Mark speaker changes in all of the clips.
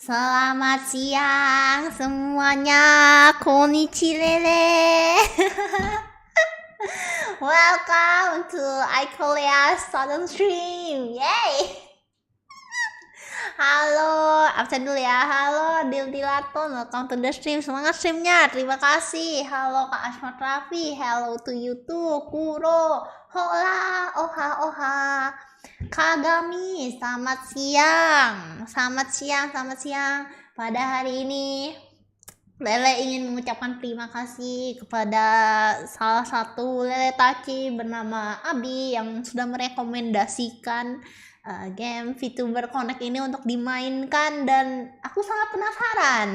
Speaker 1: Selamat siang semuanya, konnichiwa. Welcome to Aiko Leia's Southern Stream. Yay! Halo, absen dulu ya. Halo Dildilaton, welcome to the stream. Semangat streamnya, terima kasih. Halo Kak Asmat Raffi, hello to you too. Kuro, hola, oha. Kagami, selamat siang. Pada hari ini Lele ingin mengucapkan terima kasih kepada salah satu Lele Taci bernama Abi yang sudah merekomendasikan game Vtuber Connect ini untuk dimainkan, dan aku sangat penasaran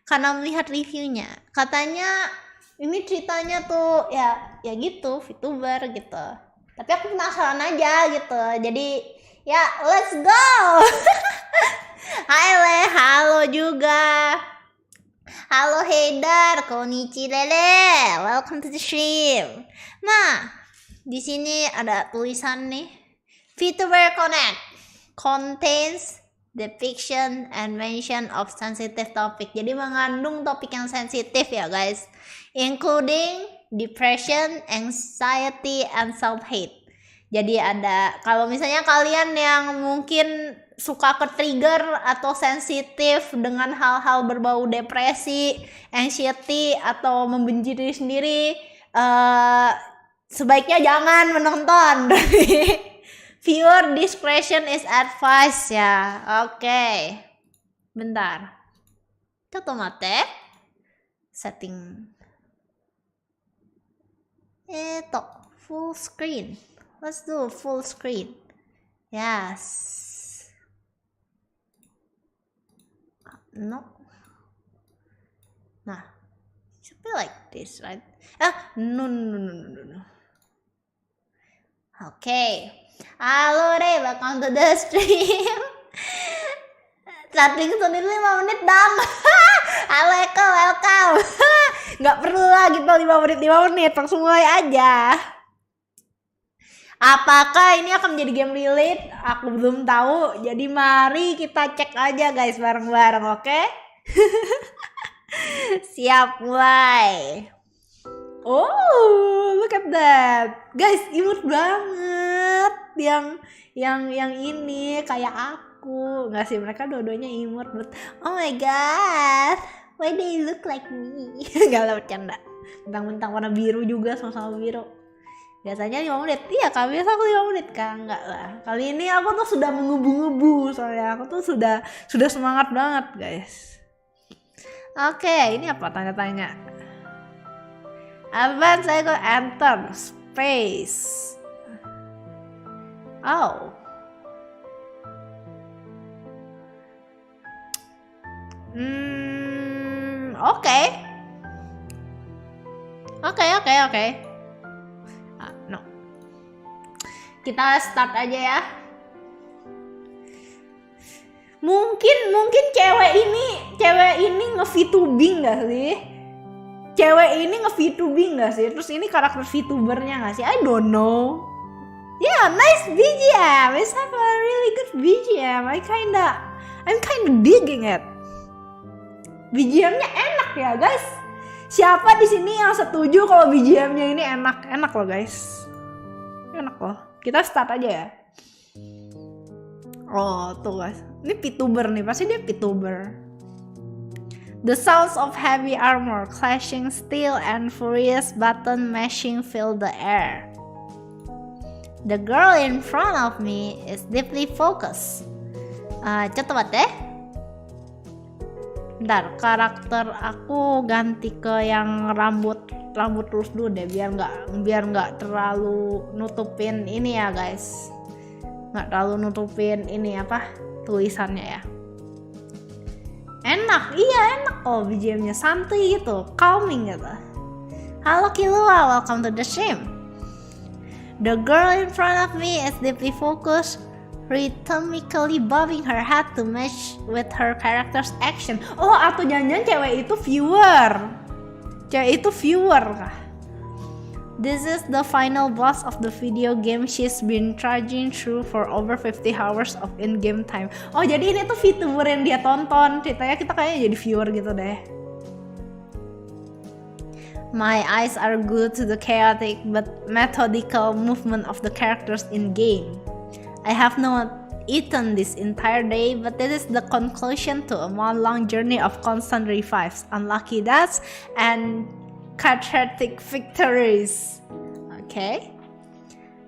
Speaker 1: karena melihat reviewnya. Katanya ini ceritanya tuh ya gitu Vtuber gitu. Tapi aku penasaran aja gitu. Jadi ya let's go. Hai Le, halo juga. Halo Haidar, konnichiwa Lele. Welcome to the stream. Nah, di sini ada tulisan nih. Vtuber Connect contains depiction and mention of sensitive topic. Jadi mengandung topik yang sensitif ya guys, including depression, anxiety, and self-hate. Jadi ada, kalau misalnya kalian yang mungkin suka ke-trigger atau sensitif dengan hal-hal berbau depresi, anxiety, atau membenci diri sendiri, sebaiknya jangan menonton. Viewer discretion is advised ya. Oke. Bentar. Cottomate. Setting. Full screen. Let's do full screen. Yes. No. Nah. Should be like this, right? No. Okay. Halo deh, welcome to the stream. Chatting sendiri 5 menit dong. Halo Eko, welcome. Gak perlu lagi tuh 5 menit, langsung mulai aja. Apakah ini akan menjadi game relate? Aku belum tahu. Jadi mari kita cek aja guys bareng-bareng, oke? Siap, mulai. Oh, look at that. Guys, imut banget. Yang ini kayak aku. Enggak sih, mereka dua-duanya imut. But oh my god. Why they look like me? Gak lah, bercanda. Bentang-bentang warna biru juga, sama-sama biru. Biasanya 5 menit. Iya kak, biasa aku 5 menit kak. Enggak lah. Kali ini aku tuh sudah mengebu-ngebu. Soalnya aku tuh sudah semangat banget guys. Oke, ini apa tanya-tanya? Advance saya ke enter space. Oh. Oke. No. Kita start aja ya. Mungkin cewek ini nge-VTubing enggak sih? Cewek ini nge-VTubing gak sih? Terus ini karakter VTubernya gak sih? I don't know. Yeah, nice BGM. It's have a really good BGM. I'm kinda digging it. BGM-nya enak ya guys. Siapa di sini yang setuju kalau BGM-nya ini enak? Enak loh guys. Enak loh. Kita start aja ya. Oh tuh guys. Ini VTuber nih. Pasti dia VTuber. The sounds of heavy armor clashing steel and furious button mashing fill the air. The girl in front of me is deeply focused. Coba deh. Bentar, karakter aku ganti ke yang rambut terus dulu deh, biar nggak terlalu nutupin ini ya guys. Nggak terlalu nutupin ini apa tulisannya ya. Enak kok BGM-nya, santai gitu, calming gitu. Halo Kilua, welcome to the stream. The girl in front of me is deeply focused, rhythmically bobbing her head to match with her character's action. Oh, atau jangan-jangan cewek itu viewer kah? This is the final boss of the video game she's been trudging through for over 50 hours of in-game time. Oh, jadi ini tuh Vtuber yang dia tonton. Ceritanya kita kayaknya jadi viewer gitu deh. My eyes are glued to the chaotic but methodical movement of the characters in game. I have not eaten this entire day, but this is the conclusion to a month-long journey of constant revives, unlucky deaths, and cathartic victories. Okay.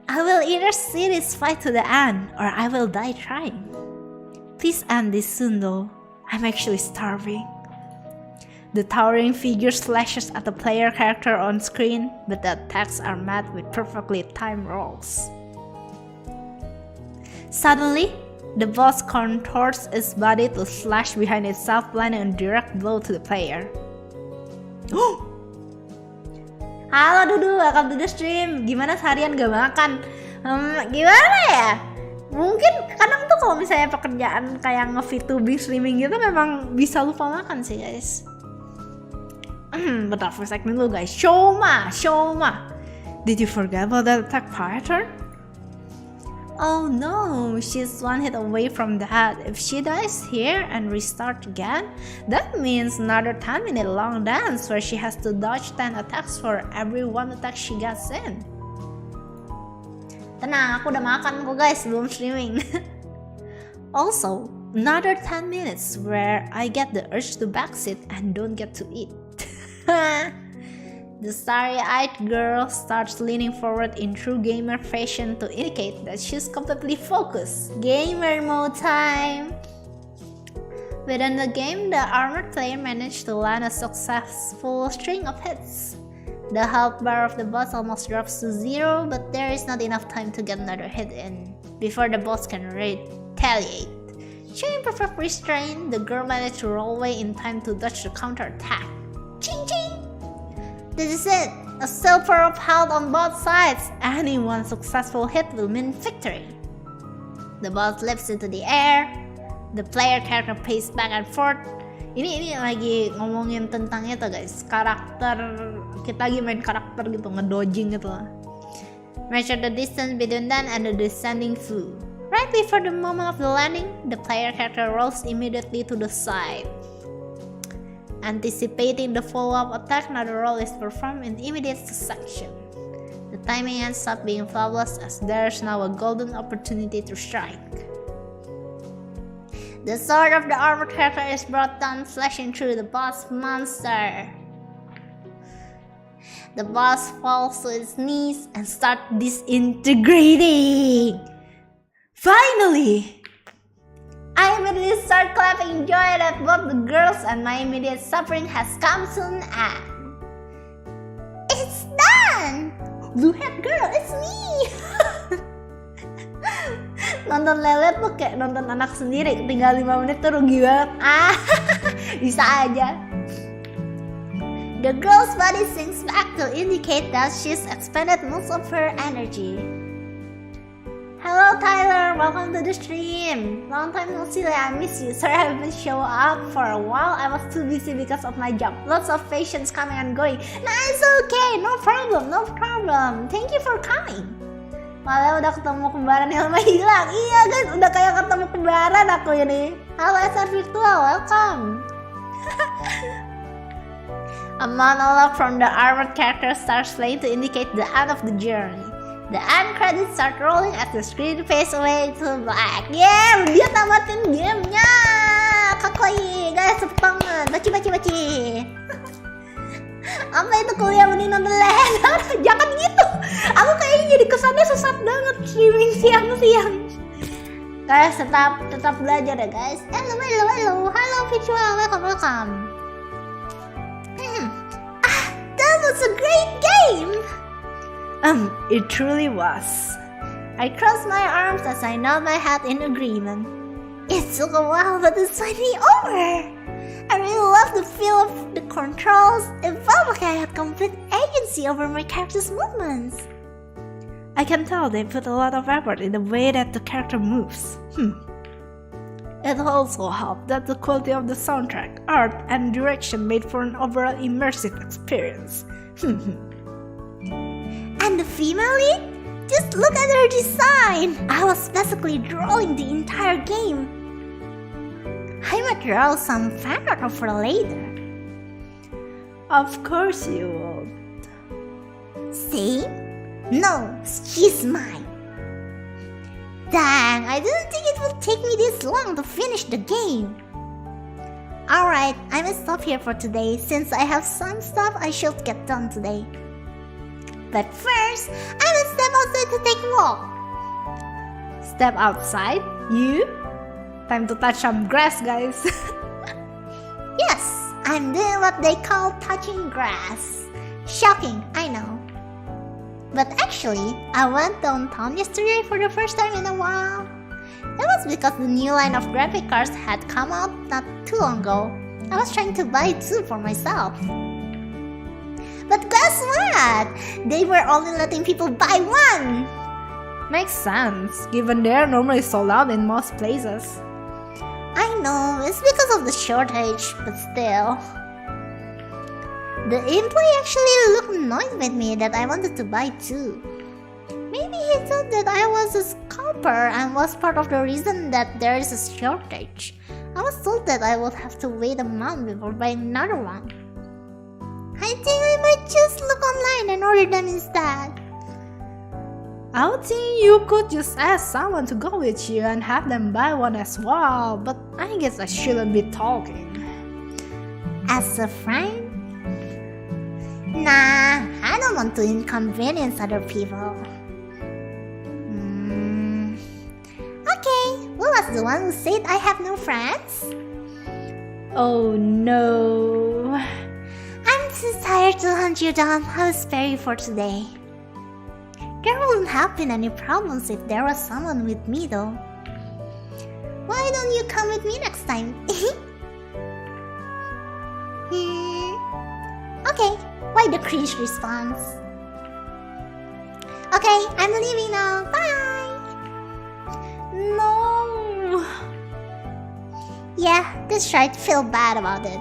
Speaker 1: I will either see this fight to the end, or I will die trying. Please end this soon though. I'm actually starving. The towering figure slashes at the player character on screen, but the attacks are met with perfectly timed rolls. Suddenly, the boss contorts its body to slash behind itself, landing a direct blow to the player. Halo Dudu, welcome to the stream. Gimana seharian gak makan? Gimana ya? Mungkin kadang tuh kalau misalnya pekerjaan kayak nge-VTubing streaming gitu memang bisa lupa makan sih guys. Bentar for a second dulu guys. Shoma. Did you forget about that attack pattern? Oh no, she's one hit away from that. If she dies here and restart again, that means another 10-minute long dance where she has to dodge 10 attacks for every one attack she gets in. Tenang, aku udah makan kok guys sebelum streaming. Also, another 10 minutes where I get the urge to backseat and don't get to eat. The starry-eyed girl starts leaning forward in true gamer fashion to indicate that she's completely focused. Gamer mode time! Within the game, the armored player managed to land a successful string of hits. The health bar of the boss almost drops to 0, but there is not enough time to get another hit in before the boss can retaliate. Showing perfect restraint, the girl managed to roll away in time to dodge the counter-attack. Ching ching! This is it! A silver of health on both sides. Any one successful hit will mean victory. The boss leaps into the air. The player character paces back and forth. Ini lagi ngomongin tentang itu guys. Karakter, kita lagi main karakter gitu, ngedodging gitu lah. Measure the distance between them and the descending foe. Right before the moment of the landing, the player character rolls immediately to the side. Anticipating the follow-up attack, another roll is performed in immediate succession. The timing ends up being flawless as there's now a golden opportunity to strike. The sword of the armored character is brought down, slashing through the boss monster. The boss falls to its knees and starts disintegrating. Finally! I immediately start clapping joy at both the girls and my immediate suffering has come to an end. It's done! Blue-haired girl, it's me! Nonton lelet tuh kayak nonton anak sendiri, tinggal 5 menit tuh rugi banget. Bisa aja. The girl's body sinks back to indicate that she's expended most of her energy. Hello Tyler, welcome to the stream. Long time no see, I miss you. Sorry I haven't shown up for a while. I was too busy because of my job. Lots of patients coming and going. Nah, it's okay, no problem. Thank you for coming. Malah udah ketemu kembaran yang lama hilang. Iya guys, udah kayak ketemu kembaran aku ini. Halo SR Virtual, welcome. A monologue from the armored character starts playing to indicate the end of the journey. The end credits start rolling as the screen fades away to black. Yeah, dia tamatin gamenya. Kakoi, guys, cepet banget. Baci. Apa itu kuliah mending nonton leher? Jangan gitu. Aku kayaknya jadi kesannya sesat banget streaming siang-siang. Guys, tetap belajar ya guys. Hello. Halo Visual, welcome. That was a great game. It truly was. I crossed my arms as I nod my head in agreement. It took a while, but it's finally over. I really love the feel of the controls. It felt like I had complete agency over my character's movements. I can tell they put a lot of effort in the way that the character moves. It also helped that the quality of the soundtrack, art, and direction made for an overall immersive experience. female lead? Just look at her design! I was basically drawing the entire game. I might draw some fan art of her later.
Speaker 2: Of course you will.
Speaker 1: See? No, she's mine. Dang, I didn't think it would take me this long to finish the game. Alright, I must stop here for today since I have some stuff I should get done today. But first, I will step outside to take a walk.
Speaker 2: Step outside? You? Time to touch some grass, guys.
Speaker 1: Yes, I'm doing what they call touching grass. Shocking, I know. But actually, I went downtown yesterday for the first time in a while. That was because the new line of graphic cards had come out not too long ago. I was trying to buy 2 for myself. But guess what? They were only letting people buy 1!
Speaker 2: Makes sense, given they're normally sold out in most places.
Speaker 1: I know, it's because of the shortage, but still. The employee actually looked annoyed with me that I wanted to buy 2. Maybe he thought that I was a scalper and was part of the reason that there is a shortage. I was told that I would have to wait a month before buying another one. I think I might just look online and order them instead.
Speaker 2: I would think you could just ask someone to go with you and have them buy one as well, but I guess I shouldn't be talking.
Speaker 1: As a friend? Nah, I don't want to inconvenience other people. Okay, who was the one who said I have no friends?
Speaker 2: Oh no.
Speaker 1: I'm too tired to hunt you down. I will spare you for today. There wouldn't have been any problems if there was someone with me though. Why don't you come with me next time? Okay, why the cringe response? Okay, I'm leaving now. Bye!
Speaker 2: No.
Speaker 1: Yeah, that's right. Feel bad about it.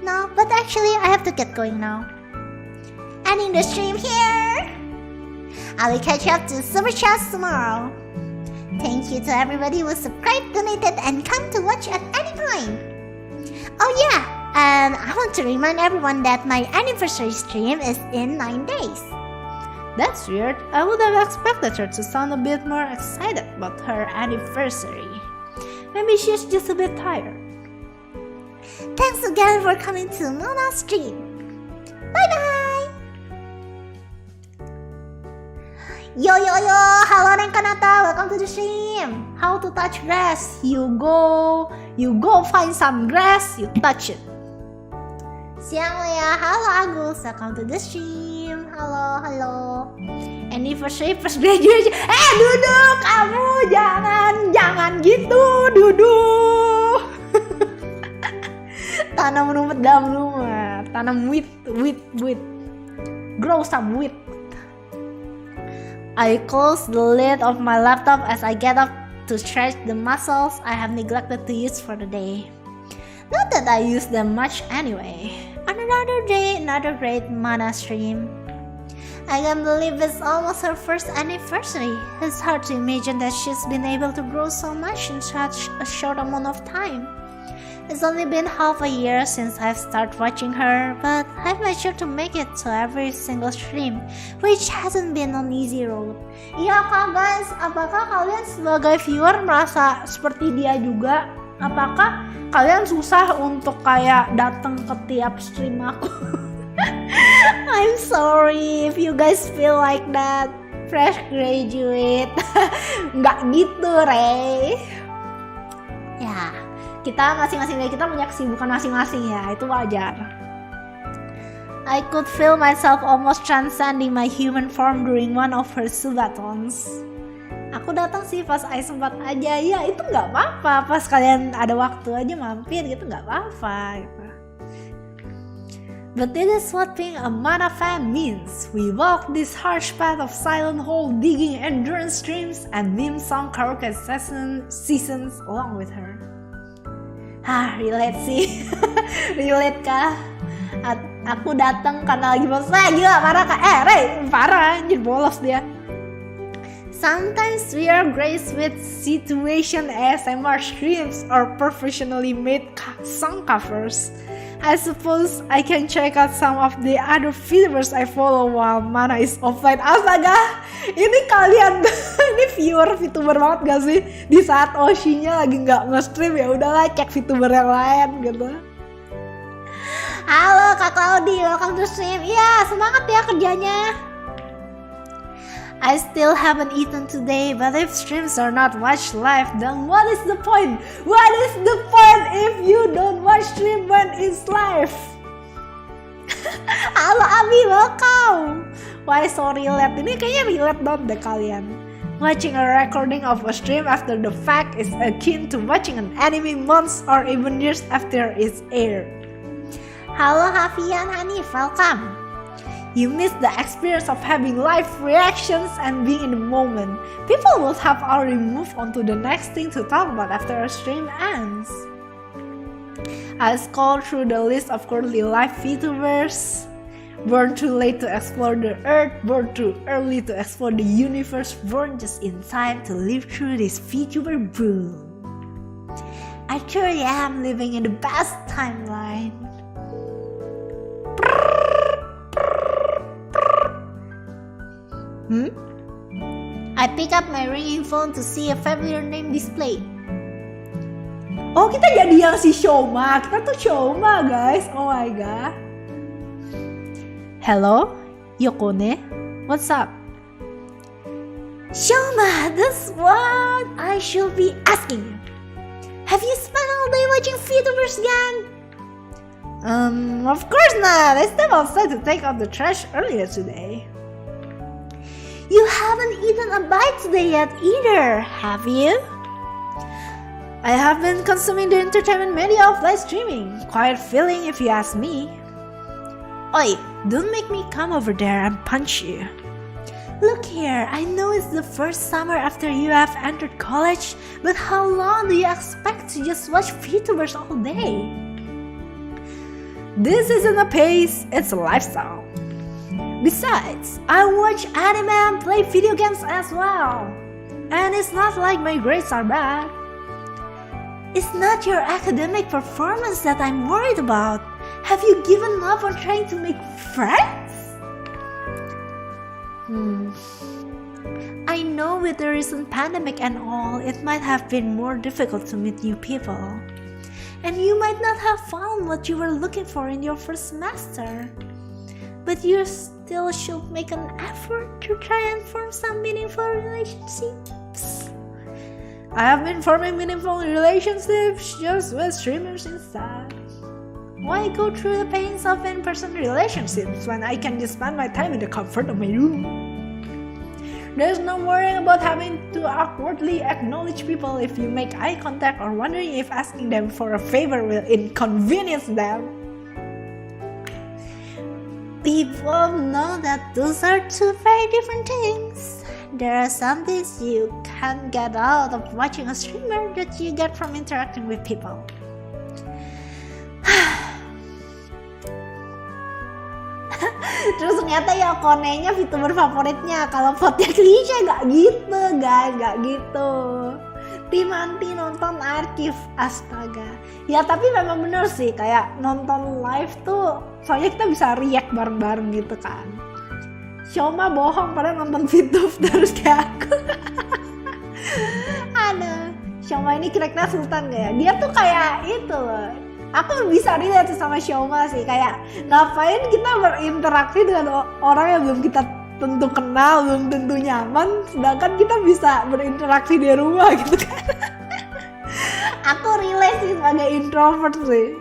Speaker 1: No, but actually I have to get going now. Ending the stream here. I will catch up to Super Chats tomorrow. Thank you to everybody who subscribed, donated, and come to watch at any time. Oh yeah, and I want to remind everyone that my anniversary stream is in 9 days.
Speaker 2: That's weird. I would have expected her to sound a bit more excited about her anniversary. Maybe she's just a bit tired.
Speaker 1: Thanks again for coming to Mona's stream. Bye bye! Yo, hello Renkanata, welcome to the stream.
Speaker 2: How to touch grass? You go find some grass, you touch it.
Speaker 1: Siang Lea, halo Agus, welcome to the stream. Halo.
Speaker 2: Anniversary first graduation. Duduk kamu, jangan gitu, duduk. Tanam rumput dalam rumah, tanam wheat. Grow some wheat. I close the lid of my laptop as I get up to stretch the muscles I have neglected to use for the day. Not that I use them much anyway. Another day, another great Mana stream.
Speaker 1: I can't believe it's almost her first anniversary. It's hard to imagine that she's been able to grow so much in such a short amount of time. It's only been half a year since I've started watching her, but I've made sure to make it to every single stream, which hasn't been an easy road.
Speaker 2: Iya kak guys, apakah kalian sebagai viewer merasa seperti dia juga? Apakah kalian susah untuk kayak datang ke tiap stream aku? I'm sorry if you guys feel like that. Fresh graduate. Nggak gitu, Rey. Ya, kita masing-masing dari kita punya kesibukan masing-masing ya, itu wajar. I could feel myself almost transcending my human form during one of her subatons. Aku datang sih pas I sempat aja, ya itu nggak apa-apa, pas kalian ada waktu aja mampir gitu nggak apa-apa gitu. But this is what being a Mana fan means. We walk this harsh path of silent hole digging endurance streams and meme song karaoke seasons along with her. Relate sih. Relate kah? Aku datang karena lagi bolos. Gila parah kak. Parah anjir bolos dia. Sometimes we are graced with situation ASMR streams or professionally made song covers. I suppose I can check out some of the other Vtubers I follow while Mana is offline. Astaga, ini kalian, ini viewer Vtuber banget gak sih? Di saat Oshinya lagi nggak nge-stream ya udahlah cek Vtuber yang lain gitu. Halo Kak Claudi, welcome to stream. Iya, semangat ya kerjanya. I still haven't eaten today, but if streams are not watched live, then what is the point? What is the point if you don't watch stream when it's live? Halo Abi, welcome. Why so relate? Ini kayaknya relate banget deh kalian. Watching a recording of a stream after the fact is akin to watching an anime months or even years after it's aired. Halo Hafian Hanif, welcome. You miss the experience of having live reactions and being in the moment. People will have already moved on to the next thing to talk about after a stream ends. I scroll through the list of currently live Vtubers. Born too late to explore the earth, born too early to explore the universe, born just in time to live through this Vtuber boom. I truly am living in the best timeline. I pick up my ringing phone to see a familiar name displayed. Oh, kita jadi yang si Shoma. Kita tuh Shoma, guys. Oh my god. Hello, Yokone. What's up? Shoma, that's what I should be asking you. Have you spent all day watching Vtubers again? Of course not. I stepped outside to take out the trash earlier today. You haven't eaten a bite today yet either, have you? I have been consuming the entertainment media of live streaming. Quiet feeling if you ask me. Oi, don't make me come over there and punch you. Look here, I know it's the first summer after you have entered college, but how long do you expect to just watch Vtubers all day? This isn't a pace, it's a lifestyle. Besides, I watch anime and play video games as well. And it's not like my grades are bad. It's not your academic performance that I'm worried about. Have you given up on trying to make friends? I know with the recent pandemic and all, it might have been more difficult to meet new people. And you might not have found what you were looking for in your first semester. But you still should make an effort to try and form some meaningful relationships. I have been forming meaningful relationships just with streamers instead. Why go through the pains of in-person relationships when I can just spend my time in the comfort of my room? There's no worrying about having to awkwardly acknowledge people if you make eye contact or wondering if asking them for a favor will inconvenience them. We both know that those are two very different things. There are some things you can't get out of watching a streamer that you get from interacting with people. Terus ternyata ya konenya Vtuber favoritnya. Kalau vote-nya klise gak gitu guys, gak gitu. Tim anti nonton archive, astaga. Ya tapi memang bener sih, kayak nonton live tuh soalnya kita bisa react bareng-bareng gitu kan. Shoma bohong padahal nonton Vtube terus kayak aku. Aduh, Shoma ini kira-kira sultan gak ya? Dia tuh kayak itu loh. Aku bisa relate sama Shoma sih, kayak ngapain kita berinteraksi dengan orang yang belum kita tentu kenal, belum tentu nyaman, sedangkan kita bisa berinteraksi di rumah gitu kan. Aku relate sih sebagai introvert sih.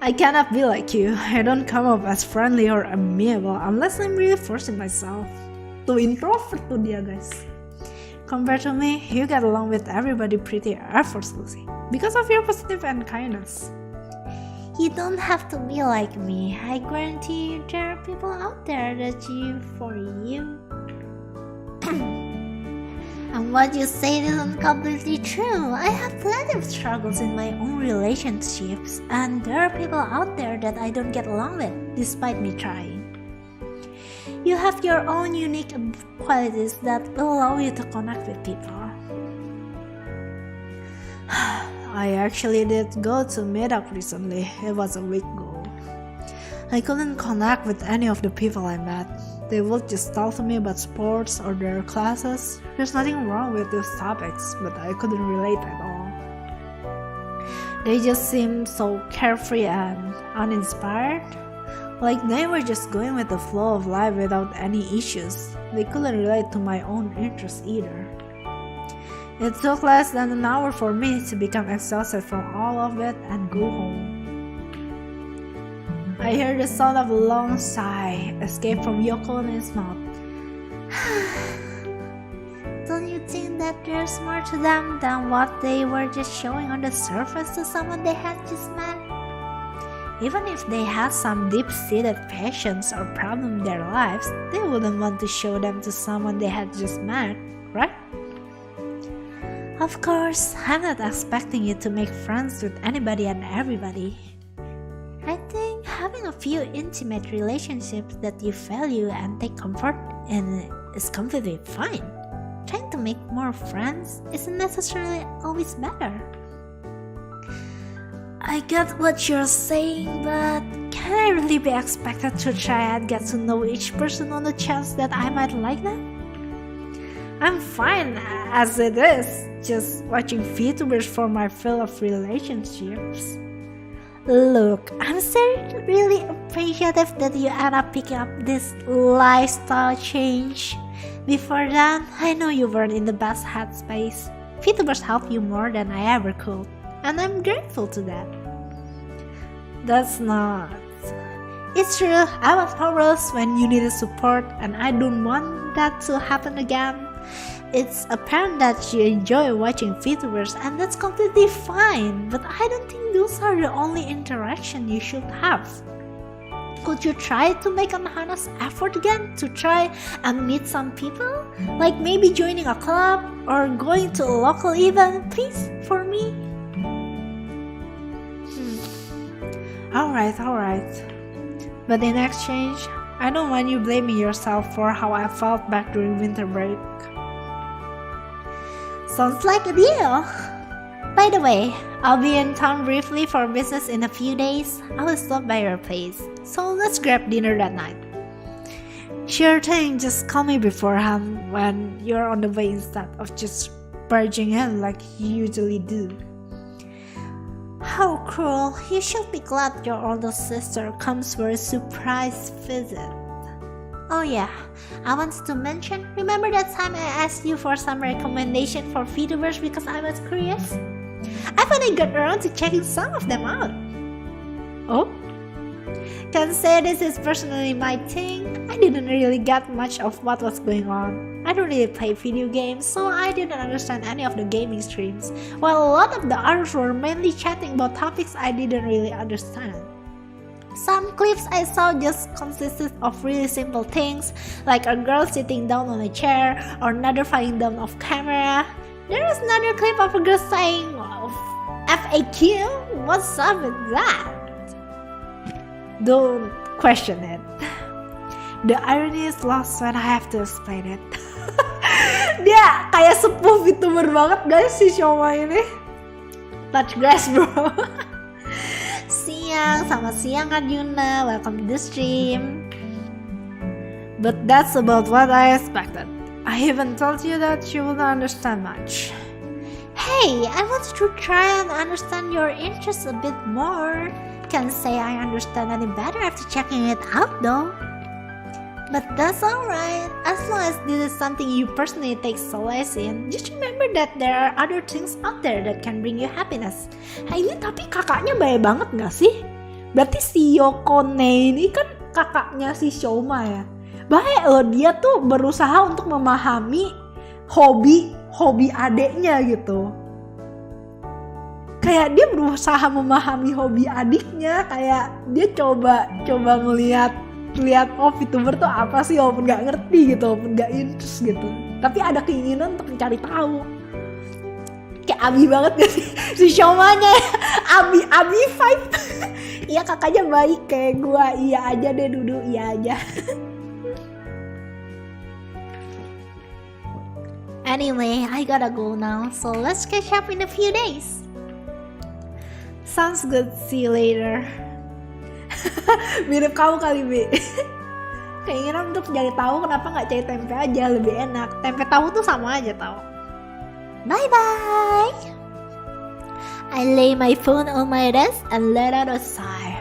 Speaker 2: I cannot be like you. I don't come up as friendly or amiable unless I'm really forcing myself. Tuh introvert tuh dia guys. Compared to me, you get along with everybody pretty effortlessly because of your positive and kindness. You don't have to be like me. I guarantee you there are people out there that cheer for you.
Speaker 1: And what you say isn't completely true. I have plenty of struggles in my own relationships, and there are people out there that I don't get along with, despite me trying. You have your own unique qualities that will allow you to connect with people.
Speaker 2: I actually did go to meetup recently. It was a week ago. I couldn't connect with any of the people I met. They would just talk to me about sports or their classes. There's nothing wrong with these topics, but I couldn't relate at all. They just seemed so carefree and uninspired. Like they were just going with the flow of life without any issues. They couldn't relate to my own interests either. It took less than an hour for me to become exhausted from all of it and go home. I heard the sound of a long sigh escape from Yoko and his mouth.
Speaker 1: Don't you think that there's more to them than what they were just showing on the surface to someone they had just met? Even if they had some deep-seated passions or problems in their lives, they wouldn't want to show them to someone they had just met, right?
Speaker 2: Of course, I'm not expecting you to make friends with anybody and everybody.
Speaker 1: I think having a few intimate relationships that you value and take comfort in is completely fine. Trying to make more friends isn't necessarily always better.
Speaker 2: I get what you're saying, but can I really be expected to try and get to know each person on the chance that I might like them? I'm fine as it is, just watching VTubers for my fill of relationships.
Speaker 1: Look, I'm still really appreciative that you end up picking up this lifestyle change. Before that, I know you weren't in the best headspace. VTubers helped you more than I ever could, and I'm grateful to that.
Speaker 2: That's not...
Speaker 1: It's true, I was powerless when you needed support, and I don't want that to happen again. It's apparent that you enjoy watching VTubers, and that's completely fine, but I don't think those are the only interaction you should have. Could you try to make an honest effort again to try and meet some people? Like maybe joining a club or going to a local event, please, for me?
Speaker 2: Alright. But in exchange, I don't want you blaming yourself for how I felt back during winter break.
Speaker 1: Sounds like a deal. By the way, I'll be in town briefly for business in a few days. I will stop by your place, so let's grab dinner that night.
Speaker 2: Sure thing, just call me beforehand when you're on the way instead of just barging in like you usually do.
Speaker 1: How cruel. You should be glad your older sister comes for a surprise visit. Oh yeah, I wanted to mention, remember that time I asked you for some recommendation for VTubers because I was curious? I finally got around to checking some of them out.
Speaker 2: Oh?
Speaker 1: Can't say this is personally my thing. I didn't really get much of what was going on. I don't really play video games, so I didn't understand any of the gaming streams, while a lot of the others were mainly chatting about topics I didn't really understand. Some clips I saw just consisted of really simple things, like a girl sitting down on a chair or another falling down off camera. There was another clip of a girl saying FAQ? What's up with that?
Speaker 2: Don't question it. The irony is lost when I have to explain it.
Speaker 1: Dia kayak sepuh VTuber banget guys si Shoma ini. Touch grass bro. Selamat siang Kak Yuna, welcome to the stream.
Speaker 2: But that's about what I expected. I even told you that you wouldn't understand much.
Speaker 1: Hey, I wanted to try and understand your interests a bit more. Can't say I understand any better after checking it out though. But that's alright, as long as this is something you personally take solace in, just remember that there are other things out there that can bring you happiness.
Speaker 2: Nah ini tapi kakaknya baik banget gak sih? Berarti si Yokone ini kan kakaknya si Shoma ya? Baik loh, dia tuh berusaha untuk memahami hobi adeknya gitu. Kayak dia berusaha memahami hobi adiknya, kayak dia coba ngeliat VTuber tuh apa sih, walaupun gak ngerti gitu, walaupun gak interest gitu. tapi ada keinginan untuk mencari tahu. Kayak Abi banget gak sih si Syomanya? Abi vibe. Iya kakaknya baik kayak gua. Iya aja deh Dudu, iya aja.
Speaker 1: Anyway, I gotta go now, so let's catch up in a few days.
Speaker 2: Sounds good, see you later. Mirip kamu kali, Bi. Keinginan untuk cari tahu, kenapa nggak cari tempe aja, lebih enak. Tempe tahu tuh sama aja tahu.
Speaker 1: Bye bye. I lay my phone on my desk and let out a sigh.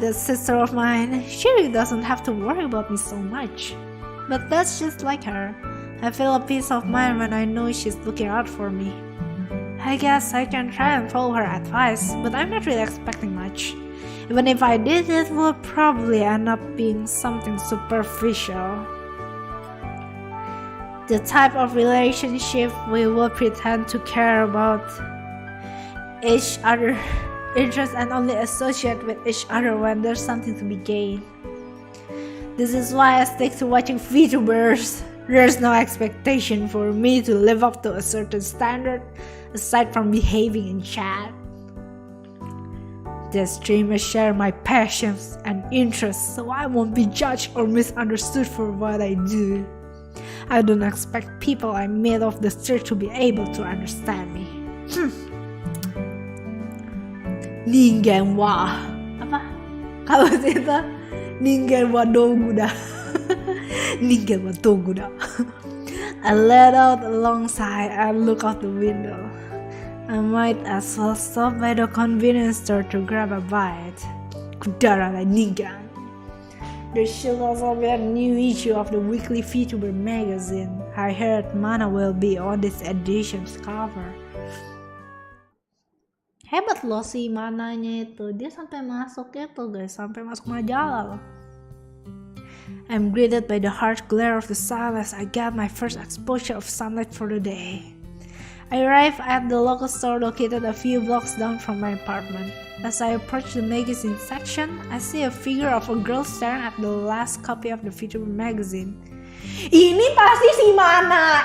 Speaker 2: That sister of mine, she really doesn't have to worry about me so much. But that's just like her. I feel a peace of mind when I know she's looking out for me. I guess I can try and follow her advice, but I'm not really expecting much. Even if I did, it would probably end up being something superficial. The type of relationship we will pretend to care about each other interests and only associate with each other when there's something to be gained. This is why I stick to watching Vtubers. There's no expectation for me to live up to a certain standard aside from behaving in chat. The streamers share my passions and interests, so I won't be judged or misunderstood for what I do. I don't expect people I meet off the street to be able to understand me. Ningen wa apa? Kalau itu ningen wa Doggo da. Ningen wa Doggo da. I let out a long sigh and look out the window. I might as well stop by the convenience store to grab a bite. Kudara la ningen. There should also be a new issue of the weekly Vtuber magazine. I heard Mana will be on this edition's cover.
Speaker 1: Hebat loh si Mananya itu, dia sampai masuk itu guys, sampai masuk majalah loh.
Speaker 2: I'm greeted by the harsh glare of the sun as I get my first exposure of sunlight for the day. I arrive at the local store located a few blocks down from my apartment. As I approach the magazine section, I see a figure of a girl staring at the last copy of the Vtuber magazine. Ini pasti si Mana!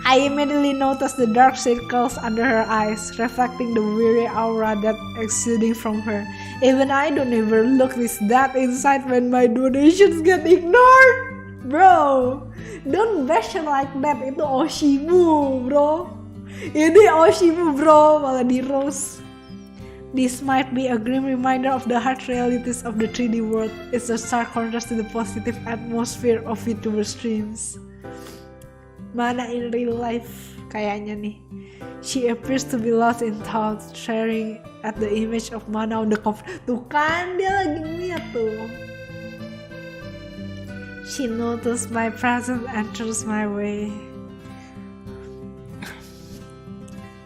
Speaker 2: I immediately noticed the dark circles under her eyes, reflecting the weary aura that exuding from her. Even I don't ever look that inside when my donations get ignored. Bro, don't bash her like that. Itu Oshimu, bro. Ini Oshimu, bro. Malah di roast. This might be a grim reminder of the harsh realities of the 3D world. It's a stark contrast to the positive atmosphere of VTuber streams. Mana in real life kayaknya nih. She appears to be lost in thought, staring at the image of Mana on the cover. Tuh kan dia lagi ngeliat tuh. She noticed my presence and turns my way.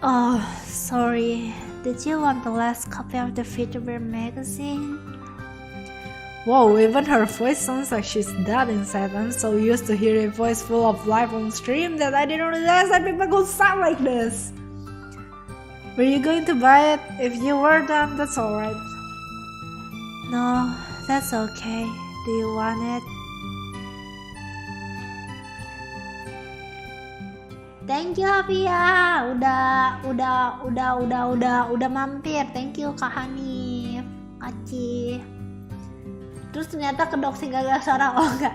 Speaker 1: Oh, sorry. Did you want the last copy of the Vtuber magazine?
Speaker 2: Whoa, even her voice sounds like she's dead inside. I'm so used to hearing a voice full of life on stream that I didn't realize that people could sound like this. Were you going to buy it? If you were, then that's alright.
Speaker 1: No, that's okay. Do you want it? Thank you Apia, udah mampir. Thank you Kak Hanif, Aci. Terus ternyata kedok segala suara. Oh enggak.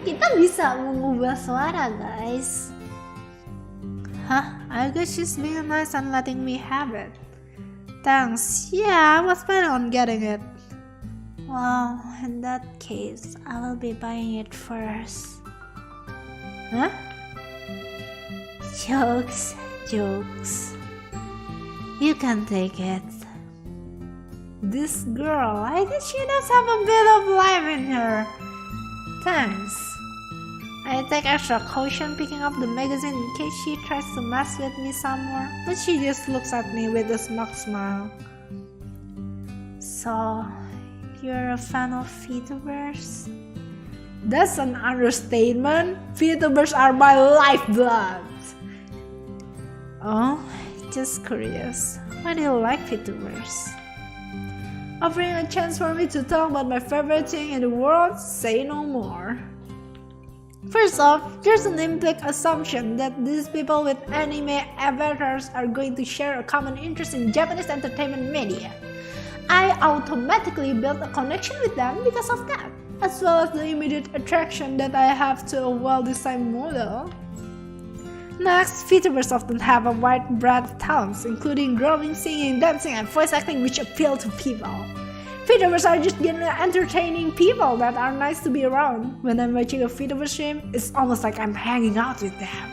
Speaker 1: Kita bisa mengubah suara guys.
Speaker 2: I guess she's being nice and letting me have it. Thanks. Yeah, I was planning on getting it.
Speaker 1: Well, in that case, I will be buying it first.
Speaker 2: Huh?
Speaker 1: Jokes. You can take it.
Speaker 2: This girl, I guess she does have a bit of life in her. Thanks. I take extra caution picking up the magazine in case she tries to mess with me some more, but she just looks at me with a smug smile.
Speaker 1: So, you're a fan of Vtubers?
Speaker 2: That's an understatement. Vtubers are my lifeblood. Oh, just curious. Why do you like Vtubers? Offering a chance for me to talk about my favorite thing in the world, say no more. First off, there's an implicit assumption that these people with anime avatars are going to share a common interest in Japanese entertainment media. I automatically built a connection with them because of that, as well as the immediate attraction that I have to a well-designed model. Next, Vtubers often have a wide breadth of talents, including drawing, singing, dancing, and voice acting, which appeal to people. Vtubers are just entertaining people that are nice to be around. When I'm watching a Vtuber stream, it's almost like I'm hanging out with them.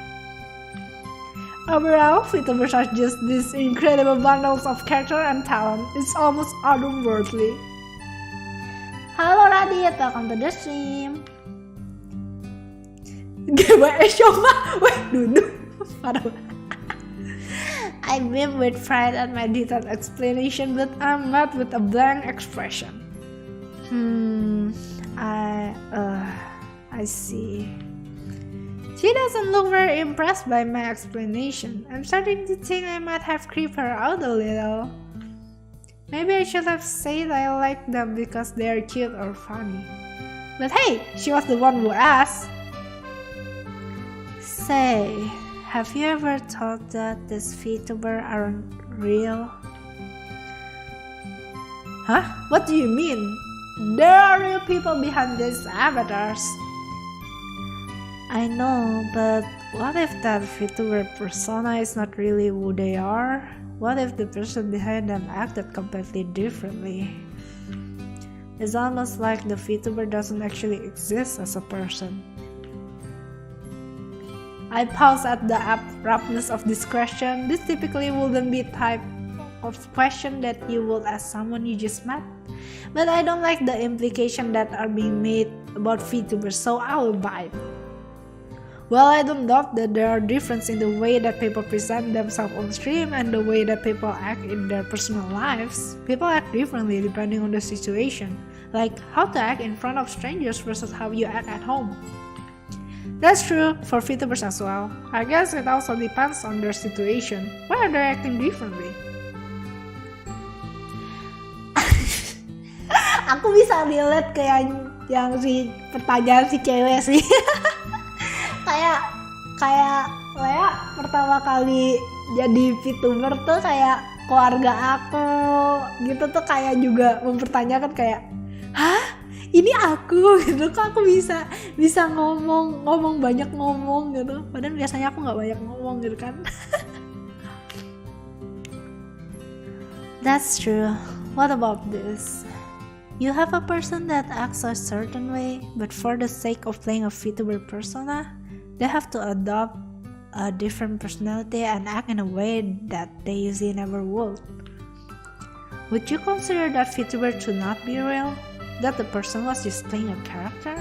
Speaker 2: Overall, Vtubers are just these incredible bundles of character and talent. It's almost otherworldly.
Speaker 1: Halo Radit, welcome to the stream.
Speaker 2: GWS Shoma, weh duduk. Parah.
Speaker 1: I beam with pride at my detailed explanation, but I'm met with a blank expression.
Speaker 2: I see. She doesn't look very impressed by my explanation. I'm starting to think I might have creeped her out a little. Maybe I should have said I like them because they are cute or funny. But hey, she was the one who asked. Say, have you ever thought that these Vtuber aren't real? Huh? What do you mean? There are real people behind these avatars. I know, but what if that Vtuber persona is not really who they are? What if the person behind them acted completely differently? It's almost like the Vtuber doesn't actually exist as a person. I pause at the abruptness of this question. This typically wouldn't be a type of question that you would ask someone you just met. But I don't like the implication that are being made about Vtubers, so I will bite. Well, I don't doubt that there are differences in the way that people present themselves on stream and the way that people act in their personal lives. People act differently depending on the situation, like how to act in front of strangers versus how you act at home. That's true for Vtubers as well. I guess it also depends on their situation. Why are they acting differently?
Speaker 1: Aku bisa relate ke yang si pertanyaan si cewek sih. kayak Lea pertama kali jadi Vtuber tuh kayak keluarga aku gitu tuh kayak juga mempertanyakan kayak, hah? Ini aku gitu, kok aku bisa ngomong banyak ngomong gitu, padahal biasanya aku nggak banyak ngomong gitu kan.
Speaker 2: That's true. What about this? You have a person that acts a certain way, but for the sake of playing a Vtuber persona, they have to adopt a different personality and act in a way that they usually never would. Would you consider that Vtuber to not be real? That the person was just playing a character?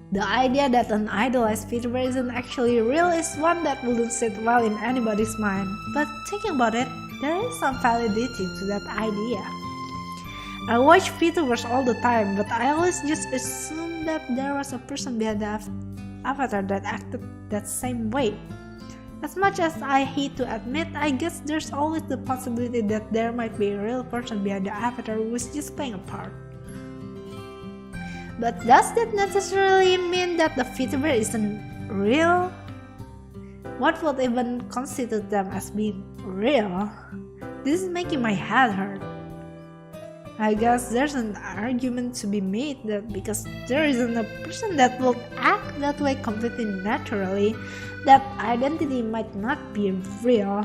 Speaker 2: The idea that an idolized Vtuber isn't actually real is one that wouldn't sit well in anybody's mind. But thinking about it, there is some validity to that idea. I watch Vtubers all the time, but I always just assumed that there was a person behind the avatar that acted that same way. As much as I hate to admit, I guess there's always the possibility that there might be a real person behind the avatar who is just playing a part. But does that necessarily mean that the Vtuber isn't real? What would even constitute them as being real? This is making my head hurt. I guess there's an argument to be made that because there isn't a person that will act that way completely naturally, that identity might not be real.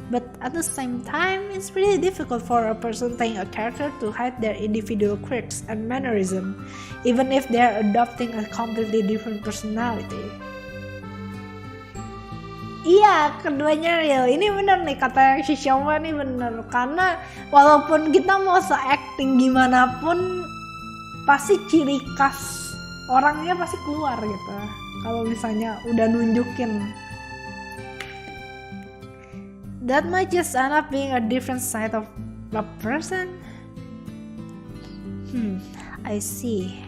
Speaker 2: But at the same time, it's really difficult for a person playing a character to hide their individual quirks and mannerism, even if they're adopting a completely different personality.
Speaker 1: Iya, keduanya real. Ini bener nih kata yang si Shoma nih bener. Karena walaupun kita mau se-acting gimana pun, pasti ciri khas orangnya pasti keluar gitu. Kalau misalnya udah nunjukin.
Speaker 2: That might just end up being a different side of a person. I see.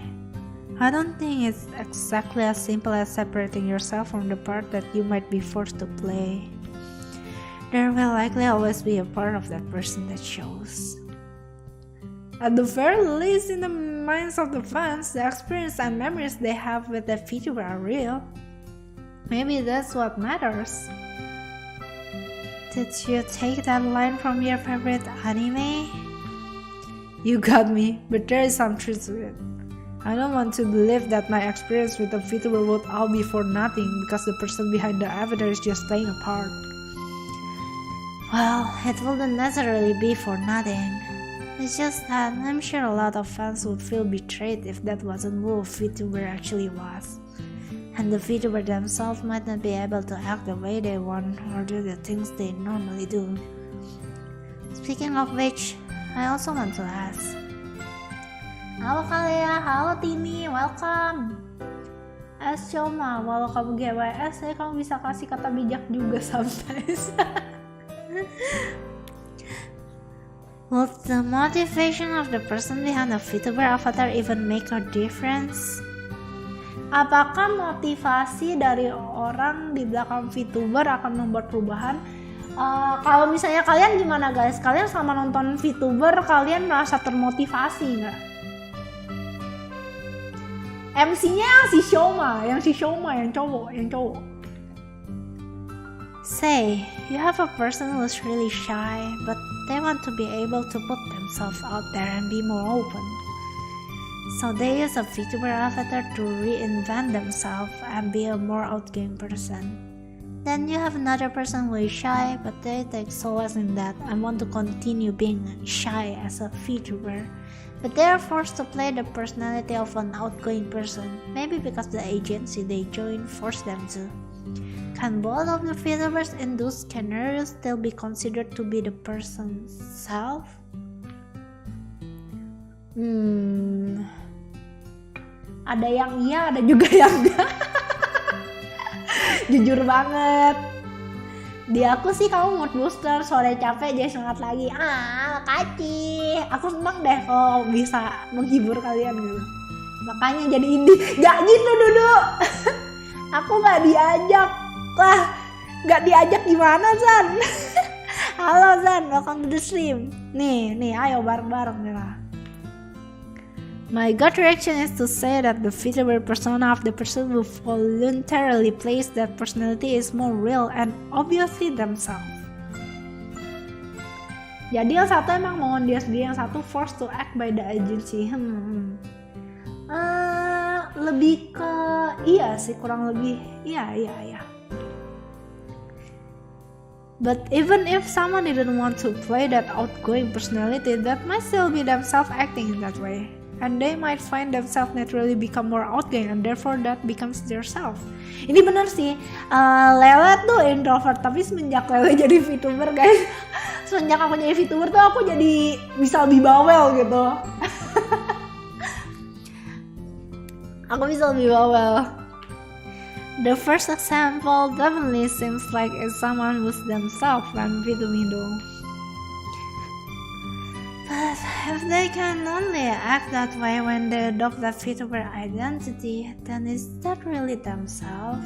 Speaker 2: I don't think it's exactly as simple as separating yourself from the part that you might be forced to play. There will likely always be a part of that person that shows.
Speaker 1: At the very least, in the
Speaker 2: minds of the fans, the experience and memories they have with the VTuber are real. Maybe that's what matters. Did you take that line from your favorite anime? You got me, but there is some truth to it. I don't want to believe that my experience with the VTuber would all be for nothing because the person behind the avatar is just playing a part. Well, it wouldn't necessarily be for nothing. It's just that I'm sure a lot of fans would feel betrayed if that wasn't who a VTuber actually was. And the VTuber themselves might not be able to act the way they want or do the things they normally do. Speaking of which, I also want to ask. Halo kalian, halo Tini, welcome. Shoma, walau kamu GWS, kamu bisa kasih kata bijak juga sometimes. Would the motivation of the person behind the VTuber avatar even make a difference? Apakah motivasi dari orang di belakang VTuber akan membuat perubahan? Kalau misalnya kalian gimana guys? Kalian selama nonton VTuber kalian merasa termotivasi nggak? MC-nya yang si Shoma, yang cowok. Say, you have a person who's really shy, but they want to be able to put themselves out there and be more open. So they use a VTuber avatar to reinvent themselves and be a more outgoing person. Then you have another person who is shy, but they take solace in that and want to continue being shy as a VTuber. But they are forced to play the personality of an outgoing person, maybe because the agency they join forced them to. Can both of the VTubers in those scenarios still be considered to be the person's self? Ada yang iya, ada juga yang enggak. Jujur banget. Di aku sih kamu mood booster, sore capek jadi semangat lagi. Makasih. Aku senang deh kalau bisa menghibur kalian gitu. Makanya jadi indie. Gak gitu Duduk. Aku gak diajak. Lah, gak diajak gimana Zan? Halo Zan, welcome to the stream. Nih, ayo bareng-bareng nih lah. My gut reaction is to say that the VTuber persona of the person who voluntarily plays that personality is more real and obviously themselves. Jadi yang satu emang mau dia sendiri, yang satu forced to act by the agency. Lebih ke iya sih, kurang lebih iya. But even if someone didn't want to play that outgoing personality, that might still be themselves acting in that way. And they might find themselves naturally become more outgoing and therefore that becomes their self. Ini bener sih, Lele tuh introvert, tapi semenjak Lele jadi VTuber guys, semenjak aku jadi VTuber tuh aku jadi bisa lebih bawel gitu. Aku bisa lebih bawel. The first example definitely seems like it's someone who's themselves when VTuber. But if they can only act that way when they adopt that VTuber identity, then is that really themselves?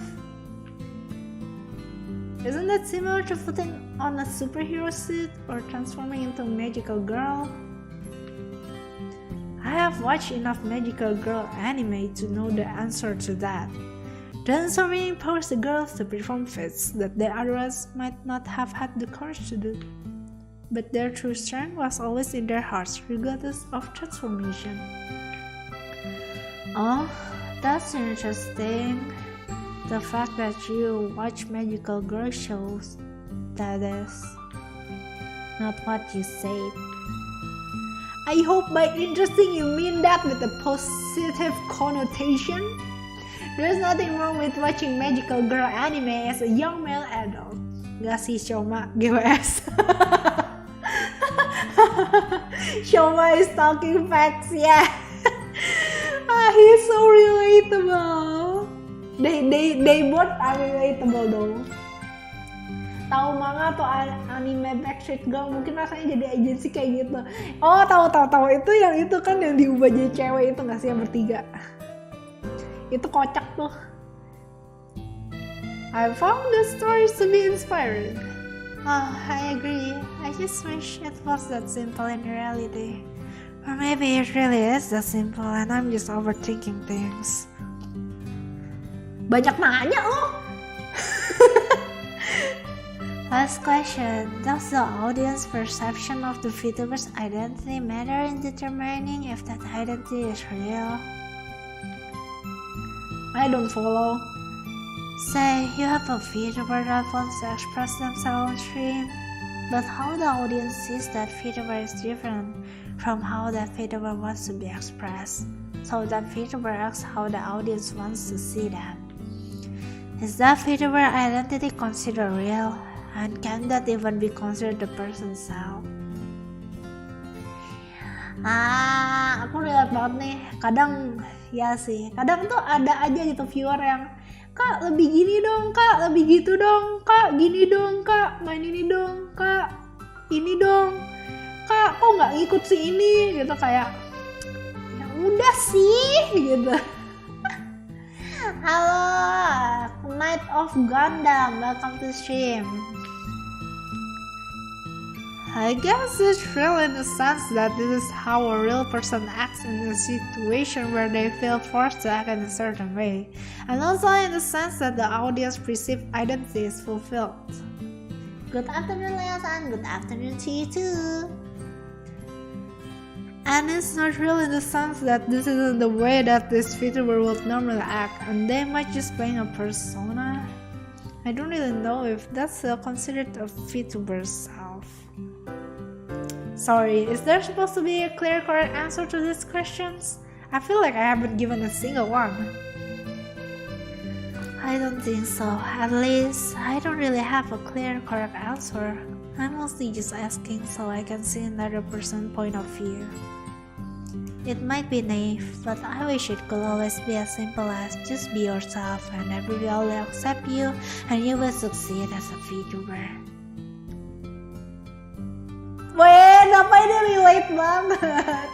Speaker 2: Isn't that similar to putting on a superhero suit or transforming into a magical girl? I have watched enough magical girl anime to know the answer to that. Transforming empowers the girls to perform feats that they otherwise might not have had the courage to do. But their true strength was always in their hearts, regardless of transformation. Oh, that's interesting. The fact that you watch magical girl shows, that is not what you said. I hope by interesting you mean that with a positive connotation. There's nothing wrong with watching magical girl anime as a young male adult. Gak sih Shoma, GWS. Shoma is talking facts, yeah. He's so relatable. They both are relatable though. Tahu manga atau anime Backseat Girl mungkin rasanya jadi agensi kayak gitu. Oh tahu itu yang itu kan yang diubah jadi cewek itu nggak sih yang bertiga? Itu kocak tuh. I found the stories to be inspiring. Oh, I agree. I just wish it was that simple in reality. Or maybe it really is that simple and I'm just overthinking things. Banyak nanya loh. Last question. Does the audience perception of the Vtuber's identity matter in determining if that identity is real? I don't follow. Say you have a Vtuber that wants to express themselves on stream, but how the audience sees that Vtuber is different from how that Vtuber wants to be expressed. So that Vtuber asks how the audience wants to see them. Is that Vtuber identity considered real? And can that even be considered the person's self? Aku lihat banget nih. Kadang ya sih. Kadang tuh ada aja gitu viewer yang Kak lebih gini dong, Kak lebih gitu dong, Kak gini dong, Kak main ini dong, Kak ini dong, Kak kok nggak ngikut si ini gitu kayak ya udah sih gitu. Halo, Knight of Gundam, welcome to stream. I guess it's real in the sense that this is how a real person acts in a situation where they feel forced to act in a certain way, and also in the sense that the audience perceived identity is fulfilled.
Speaker 1: Good afternoon, Leia-san. Good afternoon to you too.
Speaker 2: And it's not real in the sense that this isn't the way that this Vtuber would normally act, and they might just playing a persona. I don't really know if that's still considered a Vtuber's self. Sorry, is there supposed to be a clear correct answer to these questions? I feel like I haven't given a single one. I don't think so. At least, I don't really have a clear correct answer. I'm mostly just asking so I can see another person's point of view. It might be naive, but I wish it could always be as simple as just be yourself and everybody will accept you and you will succeed as a Vtuber.
Speaker 1: Weh, apa ini relate banget.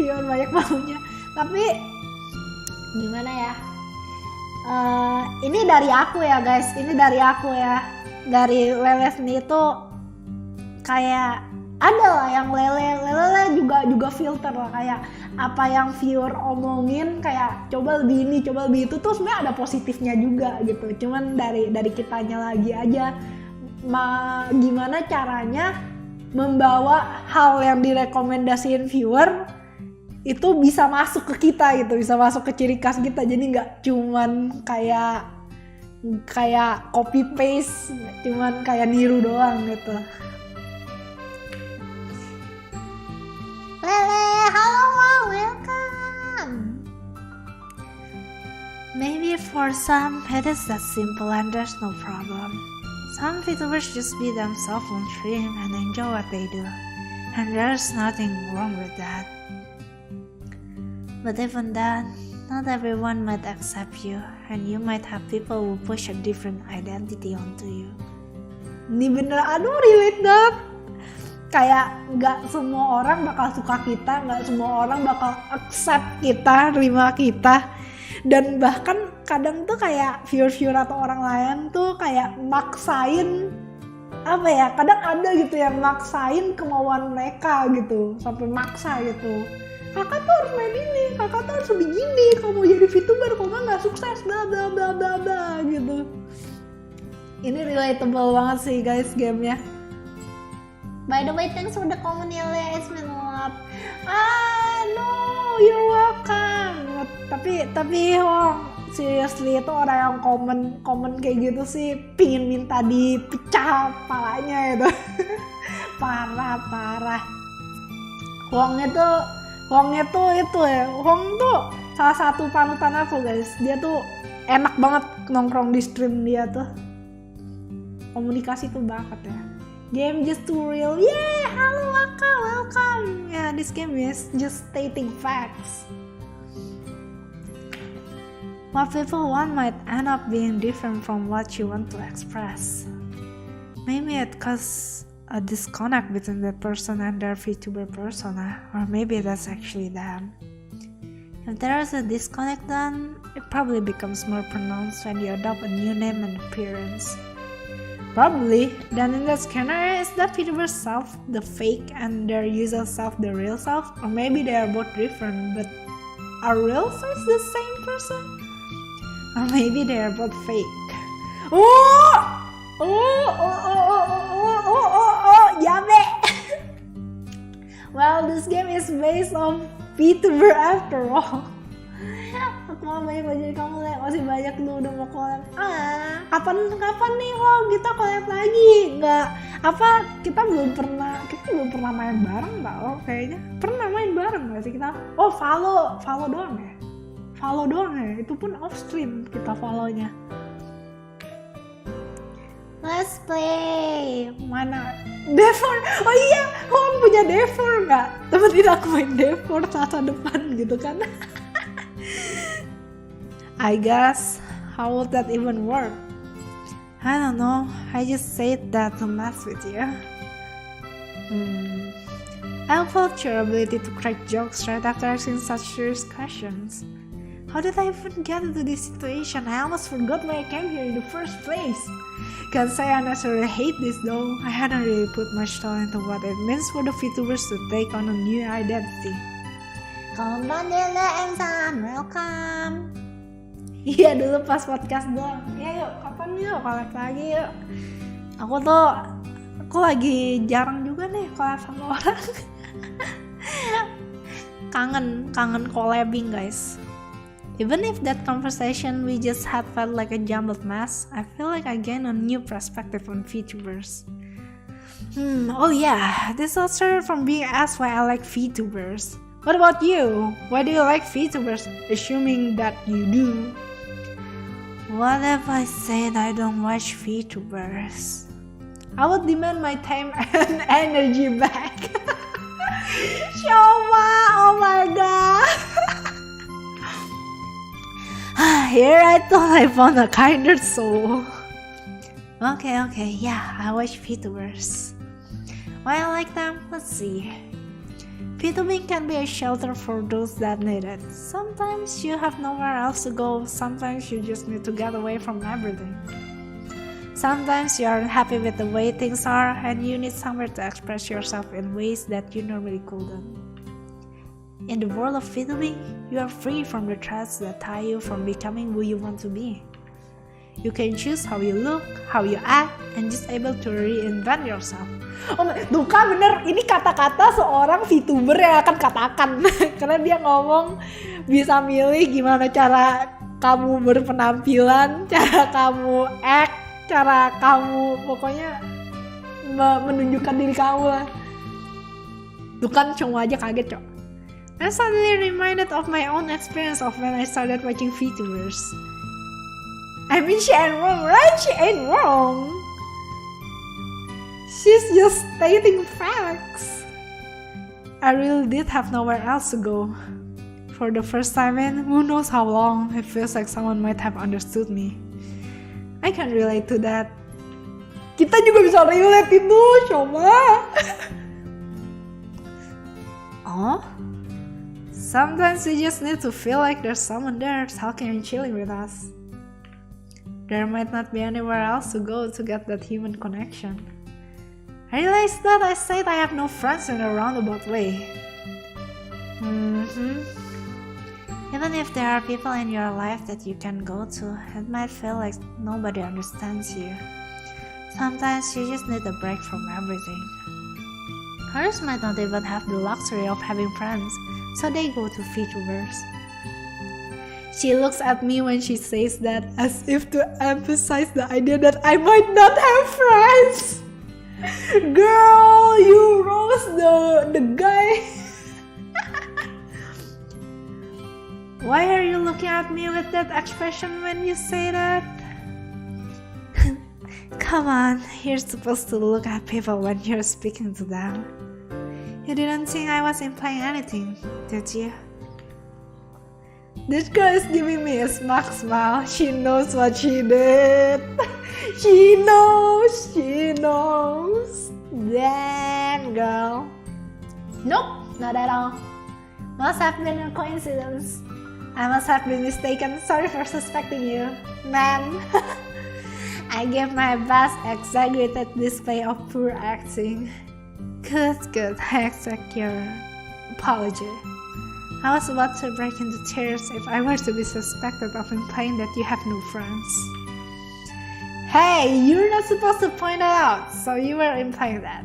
Speaker 1: Viewer banyak maunya. Tapi gimana ya? Ini dari aku ya guys. Ini dari aku ya. Dari Leles nih itu kayak ada lah yang lele juga filter lah, kayak apa yang viewer omongin kayak coba lebih ini, coba lebih itu tuh sebenarnya ada positifnya juga gitu. Cuman dari kitanya lagi aja gimana caranya membawa hal yang direkomendasiin viewer itu bisa masuk ke kita gitu, bisa masuk ke ciri khas kita, jadi nggak cuman kayak copy paste, cuman kayak niru doang gitu. Lele, halo, welcome.
Speaker 2: Maybe for some it is that simple and there's no problem. Some Vtubers just be themselves on stream and enjoy what they do, and there's nothing wrong with that. But even then, not everyone might accept you, and you might have people who push a different identity onto you.
Speaker 1: Ini bener, aduh relate banget. Kayak gak semua orang bakal suka kita, gak semua orang bakal accept kita, terima kita. Dan bahkan kadang tuh kayak viewer atau orang lain tuh kayak maksain apa ya, kadang ada gitu yang maksain kemauan mereka gitu, sampai maksa gitu. Kakak tuh harus main ini, kakak tuh harus begini, kalau mau jadi Vtuber kalau nggak sukses bla bla bla bla bla gitu. Ini relatable banget sih guys gamenya. By the way, thanks for the comment ya Lea, it's been love. No, you're welcome. Tapi seriously itu orang yang komen kayak gitu sih pingin minta dipecah palanya itu. parah. Huangnya tuh itu ya. Huang tuh salah satu panutan aku guys. Dia tuh enak banget nongkrong di stream dia tuh. Komunikasi tuh bakat ya. Game just too real. Yeah, halo Aka, welcome. Yeah, this game is just stating facts.
Speaker 2: What people want might end up being different from what you want to express. Maybe it causes a disconnect between the person and their Vtuber persona, or maybe that's actually them. If there is a disconnect, then it probably becomes more pronounced when you adopt a new name and appearance. Probably. Then in that scenario, is that Vtuber self the fake and their user self the real self? Or maybe they are both different, but are real selves the same person? Or maybe they are both fake. Yabe! Well, this game is based on Vtuber after all. Aku mau banyak kamu lihat, masih banyak lu udah mau collab. Kapan nih lo kita collab lagi? Nggak, kita belum pernah main bareng tau kayaknya. Pernah main bareng nggak sih kita? Oh, follow doang ya? Follow doang ya? Itu pun off stream kita follownya. Let's play. Mana? Devor. Oh iya, kamu punya Devor nggak? Temenin aku main Devor masa depan gitu kan? I guess, how would that even work? I don't know, I just said that to mess with you. I felt your ability to crack jokes right after asking such serious questions. How did I even get into this situation? I almost forgot why I came here in the first place. Can't say I necessarily hate this though. I hadn't really put much thought into what it means for the Vtubers to take on a new identity. Welcome. Iya dulu pas podcast doang. Ya yuk, kapan yuk collab lagi yuk. Aku lagi jarang juga nih collab sama orang. kangen collabing guys. Even if that conversation we just had felt like a jumbled mess, I feel like I gained a new perspective on Vtubers. Oh yeah, this all started from being asked why I like Vtubers. What about you? Why do you like Vtubers? Assuming that you do. What if I said I don't watch Vtubers? I would demand my time and energy back. Shoma, oh my god. Here I thought I found a kinder soul. Okay, yeah, I watch Vtubers. Why I like them? Let's see. Vtubing can be a shelter for those that need it. Sometimes you have nowhere else to go, sometimes you just need to get away from everything. Sometimes you aren't happy with the way things are and you need somewhere to express yourself in ways that you normally couldn't. In the world of Vtubing, you are free from the threads that tie you from becoming who you want to be. You can choose how you look, how you act, and just able to reinvent yourself. Oh, Duka bener, ini kata-kata seorang Vtuber yang akan katakan. Karena dia ngomong bisa milih gimana cara kamu berpenampilan, cara kamu act, cara kamu pokoknya menunjukkan diri kamu lah. Dukan cuma aja kaget cok. I'm suddenly reminded of my own experience of when I started watching Vtubers. I mean she ain't wrong, right? She ain't wrong. She's just stating facts. I really did have nowhere else to go. For the first time in who knows how long, it feels like someone might have understood me. I can relate to that. Kita juga bisa relate itu, coba. Oh? Sometimes we just need to feel like there's someone there talking and chilling with us. There might not be anywhere else to go to get that human connection. I realized that I said I have no friends in a roundabout way. Even if there are people in your life that you can go to, it might feel like nobody understands you. Sometimes you just need a break from everything. Others might not even have the luxury of having friends, so they go to Vtubers. She looks at me when she says that as if to emphasize the idea that I might not have friends. Girl, you roast the guy. Why are you looking at me with that expression when you say that? Come on, you're supposed to look at people when you're speaking to them. You didn't think I was implying anything, did you? This girl is giving me a smug smile. She knows what she did. She knows. Damn, girl. Nope, not at all. Must have been a coincidence. I must have been mistaken. Sorry for suspecting you, man. I gave my best exaggerated display of poor acting. Good, I accept your apology. I was about to break into tears if I were to be suspected of implying that you have no friends. Hey, you're not supposed to point it out, so you were implying that.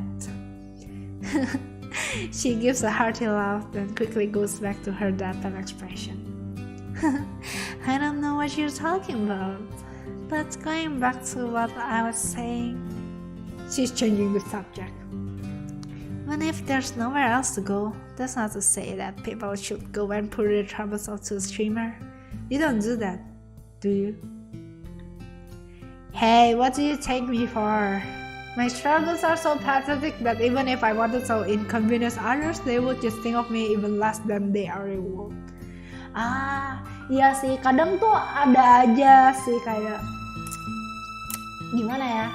Speaker 2: She gives a hearty laugh, then quickly goes back to her datang expression. I don't know what you're talking about, but going back to what I was saying, she's changing the subject. Even if there's nowhere else to go, that's not to say that people should go and pour their troubles out to a streamer. You don't do that, do you? Hey, what do you take me for? My struggles are so pathetic that even if I wanted to inconvenience others, they would just think of me even less than they are reward.
Speaker 1: Iya sih, kadang tuh ada aja sih kayak gimana ya,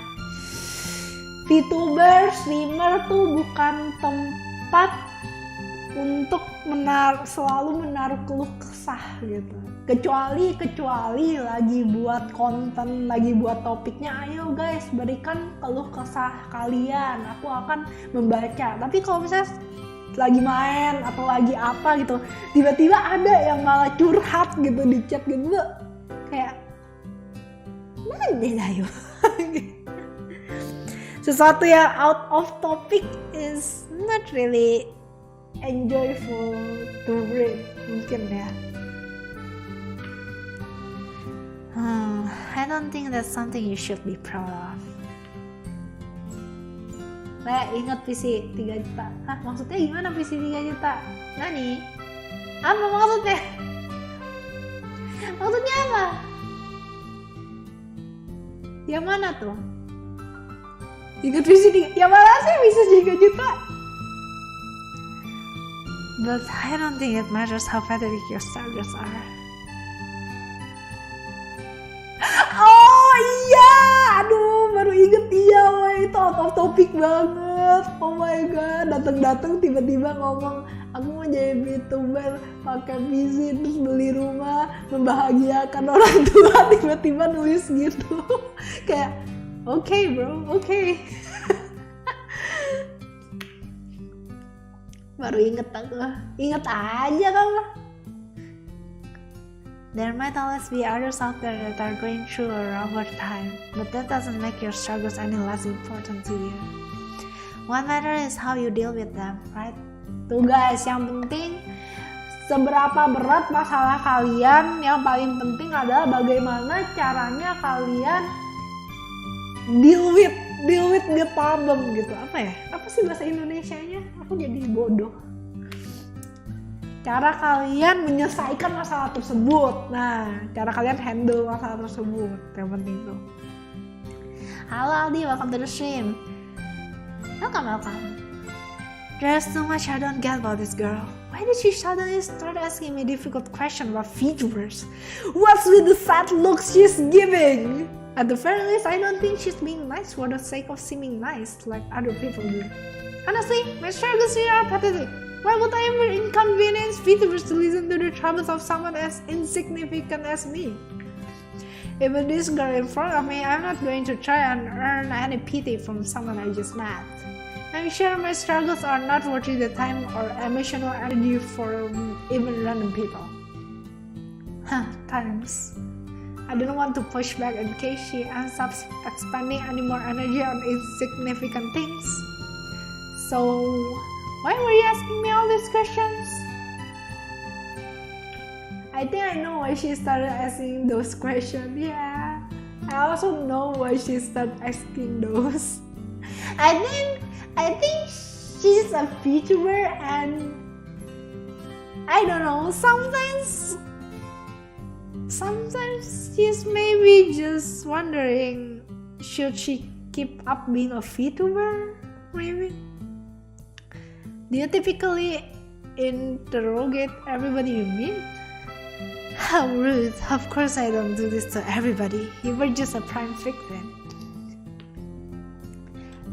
Speaker 1: Vtuber, streamer tuh bukan tempat untuk selalu menaruh keluh kesah gitu. Kecuali lagi buat konten, lagi buat topiknya, ayo guys berikan keluh kesah kalian, aku akan membaca. Tapi kalau misalnya lagi main atau lagi apa gitu, tiba-tiba ada yang malah curhat gitu di chat gitu, kayak mana yuk. Sesuatu yang out of topic is not really enjoyable to read, mungkin ya.
Speaker 2: I don't think that's something you should be proud of.
Speaker 1: Ingat PC 3 juta. Hah, maksudnya gimana PC 3 juta? Nani? Apa maksudnya? Maksudnya apa? Yang mana tuh? Ingat PC 3, yang mana sih bisa 3 juta?
Speaker 2: But I don't think it matters how pathetic your struggles are.
Speaker 1: Oh iya, aduh baru inget itu out of topic banget. Oh my god, datang tiba-tiba ngomong aku mau jadi Vtuber, pakai PC terus beli rumah, membahagiakan orang tua, tiba-tiba nulis gitu. Kayak okay bro, okay. Baru inget aja kan.
Speaker 2: There might always be others out there that are going through a rougher time, but that doesn't make your struggles any less important to you. What matters is how you deal with them, right?
Speaker 1: Tuh guys, yang penting seberapa berat masalah kalian, yang paling penting adalah bagaimana caranya kalian deal with the problem gitu. Apa sih bahasa Indonesianya? Aku jadi bodoh. Cara kalian menyelesaikan masalah tersebut. Nah, cara kalian handle masalah tersebut yang penting tuh. Halo Aldi, welcome to the stream. Welcome.
Speaker 2: There's so much I don't get about this girl. Why did she suddenly start asking me difficult questions about Vtubers?
Speaker 1: What's with the sad looks she's giving? At the very least, I don't think she's being nice for the sake of seeming nice like other people do. Honestly, my struggles here are pathetic. Why would I ever inconvenience Vtubers to listen to the troubles of someone as insignificant as me? Even this girl in front of me, I'm not going to try and earn any pity from someone I just met. I'm sure my struggles are not worth the time or emotional energy for even random people. Thanks. I don't want to push back in case she ends up expending any more energy on insignificant things. So, why were you asking me all these questions? I think I know why she started asking those questions. Yeah, I also know why she started asking those. I think she's a Vtuber and I don't know, sometimes she's maybe just wondering, should she keep up being a Vtuber? Maybe. Do you typically interrogate everybody you meet?
Speaker 2: How rude. Of course I don't do this to everybody. You were just a prime victim.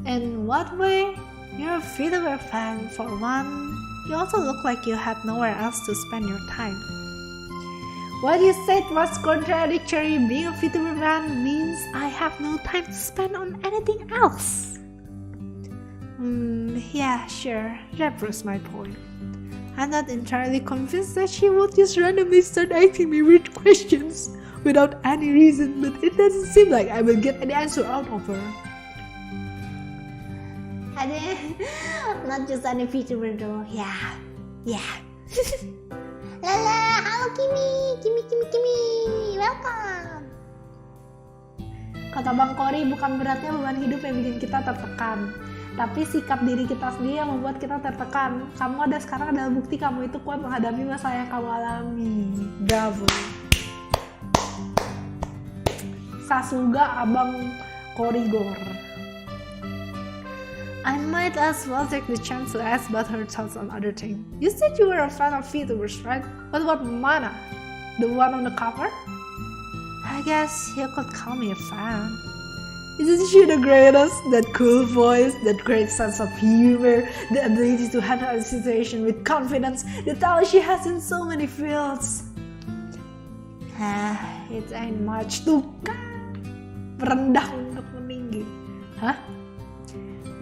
Speaker 2: In what way? You're a Vtuber fan for one. You also look like you had nowhere else to spend your time. What you said was contradictory. Being a Vtuber fan means I have no time to spend on anything else. Yeah, sure. That proves my point. I'm not entirely convinced that she would just randomly start asking me weird questions without any reason, but it doesn't seem like I will get an answer out of her.
Speaker 1: Not just any Vtuber though. Yeah. Lala, halo Kimi, welcome.
Speaker 2: Kata Bang Kori, bukan beratnya beban hidup yang bikin kita tertekan, tapi sikap diri kita sendiri yang membuat kita tertekan. Kamu ada sekarang adalah bukti kamu itu kuat menghadapi masalah yang kamu alami. Bravo. Sasuga Abang Korigor. I might as well take the chance to ask about her thoughts on other things. You said you were a fan of Vtubers, right? What about Mana? The one on the cover? I guess you could call me a fan. Isn't she the greatest? That cool voice, that great sense of humor, the ability to handle a situation with confidence, the talent she has in so many fields. It ain't much tuh kan. Rendah untuk meninggi. Hah?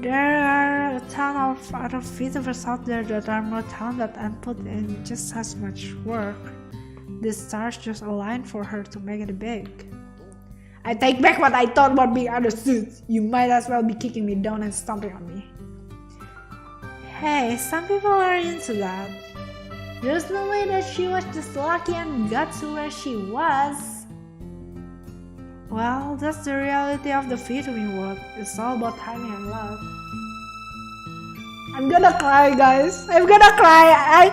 Speaker 2: There are a ton of other Vtubers out there that are more talented and put in just as much work. The stars just aligned for her to make it big. I take back what I thought about being understood. You might as well be kicking me down and stomping on me. Hey, some people are into that. There's no way that she was just lucky and got to where she was. Well, that's the reality of the Vtubing world. It's all about timing and luck. I'm gonna cry, guys. I'm gonna cry.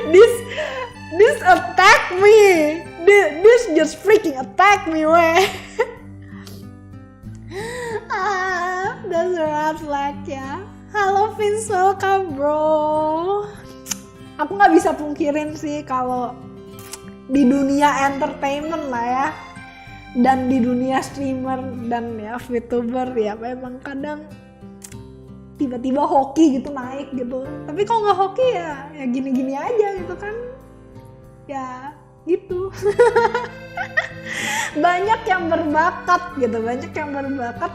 Speaker 2: This attacked me. This just freaking attacked me, weh. That's a red flag ya. Halo Vince, welcome bro. Aku nggak bisa pungkirin sih kalau di dunia entertainment lah ya, dan di dunia streamer dan ya Vtuber ya memang kadang tiba-tiba hoki gitu naik gitu. Tapi kalau nggak hoki ya gini-gini aja gitu kan. Ya gitu. Banyak yang berbakat gitu,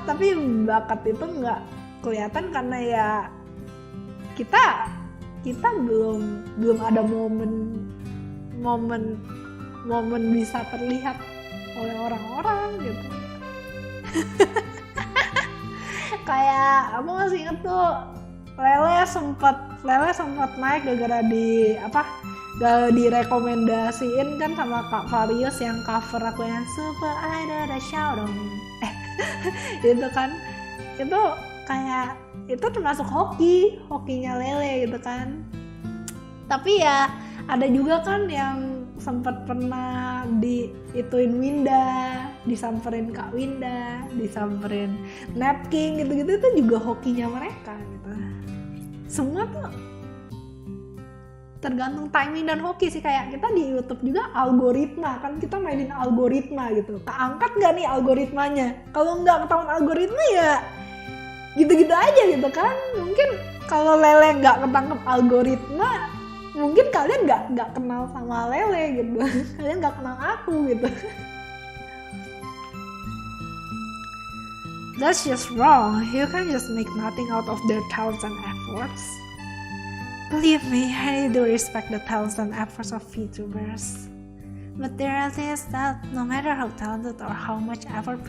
Speaker 2: tapi bakat itu nggak kelihatan karena ya kita belum ada momen bisa terlihat oleh orang-orang gitu. Kayak aku masih inget tuh Lele sempat naik gara-gara direkomendasiin kan sama Kak Varius yang cover aku yang Super Idol da Shout itu kan, itu kayak itu termasuk hokinya Lele gitu kan. Tapi ya ada juga kan yang sempat pernah diituin Winda, disamperin Kak Winda, disamperin Napking gitu-gitu, itu juga hokinya mereka gitu. Semua tuh tergantung timing dan hoki sih. Kayak kita di YouTube juga algoritma kan, kita mainin algoritma gitu. Keangkat nggak nih algoritmanya? Kalau nggak ketahuan algoritma ya gitu-gitu aja gitu kan. Mungkin kalau Lele nggak ketangkep algoritma, mungkin kalian nggak kenal sama Lele gitu. Kalian nggak kenal aku gitu. That's just wrong. You can just make nothing out of their talents and efforts. Believe me, I do respect the talents and efforts of Vtubers. But the reality is that no matter how talented or how much effort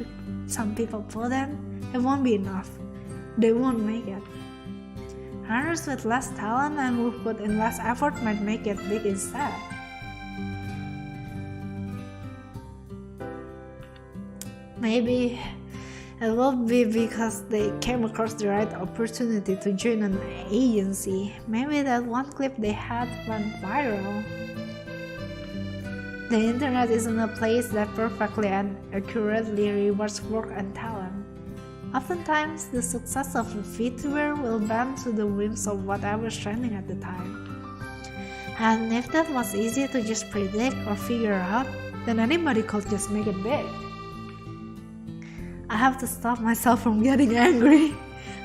Speaker 2: some people put in, it won't be enough. They won't make it. Others with less talent and who put in less effort might make it big instead. Maybe it will be because they came across the right opportunity to join an agency. Maybe that one clip they had went viral. The internet isn't a place that perfectly and accurately rewards work and talent. Oftentimes, the success of a Vtuber will bend to the whims of whatever's trending at the time. And if that was easy to just predict or figure out, then anybody could just make it big. I have to stop myself from getting angry.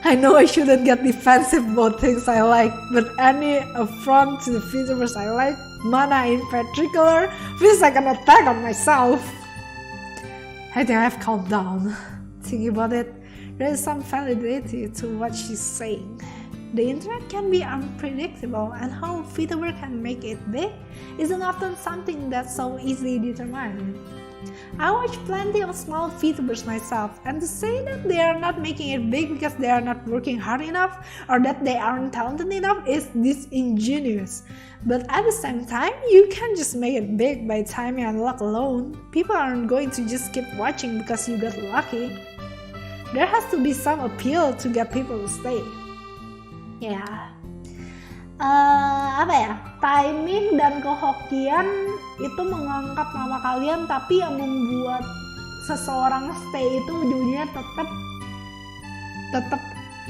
Speaker 2: I know I shouldn't get defensive about things I like, but any affront to the Vtubers I like Mana in particular feels like an attack on myself. I think I've calmed down. Thinking about it, there is some validity to what she's saying. The internet can be unpredictable, and how Vtuber can make it big isn't often something that's so easily determined. I watch plenty of small Vtubers myself, and to say that they are not making it big because they are not working hard enough or that they aren't talented enough is disingenuous. But at the same time, you can't just make it big by timing and luck alone. People aren't going to just keep watching because you got lucky. There has to be some appeal to get people to stay.
Speaker 1: Ya, timing dan kehokian itu mengangkat nama kalian, tapi yang membuat seseorang stay itu ujungnya tetap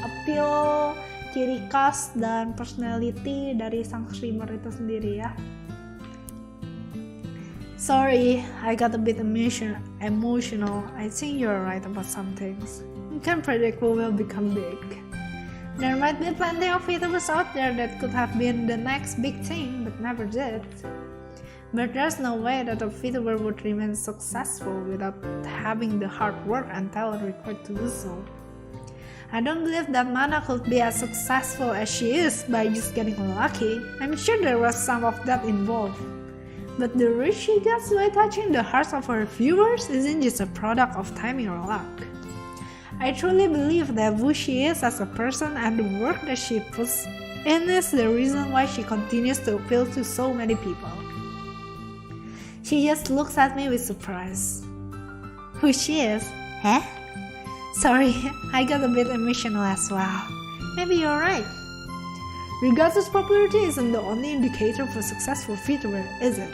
Speaker 1: appeal, ciri khas dan personality dari sang streamer itu sendiri ya.
Speaker 2: Sorry, I got a bit emotional. I think you're right about some things. You can't predict who will become big. There might be plenty of Vtubers out there that could have been the next big thing but never did. But there's no way that a Vtuber would remain successful without having the hard work and talent required to do so. I don't believe that Mana could be as successful as she is by just getting lucky. I'm sure there was some of that involved. But the reach she gets by touching the hearts of her viewers isn't just a product of timing or luck. I truly believe that who she is as a person and the work that she puts in is the reason why she continues to appeal to so many people. She just looks at me with surprise. Who she is? Huh? Sorry, I got a bit emotional as well. Maybe you're right. Regardless, popularity isn't the only indicator for successful Vtuber, is it?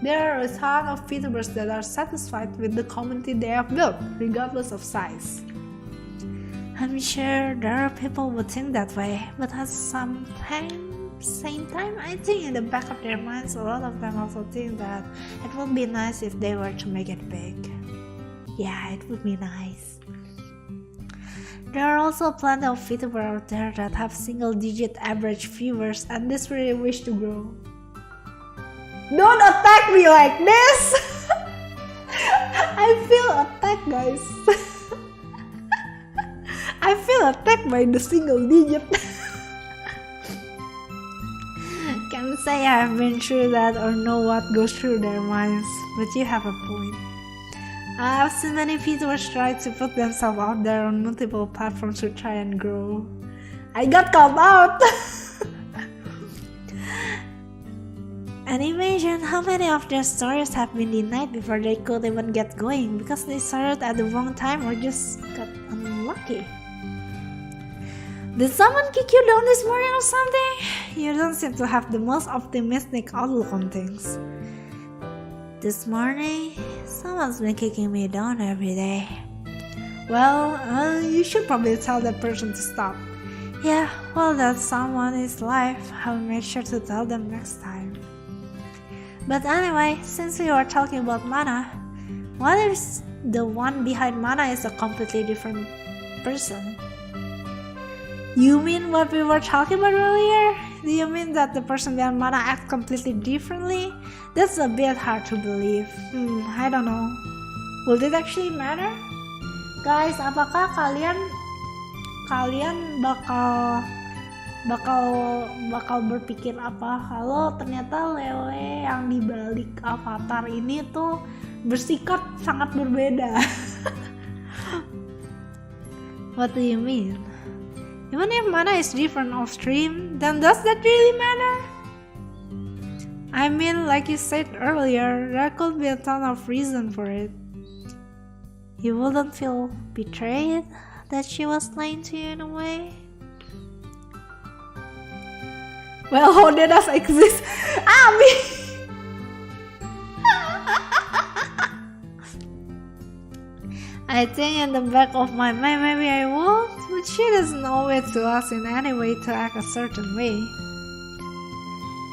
Speaker 2: There are a ton of Vtubers that are satisfied with the community they have built, regardless of size. I'm sure there are people who think that way, but at same time, I think in the back of their minds, a lot of them also think that it would be nice if they were to make it big. Yeah, it would be nice. There are also plenty of Vtubers out there that have single-digit average viewers and desperately wish to grow. Don't attack me like this! I feel attacked, guys. I feel attacked by the single digit. Can't say I've been through that or know what goes through their minds, but you have a point. I've seen many Vtubers try to put themselves out there on multiple platforms to try and grow. I got called out! And imagine how many of their stories have been denied before they could even get going because they started at the wrong time or just got unlucky. Did someone kick you down this morning or something? You don't seem to have the most optimistic outlook on things. This morning, someone's been kicking me down every day. Well, you should probably tell that person to stop. Yeah, well, that someone is life. I'll make sure to tell them next time. But anyway, since we were talking about Mana, what if the one behind Mana is a completely different person? You mean what we were talking about earlier? Do you mean that the person behind Mana acts completely differently? That's a bit hard to believe. I don't know. Will it actually matter?
Speaker 1: Guys, apakah kalian bakal berpikir apa kalau ternyata Lele yang dibalik avatar ini tuh bersikap sangat berbeda?
Speaker 2: What do you mean? Even if Mana is different off stream, then does that really matter? I mean, like you said earlier, there could be a ton of reason for it. You wouldn't feel betrayed that she was lying to you in a way?
Speaker 1: Well, how did that exist? Abi!
Speaker 2: I think in the back of my mind maybe I would, but she doesn't owe it to us in any way to act a certain way.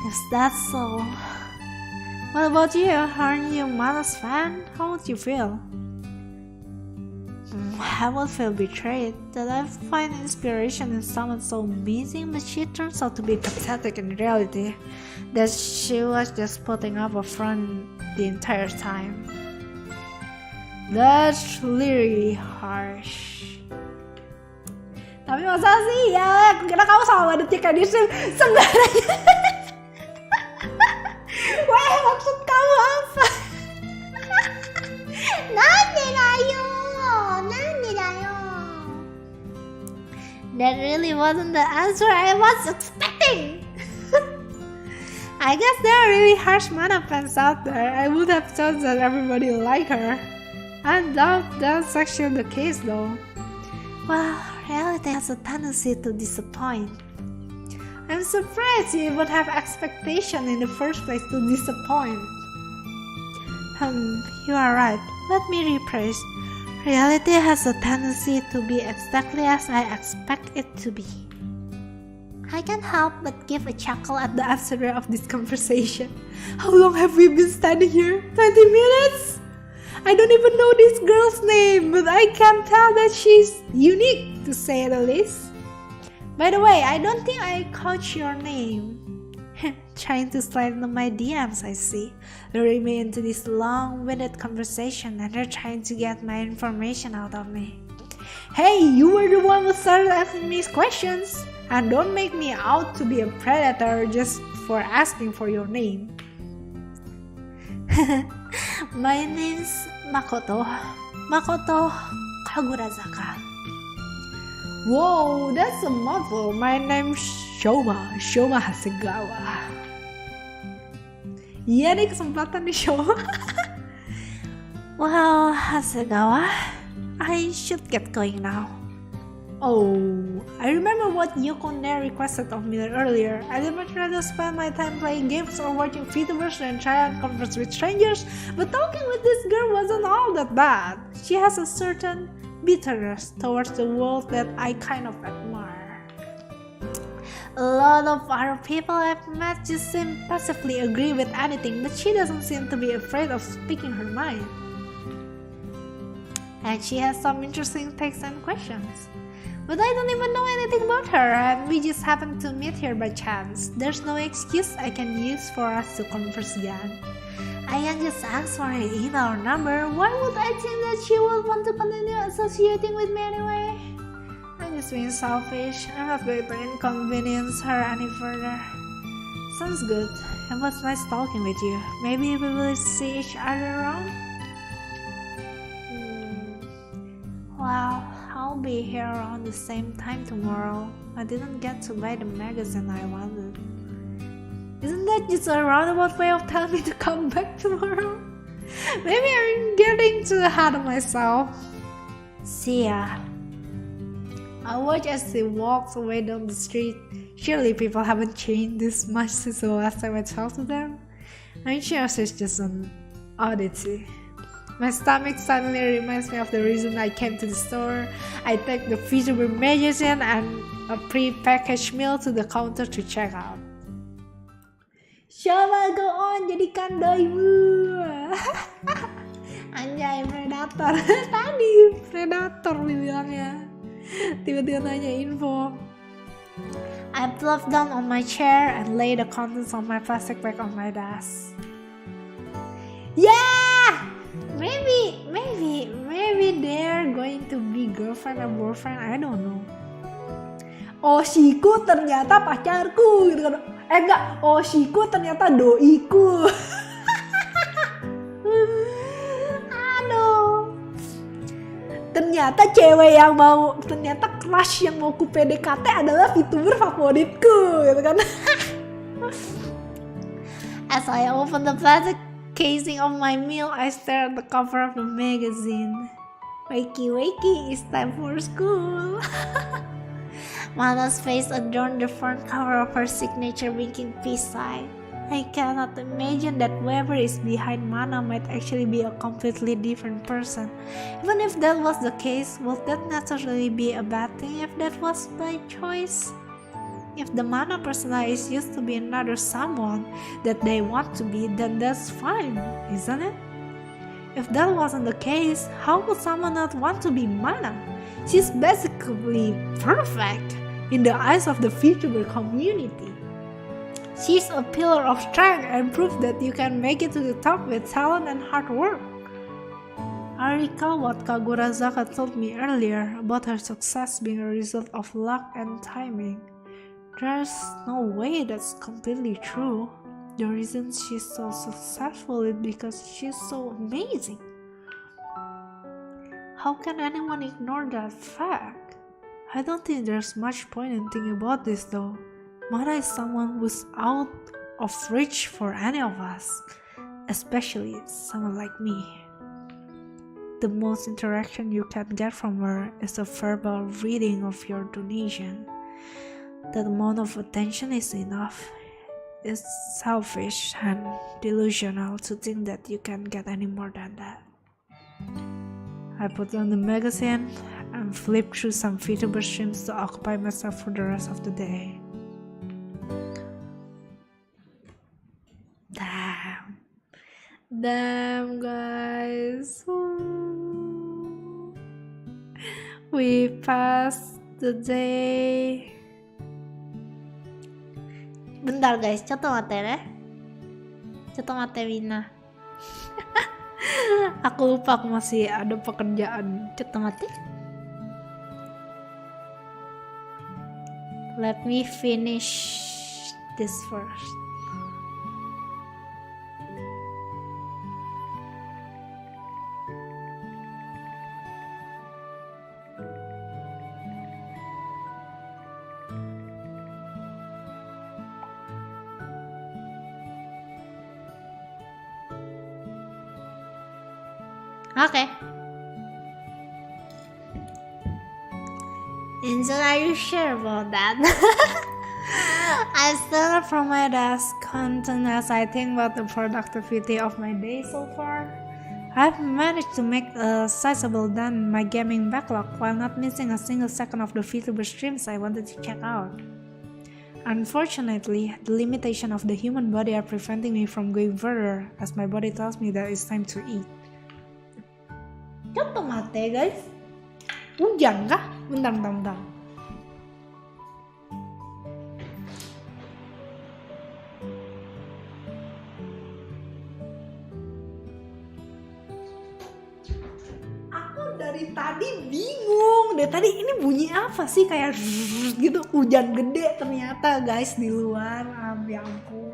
Speaker 2: If that's so, what about you? Aren't you Mana's fan? How would you feel? I would feel betrayed that I find inspiration in someone so amazing, but she turns out to be pathetic in reality, that she was just putting up a front the entire time. That's really harsh. Tapi masa sih ya, aku kira kamu sama detik kan sembaranya. Wah, maksud kamu apa?
Speaker 1: That really wasn't the answer I was expecting.
Speaker 2: I guess there are really harsh mana fans out there. I would have thought that everybody liked her. I doubt that's actually the case though.
Speaker 1: Well, reality has a tendency to disappoint.
Speaker 2: I'm surprised you would have expectation in the first place to disappoint. You are right. Let me rephrase. Reality has a tendency to be exactly as I expect it to be.
Speaker 1: I can't help but give a chuckle at
Speaker 2: The answer of this conversation. How long have we been standing here? 20 minutes? I don't even know this girl's name, but I can tell that she's unique, to say the least. By the way, I don't think I caught your name. Trying to slide into my DMs, I see. Luring me into this long-winded conversation, and they're trying to get my information out of me. Hey, you were the one who started asking me questions. And don't make me out to be a predator just for asking for your name.
Speaker 1: My name's Makoto Kagurazaka.
Speaker 2: Whoa, that's a mouthful. My name's Shoma Hasegawa. Iya nih kesempatan nih Shoma.
Speaker 1: Well, Hasegawa, I should get going now.
Speaker 2: Oh, I remember what Yokone requested of me earlier. I'd much rather spend my time playing games or watching Vtubers than try and converse with strangers, but talking with this girl wasn't all that bad. She has a certain bitterness towards the world that I kind of admire.
Speaker 1: A lot of other people I've met just seem passively agree with anything, but she doesn't seem to be afraid of speaking her mind.
Speaker 2: And she has some interesting takes and questions. But I don't even know anything about her, and we just happened to meet here by chance. There's no excuse I can use for us to converse again.
Speaker 1: I can just ask for her email or number. Why would I think that she would want to continue associating with me anyway?
Speaker 2: I'm just being selfish. I'm not going to inconvenience her any further. Sounds good. It was nice talking with you. Maybe we will see each other around?
Speaker 1: Wow, I'll be here around the same time tomorrow. I didn't get to buy the magazine I wanted.
Speaker 2: Isn't that just a roundabout way of telling me to come back tomorrow? Maybe I'm getting too ahead of myself.
Speaker 1: See ya.
Speaker 2: I watch as she walks away down the street. Surely people haven't changed this much since the last time I talked to them. I'm sure it's just an oddity. My stomach suddenly reminds me of the reason I came to the store. I take the Vtuber magazine and a pre-packaged meal to the counter to check out. Shoma, go on, jadikan doimu. Anjay, predator. Tadi predator bilangnya. Tiba-tiba nanya info.
Speaker 1: I plopped down on my chair and laid the contents of my plastic bag on my desk.
Speaker 2: Yeah! Maybe they're going to be girlfriend or boyfriend, I don't know. Oshiku ternyata pacarku gitu kan. Enggak, Oshiku ternyata doiku. Aduh. Ternyata crush yang mau ku PDKT adalah VTuber favoritku gitu kan.
Speaker 1: As I open the plastic casing of my meal, I stare at the cover of the magazine.
Speaker 2: Wakey, it's time for school.
Speaker 1: Mana's face adorned the front cover of her signature winking peace sign.
Speaker 2: I cannot imagine that whoever is behind Mana might actually be a completely different person. Even if that was the case, would that necessarily be a bad thing if that was by choice? If the Mana persona is used to be another someone that they want to be, then that's fine, isn't it? If that wasn't the case, how would someone not want to be Mana? She's basically perfect in the eyes of the Vtuber community. She's a pillar of strength and proof that you can make it to the top with talent and hard work. I recall what Kagurazaka told me earlier about her success being a result of luck and timing. There's no way that's completely true. The reason she's so successful is because she's so amazing. How can anyone ignore that fact? I don't think there's much point in thinking about this though. Mana is someone who's out of reach for any of us, especially someone like me. The most interaction you can get from her is a verbal reading of your donation. That amount of attention is enough. It's selfish and delusional to think that you can get any more than that. I put on the magazine and flipped through some Vtuber streams to occupy myself for the rest of the day. Damn guys. We passed the day.
Speaker 1: Bentar guys, coto mate ne. Coto mate Wina.
Speaker 2: Aku lupa aku masih ada pekerjaan.
Speaker 1: Coto mate. Let me finish this first. Okay. And so are you sure about that?
Speaker 2: I stand up from my desk, content as I think about the productivity of my day so far. I've managed to make a sizable dent in my gaming backlog while not missing a single second of the Vtuber streams I wanted to check out. Unfortunately, the limitation of the human body are preventing me from going further as my body tells me that it's time to eat.
Speaker 1: Coto mate guys.
Speaker 2: Hujan kah? Bentar. Aku dari tadi bingung. Dari tadi ini bunyi apa sih? Kayak gitu, hujan gede ternyata guys di luar. Ya ampun.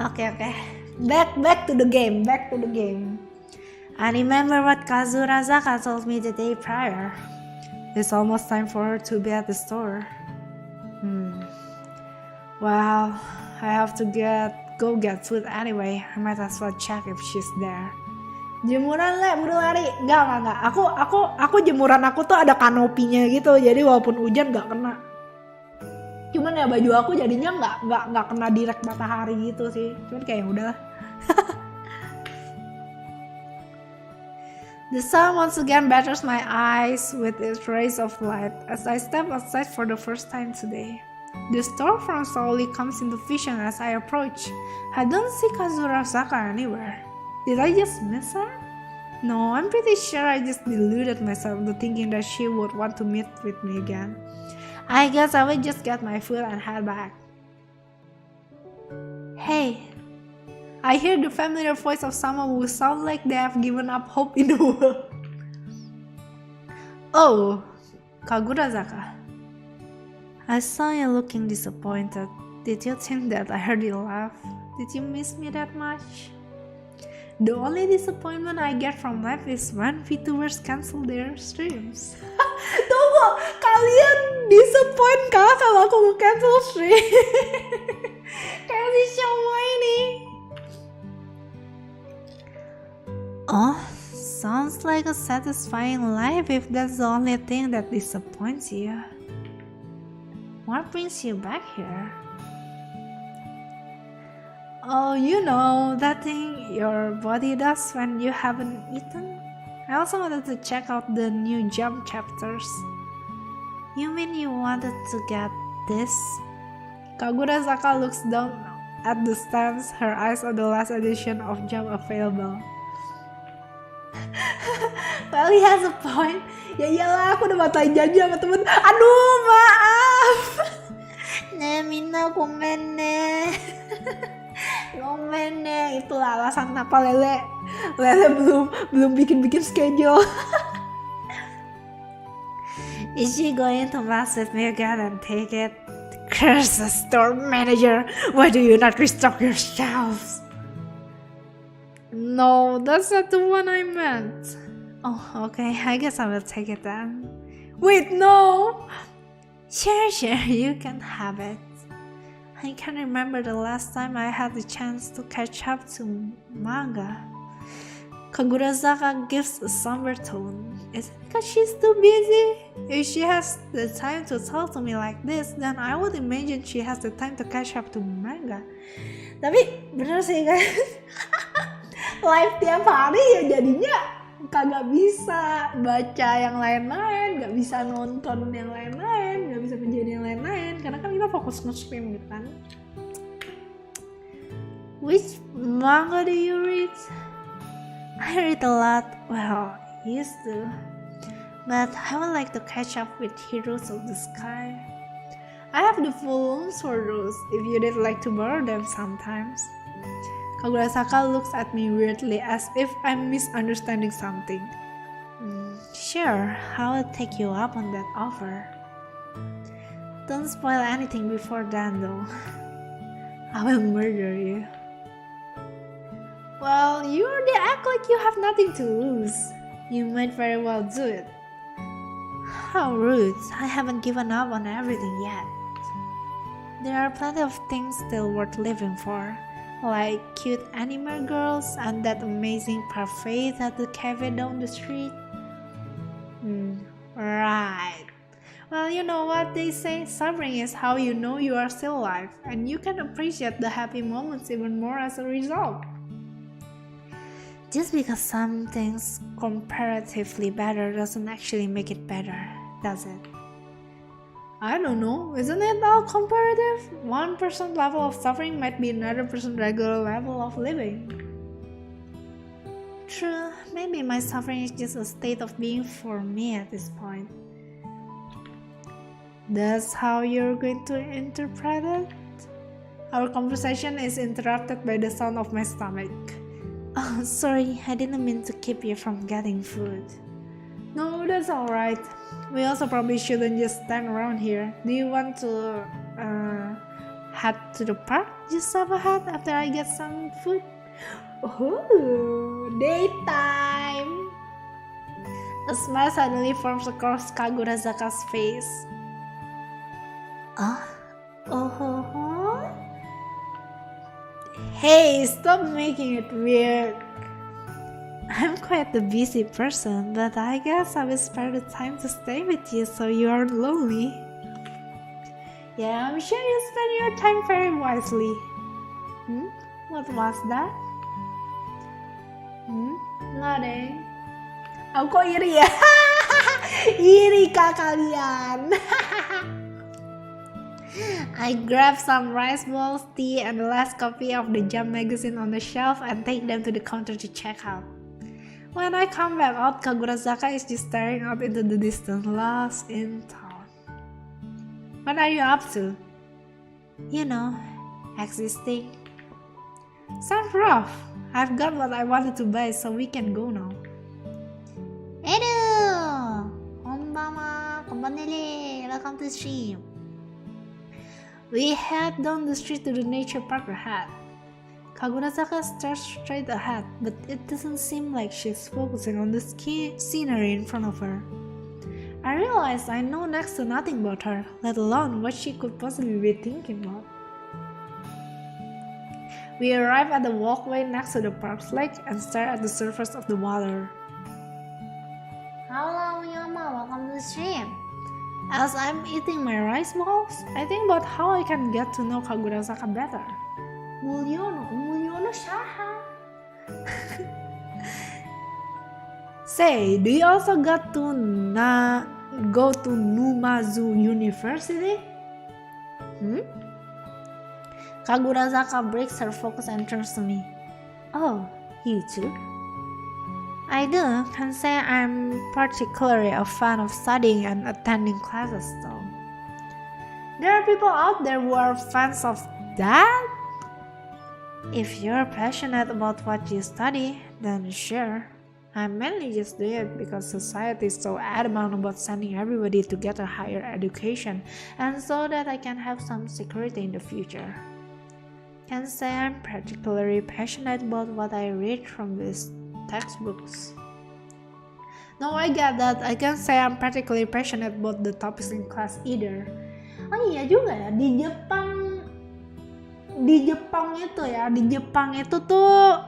Speaker 1: Okay.
Speaker 2: Back to the game. I remember what Kazurazaka told me the day prior. It's almost time for her to be at the store. Well, I have to go get food anyway. I might as well check if she's there. Jemuran Le, buru lari. Enggak. Aku jemuran aku tuh ada kanopinya gitu. Jadi walaupun hujan enggak kena. Cuman ya baju aku jadinya enggak kena direct matahari gitu sih. Cuman kayak udahlah. The sun once again batters my eyes with its rays of light as I step outside for the first time today. The storefront slowly comes into vision as I approach. I don't see Kazurazaka anywhere. Did I just miss her? No, I'm pretty sure I just deluded myself into thinking that she would want to meet with me again. I guess I will just get my food and head back. Hey. I hear the familiar voice of someone who sounds like they have given up hope in the world. Oh, Kagurazaka. I saw you looking disappointed. Did you think that I heard you laugh? Did you miss me that much? The only disappointment I get from life is when VTubers cancel their streams. Tunggu, kalian disappoint kah kalau aku cancel stream? Kasih semua ini. Oh, sounds like a satisfying life if that's the only thing that disappoints you. What brings you back here? Oh, you know, that thing your body does when you haven't eaten? I also wanted to check out the new Jump chapters. You mean you wanted to get this? Kagurazaka looks down at the stands, her eyes on the last edition of Jam available. Well, he has a point. Ya iyalah, aku udah batalin janji sama temen. Aduh, maaf.
Speaker 1: Mina komen ne.
Speaker 2: Komen deh, itulah alasan kenapa Lele belum bikin schedule.
Speaker 1: Is she going to mess with me again and take it? Curse the store manager. Why do you not restock your shelves?
Speaker 2: No, that's not the one I meant.
Speaker 1: Oh, okay. I guess I will take it then.
Speaker 2: Wait, no.
Speaker 1: Sure, you can have it. I can't remember the last time I had the chance to catch up to manga. Kagurazaka gives a somber tone. Is it because she's too busy? If she has the time to talk to me like this, then I would imagine she has the time to catch up to manga.
Speaker 2: Tapi bener sih guys, live tiap hari ya jadinya kagak bisa baca yang lain-lain, gak bisa nonton yang lain-lain, gak bisa menjadi yang lain-lain, karena kan kita fokus nge-stream gitu kan.
Speaker 1: Which manga do you read? I read a lot, well, used to, but I would like to catch up with Heroes of the Sky.
Speaker 2: I have the volumes for those, if you'd like to borrow them sometimes. Kagurasaka looks at me weirdly as if I'm misunderstanding something.
Speaker 1: Sure, I will take you up on that offer. Don't spoil anything before then though.
Speaker 2: I will murder you. Well, you already act like you have nothing to lose. You might very well do it.
Speaker 1: How rude, I haven't given up on everything yet. There are plenty of things still worth living for. Like cute anime girls and that amazing parfait at the cafe down the street.
Speaker 2: Right. Well, you know what they say, suffering is how you know you are still alive, and you can appreciate the happy moments even more as a result.
Speaker 1: Just because something's comparatively better doesn't actually make it better, does it?
Speaker 2: I don't know, isn't it all comparative? One person's level of suffering might be another person's regular level of living.
Speaker 1: True, maybe my suffering is just a state of being for me at this point.
Speaker 2: That's how you're going to interpret it? Our conversation is interrupted by the sound of my stomach.
Speaker 1: Oh, sorry, I didn't mean to keep you from getting food.
Speaker 2: No, that's alright. We also probably shouldn't just stand around here. Do you want to head to the park just up ahead after I get some food? Oh, daytime! A smile suddenly forms across Kagurazaka's face. Hey, stop making it weird.
Speaker 1: I'm quite the busy person, but I guess I will spare the time to stay with you so you aren't lonely.
Speaker 2: Yeah, I'm sure you spend your time very wisely. What was that? Nothing. Aku kok iri ya? Iri kah kalian?
Speaker 1: I grab some rice balls, tea, and the last copy of the Jump magazine on the shelf and take them to the counter to check out. When I come back out, Kagurazaka is just staring out into the distance, lost in thought.
Speaker 2: What are you up to?
Speaker 1: You know, existing.
Speaker 2: Sounds rough. I've got what I wanted to buy, so we can go now.
Speaker 1: Hello! Konbanwa, konbanere, welcome to the stream.
Speaker 2: We head down the street to the nature park ahead. Kagurazaka stares straight ahead, but it doesn't seem like she's focusing on the scenery in front of her. I realize I know next to nothing about her, let alone what she could possibly be thinking about. We arrive at the walkway next to the park's lake and stare at the surface of the water.
Speaker 1: Hello, Yama, welcome to the stream.
Speaker 2: As I'm eating my rice balls, I think about how I can get to know Kagurazaka better. Mulyono Shaha. Say, do you also got to go to Numazu University? Kagurazaka breaks her focus and turns to me. Oh, you too? I do. Can say I'm particularly a fan of studying and attending classes though. There are people out there who are fans of that? If you're passionate about what you study, then sure. I mainly just do it because society is so adamant about sending everybody to get a higher education and so that I can have some security in the future. Can say I'm particularly passionate about what I read from these textbooks. No, I get that. I can't say I'm particularly passionate about the topics in class either. Oh iya juga ya, di Jepang itu tuh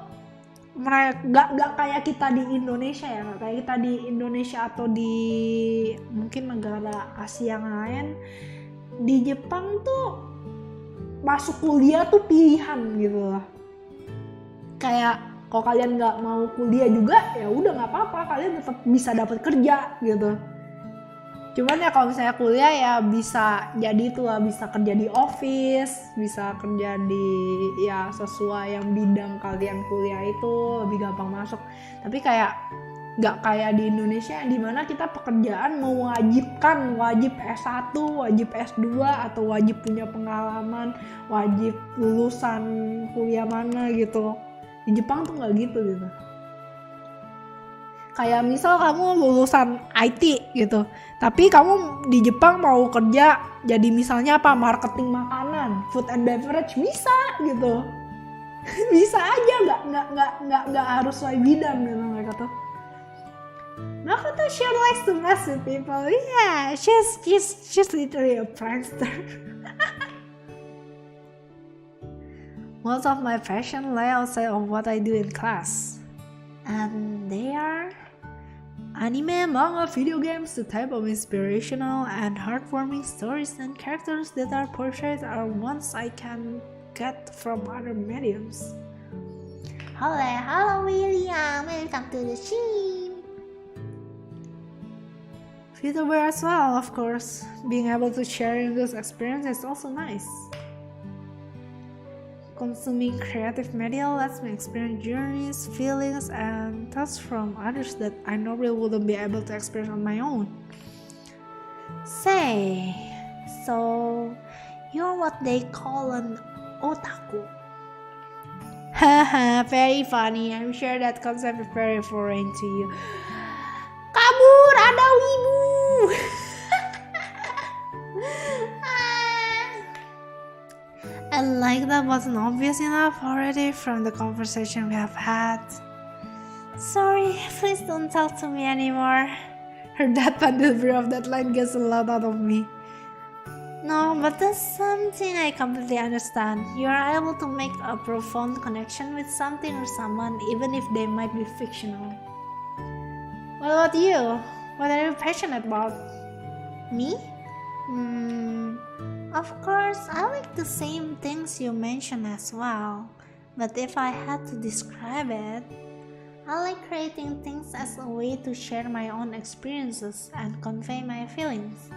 Speaker 2: mereka gak kayak kita di Indonesia ya, gak kayak kita di Indonesia atau di mungkin negara Asia yang lain. Di Jepang tuh masuk kuliah tuh pilihan gitu loh. Kayak kalau kalian nggak mau kuliah juga ya udah nggak apa-apa, kalian tetap bisa dapat kerja gitu. Cuman ya kalau misalnya kuliah ya bisa jadi tuh lah, bisa kerja di office, bisa kerja di ya sesuai yang bidang kalian kuliah itu lebih gampang masuk. Tapi kayak nggak kayak di Indonesia yang dimana kita pekerjaan mewajibkan wajib S1, wajib S2 atau wajib punya pengalaman, wajib lulusan kuliah mana gitu. Di Jepang tuh nggak gitu. Kayak misal kamu lulusan IT gitu, tapi kamu di Jepang mau kerja jadi misalnya apa, marketing makanan, food and beverage, bisa gitu. Bisa aja, nggak harus sesuai bidang gitu mereka tuh. Makoto sure likes to mess with people. Yeah, she's literally a prankster. Most of my passion lay outside of what I do in class, and they are anime, manga, video games, the type of inspirational and heartwarming stories and characters that are portrayed are ones I can get from other mediums.
Speaker 1: Hello William, welcome to the stream.
Speaker 2: Vtuber as well, of course. Being able to share in this experience is also nice. Consuming creative media lets me experience journeys, feelings, and thoughts from others that I normally wouldn't be able to experience on my own.
Speaker 1: Say, so you're what they call an otaku.
Speaker 2: Haha, very funny. I'm sure that concept is very foreign to you. Kabur, ada wibu!
Speaker 1: And like that wasn't obvious enough already from the conversation we have had. Sorry, please don't talk to me anymore.
Speaker 2: Her deadpan delivery of that line gets a lot out of me.
Speaker 1: No, but that's something I completely understand. You are able to make a profound connection with something or someone even if they might be fictional.
Speaker 2: What about you? What are you passionate about?
Speaker 1: Me? Of course, I like the same things you mentioned as well. But if I had to describe it, I like creating things as a way to share my own experiences and convey my feelings.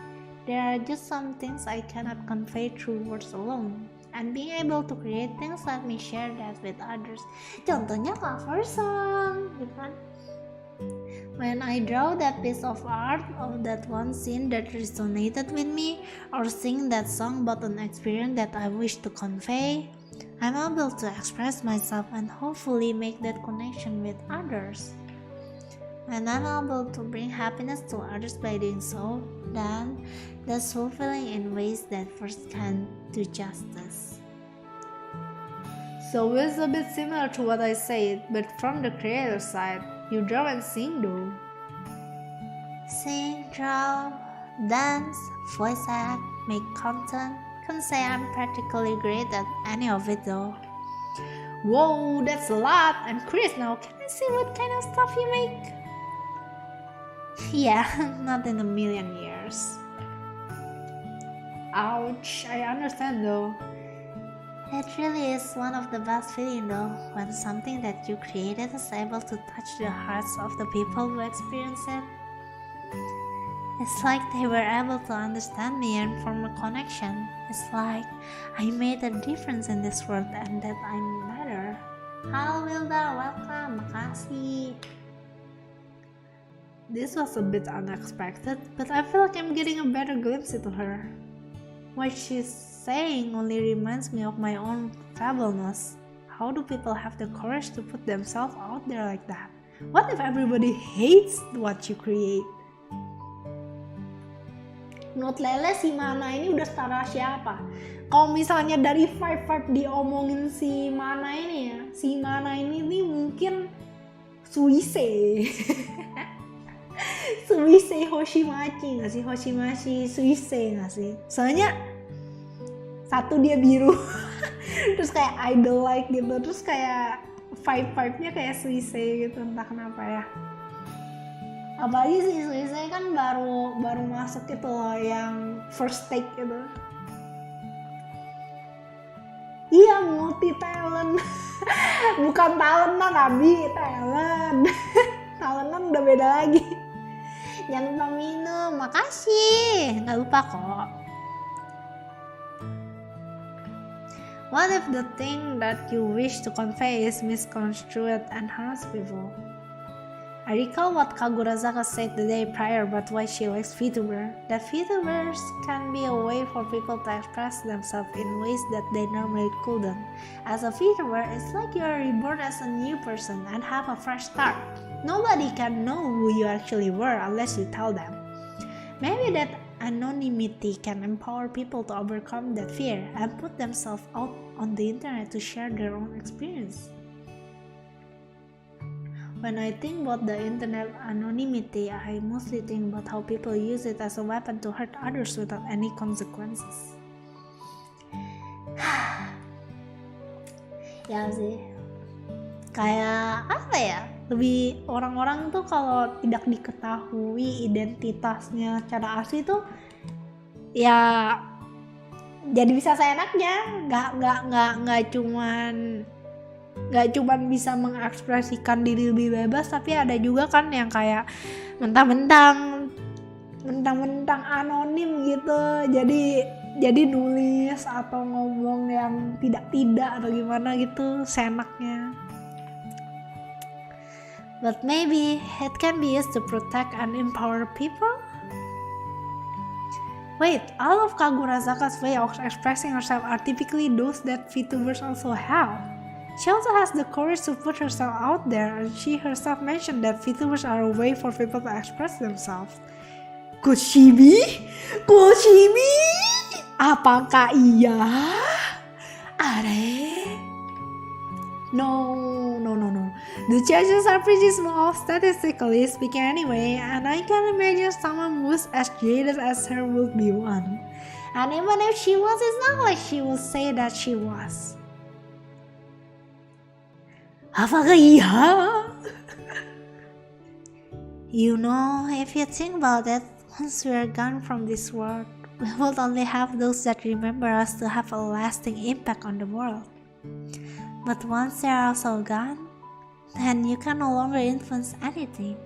Speaker 1: There are just some things I cannot convey through words alone. And being able to create things let me share that with others. Contohnya cover song, gitu kan? When I draw that piece of art or that one scene that resonated with me, or sing that song about an experience that I wish to convey, I'm able to express myself and hopefully make that connection with others. When I'm able to bring happiness to others by doing so, then that's fulfilling in ways that words can't do justice.
Speaker 2: So it's a bit similar to what I said, but from the creator side. You draw and sing though.
Speaker 1: Sing, draw, dance, voice act, make content. Can't say I'm particularly great at any of it though.
Speaker 2: Whoa, that's a lot. I'm curious now. Can I see what kind of stuff you make?
Speaker 1: Yeah, not in a million years.
Speaker 2: Ouch, I understand though.
Speaker 1: It really is one of the best feelings though, when something that you created is able to touch the hearts of the people who experience it. It's like they were able to understand me and form a connection. It's like I made a difference in this world and that I matter. Halo Wilda, welcome, makasih. This was a bit unexpected, but I feel like I'm getting a better glimpse into her. What she's saying only reminds me of my own feebleness. How do people have the courage to put themselves out there like that? What if everybody hates what you create? Menurut Lele, si Mana ini udah setara siapa? Kalau misalnya dari vibe diomongin si Mana ini ya, si Mana ini nih mungkin Suisei. Suisei Hoshimachi nggak sih? Hoshimachi Suisei nggak sih? Soalnya satu dia biru, terus kayak idol like gitu, terus kayak vibe-nya kayak Suisei gitu, entah kenapa ya. Apalagi sih Suisei kan baru masuk itu loh yang first take gitu. Iya, multi talent. Bukan talentan Abi, talent. Talentan udah beda lagi. Jangan lupa minum, makasih. Nggak lupa kok. What if the thing that you wish to convey is misconstrued and harms people? I recall what Kagurazaka said the day prior about why she likes Vtuber, that Vtubers can be a way for people to express themselves in ways that they normally couldn't. As a Vtuber, it's like you are reborn as a new person and have a fresh start. Nobody can know who you actually were unless you tell them. Maybe that anonymity can empower people to overcome that fear and put themselves out on the internet to share their own experience. When I think about the internet anonymity, I mostly think about how people use it as a weapon to hurt others without any consequences. Ya sih, kayak apa ya? Lebih orang-orang tuh kalau tidak diketahui identitasnya secara asli tuh, ya jadi bisa seenaknya, nggak cuman bisa mengekspresikan diri lebih bebas, tapi ada juga kan yang kayak mentang-mentang anonim gitu, jadi nulis atau ngomong yang tidak atau gimana gitu seenaknya. But maybe it can be used to protect and empower people. Wait, all of Kagurazaka's way of expressing herself are typically those that VTubers also have. She also has the courage to put herself out there, and she herself mentioned that VTubers are a way for people to express themselves. Could she be? Apakah iya? No. The chances are pretty small, statistically speaking anyway, and I can imagine someone who's as jaded as her would be one. And even if she was, it's not like she will say that she was. Apakah iya? You know, if you think about it, once we are gone from this world, we will only have those that remember us to have a lasting impact on the world. But once they are also gone, then you can no longer influence anything.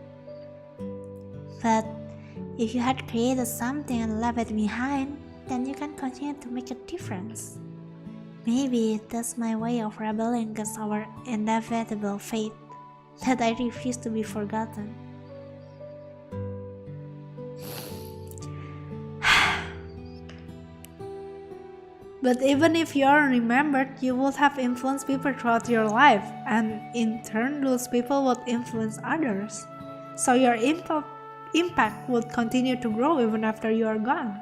Speaker 1: But if you had created something and left it behind, then you can continue to make a difference. Maybe that's my way of rebelling against our inevitable fate, that I refuse to be forgotten. But even if you are remembered, you would have influenced people throughout your life, and in turn those people would influence others. So your impact would continue to grow even after you are gone.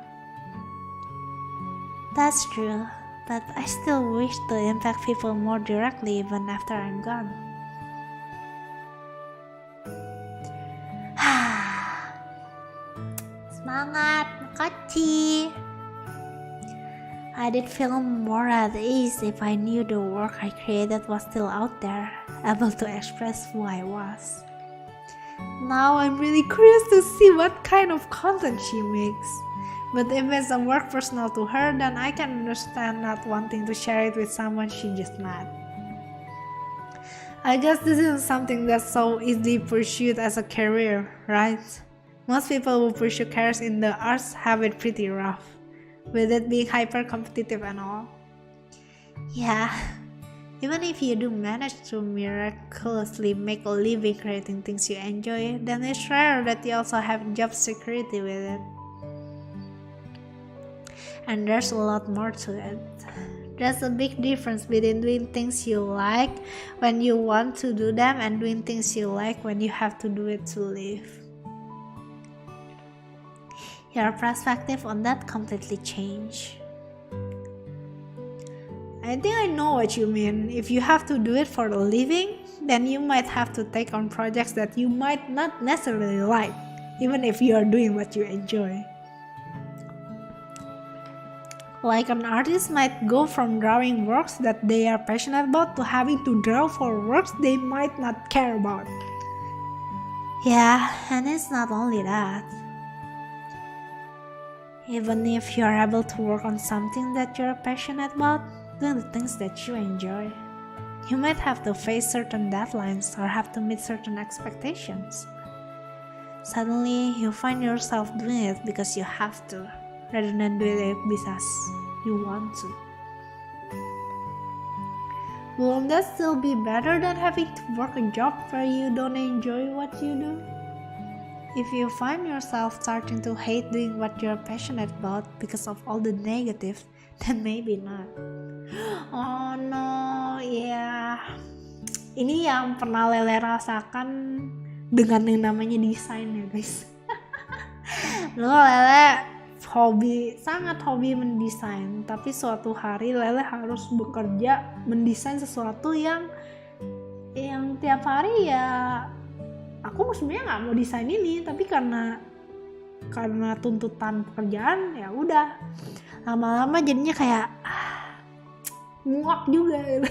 Speaker 1: That's true. But I still wish to impact people more directly even after I'm gone. Semangat, makasih. I did feel more at ease if I knew the work I created was still out there, able to express who I was. Now I'm really curious to see what kind of content she makes. But if it's a work personal to her, then I can understand not wanting to share it with someone she just met. I guess this isn't something that's so easily pursued as a career, right?
Speaker 2: Most people who pursue careers in the arts have it pretty rough, with it being hyper competitive and all. Yeah, even if you do manage to miraculously make a living creating things you enjoy, then it's rare that you also have job security with it. And there's a lot more to it. There's a big difference between doing things you like when you want to do them and doing things you like when you have to do it to live. Your perspective on that completely changed. I think I know what you mean. If you have to do it for a living, then you might have to take on projects that you might not necessarily like, even if you are doing what you enjoy. Like an artist might go from drawing works that they are passionate about to having to draw for works they might not care about. Yeah, and it's not only that. Even if you are able to work on something that you're passionate about, doing the things that you enjoy, you might have to face certain deadlines or have to meet certain expectations. Suddenly, you find yourself doing it because you have to, rather than doing it because you want to. Won't that still be better than having to work a job where you don't enjoy what you do? If you find yourself starting to hate doing what you're passionate about because of all the negatives, then maybe not. Oh no, yeah. Ini yang pernah Lele rasakan dengan yang namanya desain ya guys. Dulu Lele sangat hobi mendesain, tapi suatu hari Lele harus bekerja mendesain sesuatu yang tiap hari ya aku sebenarnya nggak mau desain ini, tapi karena tuntutan pekerjaan ya udah lama-lama jadinya kayak muak juga gitu.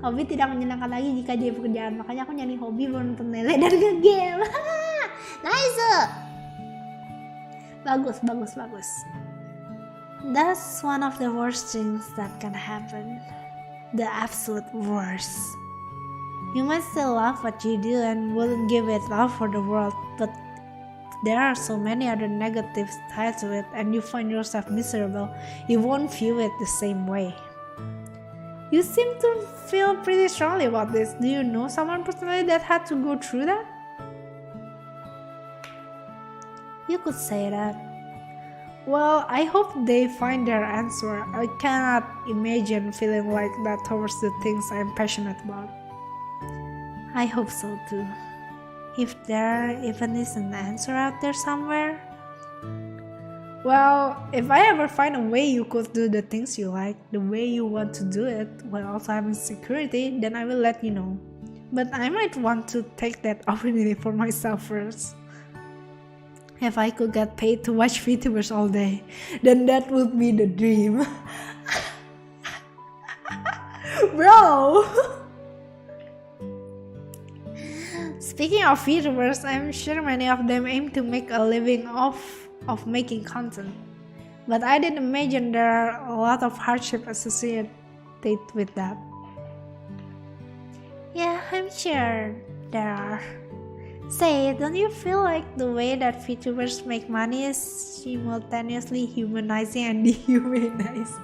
Speaker 2: Hobi tidak menyenangkan lagi jika jadi pekerjaan, makanya aku nyari hobi nonton Lele dan nge-game. Nice. Bagus. That's one of the worst things that can happen. The absolute worst. You might still love what you do and wouldn't give it up for the world, but there are so many other negatives tied to it and you find yourself miserable, you won't view it the same way. You seem to feel pretty strongly about this. Do you know someone personally that had to go through that? You could say that. Well, I hope they find their answer. I cannot imagine feeling like that towards the things I'm passionate about. I hope so too. If there even is an answer out there somewhere. Well, if I ever find a way you could do the things you like, the way you want to do it, while also having security, then I will let you know. But I might want to take that opportunity for myself first. If I could get paid to watch Vtubers all day, then that would be the dream. Bro! Speaking of Vtubers, I'm sure many of them aim to make a living off of making content, but I didn't imagine there are a lot of hardship associated with that. Yeah, I'm sure there are. Say, don't you feel like the way that VTubers make money is simultaneously humanizing and dehumanizing?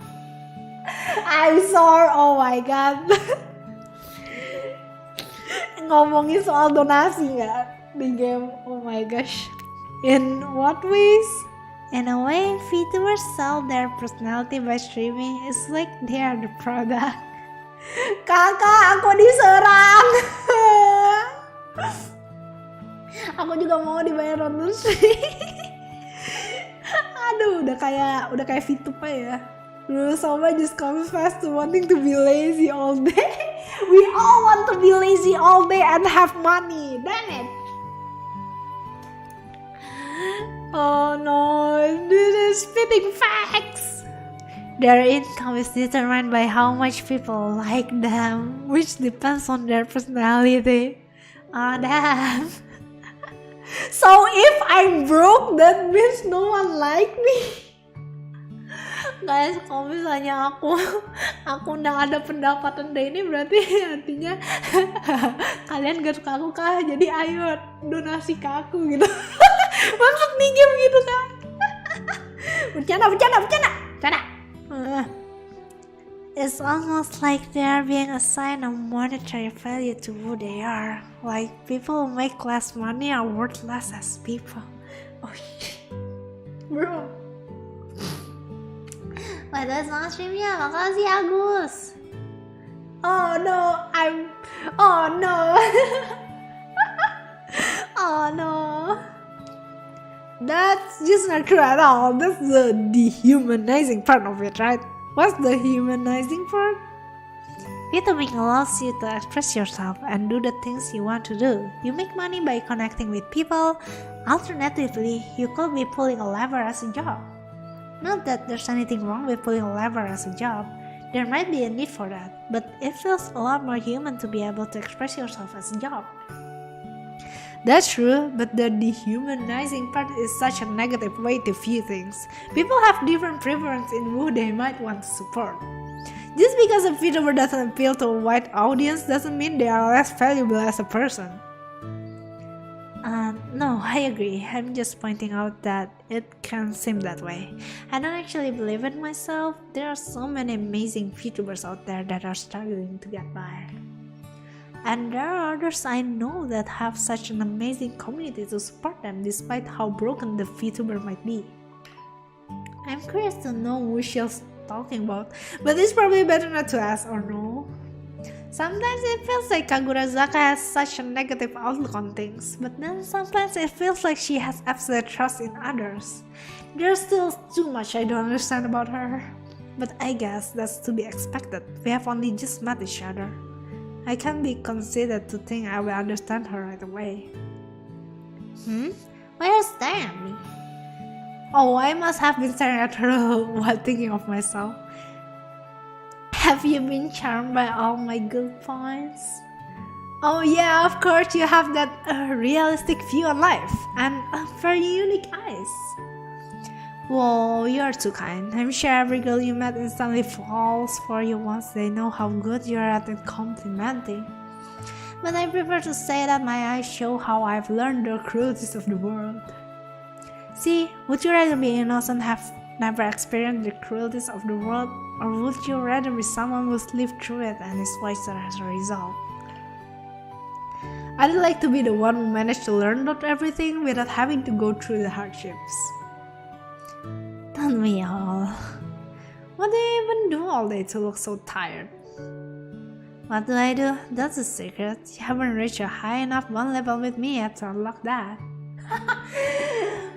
Speaker 2: I'm sorry, oh my god. Ngomongin soal donasi nggak di game? Oh my gosh. In what ways? In a way, VTubers sell their personality by streaming. It's like they are the product. Kakak, aku diserang. Aku juga mau dibayar nonton stream. Aduh, udah kayak VTuber ya. Dulu Soba just confess to wanting to be lazy all day. We all want to be lazy all day and have money. Dang it. Oh no, this is spitting facts. Their income is determined by how much people like them, which depends on their personality. Oh damn. So if I'm broke, that means no one like me. Guys, kalau misalnya aku nggak ada pendapat rendah ini berarti artinya kalian gak suka aku kah? Jadi ayo donasi ke aku gitu. Maksud minjem gitu kan? Bercanda. It's almost like they are being assigned a monetary value to who they are. Like people who make less money are worth less as people. Oh shit, bro.
Speaker 1: By the way, semangat streamnya, makasih Agus.
Speaker 2: Oh no. Oh no. That's just not true at all. That's the dehumanizing part of it, right? What's the humanizing part? Vtuber allows you to express yourself and do the things you want to do. You make money by connecting with people. Alternatively, you could be pulling a lever as a job. Not that there's anything wrong with pulling a lever as a job. There might be a need for that, but it feels a lot more human to be able to express yourself as a job. That's true, but the dehumanizing part is such a negative way to view things. People have different preferences in who they might want to support. Just because a Vtuber doesn't appeal to a wide audience doesn't mean they are less valuable as a person. No, I agree. I'm just pointing out that it can seem that way. I don't actually believe it myself. There are so many amazing Vtubers out there that are struggling to get by. And there are others I know that have such an amazing community to support them despite how broken the Vtuber might be. I'm curious to know who she's talking about, but it's probably better not to ask or know. Sometimes it feels like Kagurazaka has such a negative outlook on things, but then sometimes it feels like she has absolute trust in others. There's still too much I don't understand about her, but I guess that's to be expected. We have only just met each other. I can't be conceited to think I will understand her right away.
Speaker 1: Why are you staring at me?
Speaker 2: Oh, I must have been staring at her while thinking of myself. Have you been charmed by all my good points? Oh yeah, of course you have that realistic view on life and very unique eyes. Whoa, you're too kind. I'm sure every girl you met instantly falls for you once they know how good you're at complimenting. But I prefer to say that my eyes show how I've learned the cruelties of the world. See, would you rather be innocent, have never experienced the cruelties of the world, or would you rather be someone who's lived through it and is wiser as a result? I'd like to be the one who managed to learn about everything without having to go through the hardships. Don't we all? What do you even do all day to look so tired? What do I do? That's a secret. You haven't reached a high enough one level with me yet to unlock that.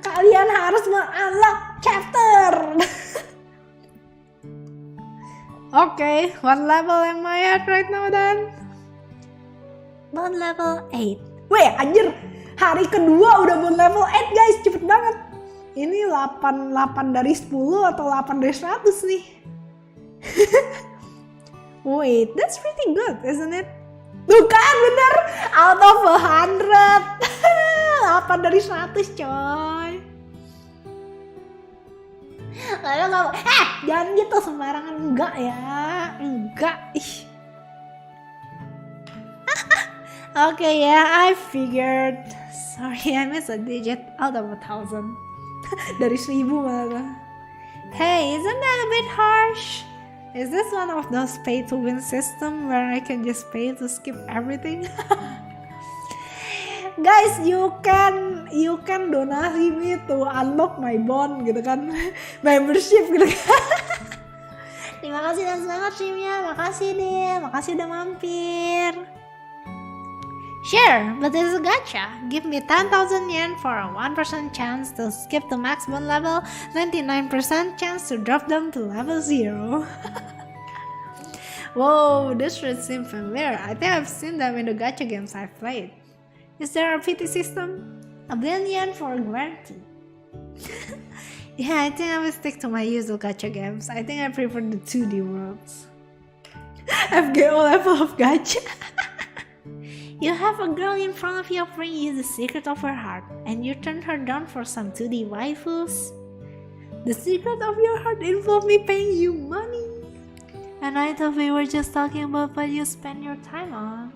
Speaker 2: Kalian harus mengunlock chapter. Okay, what level am I at right now then?
Speaker 1: Bond level 8.
Speaker 2: Weh, anjir. Hari kedua udah bond level 8 guys, cepet banget. Ini 8 dari 10 atau 8 dari 100 nih. Wait, that's pretty good, isn't it? Tuh kan, bener. Out of 100. 8 dari 100 coy. Lalu kamu, jangan gitu sembarangan. Enggak ya, enggak. Okay, yeah, I figured. Sorry, I missed a digit out of 1,000. Dari 1,000 malah. Hey, isn't that a bit harsh? Is this one of those pay-to-win system where I can just pay to skip everything? Guys, you can donasi me to unlock my bond gitu kan, membership gitu kan.
Speaker 1: Terima kasih dan semangat streamnya, makasih deh, makasih udah mampir.
Speaker 2: Sure, but this is a gacha. Give me 10,000 yen for a 1% chance to skip the max bond level, 99% chance to drop down to level 0. Whoa, this should seem familiar. I think I've seen them in the gacha games I've played. Is there a PT system? A billion yen for a guarantee. Yeah, I think I will stick to my usual gacha games. I think I prefer the 2D worlds. FGO level of gacha. You have a girl in front of you offering you the secret of her heart, and you turn her down for some 2D waifus? The secret of your heart involved me paying you money. And I thought we were just talking about what you spend your time on.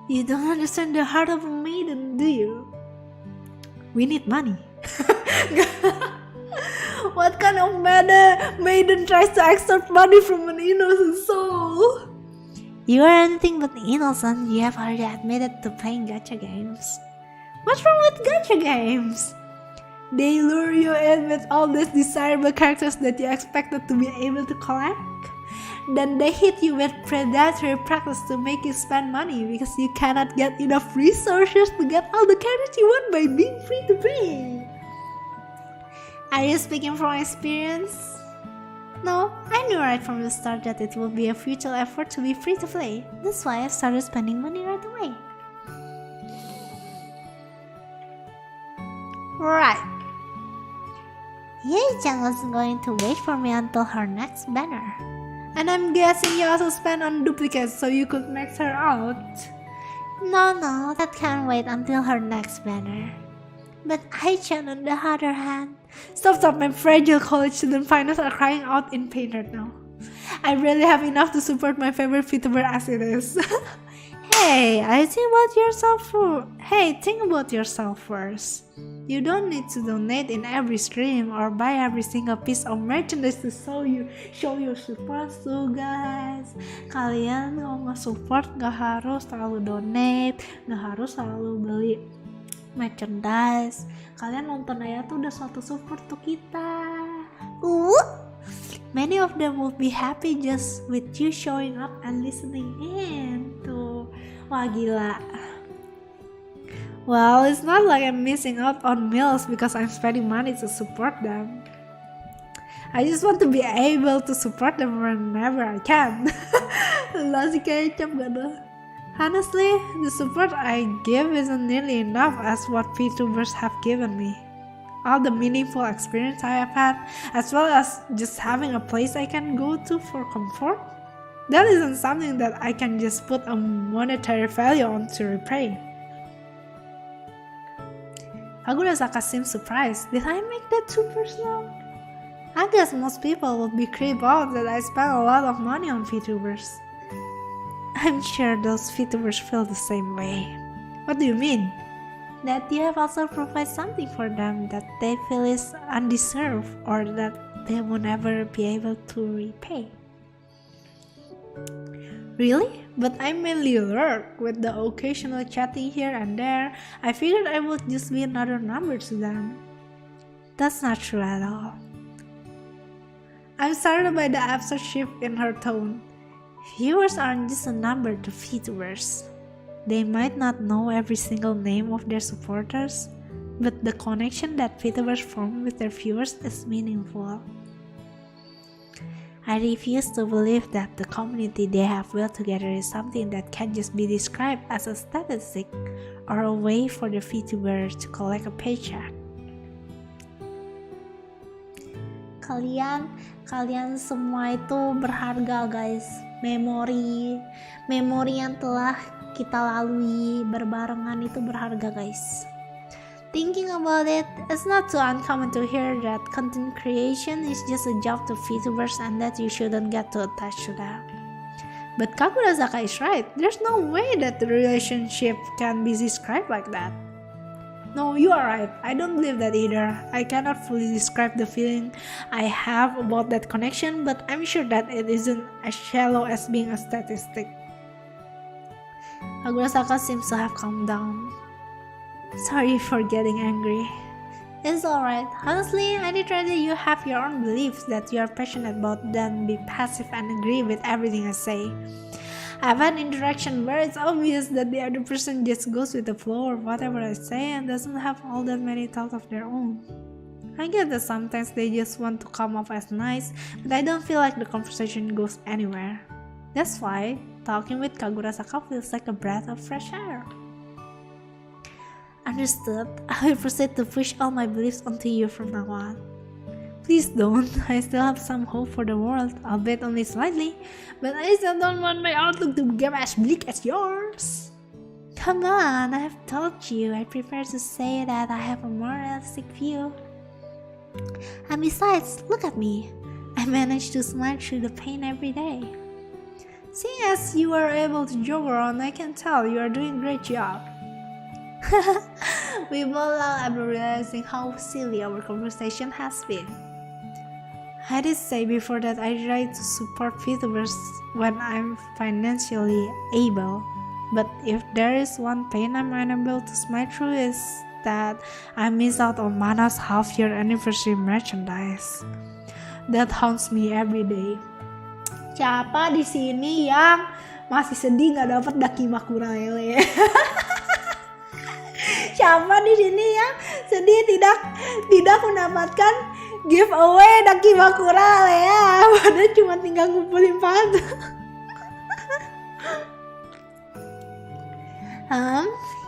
Speaker 2: You don't understand the heart of a maiden, do you? We need money. What kind of maiden tries to extort money from an innocent soul? You are anything but innocent. You have already admitted to playing gacha games. What's wrong with gacha games? They lure you in with all these desirable characters that you expected to be able to collect. Then they hit you with predatory practice to make you spend money because you cannot get enough resources to get all the characters you want by being free to play. Are you speaking from experience? No, I knew right from the start that it would be a futile effort to be free to play. That's why I started spending money right away. Right. Ye-chan was going to wait for me until her next banner. And I'm guessing you also spent on duplicates so you could max her out. No, that can't wait until her next banner. But I-chan on the other hand... Stop, my fragile college student finals are crying out in pain right now. I really have enough to support my favorite Vtuber as it is. Hey, think about yourself first. You don't need to donate in every stream or buy every single piece of merchandise to show your support so guys. Kalian kalau nge-support gak harus terlalu donate, gak harus selalu beli merchandise. Kalian nonton aja tuh udah suatu support tuh kita. Many of them will be happy just with you showing up and listening in tuh. Wah gila. Well, it's not like I'm missing out on meals because I'm spending money to support them. I just want to be able to support them whenever I can. Nasi kecap gak tuh? Honestly, the support I give isn't nearly enough as what VTubers have given me. All the meaningful experience I have had, as well as just having a place I can go to for comfort, that isn't something that I can just put a monetary value on to repay. Kagurasaka seems surprised. Did I make that too personal? I guess most people would be creeped out that I spend a lot of money on VTubers. I'm sure those VTubers feel the same way. What do you mean? That you have also provided something for them that they feel is undeserved or that they will never be able to repay. Really? But I mainly lurk with the occasional chatting here and there. I figured I would just be another number to them. That's not true at all. I'm startled by the absurd shift in her tone. Viewers aren't just a number to VTubers. They might not know every single name of their supporters, but the connection that VTubers form with their viewers is meaningful. I refuse to believe that the community they have built together is something that can just be described as a statistic or a way for the VTuber to collect a paycheck. Kalian semua itu berharga guys. Memori yang telah kita lalui berbarengan itu berharga guys. Thinking about it, it's not too uncommon to hear that content creation is just a job to VTubers and that you shouldn't get too attached to that. But Kagurasaka is right. There's no way that the relationship can be described like that. No, you are right. I don't believe that either. I cannot fully describe the feeling I have about that connection, but I'm sure that it isn't as shallow as being a statistic. Kagurasaka seems to have calmed down. Sorry for getting angry. It's alright. Honestly, I'd rather you have your own beliefs that you are passionate about than be passive and agree with everything I say. I've had interaction where it's obvious that the other person just goes with the flow of whatever I say and doesn't have all that many thoughts of their own. I get that sometimes they just want to come off as nice, but I don't feel like the conversation goes anywhere. That's why talking with Kagurasaka feels like a breath of fresh air. Understood. I will proceed to push all my beliefs onto you from now on. Please don't. I still have some hope for the world, albeit only slightly, but I still don't want my outlook to become as bleak as yours. Come on, I have told you. I prefer to say that I have a more realistic view. And besides, look at me. I manage to smile through the pain every day. Seeing as you are able to jog around, I can tell you are doing a great job. We both laugh after realizing how silly our conversation has been. I did say before that I try to support Vtubers when I'm financially able. But if there is one pain I'm unable to smile through is that I miss out on Mana's half-year anniversary merchandise. That haunts me every day. Siapa di sini yang masih sedih nggak dapat dakimakura lele? Siapa di sini yang sedih tidak mendapatkan giveaway dakimakura ya? Padahal cuma tinggal ngumpulin padu.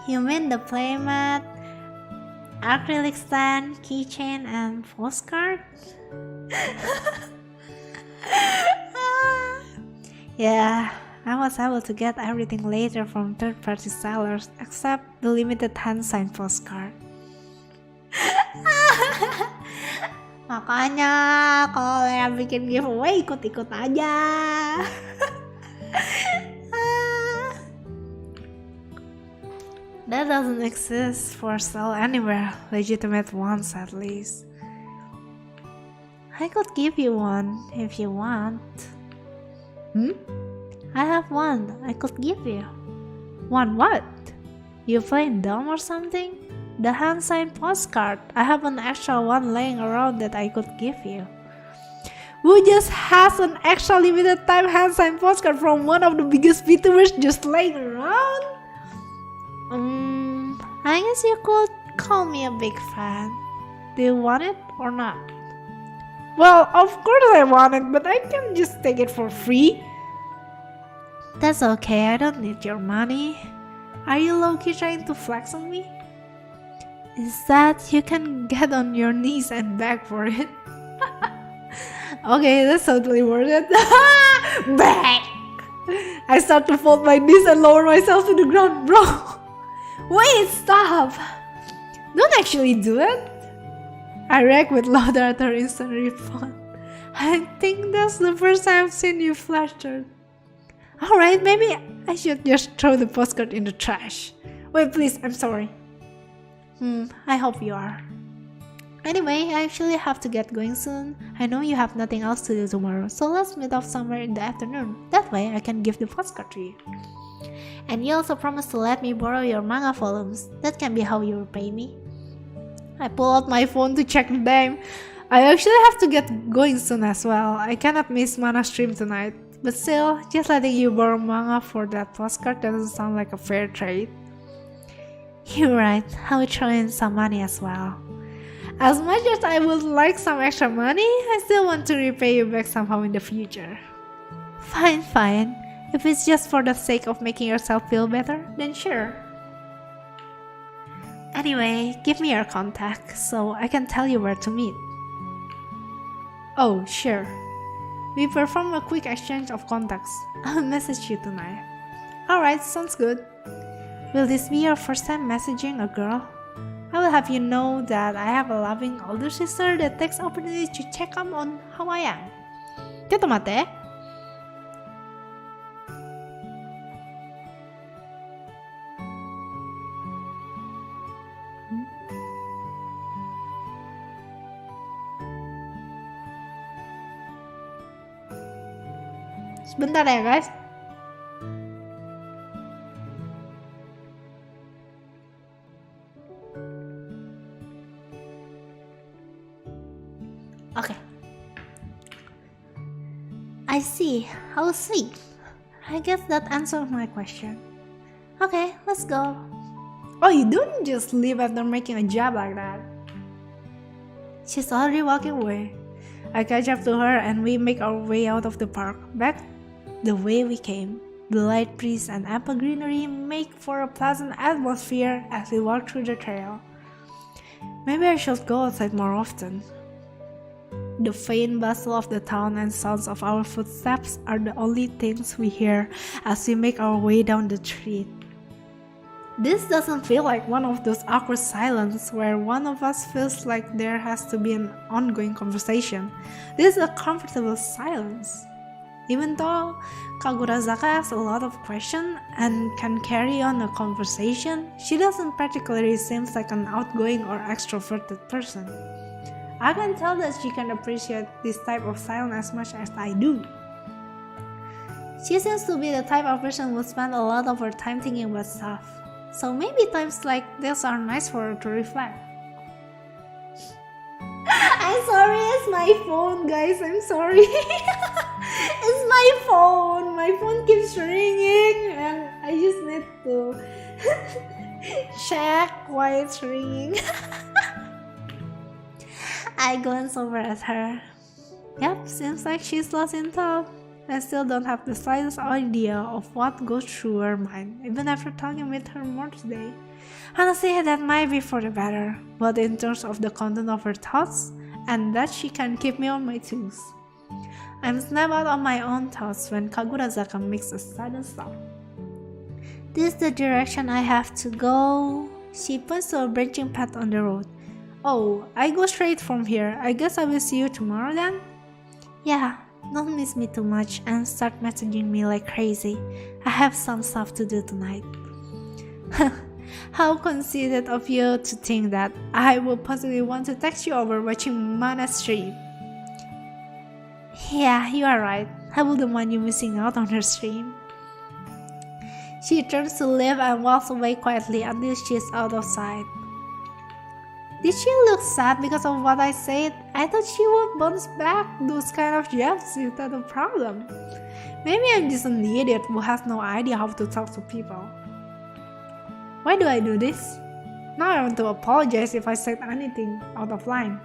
Speaker 2: You mean the playmat, acrylic stand, keychain, and postcard? Yeah, I was able to get everything later from third-party sellers except the limited hand-signed postcard. Makanya kalau yang bikin giveaway ikut-ikut aja. That doesn't exist for sale anywhere, legitimate ones at least. I could give you one if you want. I have one I could give you. One what? You playing dumb or something? The hand-signed postcard. I have an extra one laying around that I could give you. Who just has an extra limited time hand-signed postcard from one of the biggest VTubers just laying around? I guess you could call me a big fan. Do you want it or not? Well, of course I want it, but I can't just take it for free. That's okay, I don't need your money. Are you low-key trying to flex on me? Is that you can get on your knees and beg for it? Okay, that's totally worth it. Beg! I start to fold my knees and lower myself to the ground, bro. Wait, stop! Don't actually do it. I react with laughter at her instant response. I think that's the first time I've seen you flustered. Alright, maybe I should just throw the postcard in the trash. Wait, please, I'm sorry. I hope you are. Anyway, I actually have to get going soon. I know you have nothing else to do tomorrow, so let's meet up somewhere in the afternoon. That way I can give the postcard to you. And you also promised to let me borrow your manga volumes. That can be how you repay me. I pull out my phone to check the time. I actually have to get going soon as well. I cannot miss Mana's stream tonight. But still, just letting you borrow manga for that postcard doesn't sound like a fair trade. You're right, I will throw in some money as well. As much as I would like some extra money, I still want to repay you back somehow in the future. Fine. If it's just for the sake of making yourself feel better, then sure. Anyway, give me your contact so I can tell you where to meet. Oh, sure. We perform a quick exchange of contacts. I'll message you tonight. Alright, sounds good. Will this be your first time messaging a girl? I will have you know that I have a loving older sister that takes opportunity to check up on how I am. ちょっと待って。Sebentar ya guys. Okay. I see. How sweet. I guess that answers my question. Okay, let's go. Oh, you don't just leave after making a job like that. She's already walking away. I catch up to her and we make our way out of the park, back the way we came. The light breeze and ample greenery make for a pleasant atmosphere as we walk through the trail. Maybe I should go outside more often. The faint bustle of the town and sounds of our footsteps are the only things we hear as we make our way down the street. This doesn't feel like one of those awkward silences where one of us feels like there has to be an ongoing conversation. This is a comfortable silence. Even though Kagurazaka asks a lot of questions and can carry on a conversation, she doesn't particularly seem like an outgoing or extroverted person. I can tell that she can appreciate this type of silence as much as I do. She seems to be the type of person who spends a lot of her time thinking about stuff. So maybe times like this are nice for her to reflect. I'm sorry, it's my phone, guys. I'm sorry. It's my phone. My phone keeps ringing, and I just need to check why it's ringing. I glance over at her. Yep, seems like she's lost in thought. I still don't have the slightest idea of what goes through her mind, even after talking with her more today. Honestly, that might be for the better, but in terms of the content of her thoughts, and that she can keep me on my toes. I'm snapped out of my own thoughts when Kagurazaka makes a sudden stop. This is the direction I have to go. She points to a branching path on the road. Oh, I go straight from here. I guess I will see you tomorrow then? Yeah. Don't miss me too much and start messaging me like crazy. I have some stuff to do tonight. How conceited of you to think that I will possibly want to text you over watching Mana's stream. Yeah, you are right. I wouldn't want you missing out on her stream. She turns to leave and walks away quietly until she is out of sight. Did she look sad because of what I said? I thought she would bounce back those kind of jobs without a problem. Maybe I'm just an idiot who has no idea how to talk to people. Why do I do this? Now I want to apologize if I said anything out of line.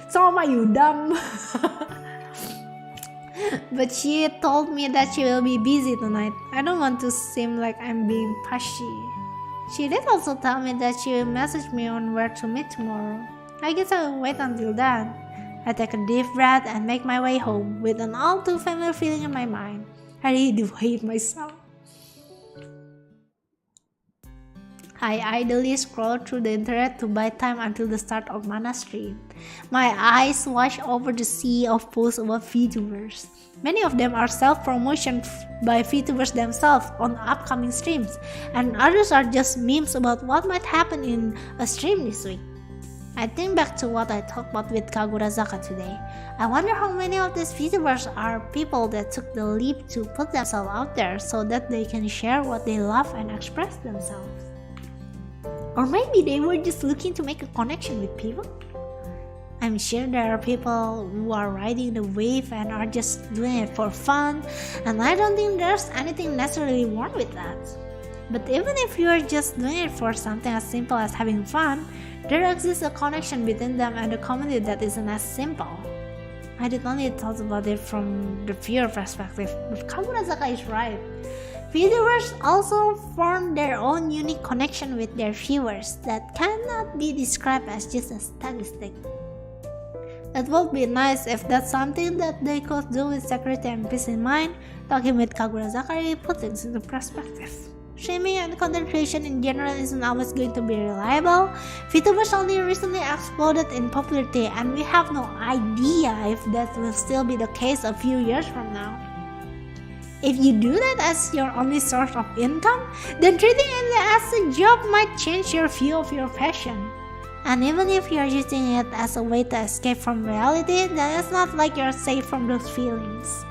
Speaker 2: So am I, you dumb? But she told me that she will be busy tonight. I don't want to seem like I'm being pushy. She did also tell me that she will message me on where to meet tomorrow. I guess I will wait until then. I take a deep breath and make my way home with an all too familiar feeling in my mind. I really do hate myself. I idly scroll through the internet to buy time until the start of Mana stream. My eyes wash over the sea of posts about VTubers. Many of them are self-promotion by VTubers themselves on upcoming streams, and others are just memes about what might happen in a stream this week. I think back to what I talked about with Kagurazaka today. I wonder how many of these VTubers are people that took the leap to put themselves out there so that they can share what they love and express themselves. Or maybe they were just looking to make a connection with people. I'm sure there are people who are riding the wave and are just doing it for fun, and I don't think there's anything necessarily wrong with that. But even if you are just doing it for something as simple as having fun, there exists a connection between them and the community that isn't as simple. I did only thought about it from the viewer perspective, but Kagurazaka is right. VTubers also form their own unique connection with their viewers that cannot be described as just a statistic. It would be nice if that's something that they could do with security and peace in mind. Talking with Kagurazaka puts things into perspective. Streaming and content creation in general isn't always going to be reliable. VTubers only recently exploded in popularity, and we have no idea if that will still be the case a few years from now. If you do that as your only source of income, then treating it as a job might change your view of your passion. And even if you're using it as a way to escape from reality, then it's not like you're safe from those feelings.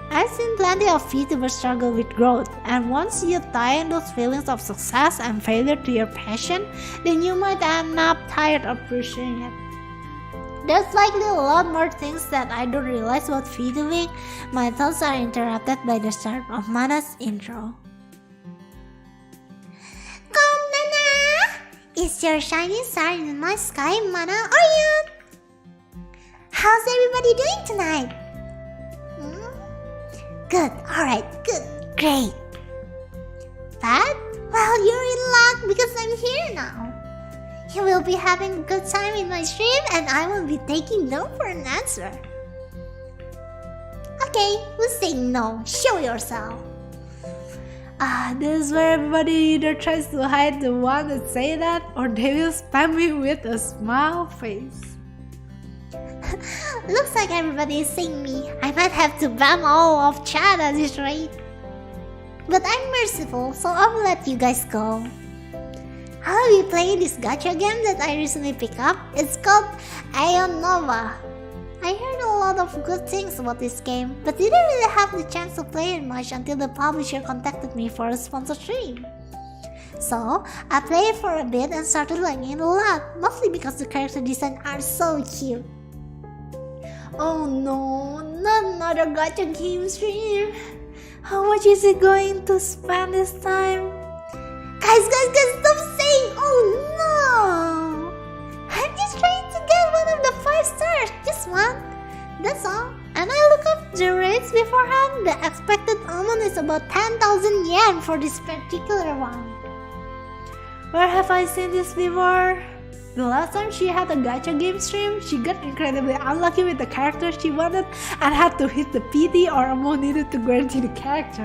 Speaker 2: I've seen plenty of VTubers struggle with growth, and once you tie in those feelings of success and failure to your passion, then you might end up tired of pursuing it. There's likely a lot more things that I don't realize about VTubing. My thoughts are interrupted by the start of Mana's intro. Is your shining star in the night sky, Mana, or you? How's everybody doing tonight? Good, alright, good, great. But, well, you're in luck because I'm here now. You will be having a good time in my stream and I will be taking no for an answer. Okay, who's saying no? Show yourself. This is where everybody either tries to hide the one that say that, or they will spam me with a smile face.
Speaker 1: Looks like everybody is seeing me. I might have to ban all of chat at this rate. But I'm merciful, so I'll let you guys go. I'll be playing this gacha game that I recently picked up. It's called Aeon Nova. I heard a lot of good things about this game, but didn't really have the chance to play it much until the publisher contacted me for a sponsor stream. So, I played for a bit and started liking it a lot, mostly because the character design are so cute. Oh no, not another gacha game stream. How much is it going to spend this time? Guys, stop saying oh no! I'm just trying to get one of the 5 stars, just one. That's all. And I look up the rates beforehand. The expected amount is about 10,000 yen for this particular one.
Speaker 2: Where have I seen this before? The last time she had a gacha game stream, she got incredibly unlucky with the character she wanted and had to hit the PD or amount needed to guarantee the character.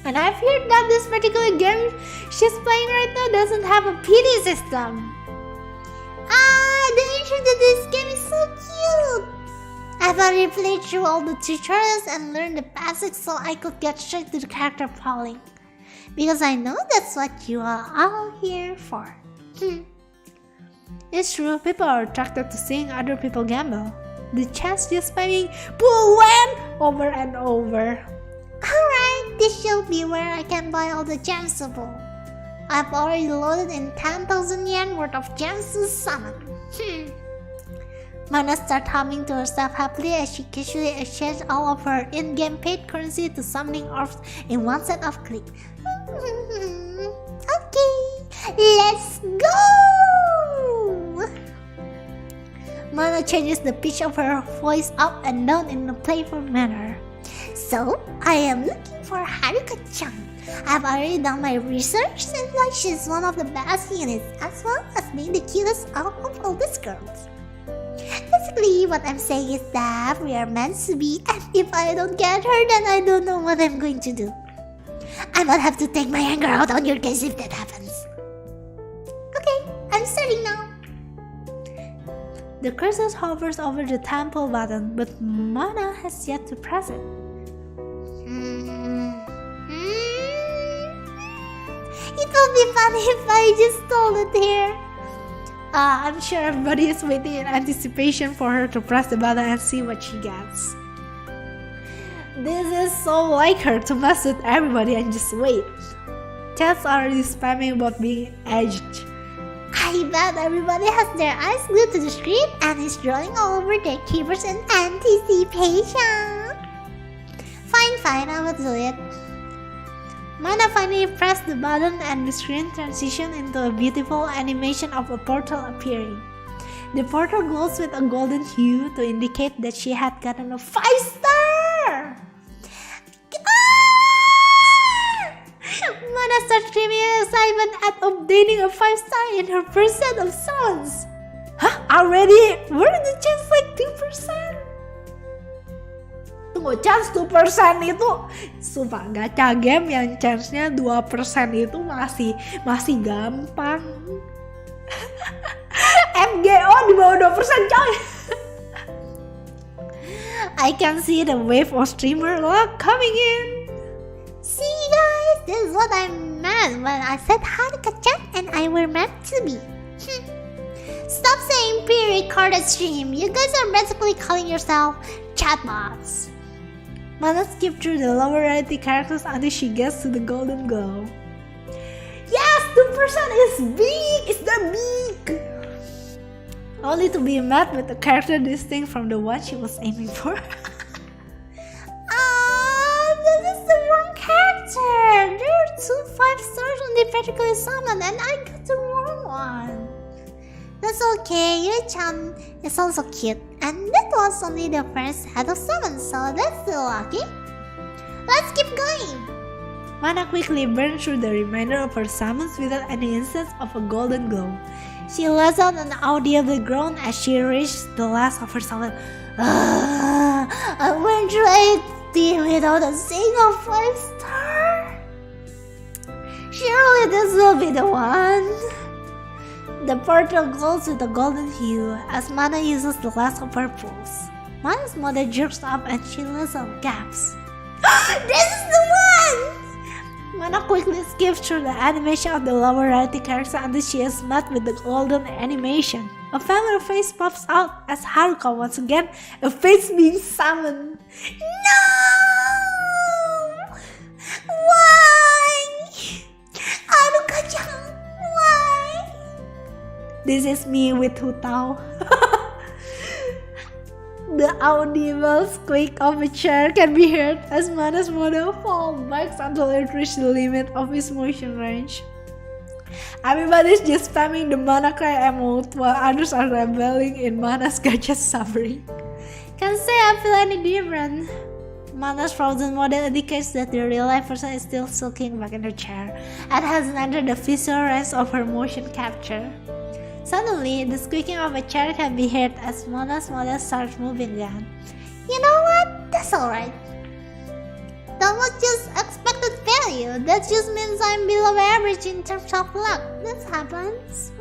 Speaker 2: And I've heard that this particular game she's playing right now doesn't have a PD system.
Speaker 1: The intro to this game is so cute! I've already played through all the tutorials and learned the basics so I could get straight to the character polling. Because I know that's what you are all here for.
Speaker 2: It's true, people are attracted to seeing other people gamble. The chat's just spamming "Pool when" over and over.
Speaker 1: Alright, this should be where I can buy all the gems to pull. I've already loaded in 10,000 yen worth of gems to summon. Mana starts humming to herself happily as she casually exchanges all of her in-game paid currency to summoning orbs in one set of clicks. Okay, let's go! Mana changes the pitch of her voice up and down in a playful manner. So, I am looking for Haruka-chan. I've already done my research, and like she's one of the best units, as well as being the cutest out of all these girls. Basically, what I'm saying is that we are meant to be, and if I don't get her, then I don't know what I'm going to do. I might have to take my anger out on your guys if that happens. Okay, I'm starting now.
Speaker 2: The cursor hovers over the temple button, but Mana has yet to press it.
Speaker 1: It will be funny if I just stole it here.
Speaker 2: I'm sure everybody is waiting in anticipation for her to press the button and see what she gets. This is so like her to mess with everybody and just wait. Chat's already spamming about being edged.
Speaker 1: I bet everybody has their eyes glued to the screen and is drawing all over their keyboards in anticipation. Fine, I will do it. Mana finally pressed the button and the screen transitioned into a beautiful animation of a portal appearing. The portal glows with a golden hue to indicate that she had gotten a 5-star!
Speaker 2: Mana starts screaming in excitement at obtaining a 5-star in her first set of summons. Hah? Already? Weren't the chance like 2%? Tunggu, chance 2% itu sumpah gacha game yang chance-nya 2% itu masih gampang. MGO di bawah 2% coy. I can see the wave of streamer luck coming in.
Speaker 1: See guys, this is what I meant when I said Haruka-chan and I were meant to be. Stop saying pre-recorded stream. You guys are basically calling yourself chatbots.
Speaker 2: Mana skip through the lower variety characters until she gets to the golden glow. Yes, 2% is big! It's that big! Only to be met with a character distinct from the one she was aiming for.
Speaker 1: That is the wrong character! There are 2 5-stars on the particular summon and I got the wrong one. That's okay, Yuri-chan is also cute, and that was only the first set of summons, so that's still lucky. Let's keep going!
Speaker 2: Mana quickly burned through the remainder of her summons without any instance of a golden glow. She lets out an audible groan as she reached the last of her summons.
Speaker 1: I went through 80 without a single 5-star. Surely this will be the one. The portal glows with a golden hue as Mana uses the last of her pulse. Mana's mother jerks up and she lets out gasps. This is the one! Mana quickly skips through the animation of the lower right character until she is met with the golden animation. A familiar face pops out as Haruka once again, a face being summoned. No! Why? Haruka-chan, why? This is me with Hutao. The audible squeak of a chair can be heard as Mana's model falls back until it reaches the limit of his motion range. Everybody's just spamming the Mana cry emote while others are reveling in Mana's gadget suffering. Can't say I feel any different. Mana's frozen model indicates that the real life person is still sulking back in her chair and hasn't entered the visual range of her motion capture. Suddenly, the squeaking of a chair can be heard as Mana's model starts moving again. You know what? That's alright. That was just expected failure. That just means I'm below average in terms of luck. That happens.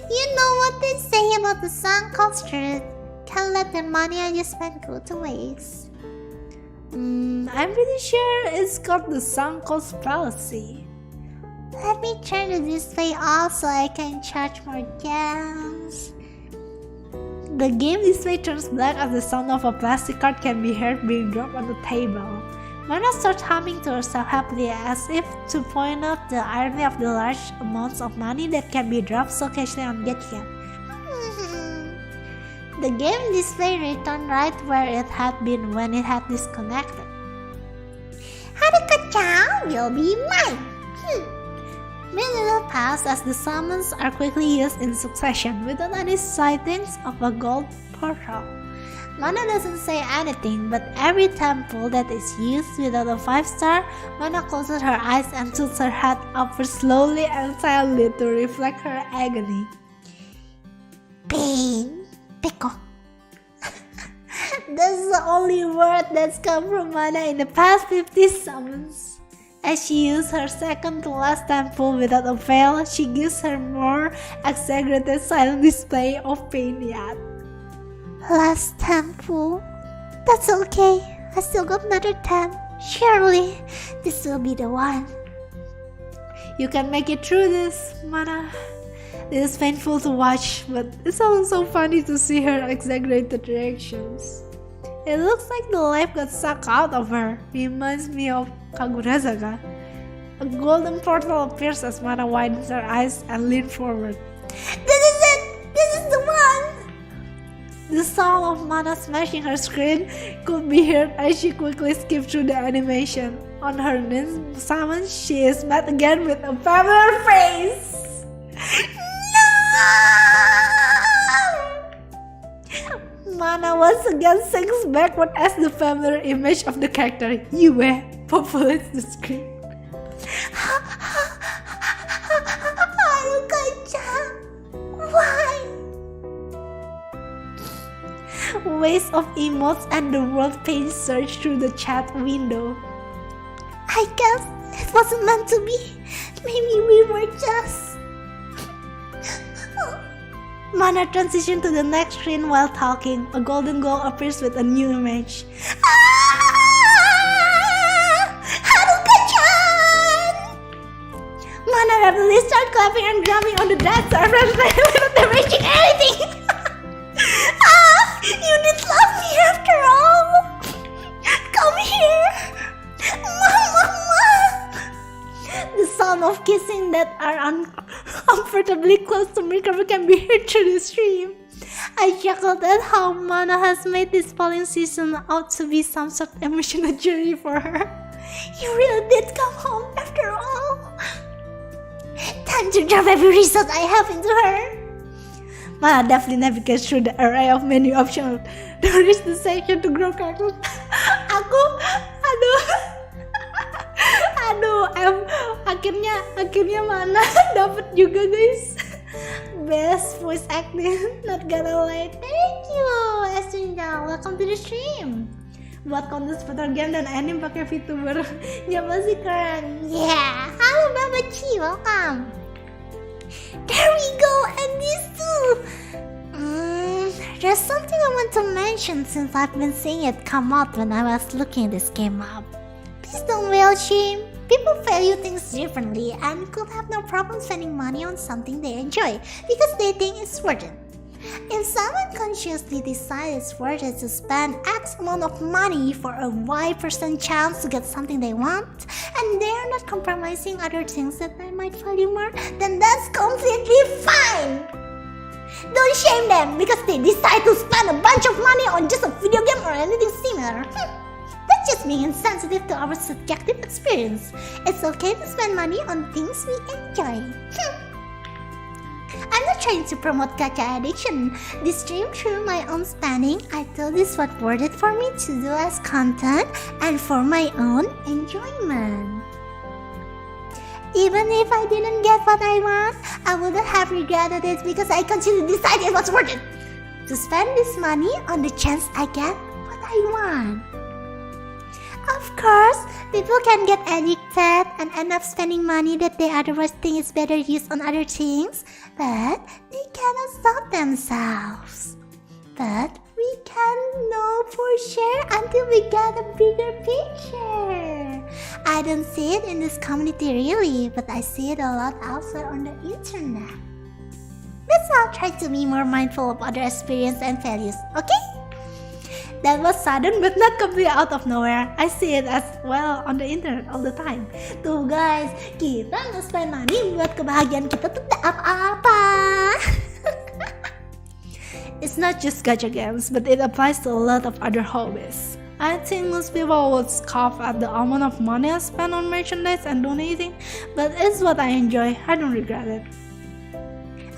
Speaker 1: You know what they say about the sunk cost truth. Can't let the money you spend go to waste. I'm pretty sure it's called the sunk cost fallacy. Let me turn the display off so I can charge more gems. The game display turns black as the sound of a plastic card can be heard being dropped on the table. Mana starts humming to herself happily as if to point out the irony of the large amounts of money that can be dropped so casually on Getcam. The game display returned right where it had been when it had disconnected. Haruka-chan will be mine! Minutes pass as the summons are quickly used in succession without any sightings of a gold portal. Mana doesn't say anything, but every temple that is used without a 5-star, Mana closes her eyes and tilts her head upward slowly and silently to reflect her agony. Pain. Peko. That's the only word that's come from Mana in the past 50 summons. As she used her second to last temple without a fail, she gives her more exaggerated silent display of pain yet. Last temple? That's okay. I still got another 10. Surely, this will be the one. You can make it through this, Mana. It is painful to watch, but it's also funny to see her exaggerated reactions. It looks like the life got sucked out of her. Reminds me of Kagurazaka. A golden portal appears as Mana widens her eyes and leans forward. This is it! This is the one! The sound of Mana smashing her screen could be heard as she quickly skips through the animation. On her next summon, she is met again with a familiar face. Mana once again sinks backward as the familiar image of the character Yue populates the screen. Haruka-chan, why? Waves of emotes and the word pain surge through the chat window. I guess it wasn't meant to be. Maybe we were just... Mana transitions to the next screen while talking. A golden goal appears with a new image. Haruka-chan! Mana rapidly starts clapping and drumming on the dance surface without damaging anything. You did love me after all. Come here. The sound of kissing that are uncomfortably close to me can be heard through the stream. I chuckled at how Mana has made this falling season out to be some sort of emotional journey for her. You really did come home after all. Time to drop every resource I have into her. Mana deftly navigates through the array of menu options to reach the section to grow characters. akhirnya Mana dapat juga guys. Best voice acting, not gonna lie. Thank you Estunya, welcome to the stream. Buat konten seputar game dan anime pakai Vtuber, ya pasti keren. Yeah, halo Halo Babachi, welcome. There we go, and these two. There's something I want to mention since I've been seeing it come up when I was looking this game up. Please don't wail shame. People value things differently and could have no problem spending money on something they enjoy because they think it's worth it. If someone consciously decides it's worth it to spend X amount of money for a Y% chance to get something they want, and they're not compromising other things that they might value more, then that's completely fine. Don't shame them because they decide to spend a bunch of money on just a video game or anything similar. That's just being insensitive to our subjective experience. It's okay to spend money on things we enjoy. I'm not trying to promote gacha addiction. This stream through my own spending, I thought this was worth it for me to do as content and for my own enjoyment. Even if I didn't get what I want, I wouldn't have regretted it because I continued to decide it was worth it to spend this money on the chance I get what I want. Of course, people can get addicted and end up spending money that they otherwise think is better used on other things, but they cannot stop themselves. But we can't know for sure until we get a bigger picture. I don't see it in this community really, but I see it a lot outside on the internet. Let's all try to be more mindful of other experiences and values, okay? That was sudden but not completely out of nowhere. I see it as well on the internet all the time. Tuh guys, kita nge-spend money buat kebahagiaan kita tuh tak apa-apa. It's not just gacha games, but it applies to a lot of other hobbies. I think most people would scoff at the amount of money I spend on merchandise and donating, but it's what I enjoy. I don't regret it.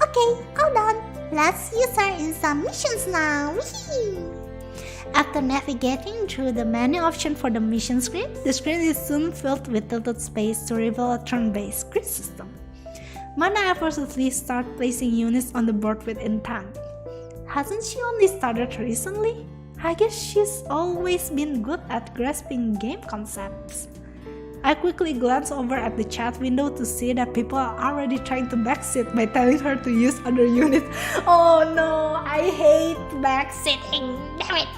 Speaker 2: Okay, all done. Let's use our in some missions now. Whee!
Speaker 1: After navigating through the menu options for the mission screen, the screen is soon filled with tilted space to reveal a turn-based grid system. Mana effortlessly starts placing units on the board with intent. Hasn't she only started recently? I guess she's always been good at grasping game concepts. I quickly glance over at the chat window to see that people are already trying to backseat by telling her to use other units. Oh no, I hate backseating, damn it!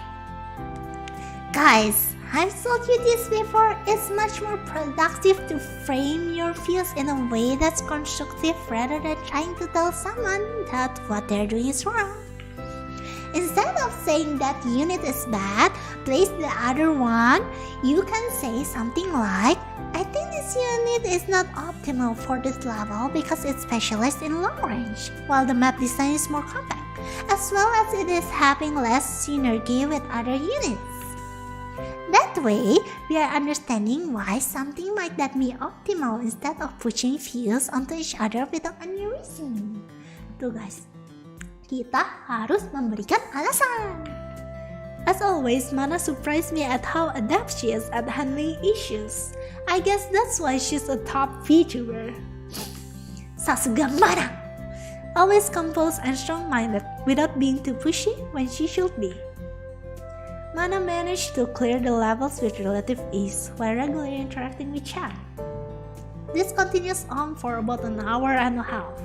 Speaker 2: Guys, I've told you this before, it's much more productive to frame your views in a way that's constructive rather than trying to tell someone that what they're doing is wrong. Instead of saying that unit is bad, place the other one, you can say something like, I think this unit is not optimal for this level because it's specialized in long range, while the map design is more compact, as well as it is having less synergy with other units. That way, we are understanding why something might not be optimal instead of pushing views onto each other without any reason.
Speaker 1: Tuh guys, kita harus memberikan alasan. As always, Mana surprised me at how adept she is at handling issues. I guess that's why she's a top VTuber. Sasuga Mana! Always composed and strong-minded without being too pushy when she should be. Mana managed to clear the levels with relative ease while regularly interacting with chat. This continues on for about an hour and a half.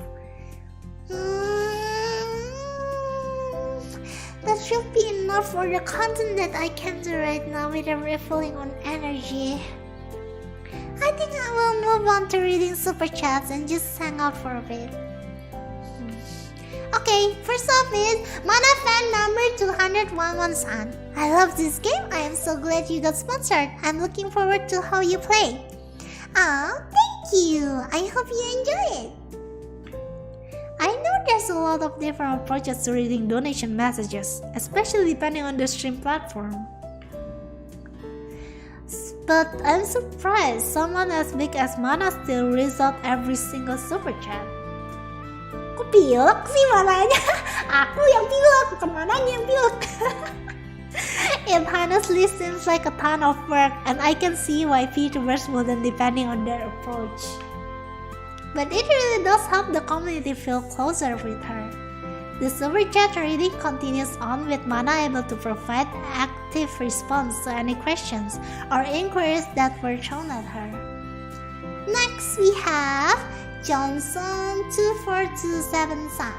Speaker 2: That should be enough for the content that I can do right now without refilling on energy. I think I will move on to reading super chats and just hang out for a bit. Okay, first off is Mana fan number 211-san. I love this game. I am so glad you got sponsored. I'm looking forward to how you play. Oh, thank you. I hope you enjoy it.
Speaker 1: I know there's a lot of different approaches to reading donation messages, especially depending on the stream platform. But I'm surprised someone as big as Mana still reads out every single super chat.
Speaker 2: Kok pilek sih mananya? Aku yang pilek, bukan mananya yang pilek.
Speaker 1: It honestly seems like a ton of work, and I can see why VTubers wouldn't depending on their approach. But it really does help the community feel closer with her. The super chat reading continues on with Mana able to provide active response to any questions or inquiries that were thrown at her. Next we have Johnson 2427 Sang.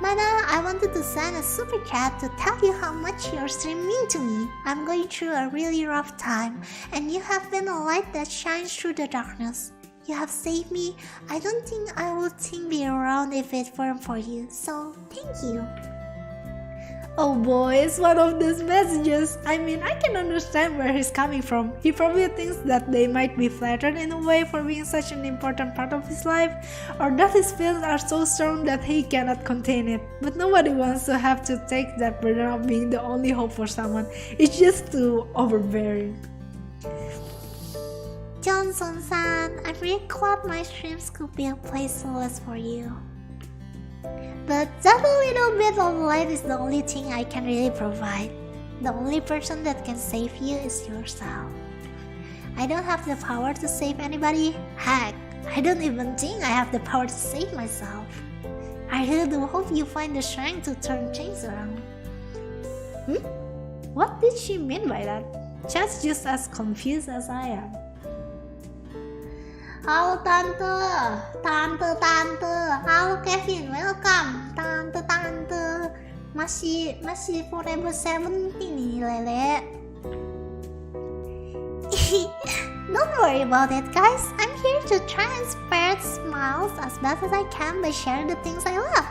Speaker 1: Mana, I wanted to send a super chat to tell you how much your stream mean to me. I'm going through a really rough time, and you have been a light that shines through the darkness. You have saved me. I don't think I would be around if it weren't for you, so thank you.
Speaker 2: Oh boy, it's one of those messages. I mean, I can understand where he's coming from. He probably thinks that they might be flattered in a way for being such an important part of his life, or that his feelings are so strong that he cannot contain it. But nobody wants to have to take that burden of being the only hope for someone. It's just too overbearing.
Speaker 1: Johnson-san, I'm really glad my streams could be a place solace for you. But that little bit of light is the only thing I can really provide. The only person that can save you is yourself. I don't have the power to save anybody. Heck, I don't even think I have the power to save myself. I really do hope you find the strength to turn things around.
Speaker 2: What did she mean by that? Just as confused as I am.
Speaker 1: Halo tante. Halo Kevin, welcome. Tante. Masih forever 70 nih, Lele. Don't worry about it, guys. I'm here to try and spread smiles as best as I can by sharing the things I love.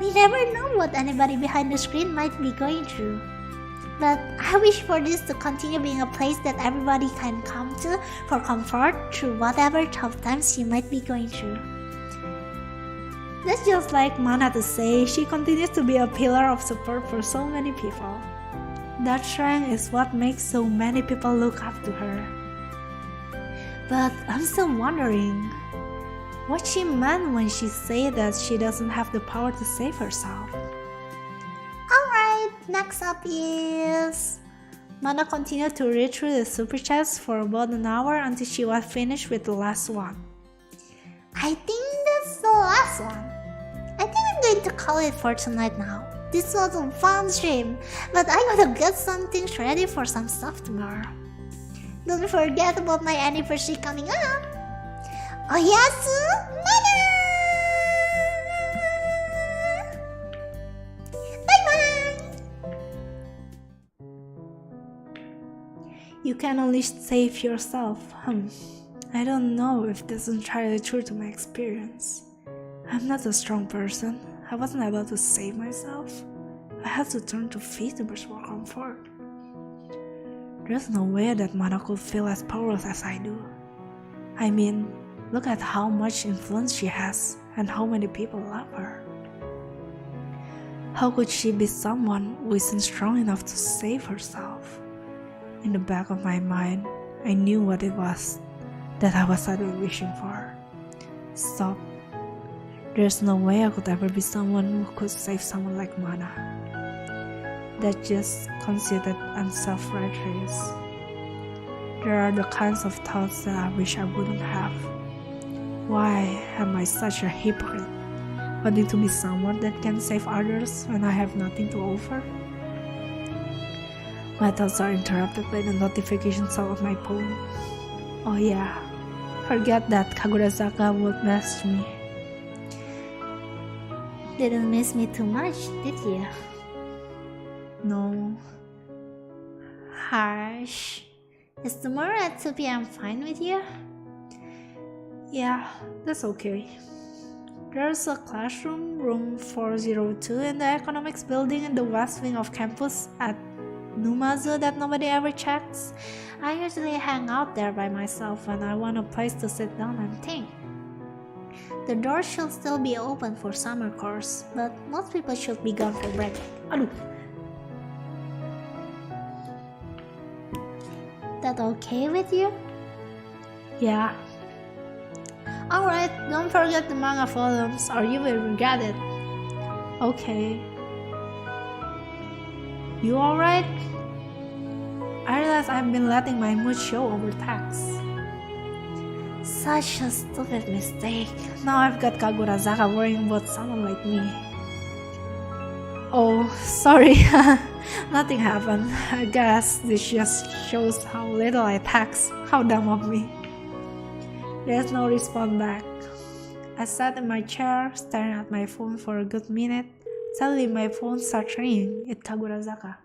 Speaker 1: We never know what anybody behind the screen might be going through. But I wish for this to continue being a place that everybody can come to for comfort through whatever tough times you might be going through.
Speaker 2: That's just like Mana to say, she continues to be a pillar of support for so many people. That strength is what makes so many people look up to her. But I'm still wondering what she meant when she said that she doesn't have the power to save herself.
Speaker 1: Alright, next up is...
Speaker 2: Mana continued to read through the super chats for about an hour until she was finished with the last one.
Speaker 1: I think that's the last one. I think I'm going to call it for tonight now. This was a fun stream, but I gotta get some things ready for some stuff tomorrow. Don't forget about my anniversary coming up. Oyasu Mana!
Speaker 2: You can only save yourself. I don't know if that's entirely true to my experience. I'm not a strong person. I wasn't able to save myself. I had to turn to Vtubers for comfort. There's no way that Mana could feel as powerless as I do. I mean, look at how much influence she has and how many people love her. How could she be someone who isn't strong enough to save herself? In the back of my mind, I knew what it was that I was suddenly wishing for. Stop. There's no way I could ever be someone who could save someone like Mana. That's just considered and self-righteous. There are the kinds of thoughts that I wish I wouldn't have. Why am I such a hypocrite, wanting to be someone that can save others when I have nothing to offer? My thoughts are interrupted by the notification sound of my phone. Oh yeah, forget that Kagurazaka would message me.
Speaker 1: Didn't miss me too much, did you?
Speaker 2: No.
Speaker 1: Harsh. Is tomorrow at 2 p.m. fine with you?
Speaker 2: Yeah, that's okay. There's a classroom, room 402 in the economics building in the west wing of campus at Numazu that nobody ever checks. I usually hang out there by myself when I want a place to sit down and think.
Speaker 1: The doors should still be open for summer course, but most people should be gone for break.
Speaker 2: Aduh.
Speaker 1: That okay with you?
Speaker 2: Yeah.
Speaker 1: Alright, don't forget the manga volumes or you will regret it.
Speaker 2: Okay. You alright? I realize I've been letting my mood show over text.
Speaker 1: Such a stupid mistake.
Speaker 2: Now I've got Kagurazaka worrying about someone like me. Oh, sorry. Nothing happened. I guess this just shows how little I text. How dumb of me. There's no response back. I sat in my chair, staring at my phone for a good minute. Suddenly my phone starts ringing. It's Kagurazaka.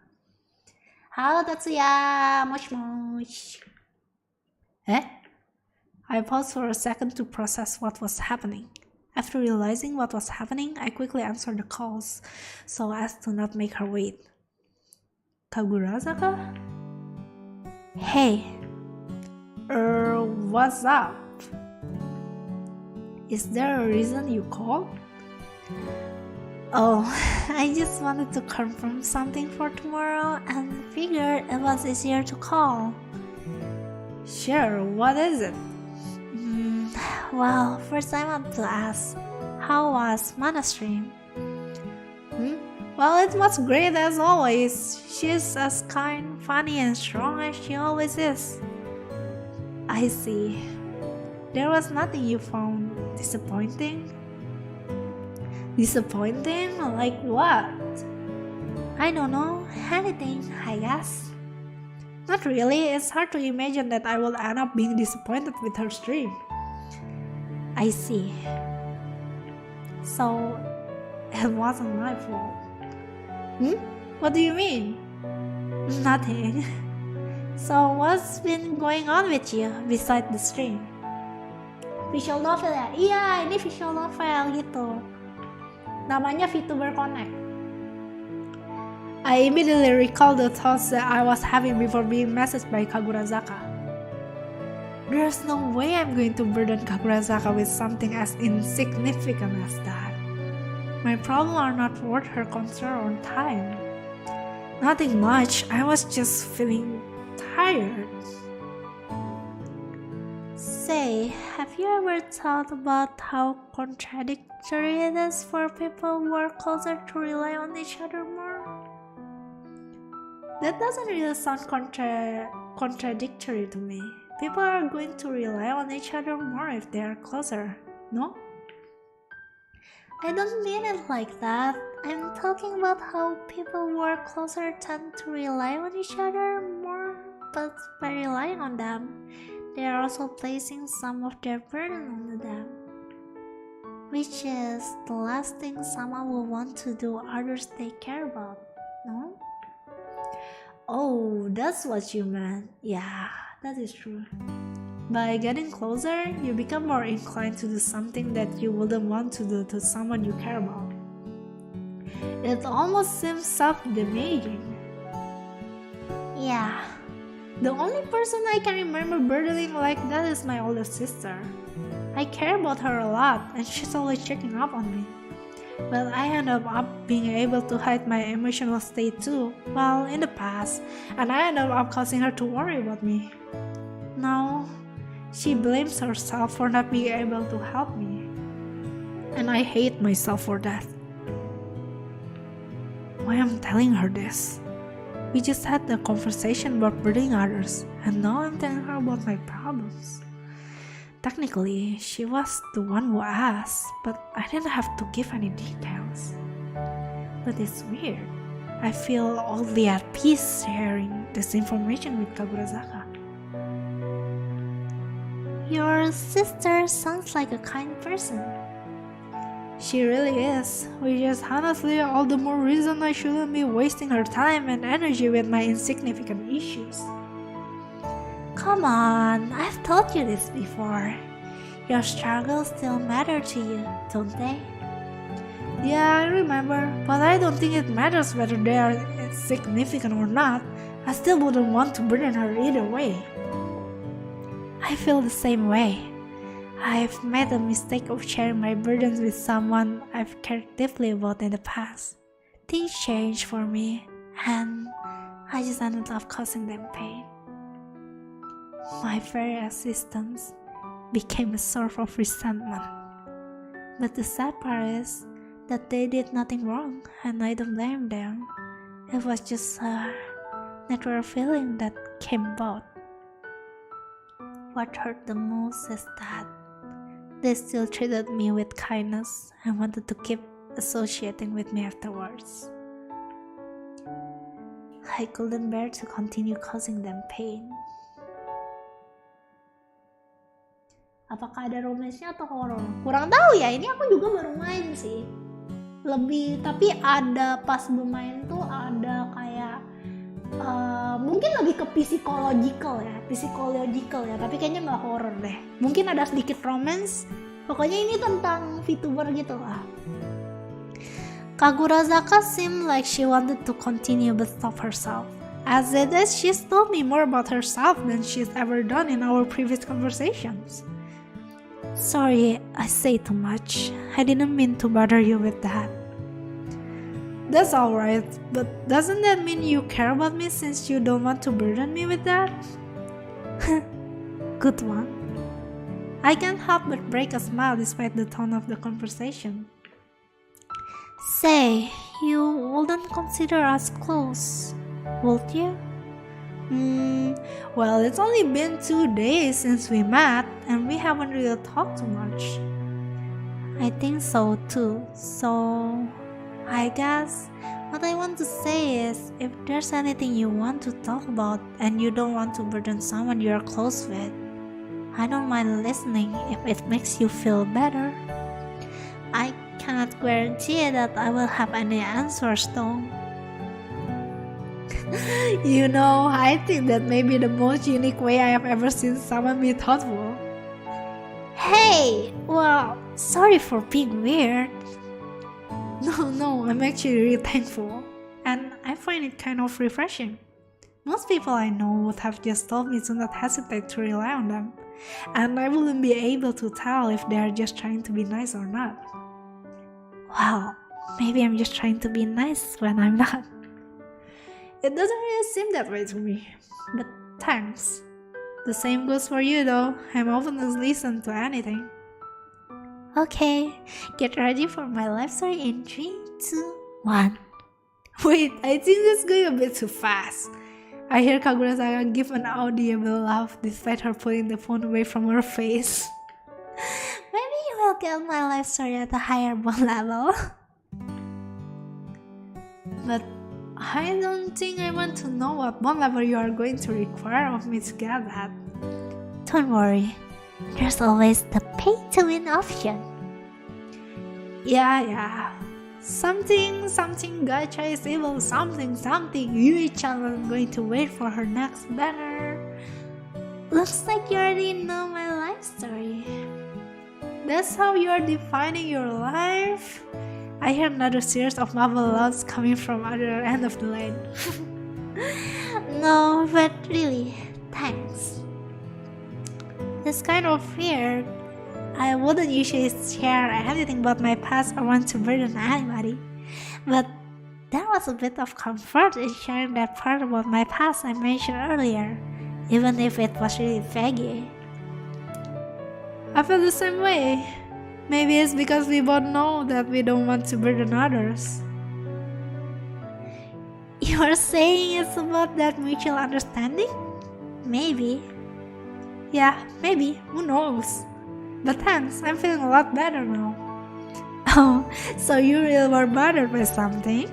Speaker 1: Halo Tatsuya, mosh.
Speaker 2: Eh? I paused for a second to process what was happening. After realizing what was happening, I quickly answered the calls so as to not make her wait. Kagurazaka? Hey. What's up? Is there a reason you called? Oh, I just wanted to confirm something for tomorrow and figured it was easier to call. Sure, what is it? Well, first I want to ask, how was Mana's stream? Well, it was great as always. She's as kind, funny, and strong as she always is. I see. There was nothing you found disappointing? Disappointing? Like what? I don't know. Anything, I guess. Not really. It's hard to imagine that I will end up being disappointed with her stream. I see. So, it wasn't my fault. What do you mean? Nothing. So, what's been going on with you besides the stream?
Speaker 1: Visual novel ya? Iya, ini visual novel gitu. Namanya Vtuber Connect.
Speaker 2: I immediately recalled the thoughts that I was having before being messaged by Kagurazaka. There's no way I'm going to burden Kagurazaka with something as insignificant as that. My problems are not worth her concern or time. Nothing much, I was just feeling tired. Say, have you ever thought about how contradictory it is for people who are closer to rely on each other more? That doesn't really sound contradictory to me. People are going to rely on each other more if they are closer, no?
Speaker 1: I don't mean it like that. I'm talking about how people who are closer tend to rely on each other more, but by relying on them, they are also placing some of their burden on them, which is the last thing someone will want to do others they care about, no?
Speaker 2: Oh, that's what you meant. Yeah, that is true. By getting closer, you become more inclined to do something that you wouldn't want to do to someone you care about. It almost seems self-damaging.
Speaker 1: Yeah.
Speaker 2: The only person I can remember burdening like that is my older sister. I care about her a lot and she's always checking up on me. But I ended up being able to hide my emotional state too, well, in the past, and I ended up causing her to worry about me. Now, she blames herself for not being able to help me. And I hate myself for that. Why am I telling her this? We just had a conversation about burdening others, and now I'm telling her about my problems. Technically, she was the one who asked, but I didn't have to give any details. But it's weird. I feel oddly at peace sharing this information with Kagurazaka.
Speaker 1: Your sister sounds like a kind person.
Speaker 2: She really is, which is honestly all the more reason I shouldn't be wasting her time and energy with my insignificant issues.
Speaker 1: Come on, I've told you this before. Your struggles still matter to you, don't they?
Speaker 2: Yeah, I remember, but I don't think it matters whether they are significant or not. I still wouldn't want to burden her either way. I feel the same way. I've made the mistake of sharing my burdens with someone I've cared deeply about in the past. Things changed for me, and I just ended up causing them pain. My very existence became a source of resentment. But the sad part is that they did nothing wrong, and I don't blame them. It was just a natural feeling that came about. What hurt the most is that they still treated me with kindness and wanted to keep associating with me afterwards. I couldn't bear to continue causing them pain. Apakah ada romansnya atau horor? Kurang tahu ya, ini aku juga baru main sih. Tapi ada pas bermain tuh ada kayak mungkin lebih ke psychological ya, tapi kayaknya nggak horror deh. Mungkin ada sedikit romance. Pokoknya ini tentang Vtuber gitu lah. Kagurazaka seemed like she wanted to continue but stopped herself. As it is, she's told me more about herself than she's ever done in our previous conversations. Sorry, I say too much. I didn't mean to bother you with that. That's alright, but doesn't that mean you care about me since you don't want to burden me with that? Good one. I can't help but break a smile despite the tone of the conversation. Say, you wouldn't consider us close, would you? Well, it's only been 2 days since we met, and we haven't really talked too much. I think so too, so I guess what I want to say is, if there's anything you want to talk about and you don't want to burden someone you're close with, I don't mind listening if it makes you feel better. I cannot guarantee that I will have any answers though. You know, I think that may be the most unique way I have ever seen someone be thoughtful. Hey, well, sorry for being weird. No, I'm actually really thankful, and I find it kind of refreshing. Most people I know would have just told me to not hesitate to rely on them, and I wouldn't be able to tell if they are just trying to be nice or not. Well, maybe I'm just trying to be nice when I'm not. It doesn't really seem that way to me, but thanks. The same goes for you though. I'm open to listen to anything. Okay, get ready for my life story in 3, 2, 1. Wait, I think that's going a bit too fast. I hear Kagurazaka give an audible laugh despite her putting the phone away from her face. Maybe you will get my life story at a higher bond level. But I don't think I want to know what bond level you are going to require of me to get that. Don't worry, there's always the pay to win option. Yeah. Something gacha is able something. Yui-chan is going to wait for her next banner. Looks like you already know my life story. That's how you are defining your life? I hear another series of marvel laughs coming from other end of the lane. No, but really, thanks. It's kind of weird. I wouldn't usually share anything about my past or want to burden anybody, but there was a bit of comfort in sharing that part about my past I mentioned earlier, even if it was really vague. I feel the same way. Maybe it's because we both know that we don't want to burden others. You're saying it's about that mutual understanding? Maybe. Yeah, maybe. Who knows? But thanks, I'm feeling a lot better now. Oh, so you really were bothered by something?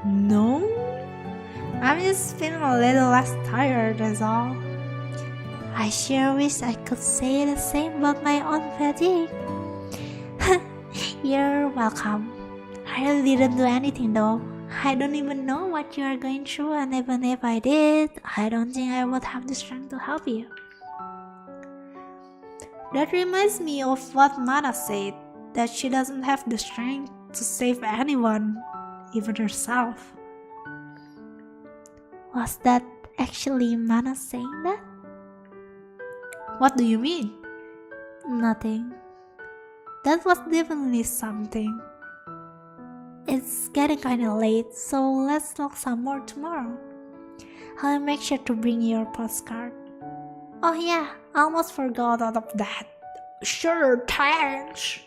Speaker 2: No? I'm just feeling a little less tired, that's all. I sure wish I could say the same about my own fatigue. You're welcome. I really didn't do anything though. I don't even know what you are going through, and even if I did, I don't think I would have the strength to help you. That reminds me of what Mana said, that she doesn't have the strength to save anyone, even herself. Was that actually Mana saying that? What do you mean? Nothing. That was definitely something. It's getting kinda late, so let's talk some more tomorrow. I'll make sure to bring you your postcard. Oh yeah, I almost forgot all of that. Sure, thanks.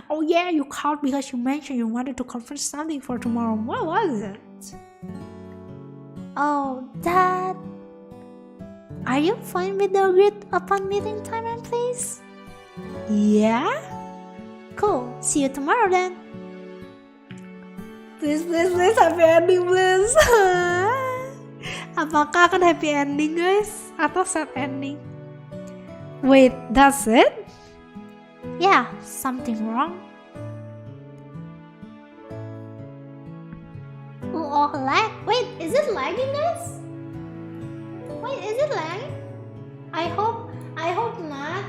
Speaker 2: Oh yeah, you called because you mentioned you wanted to confirm something for tomorrow. What was it? Oh, that... Are you fine with the agreed upon meeting time and place? Yeah? Cool, see you tomorrow then. Please, happy ending please. Apakah akan happy ending guys? Atau sad ending? Wait, that's it?
Speaker 1: Yeah, something wrong? Oh, lag? Wait, is it lagging, guys? Wait, is it lagging? I hope not.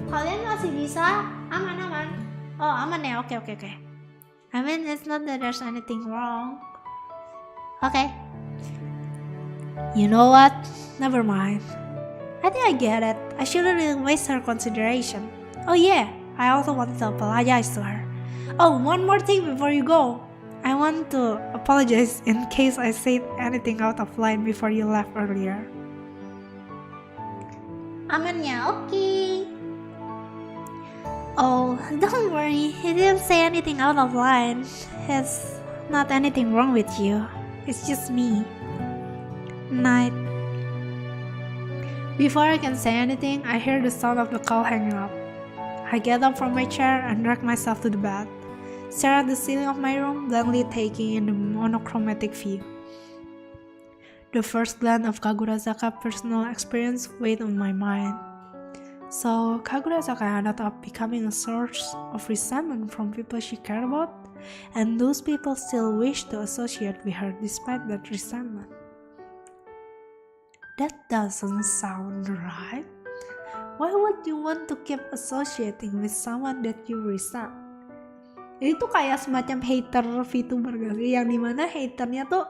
Speaker 1: Kalian masih bisa? Aman. Oh, aman ya. Oke. I mean, it's not that there's anything wrong. Okay.
Speaker 2: You know what? Never mind. I think I get it. I shouldn't really waste her consideration. Oh yeah, I also want to apologize to her. Oh, one more thing before you go. I want to apologize in case I said anything out of line before you left earlier.
Speaker 1: Aman ya, okay.
Speaker 2: Oh, don't worry. He didn't say anything out of line. It's not anything wrong with you. It's just me. Night. Before I can say anything, I hear the sound of the call hanging up. I get up from my chair and drag myself to the bed, stare at the ceiling of my room, bluntly taking in the monochromatic view. The first glance of Kagurazaka's personal experience weighed on my mind. So, Kagurazaka ended up becoming a source of resentment from people she cared about, and those people still wish to associate with her despite that resentment. That doesn't sound right. Why would you want to keep associating with someone that you resent? Ini tuh kayak semacam hater Vtuber gak sih? Yang dimana haternya tuh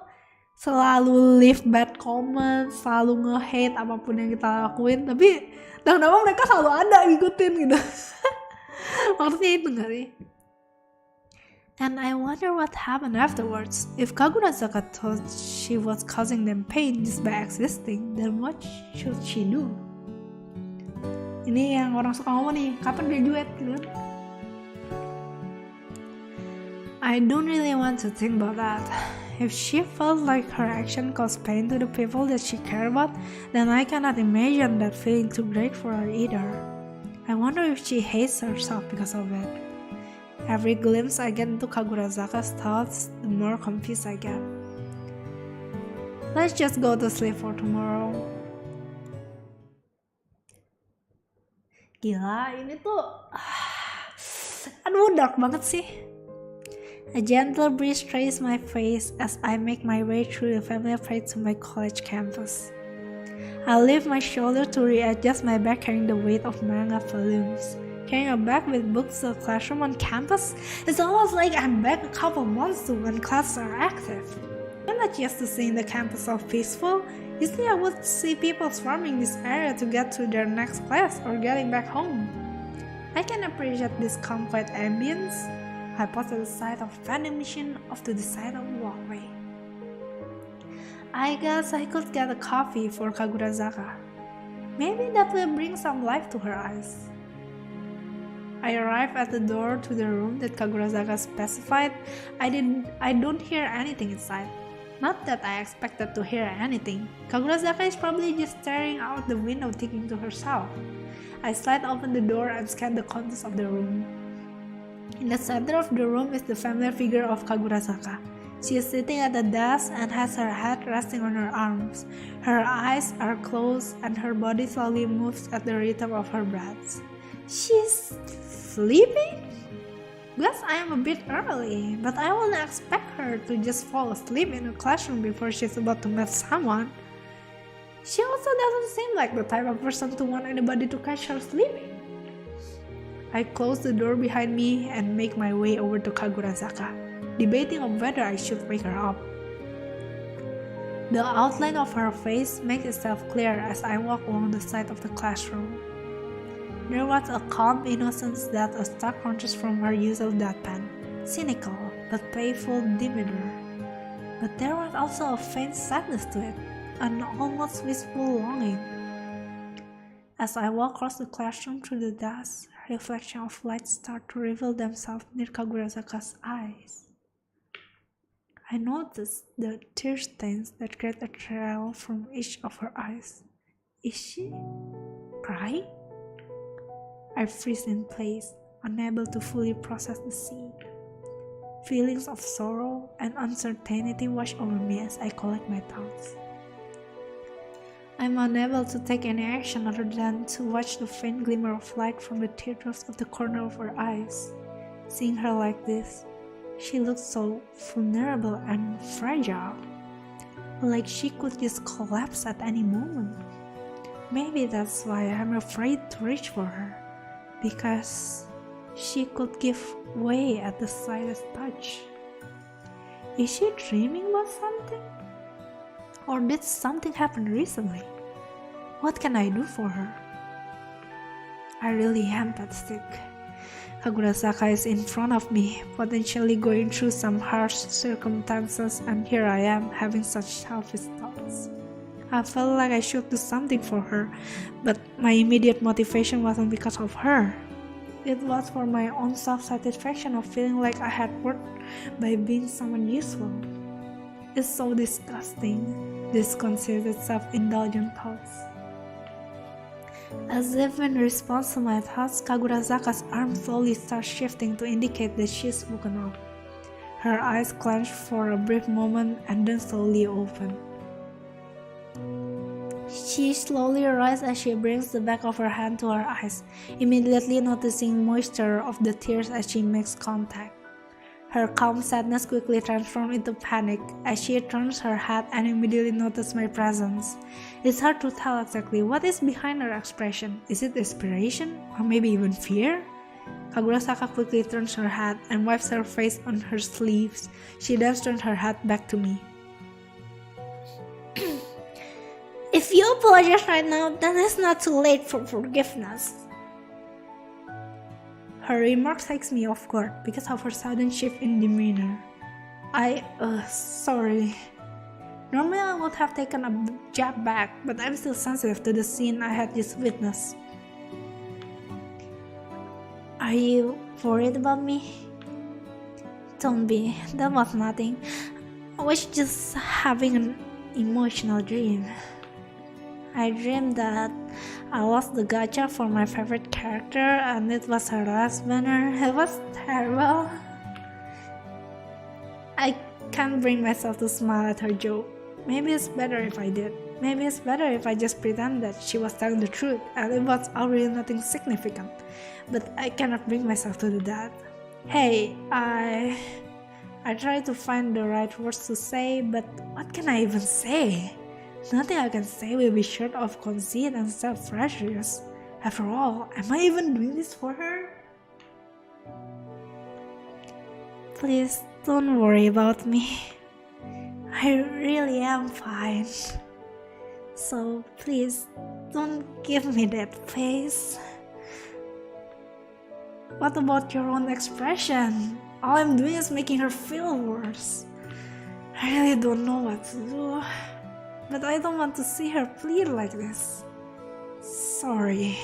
Speaker 2: selalu leave bad comments, selalu nge-hate apapun yang kita lakuin, tapi kenapa mereka selalu ada ngikutin gitu. Maksudnya itu gak sih? And I wonder what happened afterwards. If Kagurazaka thought she was causing them pain just by existing, then what should she do? Ini yang orang suka ngomong nih, kapan graduate gitu. I don't really want to think about that. If she felt like her action caused pain to the people that she cared about, then I cannot imagine that feeling too great for her either. I wonder if she hates herself because of it. Every glimpse I get into Kagurazaka's thoughts, the more confused I get. Let's just go to sleep for tomorrow. Gila, ini tuh aduh dark banget sih. A gentle breeze strays my face as I make my way through the familiar parade to my college campus. I lift my shoulder to readjust my back, carrying the weight of manga volumes. Carrying a bag with books to the classroom on campus, it's almost like I'm back a couple months to when classes are active. I'm not used to seeing the campus so peaceful. Usually I would see people swarming this area to get to their next class or getting back home. I can appreciate this calm, quiet ambience. I pause at the side of vending machine off to the side of the walkway. I guess I could get a coffee for Kagurazaka. Maybe that will bring some life to her eyes. I arrive at the door to the room that Kagurazaka specified. I don't hear anything inside. Not that I expected to hear anything. Kagurazaka is probably just staring out the window thinking to herself. I slide open the door and scan the contents of the room. In the center of the room is the familiar figure of Kagurazaka. She is sitting at the desk and has her head resting on her arms. Her eyes are closed and her body slowly moves at the rhythm of her breaths. She's sleeping? Guess I am a bit early, but I wouldn't expect her to just fall asleep in a classroom before she's about to meet someone. She also doesn't seem like the type of person to want anybody to catch her sleeping. I close the door behind me and make my way over to Kagurazaka, debating on whether I should wake her up. The outline of her face makes itself clear as I walk along the side of the classroom. There was a calm innocence that a stark contrast from her usual deadpan, cynical but playful demeanor. But there was also a faint sadness to it, an almost wistful longing. As I walk across the classroom through the dust, reflections of light start to reveal themselves near Kagurazaka's eyes. I notice the tear stains that create a trail from each of her eyes. Is she crying? I freeze in place, unable to fully process the scene. Feelings of sorrow and uncertainty wash over me as I collect my thoughts. I'm unable to take any action other than to watch the faint glimmer of light from the teardrops of the corner of her eyes. Seeing her like this, she looks so vulnerable and fragile, like she could just collapse at any moment. Maybe that's why I'm afraid to reach for her, because she could give way at the slightest touch. Is she dreaming about something? Or did something happen recently? What can I do for her? I really am pathetic. Kagurasaka is in front of me, potentially going through some harsh circumstances, and here I am having such selfish thoughts. I felt like I should do something for her, but my immediate motivation wasn't because of her. It was for my own self-satisfaction of feeling like I had worth by being someone useful. It's so disgusting, this conceited self-indulgent thoughts. As if in response to my thoughts, Kagurasaka's arm slowly starts shifting to indicate that she's woken up. Her eyes clench for a brief moment and then slowly open. She slowly rises as she brings the back of her hand to her eyes, immediately noticing moisture of the tears as she makes contact. Her calm sadness quickly transforms into panic as she turns her head and immediately notices my presence. It's hard to tell exactly what is behind her expression. Is it desperation or maybe even fear? Kagurasaka quickly turns her head and wipes her face on her sleeves. She then turns her head back to me. If you apologize right now, then it's not too late for forgiveness. Her remark takes me off guard because of her sudden shift in demeanor. Sorry. Normally I would have taken a jab back, but I'm still sensitive to the scene I had just witnessed. Are you worried about me? Don't be, that was nothing. I was just having an emotional dream. I dreamed that I lost the gacha for my favorite character and it was her last banner. It was terrible. I can't bring myself to smile at her joke. Maybe it's better if I did. Maybe it's better if I just pretend that she was telling the truth and it was already nothing significant. But I cannot bring myself to do that. Hey, I tried to find the right words to say, but what can I even say? Nothing I can say will be short of conceit and self-righteousness. After all, am I even doing this for her? Please don't worry about me. I really am fine. So please don't give me that face. What about your own expression? All I'm doing is making her feel worse. I really don't know what to do. But I don't want to see her plead like this. Sorry.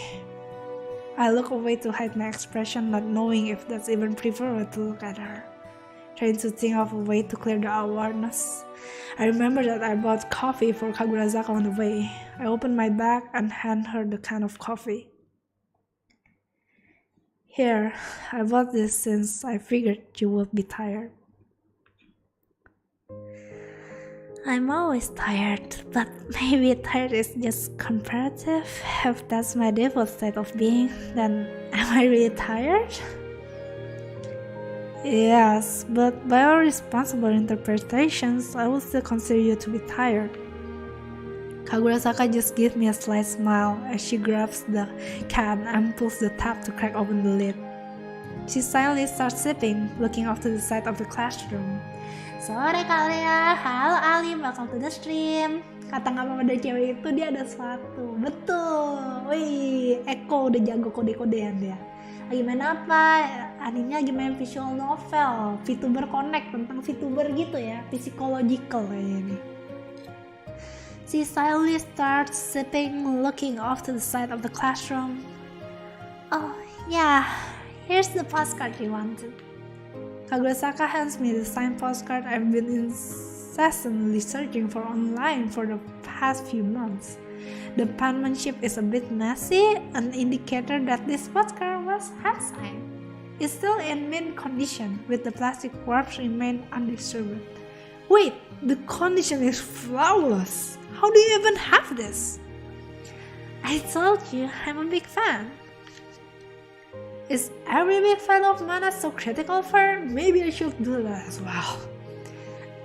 Speaker 2: I look away to hide my expression, not knowing if that's even preferable to look at her. Trying to think of a way to clear the awareness. I remember that I bought coffee for Kagurasaka on the way. I opened my bag and hand her the can of coffee. Here, I bought this since I figured you would be tired. I'm always tired, but maybe tired is just comparative. If that's my default state of being, then am I really tired? Yes, but by all responsible interpretations, I would still consider you to be tired. Kagurasaka just gives me a slight smile as she grabs the can and pulls the tap to crack open the lid. She silently starts sipping, looking off to the side of the classroom. Sore kalian, halo Alim, welcome to the stream. Kata nggak pada cewek itu dia ada sesuatu, betul. Wih, Eko udah jago kode-kodean dia. Lagi main apa? Animenya lagi main visual novel, Vtuber Connect tentang Vtuber gitu ya, psychological kayaknya nih. She silently starts sipping, looking off to the side of the classroom. Oh yeah, here's the postcard you wanted. Kagurasaka hands me the signed postcard I've been incessantly searching for online for the past few months. The penmanship is a bit messy, an indicator that this postcard was hand-signed. It's still in mint condition, with the plastic wraps remain undisturbed. Wait, the condition is flawless. How do you even have this?
Speaker 1: I told you, I'm a big fan.
Speaker 2: Is every big fan of mana so critical for her? Maybe I should do that as well.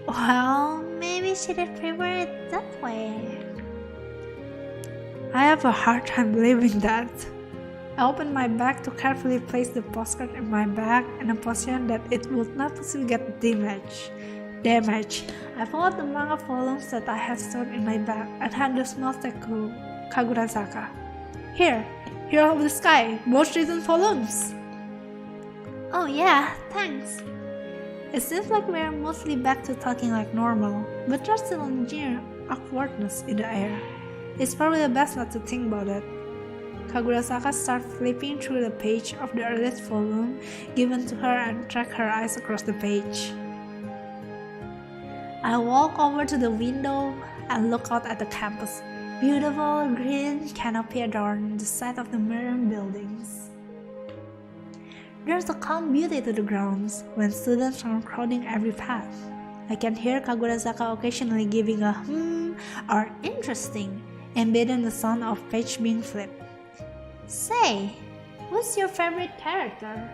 Speaker 1: Well, maybe she did prefer it that way.
Speaker 2: I have a hard time believing that. I opened my bag to carefully place the postcard in my bag in a position that it would not possibly get damaged. I pulled out the manga volumes that I had stored in my bag and handed the small stack to Kagurasaka. Here, Hero of the Sky, both written volumes.
Speaker 1: Oh yeah, thanks.
Speaker 2: It seems like we're mostly back to talking like normal, but there's still a near awkwardness in the air. It's probably best not to think about it. Kagurasaka starts flipping through the page of the earliest volume given to her and track her eyes across the page. I walk over to the window and look out at the campus. Beautiful green canopy adorn the side of the modern buildings. There's a calm beauty to the grounds when students are crowding every path. I can hear Kagurasaka occasionally giving a or interesting, embedded in the sound of page being flipped.
Speaker 1: Say, who's your favorite character?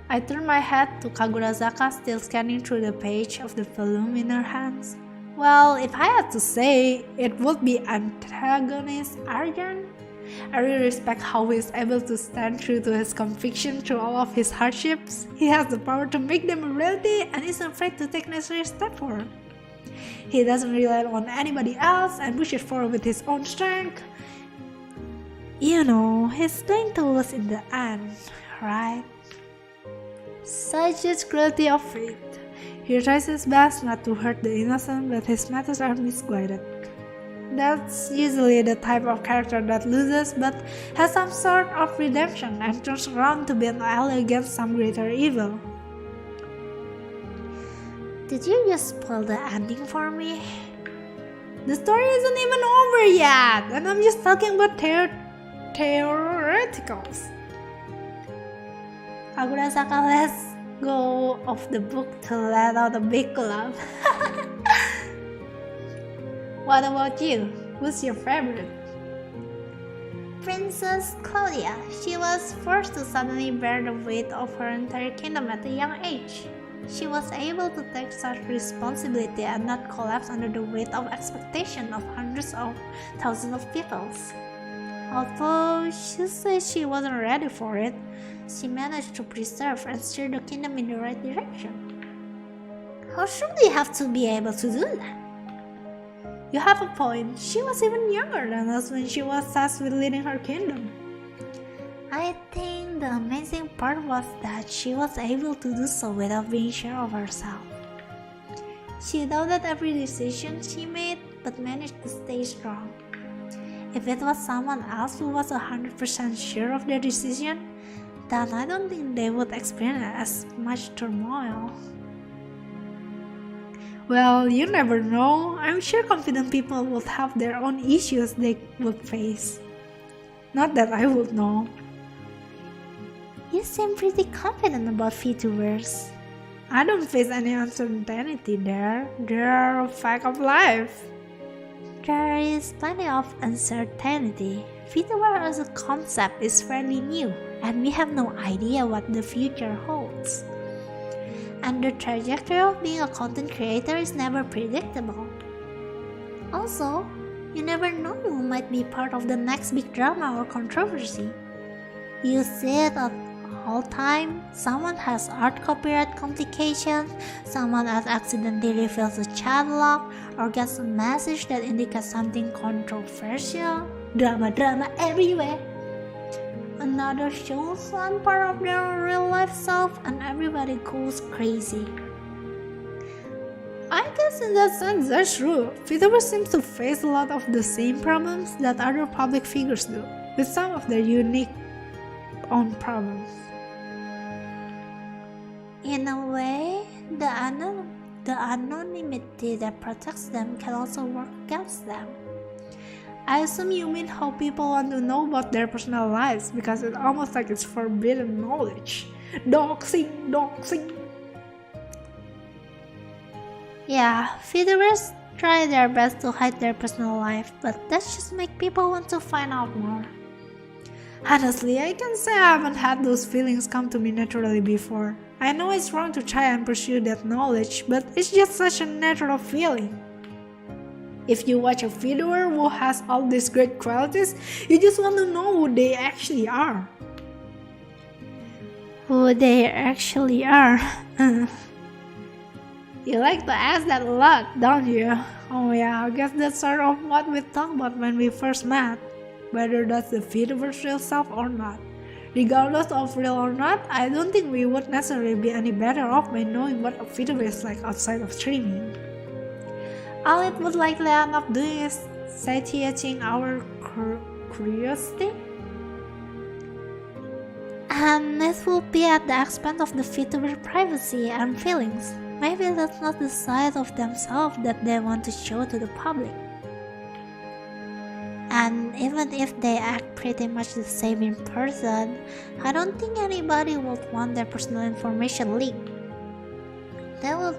Speaker 2: I turn my head to Kagurasaka still scanning through the page of the volume in her hands. Well, if I had to say, it would be antagonist Arjun. I really respect how he is able to stand true to his conviction through all of his hardships. He has the power to make them a reality and isn't afraid to take necessary steps forward. He doesn't rely on anybody else and pushes forward with his own strength. You know, he's going to lose in the end, right? Such is cruelty of fate. He tries his best not to hurt the innocent, but his methods are misguided. That's usually the type of character that loses but has some sort of redemption and turns around to be an ally against some greater evil.
Speaker 1: Did you just spoil the ending for me?
Speaker 2: The story isn't even over yet, and I'm just talking about theoreticals.
Speaker 1: Kagurasaka lets go of the book to let out a big laugh.
Speaker 2: What about you? Who's your favorite?
Speaker 1: Princess Claudia. She was forced to suddenly bear the weight of her entire kingdom at a young age. She was able to take such responsibility and not collapse under the weight of expectation of hundreds of thousands of people. Although she says she wasn't ready for it, she managed to preserve and steer the kingdom in the right direction. How should they have to be able to do that?
Speaker 2: You have a point. She was even younger than us when she was tasked with leading her kingdom.
Speaker 1: I think the amazing part was that she was able to do so without being sure of herself. She doubted every decision she made but managed to stay strong. If it was someone else who was 100% sure of their decision, then I don't think they would experience as much turmoil.
Speaker 2: Well, you never know. I'm sure confident people would have their own issues they would face. Not that I would know.
Speaker 1: You seem pretty confident about Vtubers.
Speaker 2: I don't face any uncertainty there. They're a fact of life.
Speaker 1: There is plenty of uncertainty. Vtuber as a concept is fairly new, and we have no idea what the future holds. And the trajectory of being a content creator is never predictable. Also, you never know who might be part of the next big drama or controversy. You see it at all time. Someone has art copyright complications, someone else accidentally reveals a chat log, or gets a message that indicates something controversial. Drama everywhere. Another shows one part of their real life self and everybody goes crazy.
Speaker 2: I guess in that sense that's true. Vtuber seems to face a lot of the same problems that other public figures do, with some of their unique own problems.
Speaker 1: In a way, the anonymity that protects them can also work against them.
Speaker 2: I assume you mean how people want to know about their personal lives because it's almost like it's forbidden knowledge. Doxing.
Speaker 1: Yeah, Vtubers try their best to hide their personal life, but that just makes people want to find out more.
Speaker 2: Honestly, I can say I haven't had those feelings come to me naturally before. I know it's wrong to try and pursue that knowledge, but it's just such a natural feeling. If you watch a Vtuber who has all these great qualities, you just want to know who they actually are.
Speaker 1: Who they actually are.
Speaker 2: You like to ask that a lot, don't you? Oh yeah, I guess that's sort of what we talked about when we first met. Whether that's the Vtuber's real self or not. Regardless of real or not, I don't think we would necessarily be any better off by knowing what a Vtuber is like outside of streaming. All it would likely end up doing is satiating our curiosity.
Speaker 1: And it will be at the expense of the Vtuber privacy and feelings. Maybe that's not the side of themselves that they want to show to the public. And even if they act pretty much the same in person, I don't think anybody would want their personal information leaked. They will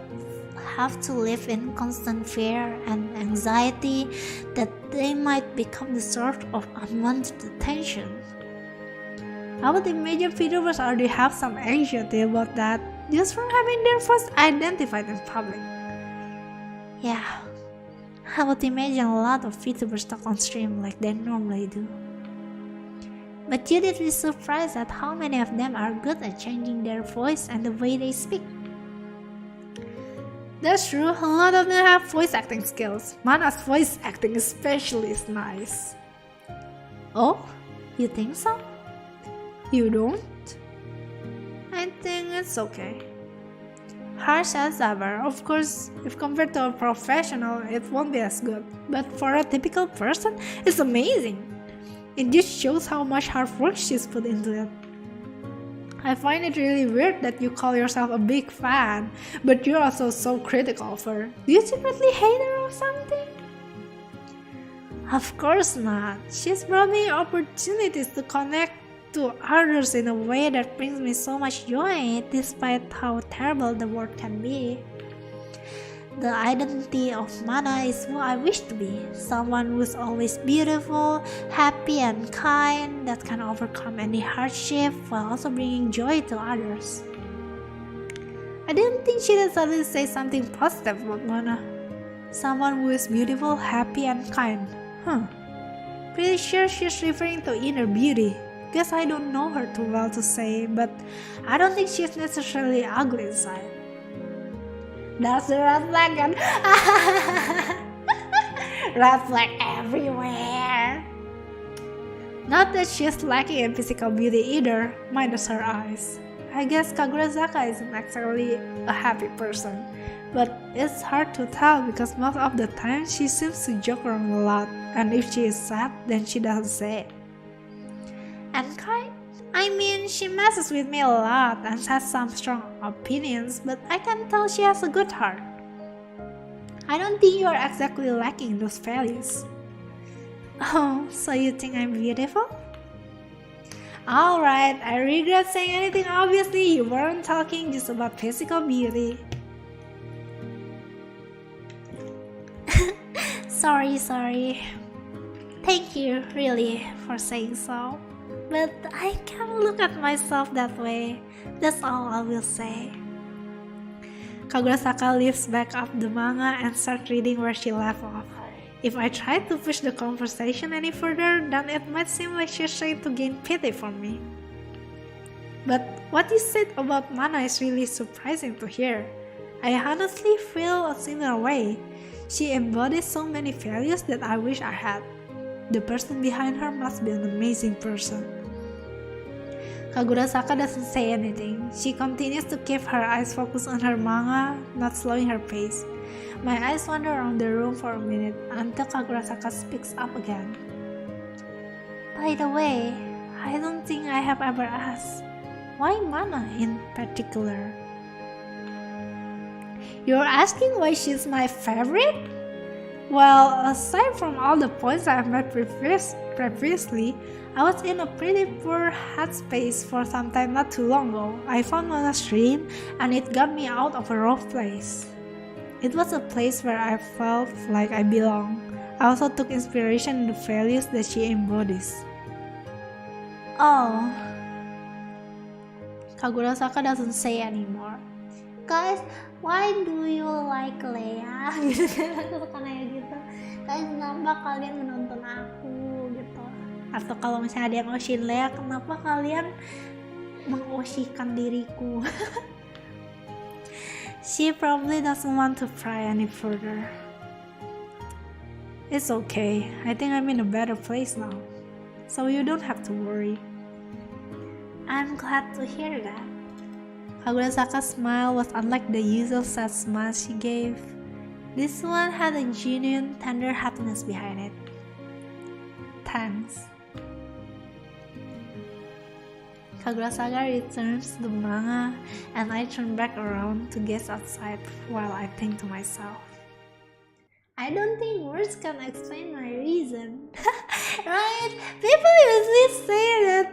Speaker 1: have to live in constant fear and anxiety that they might become the source of unwanted attention.
Speaker 2: I would imagine Vtubers already have some anxiety about that just from having their voice identified in public.
Speaker 1: Yeah, I would imagine a lot of Vtubers talk on stream like they normally do. But you did be surprised at how many of them are good at changing their voice and the way they speak.
Speaker 2: That's true, a lot of them have voice acting skills. Mana's voice acting especially is nice.
Speaker 1: Oh, you think so?
Speaker 2: You don't? I think it's okay. Harsh as ever, of course, if compared to a professional, it won't be as good. But for a typical person, it's amazing. It just shows how much hard work she's put into it. I find it really weird that you call yourself a big fan, but you're also so critical of her. Do you secretly hate her or something?
Speaker 1: Of course not.
Speaker 2: She's brought me opportunities to connect to others in a way that brings me so much joy, despite how terrible the world can be.
Speaker 1: The identity of Mana is who I wish to be. Someone who's always beautiful, happy and kind, that can overcome any hardship while also bringing joy to others.
Speaker 2: I didn't think she'd suddenly say something positive about Mana. Someone who is beautiful, happy and kind. Pretty sure she's referring to inner beauty. Guess I don't know her too well to say, but I don't think she's necessarily ugly inside. That's the red flag again. Red flag everywhere. Not that she's lacking in physical beauty either, minus her eyes. I guess Kagurazaka isn't actually a happy person, but it's hard to tell because most of the time she seems to joke around a lot, and if she is sad, then she doesn't say it. And kind? I mean, she messes with me a lot and has some strong opinions, but I can tell she has a good heart. I don't think you are exactly lacking those values. Oh, so you think I'm beautiful? Alright, I regret saying anything. Obviously, you weren't talking just about physical beauty.
Speaker 1: Sorry. Thank you, really, for saying so. But I can't look at myself that way. That's all I will say.
Speaker 2: Kagurazaka lifts back up the manga and starts reading where she left off. If I try to push the conversation any further, then it might seem like she's trying to gain pity from me. But what you said about Mana is really surprising to hear. I honestly feel a similar way. She embodies so many values that I wish I had. The person behind her must be an amazing person. Kagurazaka doesn't say anything. She continues to keep her eyes focused on her manga, not slowing her pace. My eyes wander around the room for a minute until Kagurazaka speaks up again.
Speaker 1: By the way, I don't think I have ever asked, why Mana in particular?
Speaker 2: You're asking why she's my favorite? Well, aside from all the points I've made previously, I was in a pretty poor headspace for some time not too long ago. I found Mana's stream and it got me out of a rough place. It was a place where I felt like I belong. I also took inspiration in the values that she embodies.
Speaker 1: Oh, Kagurasaka doesn't say anymore. Guys, why do you like Leia? Gitu kan, aku suka nanya gitu. Guys, kenapa kalian menonton aku gitu? Atau kalau misalnya ada yang oshin Leia, kenapa kalian mengoshikan diriku?
Speaker 2: She probably doesn't want to pry any further. It's okay. I think I'm in a better place now. So you don't have to worry.
Speaker 1: I'm glad to hear that.
Speaker 2: Kagurasaka's smile was unlike the usual sad smile she gave. This one had a genuine, tender happiness behind it. Thanks. Kagurasaka returns to the manga, and I turn back around to gaze outside while I think to myself.
Speaker 1: I don't think words can explain my reason. Right? People usually say that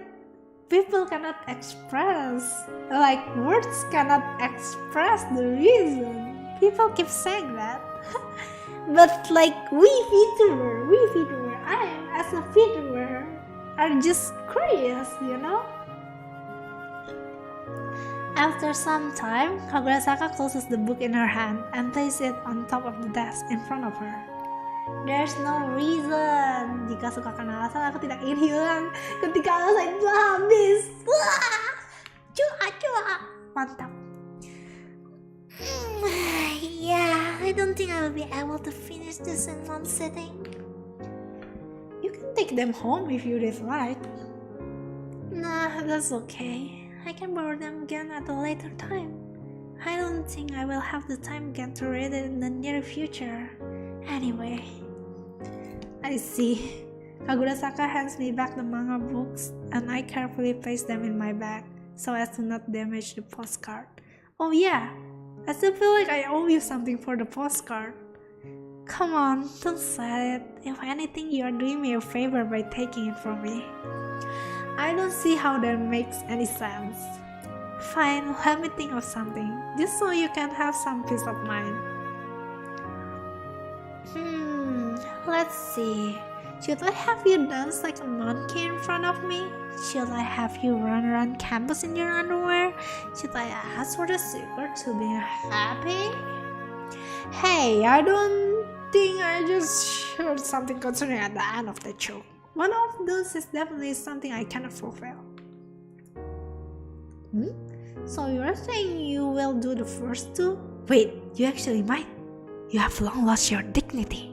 Speaker 2: People cannot express, like words cannot express the reason. People keep saying that.
Speaker 1: But like we Vtuber, I as a Vtuber
Speaker 2: are just curious, you know?
Speaker 1: After some time,
Speaker 2: Kagurasaka closes the book in her hand and places it on top of the desk in front of her.
Speaker 1: There's no reason. Jika suka karena alasan, aku tidak ingin hilang ketika alasan itu habis. Wah, cua. Mantap. Yeah, I don't think I will be able to finish this in one sitting.
Speaker 2: You can take them home if you dislike.
Speaker 1: Nah, that's okay. I can borrow them again at a later time. I don't think I will have the time again to read it in the near future. Anyway,
Speaker 2: I see. Kagurasaka hands me back the manga books and I carefully place them in my bag so as to not damage the postcard. Oh yeah, I still feel like I owe you something for the postcard. Come on, don't say it. If anything, you are doing me a favor by taking it from me. I don't see how that makes any sense. Fine, let me think of something, just so you can have some peace of mind.
Speaker 1: Let's see. Should I have you dance like a monkey in front of me? Should I have you run around campus in your underwear? Should I ask for the secret to being happy?
Speaker 2: Hey, I don't think I just heard something concerning at the end of the joke. One of those is definitely something I cannot fulfill.
Speaker 1: So you're saying you will do the first two?
Speaker 2: Wait, you actually might. You have long lost your dignity.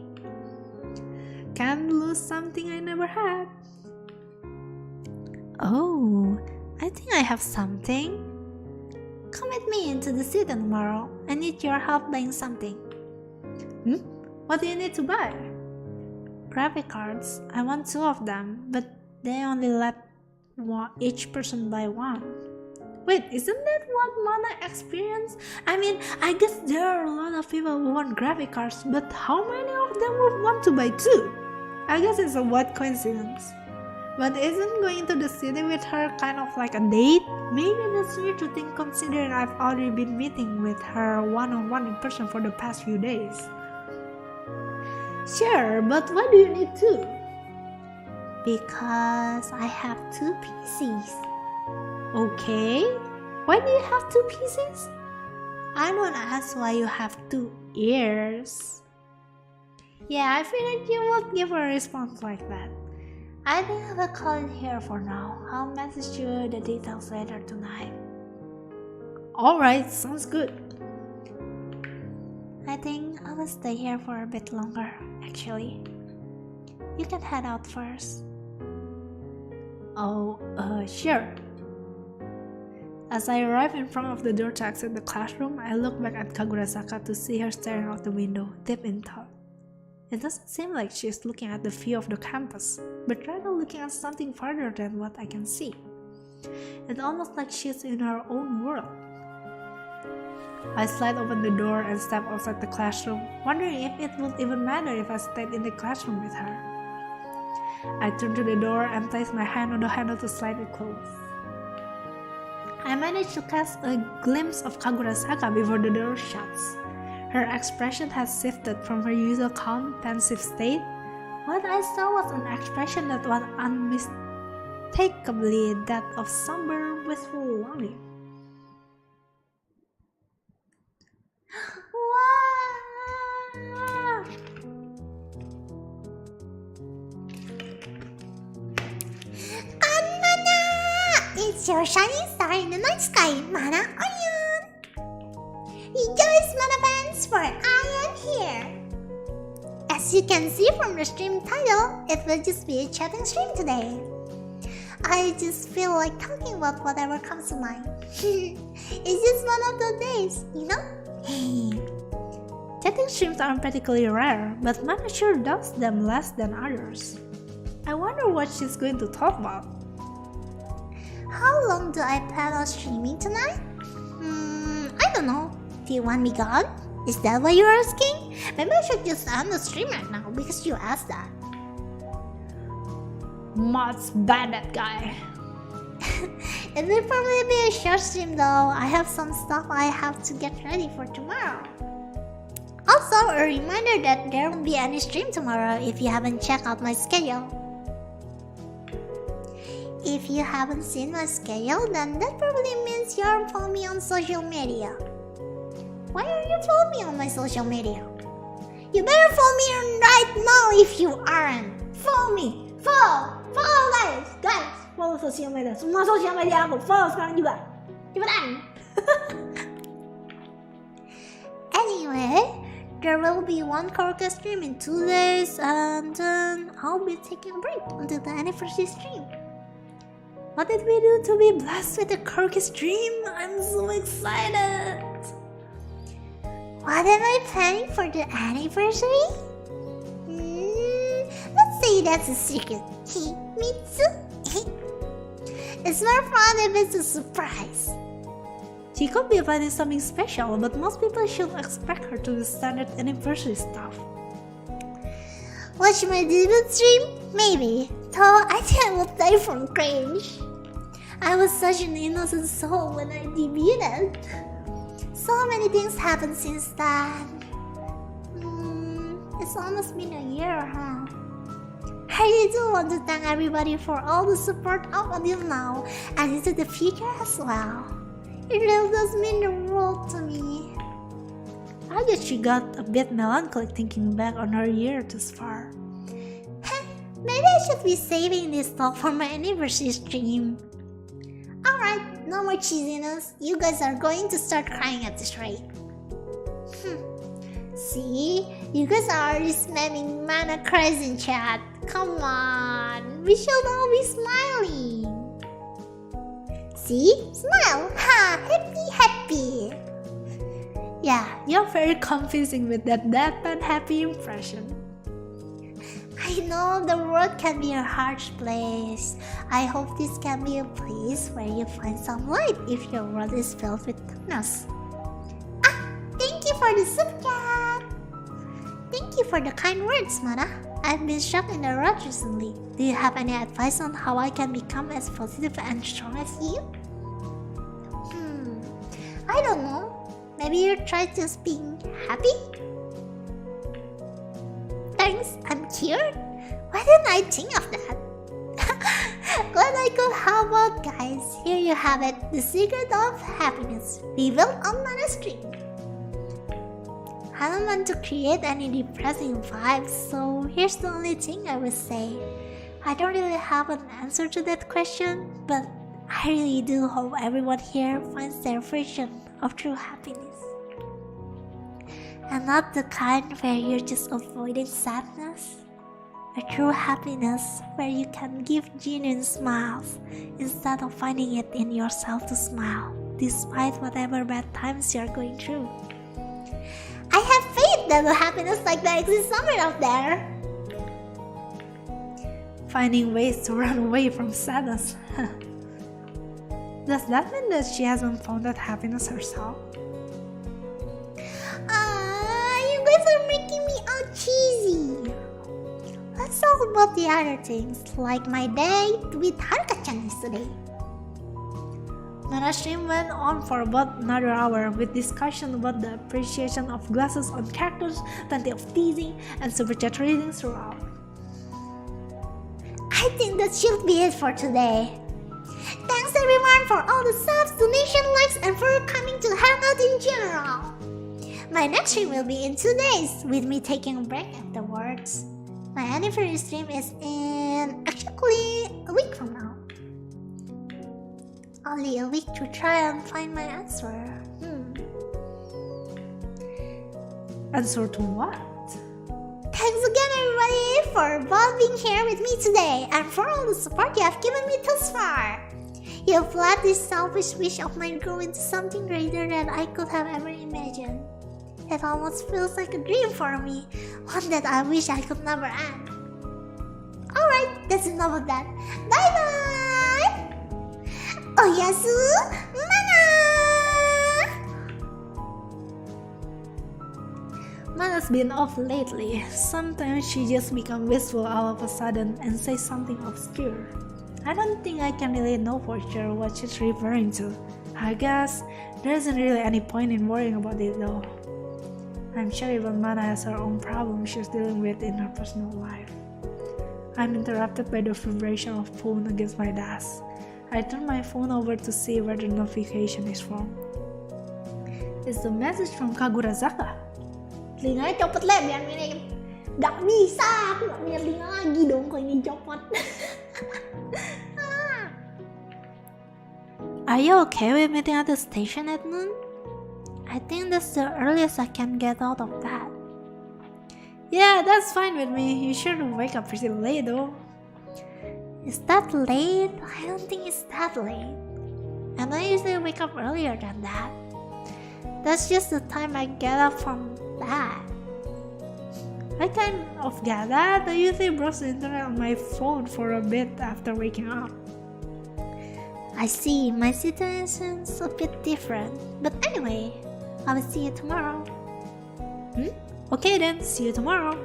Speaker 2: Can't lose something I never had.
Speaker 1: Oh, I think I have something. Come with me into the city tomorrow. I need your help buying something.
Speaker 2: What do you need to buy?
Speaker 1: Graphic cards. I want 2 of them, but they only let each person buy 1.
Speaker 2: Wait, isn't that what Mana experienced? I mean, I guess there are a lot of people who want graphic cards, but how many of them would want to buy 2? I guess it's a wild coincidence. But isn't going to the city with her kind of like a date? Maybe that's weird to think considering I've already been meeting with her one-on-one in person for the past few days. Sure, but why do you need 2?
Speaker 1: Because I have 2 PCs.
Speaker 2: Okay, why do you have 2 PCs?
Speaker 1: I don't ask why you have 2 ears.
Speaker 2: Yeah, I figured you would give a response like that.
Speaker 1: I think I will call it here for now. I'll message you the details later tonight.
Speaker 2: Alright, sounds good.
Speaker 1: I think I will stay here for a bit longer, actually. You can head out first.
Speaker 2: Oh, sure. As I arrive in front of the door to exit the classroom, I look back at Kagurasaka to see her staring out the window, deep in thought. It doesn't seem like she's looking at the view of the campus, but rather looking at something farther than what I can see. It's almost like she's in her own world. I slide open the door and step outside the classroom, wondering if it would even matter if I stayed in the classroom with her. I turn to the door and place my hand on the handle to slide it closed. I manage to catch a glimpse of Kagurasaka before the door shuts. Her expression had shifted from her usual calm, pensive state. What I saw was an expression that was unmistakably that of somber, wistful longing.
Speaker 1: Wow. Mana? It's your shining star in the night sky, Mana Onion. Rejoice, Mana fans, for I am here. As you can see from the stream title, it will just be a chatting stream today. I just feel like talking about whatever comes to mind. It's just one of the days, you know?
Speaker 2: Chatting streams are particularly rare, but Mana sure does them less than others. I wonder what she's going to talk about.
Speaker 1: How long do I plan on streaming tonight? I don't know. Do you want me gone? Is that what you're asking? Maybe I should just end the stream right now because you asked that.
Speaker 2: Mod's bad, that guy.
Speaker 1: It will probably be a short stream though. I have some stuff I have to get ready for tomorrow. Also, a reminder that there won't be any stream tomorrow if you haven't checked out my schedule. If you haven't seen my schedule, then that probably means you aren't following me on social media. Why are you following me on my social media? You better follow me right now if you aren't. Follow me. Follow guys.
Speaker 2: Follow sosial media. Semua sosial media aku follow sekarang juga. Cepetan.
Speaker 1: Anyway, there will be one karaoke stream in 2 days, and then I'll be taking a break until the anniversary stream.
Speaker 2: What did we do to be blessed with a karaoke stream? I'm so excited.
Speaker 1: What am I planning for the anniversary? Let's say that's a secret. Me too. It's more fun if it's a surprise.
Speaker 2: She could be planning something special, but most people should expect her to do standard anniversary stuff.
Speaker 1: Watch my debut stream? Maybe. Though I think I will die from cringe. I was such an innocent soul when I debuted. So many things happened since then. It's almost been a year, huh? I really do want to thank everybody for all the support up until now and into the future as well. It really does mean the world to me.
Speaker 2: I guess she got a bit melancholic thinking back on her year thus far.
Speaker 1: Maybe I should be saving this talk for my anniversary stream. Alright, no more cheesiness. You guys are going to start crying at this rate. See? You guys are already spamming Mana cries in chat. Come on. We should all be smiling. See? Smile. Ha! Happy.
Speaker 2: Yeah, you're very confusing with that deadpan happy impression.
Speaker 1: I know the world can be a harsh place. I hope this can be a place where you find some light if your world is filled with darkness. Thank you for the super chat. Thank you for the kind words, Mana. I've been stuck in a rut recently. Do you have any advice on how I can become as positive and strong as you? I don't know. Maybe you try just being happy? Thanks, I'm cured. Why didn't I think of that? Glad I could help out, guys. Here you have it, the secret of happiness, revealed on my stream. I don't want to create any depressing vibes, so here's the only thing I will say. I don't really have an answer to that question, but I really do hope everyone here finds their version of true happiness. And not the kind where you're just avoiding sadness. A true happiness where you can give genuine smiles instead of finding it in yourself to smile, despite whatever bad times you're going through. I have faith that a happiness like that exists somewhere out there.
Speaker 2: Finding ways to run away from sadness. Does that mean that she hasn't found that happiness herself?
Speaker 1: You guys are making me all cheesy. Let's talk about the other things, like my date with Haruka-chan yesterday.
Speaker 2: My stream went on for about another hour with discussion about the appreciation of glasses on characters, plenty of teasing, and super chat readings throughout.
Speaker 1: I think that should be it for today. Thanks everyone for all the subs, donation, likes, and for coming to Hangout in general. My next stream will be in 2 days, with me taking a break afterwards. My anniversary stream is in actually a week from now. Only a week to try and find my answer.
Speaker 2: Answer to what?
Speaker 1: Thanks again everybody for both being here with me today and for all the support you have given me thus far. You have led this selfish wish of mine grow into something greater than I could have ever imagined. It almost feels like a dream for me, one that I wish I could never end. Alright, that's enough of that. Bye bye! Oyasu mana!
Speaker 2: Mana's been off lately. Sometimes she just becomes wistful all of a sudden and says something obscure. I don't think I can really know for sure what she's referring to. I guess there isn't really any point in worrying about it though. I'm sure even Mana has her own problems she's dealing with in her personal life. I'm interrupted by the vibration of phone against my desk. I turn my phone over to see where the notification is from. It's the message from Kagurazaka.
Speaker 1: Telinganya copot lah biar mirip. Gak bisa, aku gak punya telinga lagi dong kalau ini copot.
Speaker 2: Are you okay with meeting at the station at noon? I think that's the earliest I can get out of that. Yeah, that's fine with me. You sure to wake up pretty late though.
Speaker 1: Is that late? I don't think it's that late.
Speaker 2: And I usually wake up earlier than that. That's just the time I get up from that. I kind of get that. I usually browse the internet on my phone for a bit after waking up.
Speaker 1: I see, my situation's a bit different. But anyway, I will see you tomorrow.
Speaker 2: Okay then, see you tomorrow.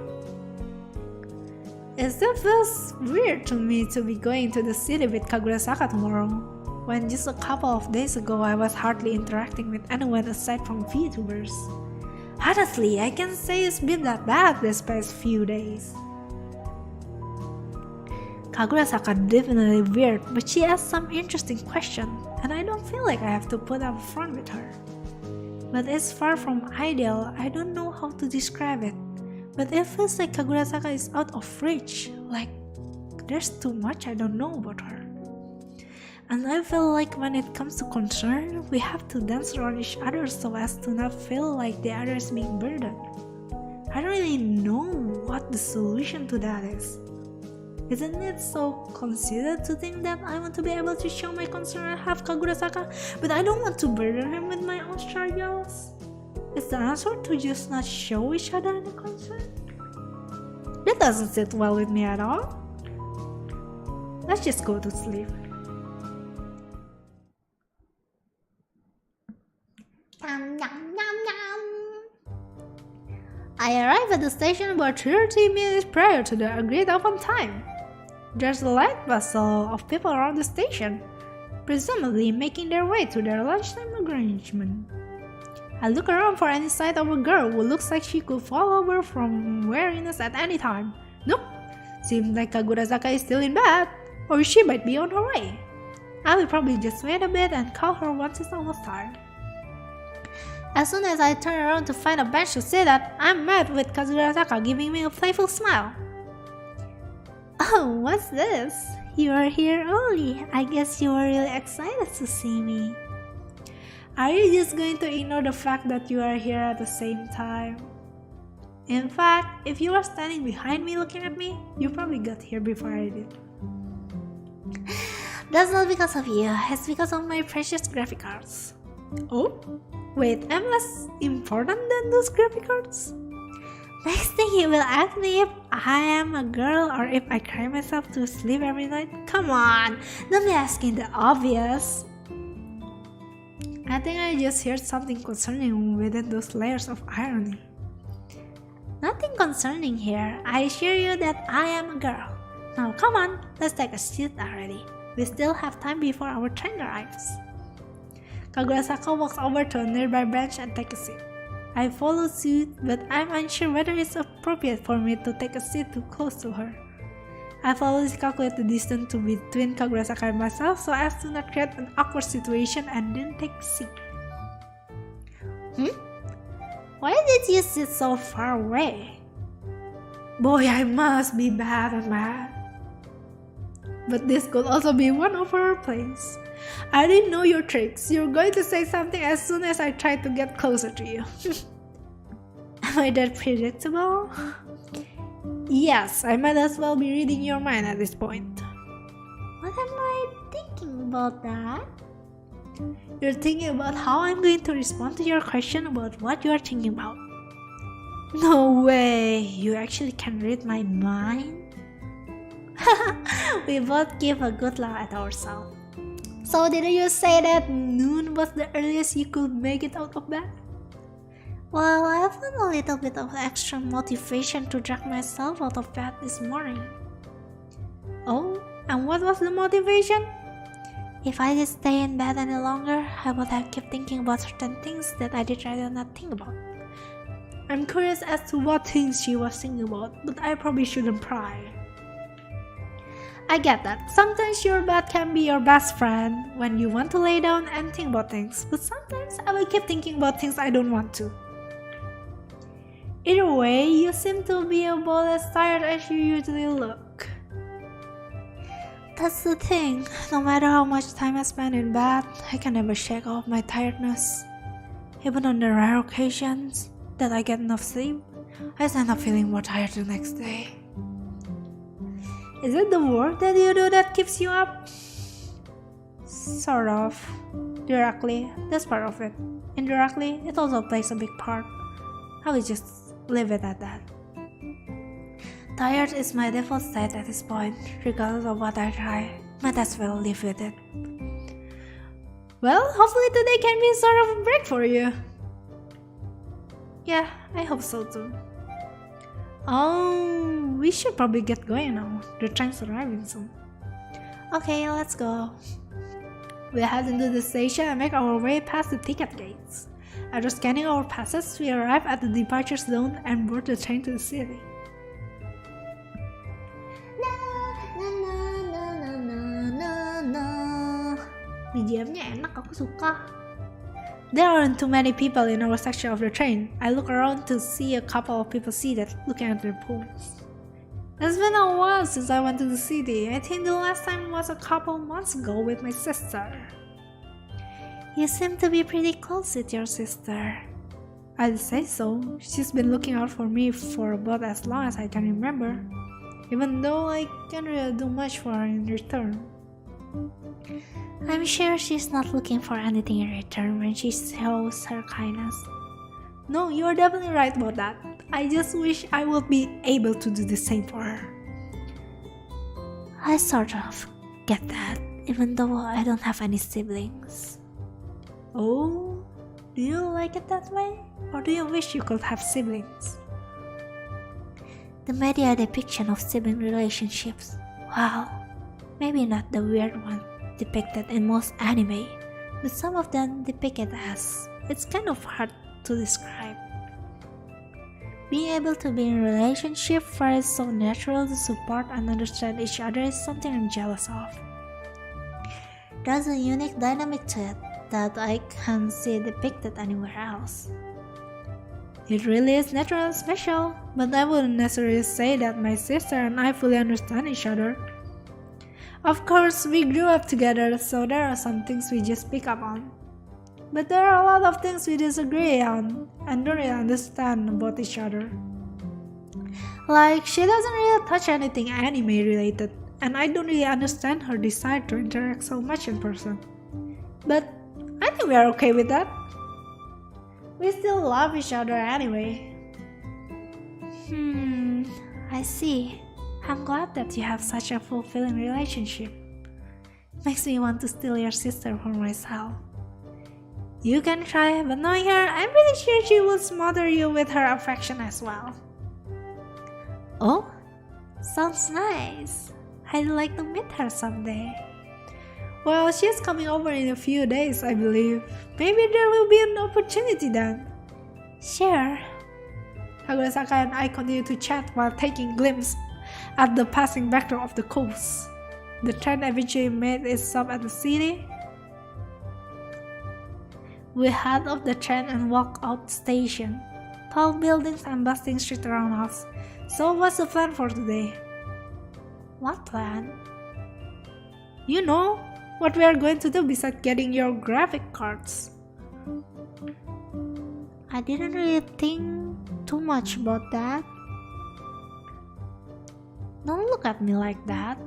Speaker 2: It still feels weird to me to be going to the city with Kagurazaka tomorrow, when just a couple of days ago I was hardly interacting with anyone aside from VTubers. Honestly, I can't say it's been that bad this past few days. Kagurazaka definitely weird, but she asked some interesting question, and I don't feel like I have to put up front with her. But it's far from ideal. I don't know how to describe it, but it feels like Kagurazaka is out of reach, like there's too much I don't know about her. And I feel like when it comes to concern, we have to dance around each other so as to not feel like the other is being burdened. I don't really know what the solution to that is. Isn't it so considered to think that I want to be able to show my concern and have Kagurazaka, but I don't want to burden him with my own struggles? Is the answer to just not show each other any concern? That doesn't sit well with me at all. Let's just go to sleep.
Speaker 1: Yum, yum, yum, yum.
Speaker 2: I arrive at the station about 30 minutes prior to the agreed upon time. There's a light bustle of people around the station, presumably making their way to their lunchtime arrangement. I look around for any sight of a girl who looks like she could fall over from weariness at any time. Nope, seems like Kagurazaka is still in bed, or she might be on her way. I will probably just wait a bit and call her once it's almost time. As soon as I turn around to find a bench to sit at, I'm met with Kagurazaka giving me a playful smile. Oh, what's this? You are here early. I guess you are really excited to see me. Are you just going to ignore the fact that you are here at the same time? In fact, if you were standing behind me looking at me, you probably got here before I did.
Speaker 1: That's not because of you, it's because of my precious graphic cards.
Speaker 2: Oh? Wait, I'm less important than those graphic cards?
Speaker 1: Next thing you will ask me if I am a girl or if I cry myself to sleep every night? Come on, don't be asking the obvious.
Speaker 2: I think I just heard something concerning within those layers of irony.
Speaker 1: Nothing concerning here. I assure you that I am a girl. Now come on, let's take a seat already. We still have time before our train arrives.
Speaker 2: Kagurasaka walks over to a nearby bench and takes a seat. I follow suit, but I'm unsure whether it's appropriate for me to take a seat too close to her. I've always calculated the distance between Kagurasaka and myself so as to not create an awkward situation and then take a seat. Why did you sit so far away? Boy, I must be bad at math. But this could also be one of our plays. I didn't know your tricks. You're going to say something as soon as I try to get closer to you. Am I that predictable? Yes, I might as well be reading your mind at this point.
Speaker 1: What am I thinking about that?
Speaker 2: You're thinking about how I'm going to respond to your question about what you are thinking about. No way, you actually can read my mind? We both give a good laugh at ourselves. So did you say that noon was the earliest you could make it out of bed?
Speaker 1: Well, I have a little bit of extra motivation to drag myself out of bed this morning.
Speaker 2: Oh, and what was the motivation?
Speaker 1: If I did stay in bed any longer, I would have kept thinking about certain things that I did rather not think about.
Speaker 2: I'm curious as to what things she was thinking about, but I probably shouldn't pry. I get that. Sometimes your bed can be your best friend when you want to lay down and think about things, but sometimes I will keep thinking about things I don't want to. Either way, you seem to be about as tired as you usually look.
Speaker 1: That's the thing. No matter how much time I spend in bed, I can never shake off my tiredness. Even on the rare occasions that I get enough sleep, I end up feeling more tired the next day.
Speaker 2: Is it the work that you do that keeps you up?
Speaker 1: Sort of.
Speaker 2: Directly, that's part of it. Indirectly, it also plays a big part. I will just leave it at that.
Speaker 1: Tired is my default state at this point, regardless of what I try. Might as well live with it.
Speaker 2: Well, hopefully today can be sort of a break for you.
Speaker 1: Yeah, I hope so too.
Speaker 2: Oh, we should probably get going now. The train's arriving soon.
Speaker 1: Okay, let's go.
Speaker 2: We head into the station and make our way past the ticket gates. After scanning our passes, we arrive at the departure zone and board the train to the city. BGM-nya enak, aku suka. There aren't too many people in our section of the train. I look around to see a couple of people seated, looking at their phones. It's been a while since I went to the city. I think the last time was a couple months ago with my sister.
Speaker 1: You seem to be pretty close with your sister.
Speaker 2: I'd say so. She's been looking out for me for about as long as I can remember, even though I can't really do much for her in return.
Speaker 1: I'm sure she's not looking for anything in return when she shows her kindness.
Speaker 2: No, you're definitely right about that. I just wish I would be able to do the same for her.
Speaker 1: I sort of get that, even though I don't have any siblings.
Speaker 2: Oh, do you like it that way? Or do you wish you could have siblings?
Speaker 1: The media depiction of sibling relationships, wow, maybe not the weird one depicted in most anime, but some of them depict it as, it's kind of hard to describe. Being able to be in a relationship where it's so natural to support and understand each other is something I'm jealous of. There's a unique dynamic to it that I can't see depicted anywhere else.
Speaker 2: It really is natural and special, but I wouldn't necessarily say that my sister and I fully understand each other. Of course, we grew up together, so there are some things we just pick up on. But there are a lot of things we disagree on and don't really understand about each other. Like, she doesn't really touch anything anime related, and I don't really understand her desire to interact so much in person. But I think we are okay with that. We still love each other anyway.
Speaker 1: I see. I'm glad that you have such a fulfilling relationship. Makes me want to steal your sister for myself.
Speaker 2: You can try, but knowing her, I'm pretty sure she will smother you with her affection as well.
Speaker 1: Oh, sounds nice. I'd like to meet her someday.
Speaker 2: Well, she's coming over in a few days, I believe. Maybe there will be an opportunity then. Sure. Kagurasaka and I continue to chat while taking a glimpse at the passing backdrop of the coast. The train eventually made its stop at the city. We head off the train and walk out the station. Tall buildings and bustling streets around us. So what's the plan for today? What plan? You know, what we are going to do besides getting your graphic cards. I didn't really think too much about that. Don't look at me like that.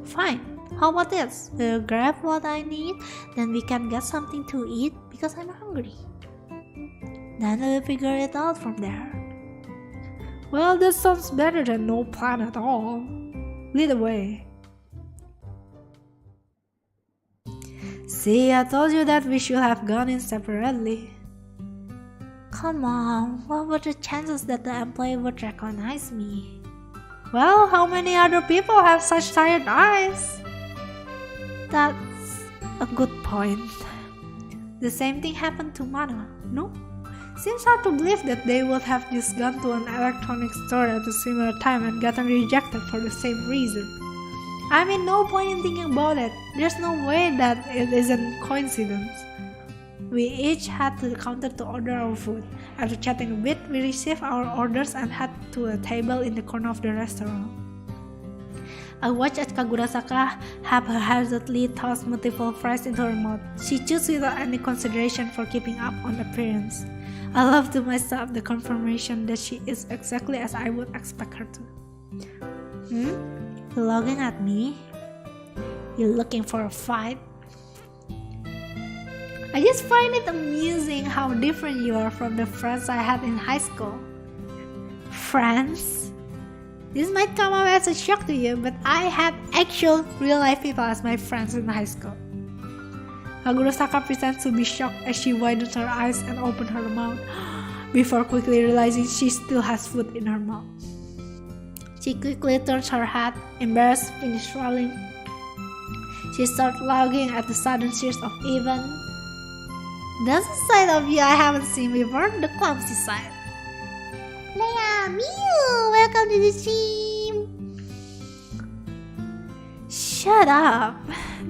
Speaker 2: Fine, how about this? We'll grab what I need, then we can get something to eat because I'm hungry. Then we'll figure it out from there. Well, that sounds better than no plan at all. Lead the way. See, I told you that we should have gone in separately. Come on, what were the chances that the employee would recognize me? Well, how many other people have such tired eyes? That's a good point. The same thing happened to Mana, no? Seems hard to believe that they would have just gone to an electronics store at a similar time and gotten rejected for the same reason. I mean, no point in thinking about it. There's no way that it isn't coincidence. We each had to the counter to order our food. After chatting a bit, we received our orders and head to a table in the corner of the restaurant. I watched as Kagurasaka haphazardly tossed multiple fries into her mouth. She chose without any consideration for keeping up on appearance. I love to myself the confirmation that she is exactly as I would expect her to. You looking at me? You looking for a fight? I just find it amusing how different you are from the friends I had in high school. Friends? This might come out as a shock to you, but I had actual real-life people as my friends in high school. Kagurasaka pretends to be shocked as she widens her eyes and opens her mouth before quickly realizing she still has food in her mouth. She quickly turns her head, embarrassed, finished swallowing. She starts laughing at the sudden tears of Evan. That's a side of you I haven't seen before, the clumsy side. Leia, Miu, welcome to the stream. Shut up.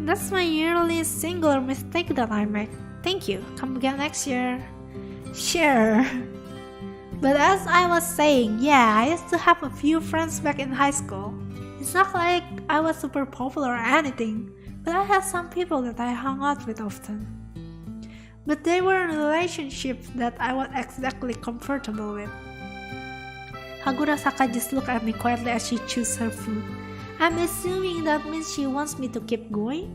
Speaker 2: That's my yearly singular mistake that I make. Thank you. Come again next year. Sure. But as I was saying, yeah, I used to have a few friends back in high school. It's not like I was super popular or anything, but I had some people that I hung out with often. But they were in relationships that I was exactly comfortable with. Kagurasaka just looked at me quietly as she chews her food. I'm assuming that means she wants me to keep going?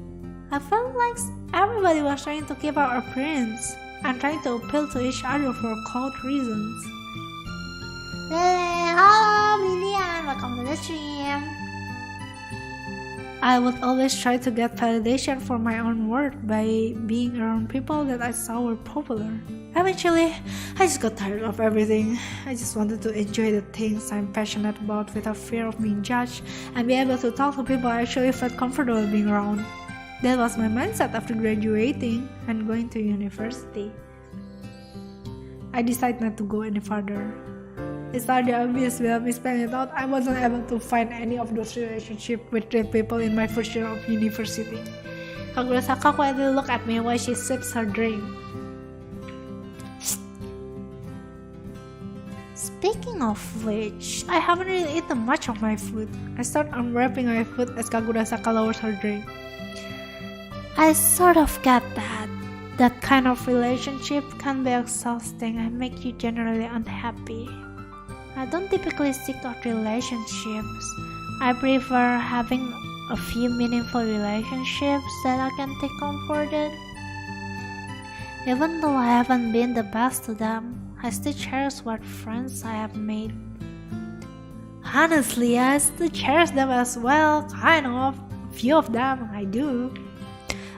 Speaker 2: I felt like everybody was trying to keep our appearance and trying to appeal to each other for clout reasons. Hey, hello, Lilian, welcome to the stream. I would always try to get validation for my own worth by being around people that I saw were popular. Eventually, I just got tired of everything. I just wanted to enjoy the things I'm passionate about without fear of being judged and be able to talk to people I actually felt comfortable being around. That was my mindset after graduating and going to university. I decided not to go any further. It started obvious without me spelling it out. I wasn't able to find any of those relationships with real people in my first year of university. Kagurasaka quietly looked at me while she sips her drink. Speaking of which, I haven't really eaten much of my food. I start unwrapping my food as Kagurasaka lowers her drink. I sort of get that. That kind of relationship can be exhausting and make you generally unhappy. I don't typically seek out relationships. I prefer having a few meaningful relationships that I can take comfort in. Even though I haven't been the best to them, I still cherish what friends I have made. Honestly, I still cherish them as well, kind of. A few of them, I do.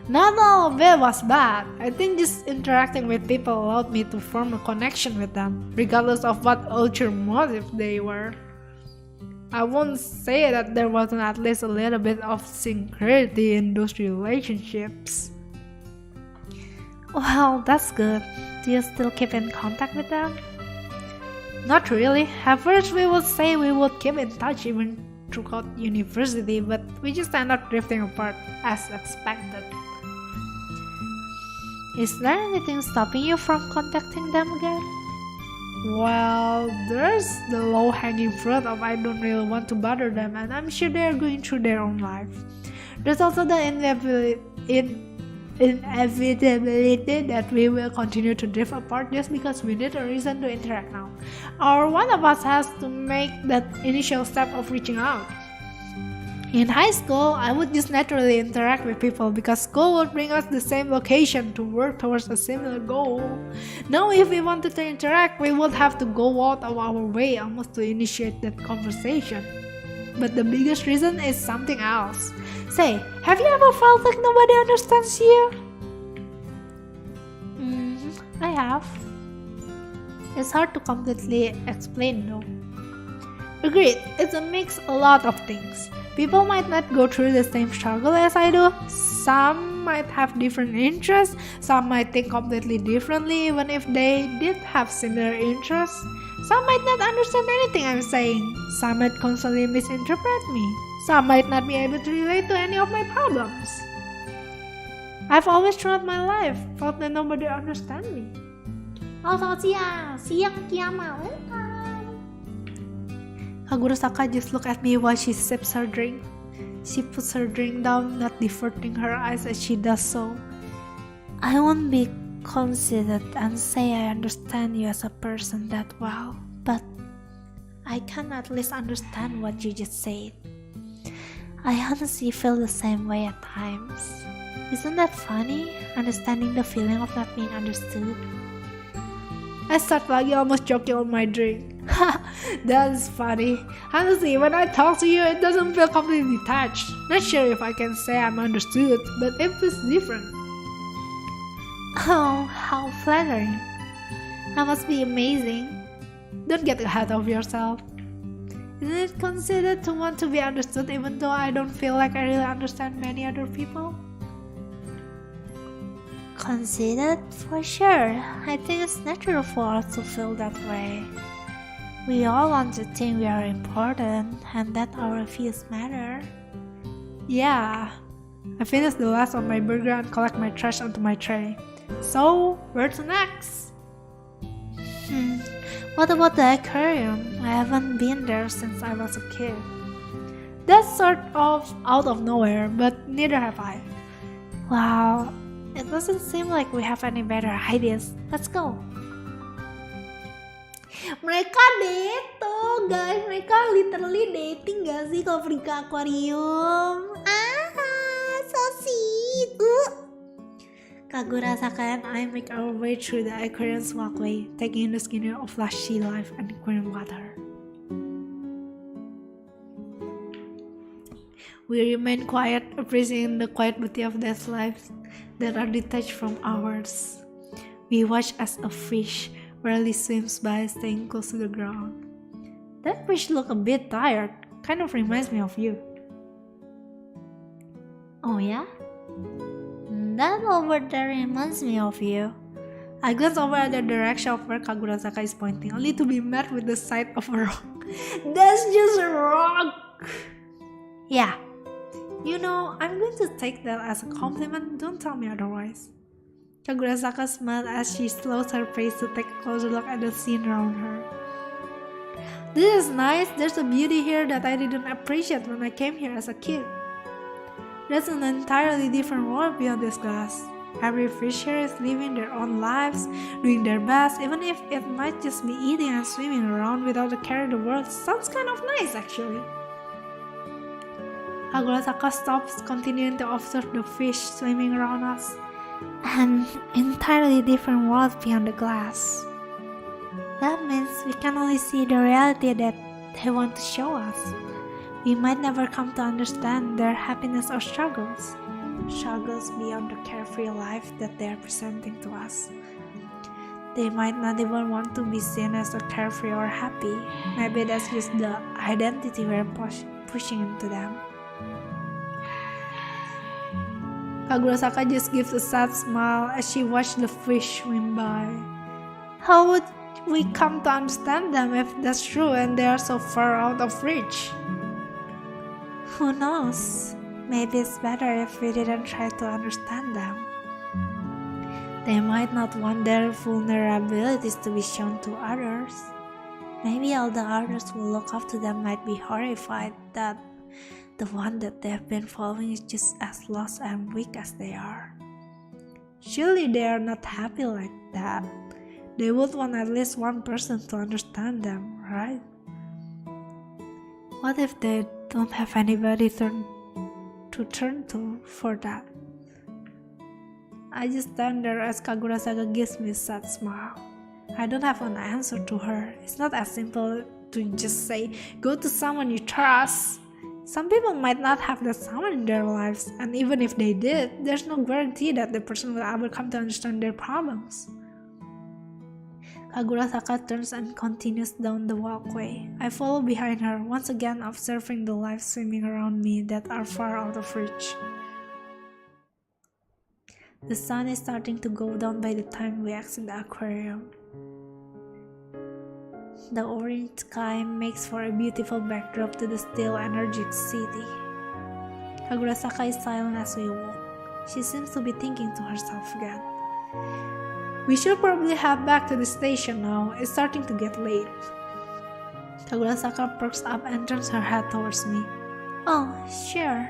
Speaker 2: Not all of it was bad. I think just interacting with people allowed me to form a connection with them, regardless of what ulterior motive they were. I won't say that there wasn't at least a little bit of sincerity in those relationships. Well, that's good. Do you still keep in contact with them? Not really. At first we would say we would keep in touch even throughout university, but we just end up drifting apart as expected. Is there anything stopping you from contacting them again? Well, there's the low-hanging fruit of I don't really want to bother them, and I'm sure they're going through their own life. There's also the inevitability that we will continue to drift apart just because we need a reason to interact now. Or one of us has to make that initial step of reaching out. In high school, I would just naturally interact with people because school would bring us the same location to work towards a similar goal. Now, if we wanted to interact, we would have to go out of our way almost to initiate that conversation. But the biggest reason is something else. Say, have you ever felt like nobody understands you? I have. It's hard to completely explain though. Agreed, it's a mix a lot of things. People might not go through the same struggle as I do. Some might have different interests. Some might think completely differently even if they did have similar interests. Some might not understand anything I'm saying. Some might constantly misinterpret me. Some might not be able to relate to any of my problems. I've always throughout my life felt that nobody understands me.
Speaker 1: Oh, selamat siang. Siang Kiama.
Speaker 2: Kagurasaka just looked at me while she sips her drink. She puts her drink down, not diverting her eyes as she does so. I won't be conceited and say I understand you as a person that well, but I can at least understand what you just said. I honestly feel the same way at times. Isn't that funny? Understanding the feeling of not being understood. I start lagi almost choking on my drink. That's funny. Honestly, when I talk to you, it doesn't feel completely detached. Not sure if I can say I'm understood, but it feels different. Oh, how flattering. That must be amazing. Don't get ahead of yourself. Isn't it considered to want to be understood even though I don't feel like I really understand many other people? Considered? For sure. I think it's natural for us to feel that way. We all want to think we are important and that our views matter. Yeah. I finished the last of my burger and collect my trash onto my tray. So, where's next? What about the aquarium? I haven't been there since I was a kid. That's sort of out of nowhere, but neither have I. Wow, it doesn't seem like we have any better ideas. Let's go.
Speaker 1: Mereka date tuh guys, mereka literally dating gak sih kalau pergi ke akuarium? So sweet.
Speaker 2: Kagurasaka and I make our way through the aquarium's walkway, taking in the scenery of lush sea life and aquarium water. We remain quiet, appreciating the quiet beauty of these lives that are detached from ours. We watch as a fish rarely swims by, staying close to the ground. That fish look a bit tired, kind of reminds me of you.
Speaker 1: Oh yeah? That over there reminds me of you.
Speaker 2: I glance over at the direction of where Kagurasaka is pointing, only to be met with the sight of a rock.
Speaker 1: That's just a rock!
Speaker 2: Yeah. You know, I'm going to take that as a compliment, don't tell me otherwise. Kagurasaka smiled as she slows her pace to take a closer look at the scene around her. This is nice, there's a beauty here that I didn't appreciate when I came here as a kid. There's an entirely different world beyond this glass. Every fish here is living their own lives, doing their best, even if it might just be eating and swimming around without a care in the world. Sounds kind of nice actually. Kagurasaka stops, continuing to observe the fish swimming around us. An entirely different world beyond the glass. That means we can only see the reality that they want to show us. We might never come to understand their happiness or struggles beyond the carefree life that they are presenting to us. They might not even want to be seen as a carefree or happy. Maybe that's just the identity we're pushing into them. Kagurasaka just gives a sad smile as she watched the fish swim by. How would we come to understand them if that's true and they are so far out of reach? Who knows? Maybe it's better if we didn't try to understand them. They might not want their vulnerabilities to be shown to others. Maybe all the others who look up to them might be horrified that the one that they've been following is just as lost and weak as they are. Surely they are not happy like that. They would want at least one person to understand them, right? What if they don't have anybody to turn to for that? I just stand there as Kagurasaka gives me a sad smile. I don't have an answer to her. It's not as simple to just say, go to someone you trust. Some people might not have that someone in their lives, and even if they did, there's no guarantee that the person will ever come to understand their problems. Kagurasaka turns and continues down the walkway. I follow behind her, once again observing the lives swimming around me that are far out of reach. The sun is starting to go down by the time we exit the aquarium. The orange sky makes for a beautiful backdrop to the still, energetic city. Kagurasaka is silent as we walk. She seems to be thinking to herself again. We should probably head back to the station now. It's starting to get late. Kagurasaka perks up and turns her head towards me. Oh, sure.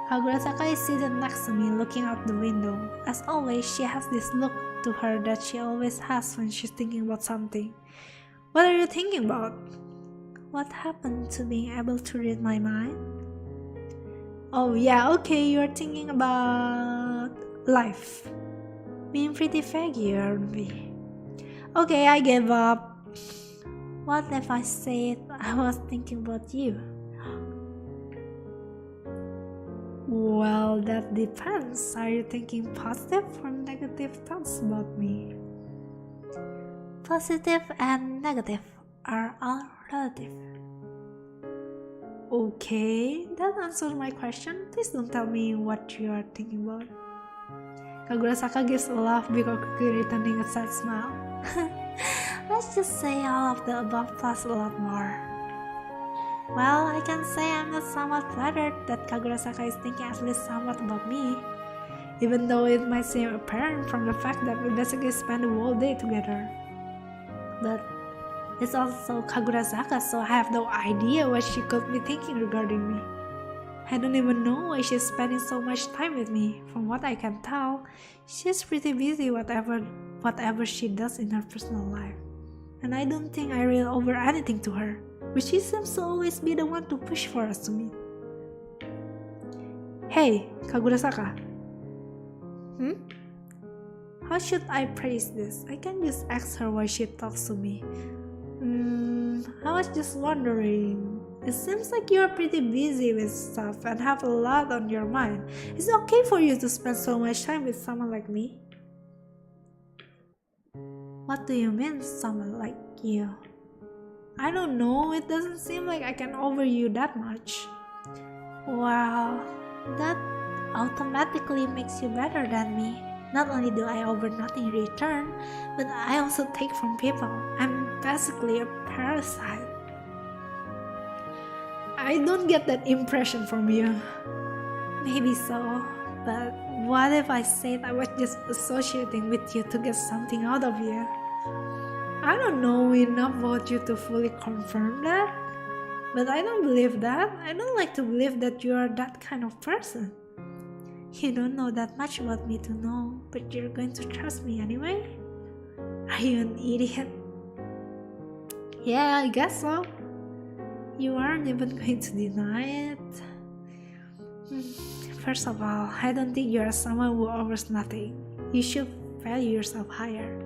Speaker 2: Kagurasaka is seated next to me, looking out the window. As always, she has this look to her that she always has when she's thinking about something. What are you thinking about? What happened to being able to read my mind? Oh yeah, okay, you're thinking about life. Being pretty vague, aren't we? Okay, I gave up. What if I said I was thinking about you? Well, that depends. Are you thinking positive or negative thoughts about me? Positive and negative are all relative. Okay, that answers my question. Please don't tell me what you are thinking about. Kagurasaka gives a laugh before quickly returning a sad smile. Let's just say all of the above plus a lot more. Well, I can say I'm not somewhat flattered that Kagurasaka is thinking at least somewhat about me, even though it might seem apparent from the fact that we basically spend the whole day together. But it's also Kagurasaka, so I have no idea what she could be thinking regarding me. I don't even know why she's spending so much time with me. From what I can tell, she's pretty busy whatever she does in her personal life. And I don't think I read over anything to her, but she seems to always be the one to push for us to meet. Hey, Kagurasaka. How should I praise this? I can just ask her why she talks to me. I was just wondering. It seems like you're pretty busy with stuff and have a lot on your mind. Is it okay for you to spend so much time with someone like me? What do you mean, someone like you? I don't know, it doesn't seem like I can offer you that much. Well, that automatically makes you better than me. Not only do I offer nothing in return, but I also take from people. I'm basically a parasite. I don't get that impression from you. Maybe so, but what if I said I was just associating with you to get something out of you? I don't know enough about you to fully confirm that, but I don't believe that. I don't like to believe that you are that kind of person. You don't know that much about me to know, but you're going to trust me anyway? Are you an idiot? Yeah, I guess so. You aren't even going to deny it. First of all, I don't think you are someone who offers nothing. You should value yourself higher.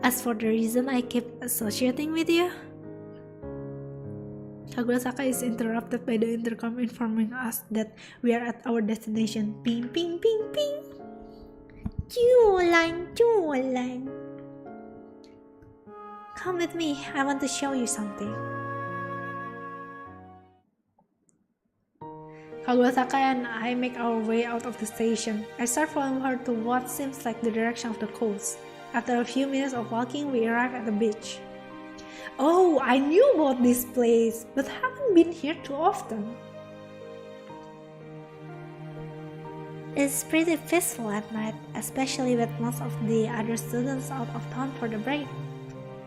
Speaker 2: As for the reason I keep associating with you, Kagurasaka is interrupted by the intercom informing us that we are at our destination. Ping, ping, ping, ping. Jualan. Come with me, I want to show you something. Kagurasaka and I make our way out of the station. I start following her to what seems like the direction of the coast. After a few minutes of walking, we arrive at the beach. Oh, I knew about this place, but haven't been here too often. It's pretty peaceful at night, especially with most of the other students out of town for the break.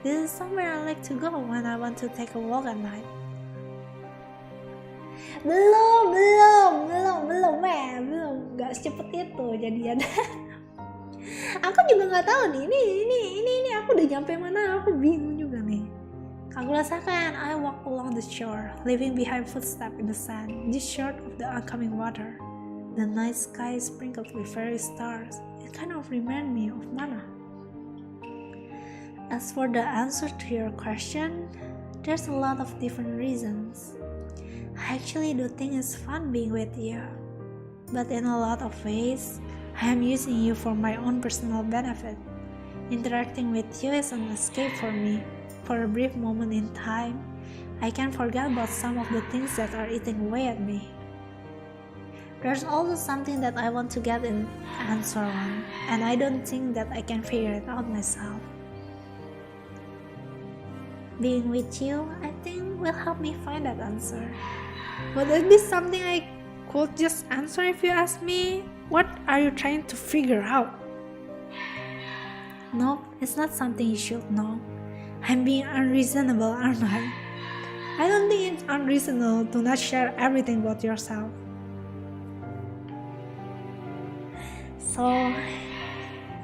Speaker 2: This is somewhere I like to go when I want to take a walk at night. Belum, nggak secepat itu jadian. Aku juga nggak tahu nih, ini aku udah nyampe mana, aku bingung juga nih. Kagurasaka and I walk along the shore, leaving behind footsteps in the sand, just short of the oncoming water. The night sky is sprinkled with fairy stars. It kind of reminds me of Mana. As for the answer to your question, there's a lot of different reasons. I actually do think it's fun being with you, but in a lot of ways, I am using you for my own personal benefit. Interacting with you is an escape for me. For a brief moment in time, I can forget about some of the things that are eating away at me. There's also something that I want to get an answer on, and I don't think that I can figure it out myself. Being with you, I think, will help me find that answer. Would it be something I could just answer if you ask me? What are you trying to figure out? Nope, it's not something you should know. I'm being unreasonable, aren't I? I don't think it's unreasonable to not share everything about yourself. So,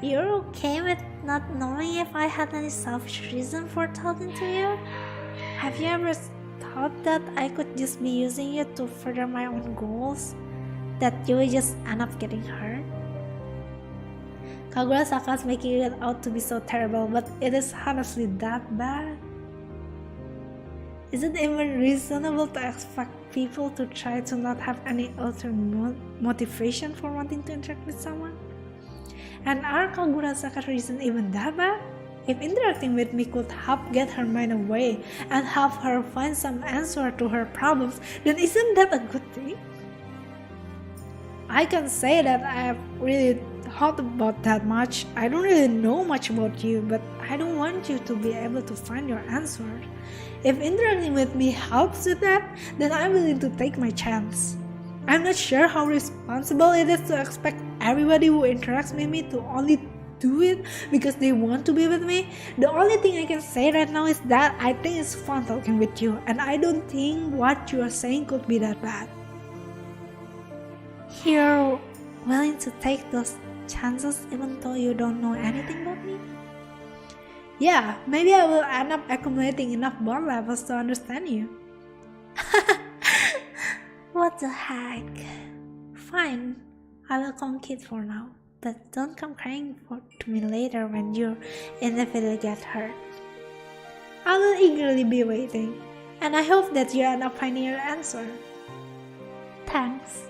Speaker 2: you're okay with not knowing if I had any selfish reason for talking to you? Have you ever thought that I could just be using you to further my own goals? That you would just end up getting hurt? Kagurasaka's making it out to be so terrible, but it is honestly that bad. Is it even reasonable to expect people to try to not have any ulterior motivation for wanting to interact with someone? And are Kagurasaka's reasons even that bad? If interacting with me could help get her mind away and help her find some answer to her problems, then isn't that a good thing? I can say that I have really thought about that much. I don't really know much about you, but I don't want you to be able to find your answer. If interacting with me helps with that, then I'm willing to take my chance. I'm not sure how responsible it is to expect everybody who interacts with me to only do it because they want to be with me. The only thing I can say right now is that I think it's fun talking with you, and I don't think what you are saying could be that bad. You're willing to take those chances even though you don't know anything about me? Yeah, maybe I will end up accumulating enough bond levels to understand you. What the heck? Fine, I will concede for now, but don't come crying to me later when you inevitably get hurt. I will eagerly be waiting, and I hope that you end up finding your answer. Thanks.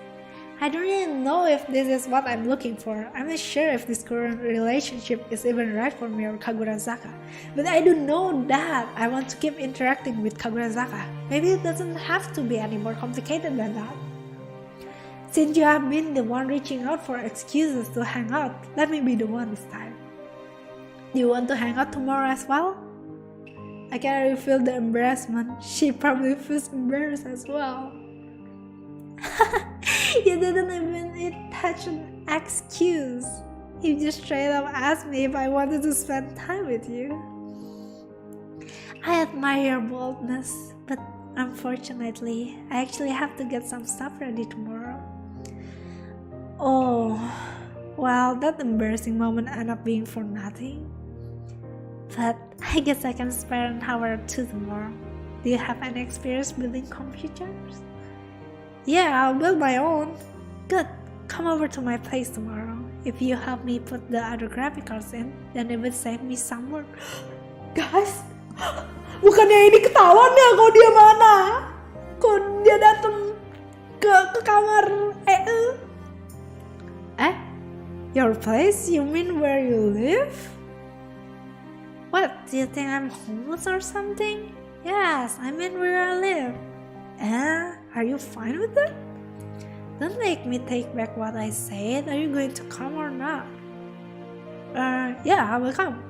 Speaker 2: I don't really know if this is what I'm looking for. I'm not sure if this current relationship is even right for me or Kagurasaka. But I do know that I want to keep interacting with Kagurasaka. Maybe it doesn't have to be any more complicated than that. Since you have been the one reaching out for excuses to hang out, let me be the one this time. Do you want to hang out tomorrow as well? I can already feel the embarrassment. She probably feels embarrassed as well. You didn't even attach an excuse. You just straight up asked me if I wanted to spend time with you. I admire your boldness, but unfortunately, I actually have to get some stuff ready tomorrow. Oh, well, that embarrassing moment ended up being for nothing. But I guess I can spare an hour or two tomorrow. Do you have any experience building computers? Yeah, I'll build my own. Good. Come over to my place tomorrow. If you help me put the other graphic cards in, then it would save me some work. Guys, bukannya ini ketahuan ya kalau dia mana? dia datang ke kamar your place? You mean where you live? What, do you think I'm homeless or something? Yes, I mean where I live. Are you fine with that? Don't make me take back what I said. Are you going to come or not? Yeah, I will come.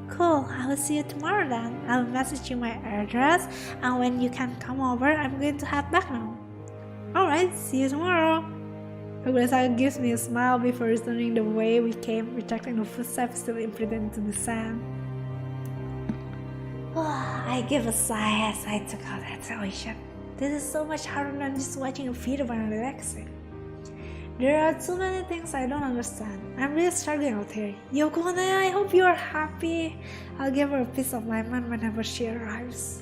Speaker 2: Cool, I will see you tomorrow then. I will message you my address, and when you can come over, I'm going to head back now. Alright, see you tomorrow. Kagura gives me a smile before returning the way we came, rejecting the footsteps still imprinted into the sand. I give a sigh as I took out that solution. This is so much harder than just watching a video and relaxing. There are too many things I don't understand. I'm really struggling out here. Yoko-ne, I hope you are happy. I'll give her a piece of my mind whenever she arrives.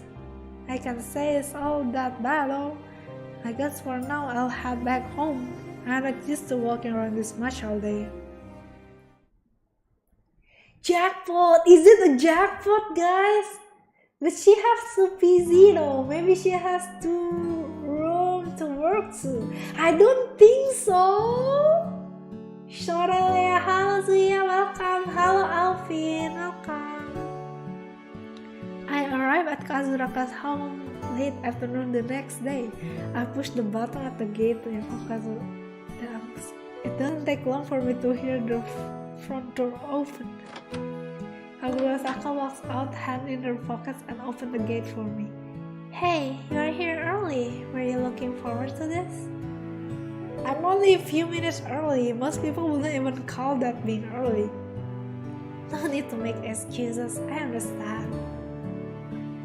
Speaker 2: I can say it's all that bad though. I guess for now I'll head back home. I'm not used to walking around this much all day. Jackpot! Is it a jackpot, guys? But she has 2 PZ though. Maybe she has 2 room to work to. I don't think so. Sore Leia, halo Zuya, welcome. Hello Alvin, welcome. I arrived at Kazuraka's home late afternoon the next day. I pushed the button at the gate to inform Kazuraka. It doesn't take long for me to hear the front door open. Kagura walks out, hand in her pockets, and opened the gate for me. Hey, you are here early. Were you looking forward to this? I'm only a few minutes early. Most people wouldn't even call that being early. No need to make excuses. I understand.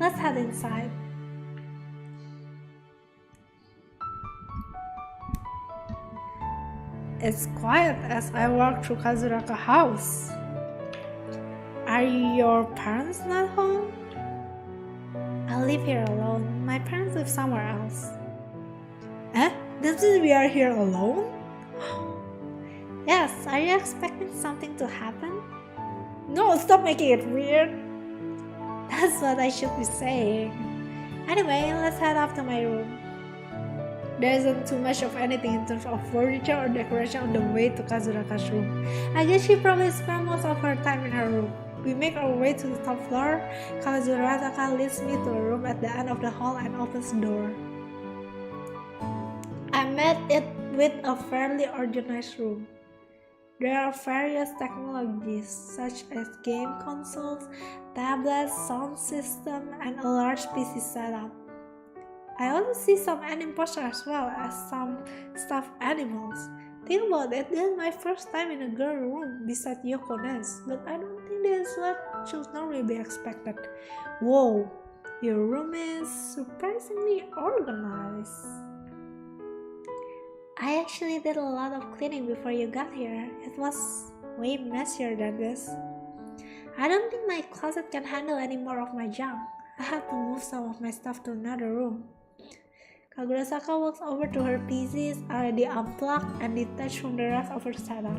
Speaker 2: Let's head inside. It's quiet as I walk through Kazuraka's house. Are your parents not home? I live here alone. My parents live somewhere else. Does it mean we are here alone? Yes, are you expecting something to happen? No, stop making it weird. That's what I should be saying. Anyway, let's head up to my room. There isn't too much of anything in terms of furniture or decoration on the way to Kazuraka's room. I guess she probably spent most of her time in her room. We make our way to the top floor. Kazuraka leads me to a room at the end of the hall and opens the door. I met it with a fairly organized room. There are various technologies such as game consoles, tablets, sound system, and a large PC setup. I also see some anime posters as well as some stuffed animals. Think about it, this is my first time in a girl room besides Yokone's, but I don't think this is what should normally be expected. Whoa, your room is surprisingly organized. I actually did a lot of cleaning before you got here. It was way messier than this. I don't think my closet can handle any more of my junk. I have to move some of my stuff to another room. Kagurasaka walks over to her PCs already unplugged and detached from the rest of her setup.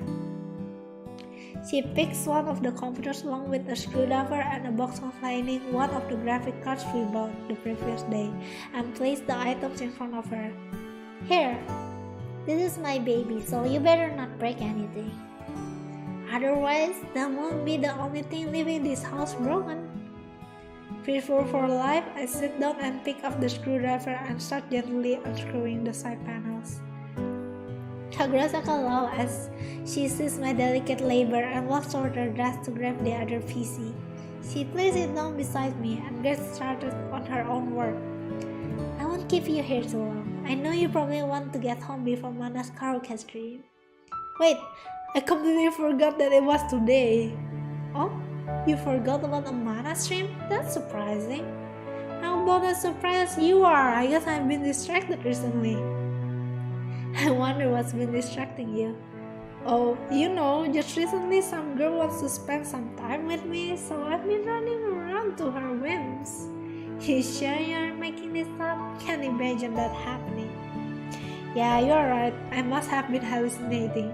Speaker 2: She picks one of the computers along with a screwdriver and a box containing one of the graphic cards we bought the previous day and places the items in front of her. Here, this is my baby, so you better not break anything. Otherwise, that won't be the only thing leaving this house broken. Fearful for life, I sit down and pick up the screwdriver and start gently unscrewing the side panels. Kagurasaka laughs as she sees my delicate labor and walks toward her desk to grab the other PC. She places it down beside me and gets started on her own work. I won't keep you here too long. I know you probably want to get home before Mana's karaoke stream. Wait, I completely forgot that it was today. Oh? You forgot about the Mana stream? That's surprising. How about as surprised as you are? I guess I've been distracted recently. I wonder what's been distracting you. Oh, you know, just recently some girl wants to spend some time with me, so I've been running around to her whims. You sure you're making this up? Can't imagine that happening. Yeah, you're right. I must have been hallucinating.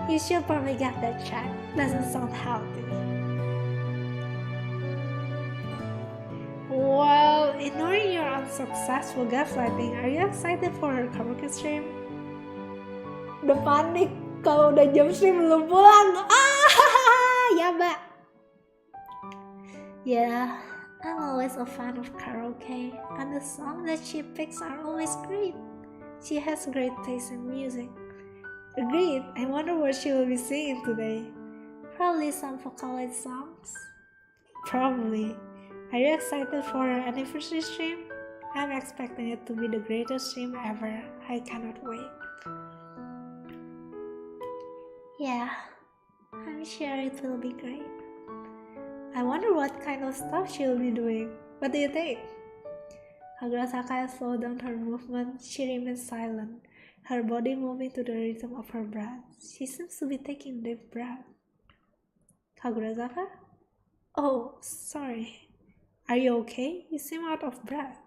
Speaker 2: You should probably get that checked. Doesn't sound healthy. Well, ignoring your unsuccessful gaslighting, are you excited for her karaoke stream? Udah panik kalau udah jam stream belum pulang. Ya mbak. Yeah, I'm always a fan of karaoke, and the songs that she picks are always great. She has great taste in music. Agreed, I wonder what she will be singing today. Probably some vocalized songs. Probably. Are you excited for her anniversary stream? I'm expecting it to be the greatest stream ever. I cannot wait. Yeah, I'm sure it will be great. I wonder what kind of stuff she will be doing. What do you think? Kagurasaka slowed down her movement. She remained silent, her body moving to the rhythm of her breath. She seems to be taking deep breath. Kagurasaka? Oh, sorry. Are you okay? You seem out of breath.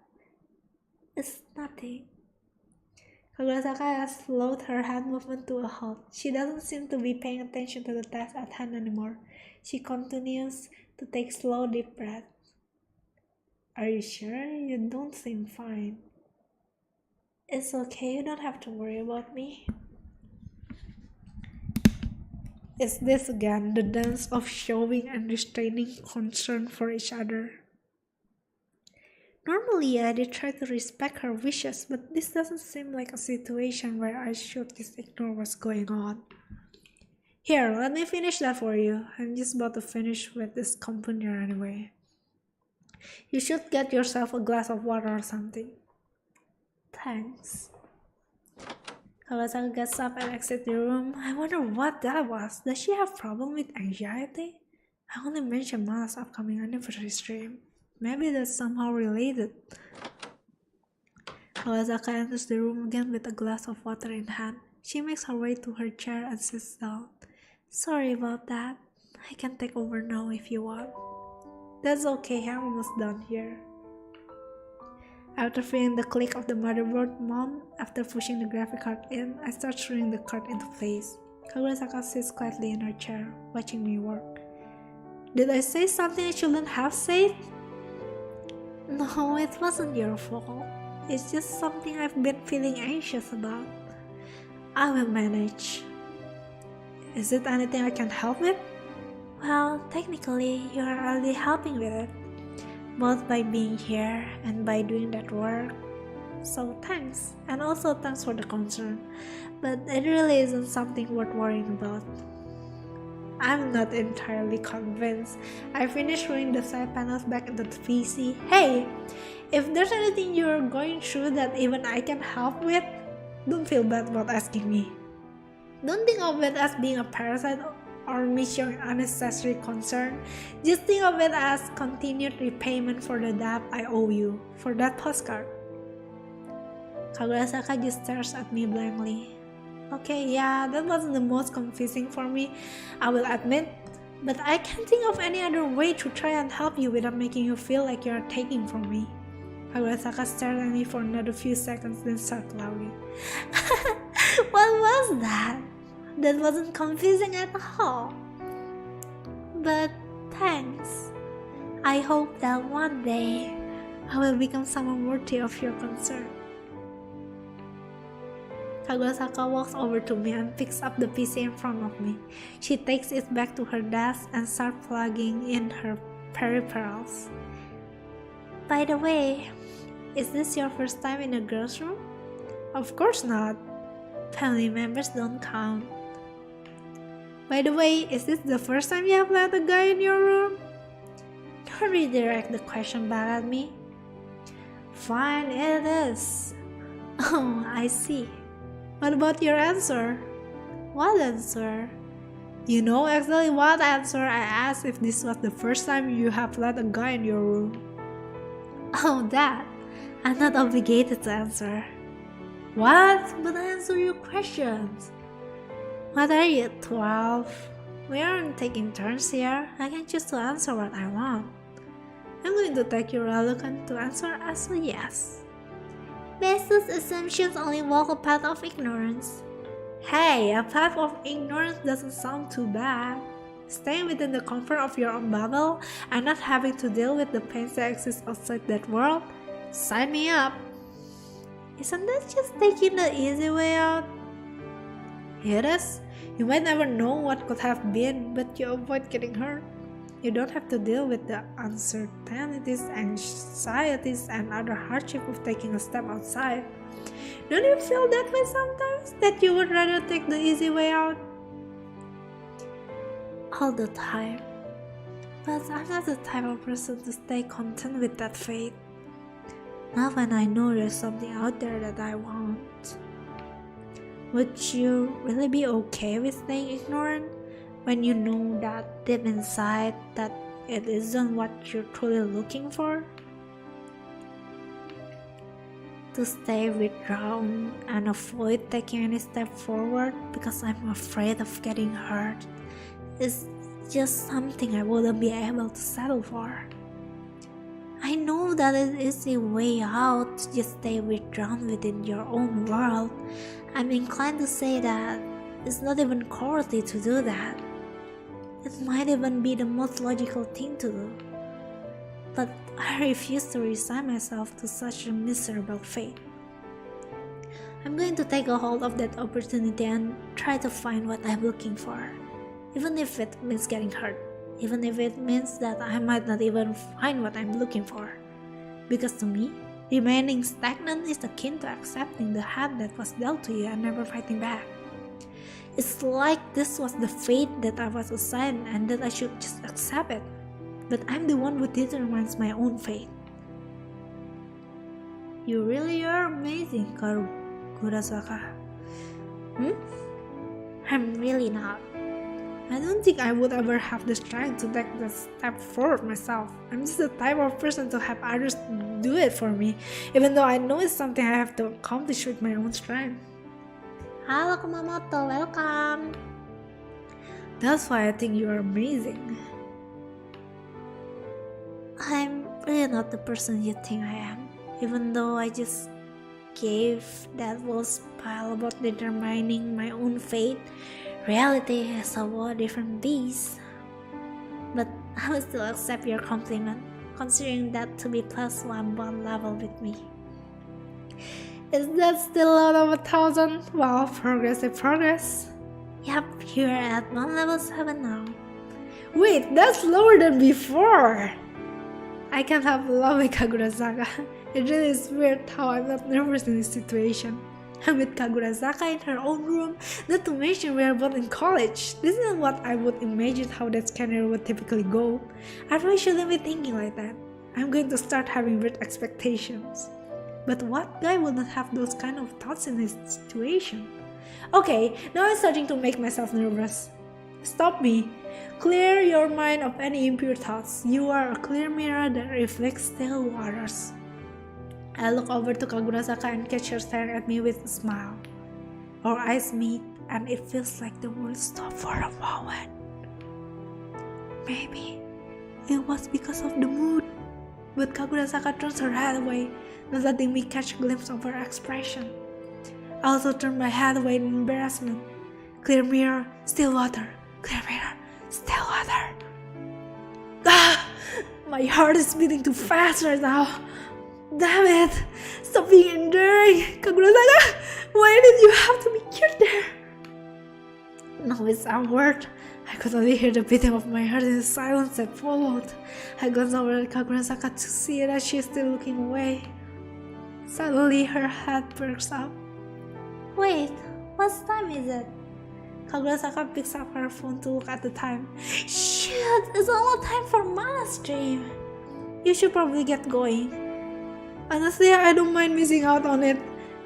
Speaker 2: It's nothing. Kagurasaka slowed her hand movement to a halt. She doesn't seem to be paying attention to the task at hand anymore. She continues to take slow, deep breaths. Are you sure? You don't seem fine. It's okay, you don't have to worry about me. Is this again the dance of showing and restraining concern for each other? Normally, I did try to respect her wishes, but this doesn't seem like a situation where I should just ignore what's going on. Here, let me finish that for you. I'm just about to finish with this composer anyway. You should get yourself a glass of water or something. Thanks. Kagurasaka gets up and exits the room. I wonder what that was. Does she have problem with anxiety? I only mentioned Mala's upcoming anniversary stream. Maybe that's somehow related. Kagurasaka enters the room again with a glass of water in hand. She makes her way to her chair and sits down. Sorry about that. I can take over now if you want. That's okay, I'm almost done here. After feeling the click of the motherboard, after pushing the graphic card in, I start screwing the card into place. Kagurasaka sits quietly in her chair, watching me work. Did I say something I shouldn't have said? No, it wasn't your fault. It's just something I've been feeling anxious about. I will manage. Is it anything I can help with? Well, technically, you are already helping with it, both by being here and by doing that work. So thanks, and also thanks for the concern, but it really isn't something worth worrying about. I'm not entirely convinced. I finished screwing the side panels back into the PC. Hey, if there's anything you're going through that even I can help with, don't feel bad about asking me. Don't think of it as being a parasite or me showing unnecessary concern. Just think of it as continued repayment for the debt I owe you for that postcard. Kagurasaka just stares at me blankly. Okay, yeah, that wasn't the most convincing for me, I will admit, but I can't think of any other way to try and help you without making you feel like you're taking from me. Kagurasaka stared at me for another few seconds, then started laughing. What was that? That wasn't confusing at all. But thanks. I hope that one day I will become someone worthy of your concern. Kagurasaka walks over to me and picks up the PC in front of me. She takes it back to her desk and starts plugging in her peripherals. By the way, is this your first time in a girl's room? Of course not. Family members don't count. By the way, is this the first time you have let a guy in your room? Don't redirect the question back at me. Fine, it is. Oh, I see. What about your answer? What answer? You know exactly what answer I asked if this was the first time you have let a guy in your room. Oh, that. I'm not obligated to answer. What? But I answer your questions. What are you, 12? We aren't taking turns here. I can choose to answer what I want. I'm going to take your reluctance to answer as a yes. Baseless assumptions only walk a path of ignorance. Hey, a path of ignorance doesn't sound too bad. Staying within the comfort of your own bubble and not having to deal with the pains that exist outside that world, Sign me up. Isn't that just taking the easy way out? It is. You might never know what could have been, but you avoid getting hurt. You don't have to deal with the uncertainties, anxieties, and other hardship of taking a step outside. Don't you feel that way sometimes? That you would rather take the easy way out? All the time. But I'm not the type of person to stay content with that fate. Not when I know there's something out there that I want. Would you really be okay with staying ignorant when you know that deep inside that it isn't what you're truly looking for? To stay withdrawn and avoid taking any step forward because I'm afraid of getting hurt is just something I wouldn't be able to settle for. I know that it is a way out to just stay withdrawn within your own world. I'm inclined to say that it's not even cowardly to do that. It might even be the most logical thing to do. But I refuse to resign myself to such a miserable fate. I'm going to take a hold of that opportunity and try to find what I'm looking for, even if it means getting hurt, even if it means that I might not even find what I'm looking for. Because to me, remaining stagnant is akin to accepting the hand that was dealt to you and never fighting back. It's like this was the fate that I was assigned and that I should just accept it. But I'm the one who determines my own fate. You really are amazing, Kurasaka. I'm really not. I don't think I would ever have the strength to take the step forward myself. I'm just the type of person to have others do it for me, even though I know it's something I have to accomplish with my own strength.
Speaker 1: Halo Kumamoto, welcome.
Speaker 2: That's why I think you are amazing. I'm really not the person you think I am, even though I just gave that whole spiel about determining my own fate. Reality is a whole different beast. But I will still accept your compliment, considering that to be plus one level with me. Is that still out of 1,000? Wow, progress. Yep, you're at 1 level 7 now. Wait, that's lower than before! I can't help loving Kagurasaka. It really is weird how I'm not nervous in this situation. I'm with Kagurasaka in her own room, not to mention we are both in college. This isn't what I would imagine how that scenario would typically go. I really shouldn't be thinking like that. I'm going to start having weird expectations. But what guy would not have those kind of thoughts in this situation? Okay, now I'm starting to make myself nervous. Stop me. Clear your mind of any impure thoughts. You are a clear mirror that reflects still waters. I look over to Kagurasaka and catch her staring at me with a smile. Our eyes meet and it feels like the world stopped for a moment. Maybe it was because of the mood. But Kagurasaka turns her head away, not letting me catch a glimpse of her expression. I also turn my head away in embarrassment. Clear mirror, still water. Clear mirror, still water. Ah! My heart is beating too fast right now. Damn it! Stop being enduring! Kagurasaka! Why did you have to be cute there? No, it's awkward. I could only hear the beating of my heart in the silence that followed. I glanced over at Kagurasaka to see that she is still looking away. Suddenly, her head perks up. Wait, what time is it? Kagurasaka picks up her phone to look at the time. Shit, it's almost time for Mana stream. You should probably get going. Honestly, I don't mind missing out on it.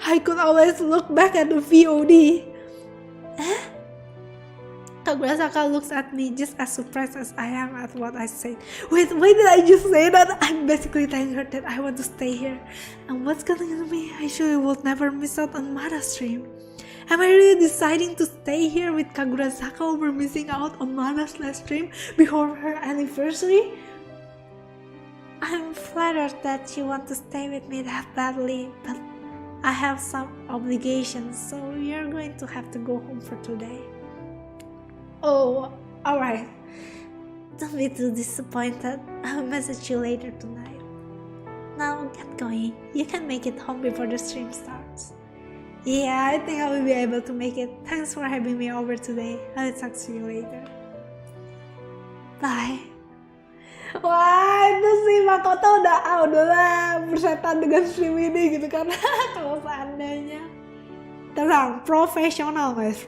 Speaker 2: I could always look back at the VOD. Eh? Kagurasaka looks at me just as surprised as I am at what I said. Wait, why did I just say that? I'm basically telling her that I want to stay here. And what's getting into me? I surely will never miss out on Mana stream. Am I really deciding to stay here with Kagurasaka over missing out on Mana's last stream before her anniversary? I'm flattered that you want to stay with me that badly, but I have some obligations, so you're going to have to go home for today. Oh, alright. Don't be too disappointed. I'll message you later tonight. Now get going. You can make it home before the stream starts. Yeah, I think I will be able to make it. Thanks for having me over today. I'll talk to you later. Bye. Wah, itu sih Makoto udahlah bersetan dengan stream ini gitu kan. Kalau seandainya tenang, profesional guys.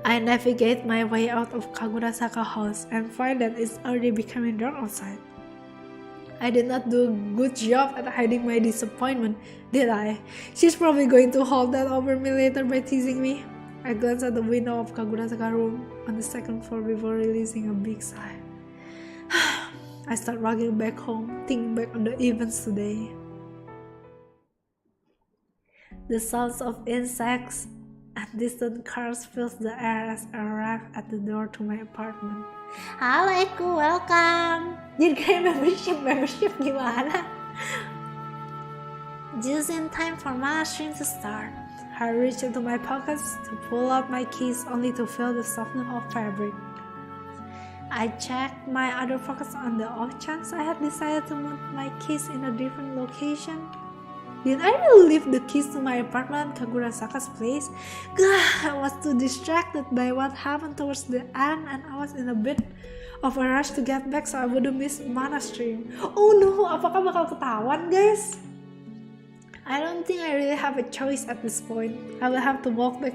Speaker 2: I navigate my way out of Kagurasaka house and find that it's already becoming dark outside. I did not do a good job at hiding my disappointment, did I? She's probably going to hold that over me later by teasing me. I glance at the window of Kagurasaka room on the second floor before releasing a big sigh. I start walking back home, thinking back on the events today. The sounds of insects and distant cars fills the air as I arrive at the door to my apartment.
Speaker 1: Halo Aiko, welcome.
Speaker 2: Jadi kayak membership gimana?
Speaker 1: Just in time for my stream to start.
Speaker 2: I reach into my pockets to pull out my keys only to feel the softness of fabric. I checked my other pockets on the off chance I had decided to move my keys in a different location. Did I really leave the keys to my apartment at Kagurasaka's place? God, I was too distracted by what happened towards the end and I was in a bit of a rush to get back so I wouldn't miss Mana stream. Oh no, apakah bakal ketahuan guys? I don't think I really have a choice at this point. I will have to walk back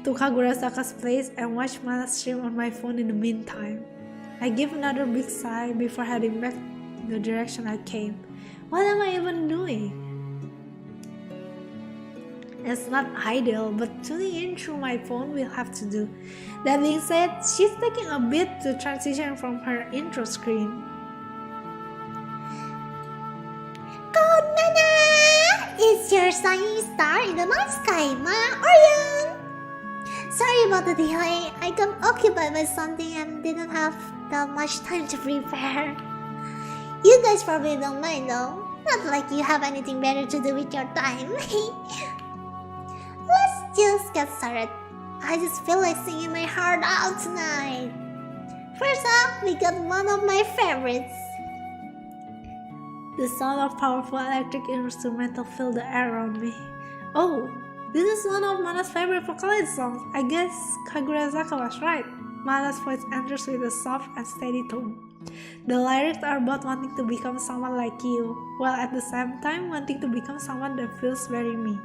Speaker 2: to Kagurasaka's place and watch Mana stream on my phone in the meantime. I give another big sigh before heading back the direction I came. What am I even doing? It's not ideal, but tuning in through my phone will have to do. That being said, she's taking a bit to transition from her intro screen.
Speaker 1: Good Nana! It's your shining star in the night sky, Ma Orion! Sorry about the delay. I got occupied by something and didn't have that much time to prepare. You guys probably don't mind though. Not like you have anything better to do with your time. Let's just get started. I just feel like singing my heart out tonight. First up, we got one of my favorites.
Speaker 2: The sound of powerful electric instrumental filled the air around me. Oh, this is one of Mana's favorite vocalist songs. I guess Kagurasaka was right. Mana's voice enters with a soft and steady tone. The lyrics are about wanting to become someone like you, while at the same time wanting to become someone that feels very me.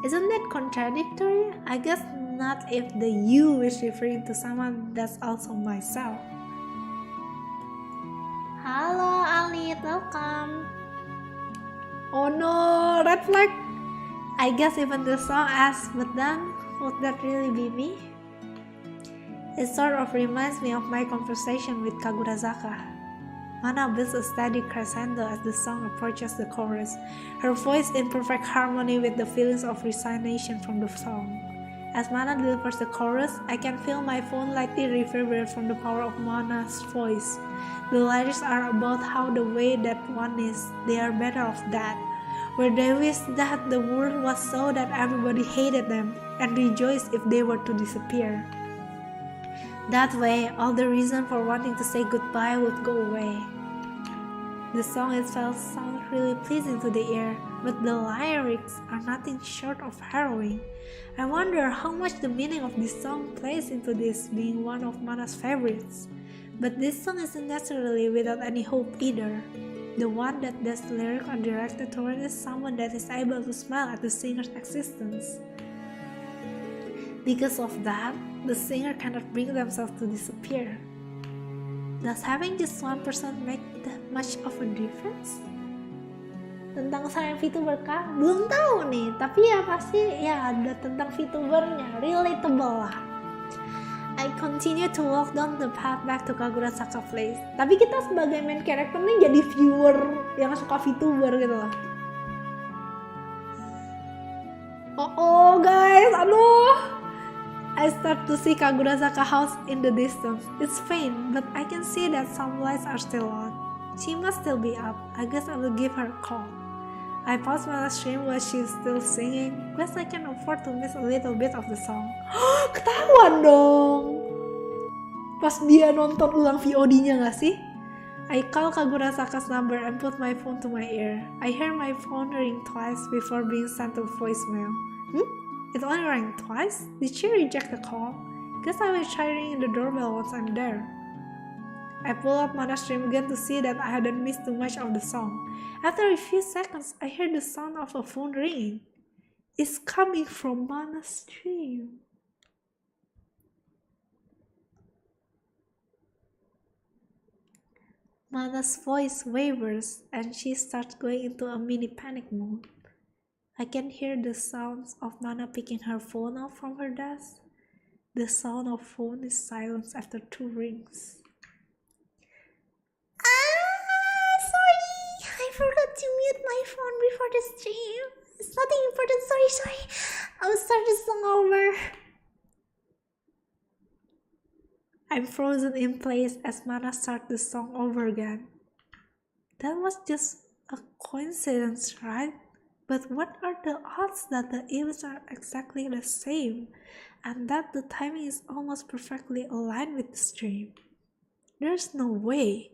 Speaker 2: Isn't that contradictory? I guess not if the you is referring to someone that's also myself.
Speaker 1: Halo Alit, welcome.
Speaker 2: Oh no, red flag! I guess even the song asks, but then, would that really be me? It sort of reminds me of my conversation with Kagurasaka. Mana builds a steady crescendo as the song approaches the chorus, her voice in perfect harmony with the feelings of resignation from the song. As Mana delivers the chorus, I can feel my phone lightly reverberate from the power of Mana's voice. The lyrics are about how the way that one is, they are better off that, where they wish that the world was so that everybody hated them and rejoiced if they were to disappear. That way, all the reason for wanting to say goodbye would go away. The song itself sounds really pleasing to the ear, but the lyrics are nothing short of harrowing. I wonder how much the meaning of this song plays into this being one of Mana's favorites. But this song isn't necessarily without any hope either. The one that the lyrics are directed toward is someone that is able to smile at the singer's existence. Because of that, the singer cannot bring themselves to disappear. Does having just one person make that much of a difference? Tentang sayang Vtuber kah? Belum tahu nih, tapi ya pasti ya ada tentang Vtubernya, relatable lah. I continue to walk down the path back to Kagurasaka place. Tapi kita sebagai main character nih jadi viewer yang suka Vtuber gitu loh. Oh guys, aduh. I start to see Kagurasaka house in the distance. It's faint, but I can see that some lights are still on. She must still be up. I guess I will give her a call. I pause my stream while she's still singing. Guess I can afford to miss a little bit of the song. Ketahuan dong! Pas dia nonton ulang VOD-nya gak sih? I call Kagurasaka's number and put my phone to my ear. I hear my phone ring twice before being sent to voicemail. It only rang twice? Did she reject the call? Guess I will try ringing the doorbell once I'm there. I pull up Mana's stream again to see that I hadn't missed too much of the song. After a few seconds, I hear the sound of a phone ringing. It's coming from Mana's stream. Mana's voice wavers and she starts going into a mini panic mode. I can hear the sounds of Mana picking her phone up from her desk. The sound of phone is silenced after 2 rings.
Speaker 1: Sorry, I forgot to mute my phone before the stream. It's nothing important, sorry. I'll start the song over.
Speaker 2: I'm frozen in place as Mana starts the song over again. That was just a coincidence, right? But what are the odds that the events are exactly the same and that the timing is almost perfectly aligned with the stream? There's no way.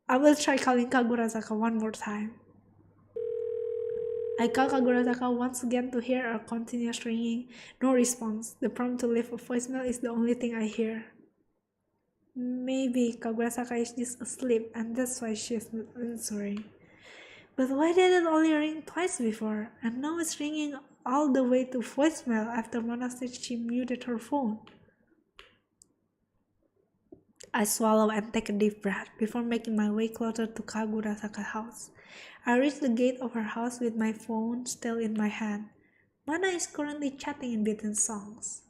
Speaker 2: I will try calling Kagurasaka one more time. I call Kagurasaka once again to hear a continuous ringing. No response. The prompt to leave a voicemail is the only thing I hear. Maybe Kagurasaka is just asleep and that's why she's not answering. But why did it only ring twice before? And now it's ringing all the way to voicemail after Mana said she muted her phone. I swallow and take a deep breath before making my way closer to Kagurasaka's house. I reach the gate of her house with my phone still in my hand. Mana is currently chatting in between songs.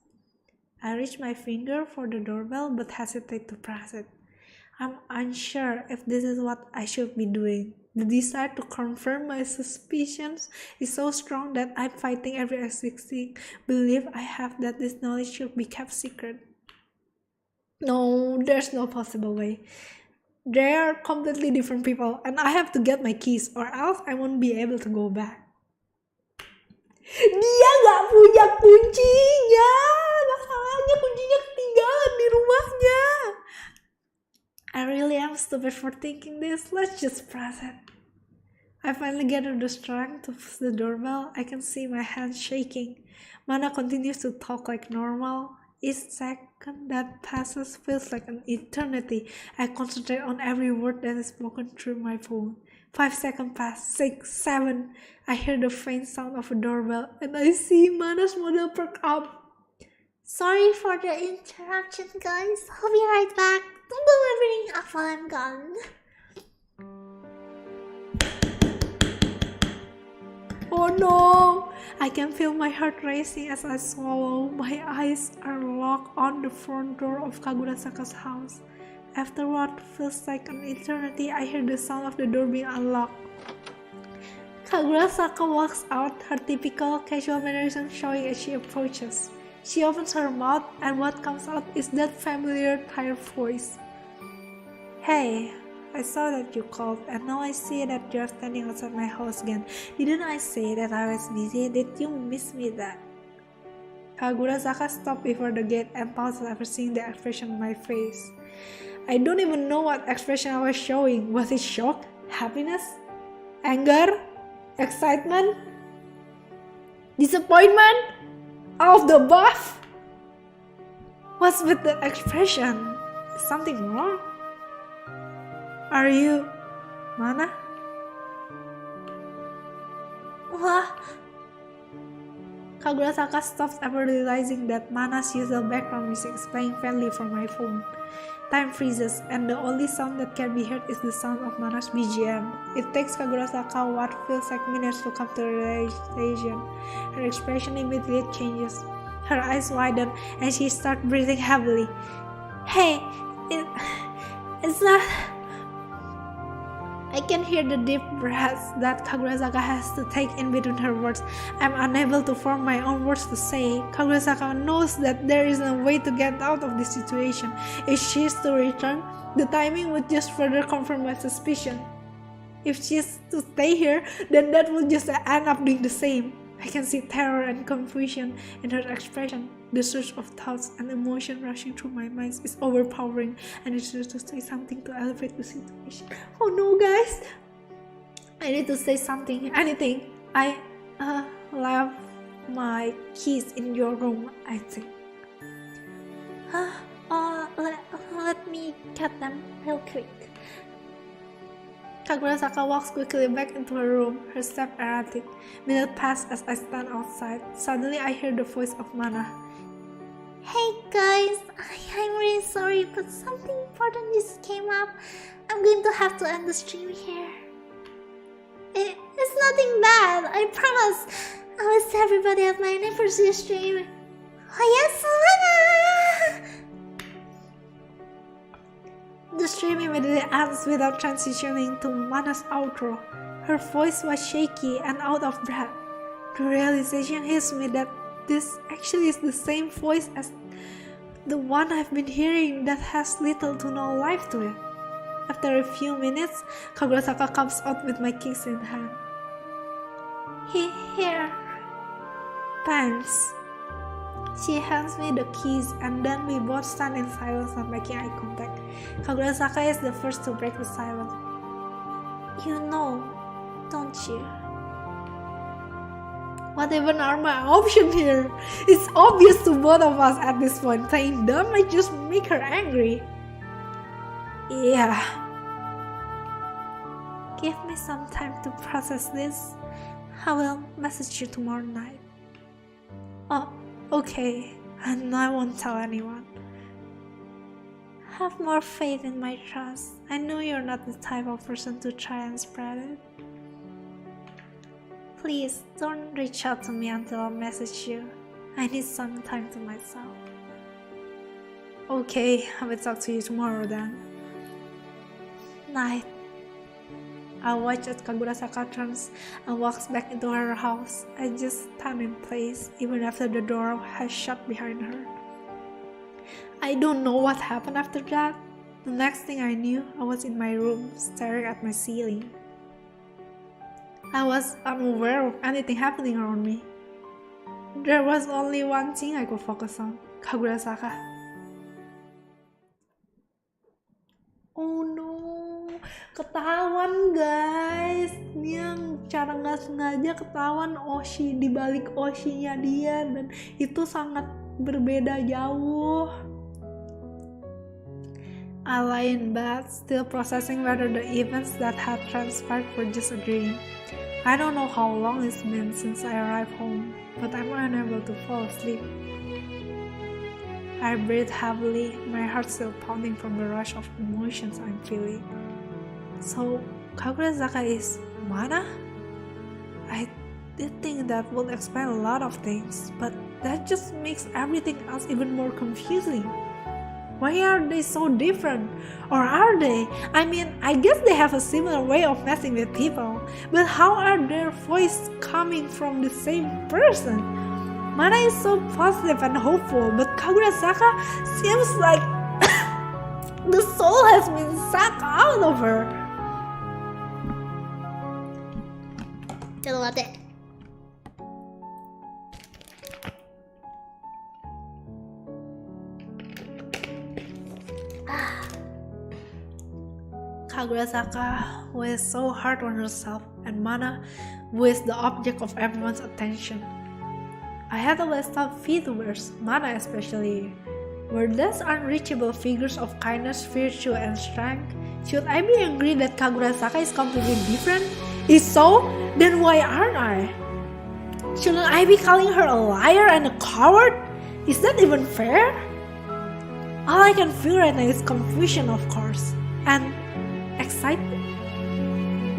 Speaker 2: I reach my finger for the doorbell but hesitate to press it. I'm unsure if this is what I should be doing. The desire to confirm my suspicions is so strong that I'm fighting every existing belief I have that this knowledge should be kept secret. No, there's no possible way. They are completely different people and I have to get my keys or else I won't be able to go back. Dia gak punya kuncinya. Masalahnya kuncinya ketinggalan di rumahnya. I really am stupid for thinking this. Let's just press it. I finally gathered the strength to push the doorbell. I can see my hands shaking. Mana continues to talk like normal. Each second that passes feels like an eternity. I concentrate on every word that is spoken through my phone. 5 seconds pass, 6, 7. I hear the faint sound of a doorbell and I see Mana's model perk up.
Speaker 1: Sorry for the interruption, guys. I'll be right back. Don't blow everything up while I'm gone.
Speaker 2: Oh no! I can feel my heart racing as I swallow. My eyes are locked on the front door of Kagurasaka's house. After what feels like an eternity, I hear the sound of the door being unlocked. Kagurasaka walks out, her typical casual mannerism showing as she approaches. She opens her mouth and what comes out is that familiar tired voice. Hey, I saw that you called and now I see that you're standing outside my house again. Didn't I say that I was busy? Did you miss me that? Kagurasaka stopped before the gate and paused after seeing the expression on my face. I don't even know what expression I was showing. Was it shock? Happiness? Anger? Excitement? Disappointment? All of the above? What's with the expression? Is something wrong? Are you... Mana?
Speaker 1: What?
Speaker 2: Kagurasaka stops after realizing that Mana's usual background music is playing faintly from my phone. Time freezes, and the only sound that can be heard is the sound of Mana's BGM. It takes Kagurasaka what feels like minutes to come to a realization. Her expression immediately changes. Her eyes widen, and she starts breathing heavily. Hey, it's not... I can hear the deep breaths that Kagurasaka has to take in between her words. I'm unable to form my own words to say. Kagurasaka knows that there is no way to get out of this situation. If she is to return, the timing would just further confirm my suspicion. If she is to stay here, then that would just end up doing the same. I can see terror and confusion in her expression. The surge of thoughts and emotion rushing through my mind is overpowering, and I need to say something to elevate the situation. Oh no, guys! I need to say something, anything. I left my keys in your room, I think. Let me get them real quick. Kagurasaka walks quickly back into her room, her step erratic. Minutes pass as I stand outside. Suddenly I hear the voice of Mana.
Speaker 1: Hey guys, I'm really sorry, but something important just came up. I'm going to have to end the stream here. It's nothing bad, I promise. I will see everybody at my anniversary stream. Oyasumana!
Speaker 2: The stream immediately ends without transitioning to Mana's outro. Her voice was shaky and out of breath. The realization hits me that this actually is the same voice as the one I've been hearing that has little to no life to it. After a few minutes, Kagurasaka comes out with my keys in hand. Here. Thanks. She hands me the keys and then we both stand in silence not making eye contact. Kagurasaka is the first to break the silence. You know, don't you? What even are my options here? It's obvious to both of us at this point. Saying dumb might just make her angry. Yeah. Give me some time to process this. I will message you tomorrow night. Oh, okay. And I won't tell anyone. Have more faith in my trust. I know you're not the type of person to try and spread it. Please don't reach out to me until I message you. I need some time to myself. Okay, I will talk to you tomorrow then. Night. I watch as Kagurasaka turns and walks back into her house. I just stand in place even after the door has shut behind her. I don't know what happened after that. The next thing I knew, I was in my room staring at my ceiling. I was unaware of anything happening around me. There was only one thing I could focus on, Kagurasaka. Oh no, ketahuan guys. Dia cara nggak sengaja ketahuan Oshi di balik Oshinya dia, dan itu sangat berbeda jauh. I lay in bed, still processing whether the events that had transpired were just a dream. I don't know how long it's been since I arrived home, but I'm unable to fall asleep. I breathe heavily, my heart still pounding from the rush of emotions I'm feeling. So, Kagurasaka is Mana? I did think that would explain a lot of things, but that just makes everything else even more confusing. Why are they so different? Or are they? I mean, I guess they have a similar way of messing with people, but how are their voices coming from the same person? Mana is so positive and hopeful, but Kagurasaka seems like the soul has been sucked out of her. Kagurasaka, who is so hard on herself, and Mana, who is the object of everyone's attention. I had always thought Vtubers, Mana especially, were these unreachable figures of kindness, virtue, and strength. Should I be angry that Kagurasaka is completely different? If so, then why aren't I? Shouldn't I be calling her a liar and a coward? Is that even fair? All I can feel right now is confusion, of course, and excitement.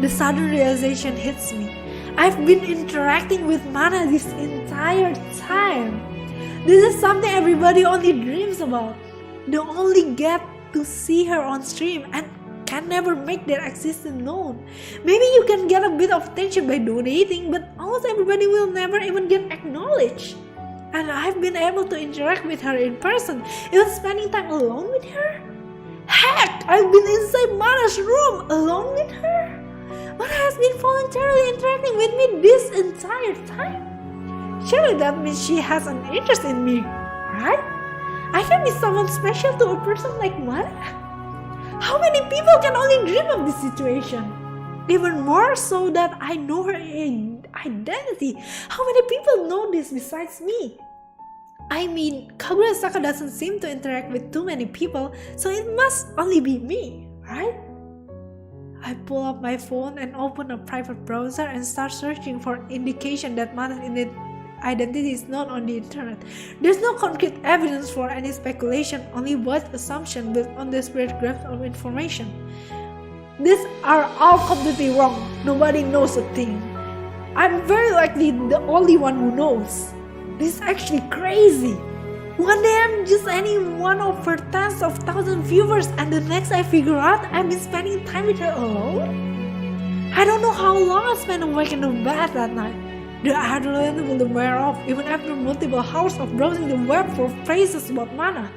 Speaker 2: The sudden realization hits me. I've been interacting with Mana this entire time. This is something everybody only dreams about. They only get to see her on stream and can never make their existence known. Maybe you can get a bit of attention by donating, but almost everybody will never even get acknowledged. And I've been able to interact with her in person, even spending time alone with her. Heck, I've been inside Mana's room alone with her. Mana has been voluntarily interacting with me this entire time. Surely that means she has an interest in me, right? I can be someone special to a person like Mana. How many people can only dream of this situation? Even more so that I know her identity. How many people know this besides me? I mean, Kagurasaka doesn't seem to interact with too many people, so it must only be me, right? I pull up my phone and open a private browser and start searching for indication that Mana's identity is not on the internet. There's no concrete evidence for any speculation, only wild assumption built on desperate grabs of information. These are all completely wrong. Nobody knows a thing. I'm very likely the only one who knows. This is actually crazy. One day I'm just any one of her tens of thousands viewers, and the next I figure out I've been spending time with her alone. I don't know how long I spent awake in the bed that night. The adrenaline will wear off even after multiple hours of browsing the web for phrases about Mana.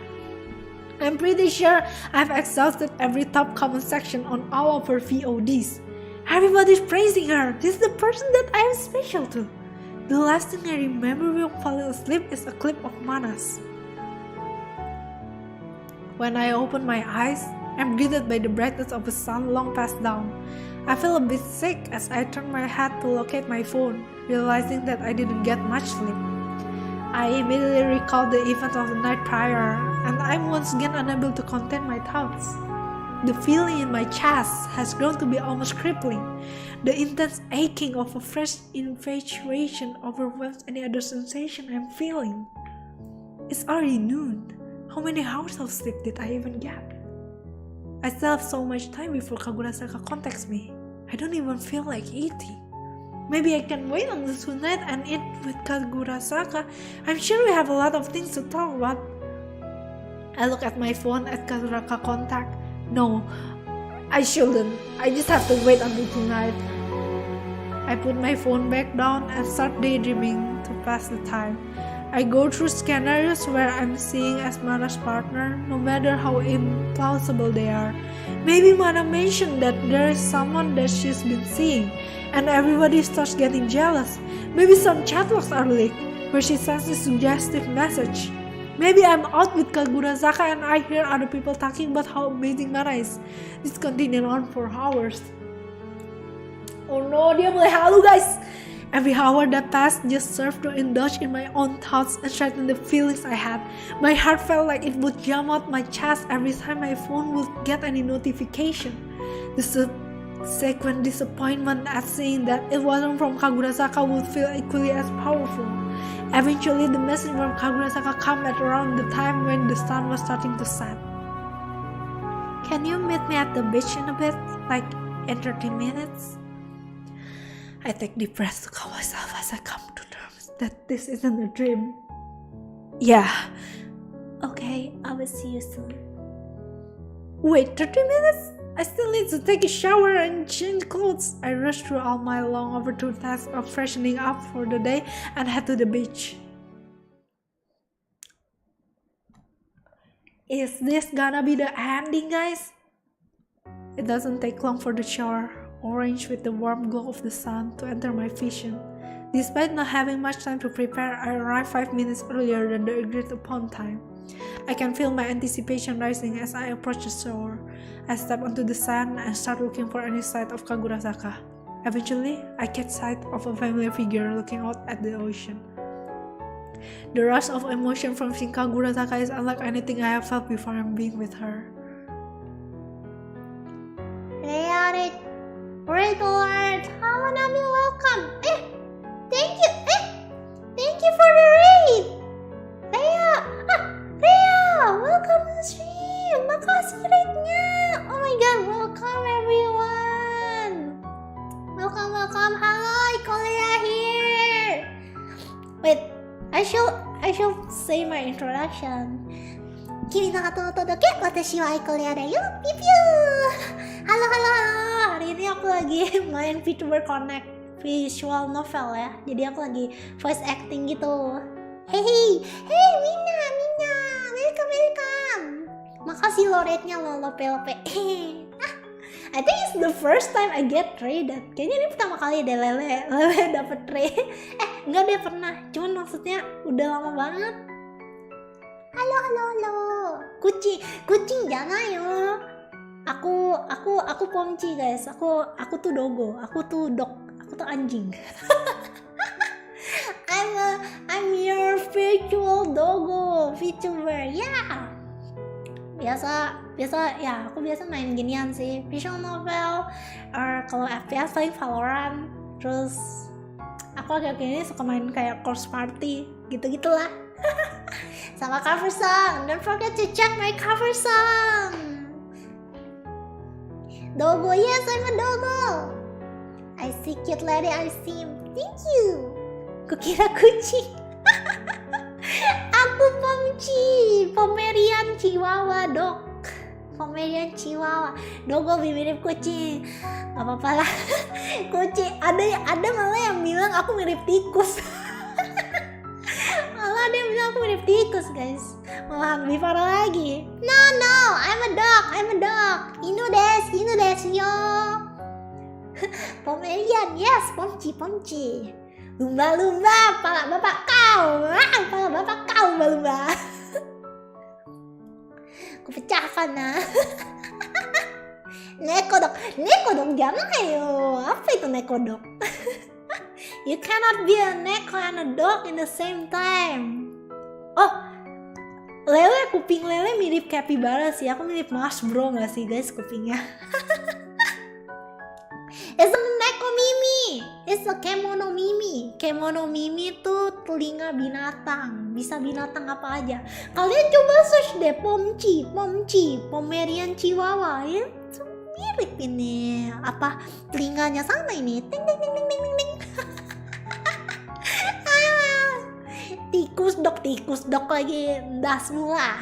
Speaker 2: I'm pretty sure I've exhausted every top comment section on all of her VODs. Everybody's praising her. This is the person that I am special to. The last thing I remember when falling asleep is a clip of Mana's. When I open my eyes, I'm greeted by the brightness of the sun long past dawn. I feel a bit sick as I turn my head to locate my phone, realizing that I didn't get much sleep. I immediately recall the events of the night prior, and I'm once again unable to contain my thoughts. The feeling in my chest has grown to be almost crippling. The intense aching of a fresh infatuation overwhelms any other sensation I'm feeling. It's already noon. How many hours of sleep did I even get? I still have so much time before Kagurasaka contacts me. I don't even feel like eating. Maybe I can wait until tonight and eat with Kagurasaka. I'm sure we have a lot of things to talk about. I look at my phone at Kagurasaka contact. No, I shouldn't. I just have to wait until tonight. I put my phone back down and start daydreaming to pass the time. I go through scenarios where I'm seeing as Mana's partner, no matter how implausible they are. Maybe Mana mentioned that there is someone that she's been seeing, and everybody starts getting jealous. Maybe some chat logs are leaked, where she sends a suggestive message. Maybe I'm out with Kagurasaka and I hear other people talking about how amazing Mana is. This continued on for hours. Oh no, dia mulai halu guys. Every hour that passed just served to indulge in my own thoughts and strengthen the feelings I had. My heart felt like it would jump out my chest every time my phone would get any notification. The subsequent disappointment at seeing that it wasn't from Kagurasaka would feel equally as powerful. Eventually, the message from Kagurasaka came at around the time when the sun was starting to set. Can you meet me at the beach in a bit, like in 30 minutes? I take deep breaths to calm myself as I come to terms that this isn't a dream. Yeah. Okay, I will see you soon. Wait, 30 minutes? I still need to take a shower and change clothes. I rush through all my long overdue task of freshening up for the day and head to the beach. Is this gonna be the ending, guys? It doesn't take long for the shower, orange with the warm glow of the sun, to enter my vision. Despite not having much time to prepare, I arrive 5 minutes earlier than the agreed upon time. I can feel my anticipation rising as I approach the shore. I step onto the sand and start looking for any sight of Kagurasaka. Eventually, I catch sight of a familiar figure looking out at the ocean. The rush of emotion from seeing Kagurasaka is unlike anything I have felt before I'm being with her.
Speaker 1: Leia, Red Alert! Halo Nabi, welcome! Thank you! Thank you for the raid! Leia! Leia! Welcome to the stream! Makasih raidnya! Oh my god, welcome everyone! Welcome! Halo, Aiko Leia here! Wait, I shall say my introduction. 君のハートを届け、私はアイコレアだよ。ピピュー。Halo. Hari ini aku lagi main Vtuber Connect visual novel ya. Jadi aku lagi voice acting gitu. Hey Mina, welcome. Makasih lo rate-nya lo lope. I think it's the first time I get raided. Kayaknya ini pertama kali deh Lele dapet raid. Enggak deh pernah. Cuman maksudnya udah lama banget. halo. Kucing jangan yo. Aku pomci guys. Aku tuh Doggo. Aku tuh dog. Aku tuh anjing. I'm your virtual Doggo Vtuber. Yeah. Biasa ya, aku biasa main ginian sih, visual novel, or kalau FPS paling Valorant. Terus aku akhir-akhir ini suka main kayak course party gitu-gitulah. Sama cover song. Don't forget to check my cover song. Doggo, yes, I'm a Doggo. I see cute lady, I see him. Thank you. Kukira kucing. Aku pomci, Pomerian Chihuahua dog. Pomerian Chihuahua. Doggo mirip kucing. Gak apa-apa lah. Kucing, ada malah yang bilang aku mirip tikus. Malah ada yang bilang aku mirip tikus guys. Malah lebih parah lagi. No, I'm a dog. Inu desu yo. Pomerian, yes, pomci. Lumba, pala bapak kau, lumba. Kupecahkan nah. Neko dog jangan ayo. Apa itu neko dog? You cannot be a neko and a dog in the same time. Oh, kuping lele mirip capybara sih. Aku mirip Mas Bro nggak sih guys kupingnya? It's a neko mimi. It's a kemono mimi. Kemono mimi tuh telinga binatang. Bisa binatang apa aja. Kalian coba search deh pomci, Pomerian Chihuahua. Ya, mirip ini. Apa telinganya sama ini? Ting. Tikus dok lagi das mula.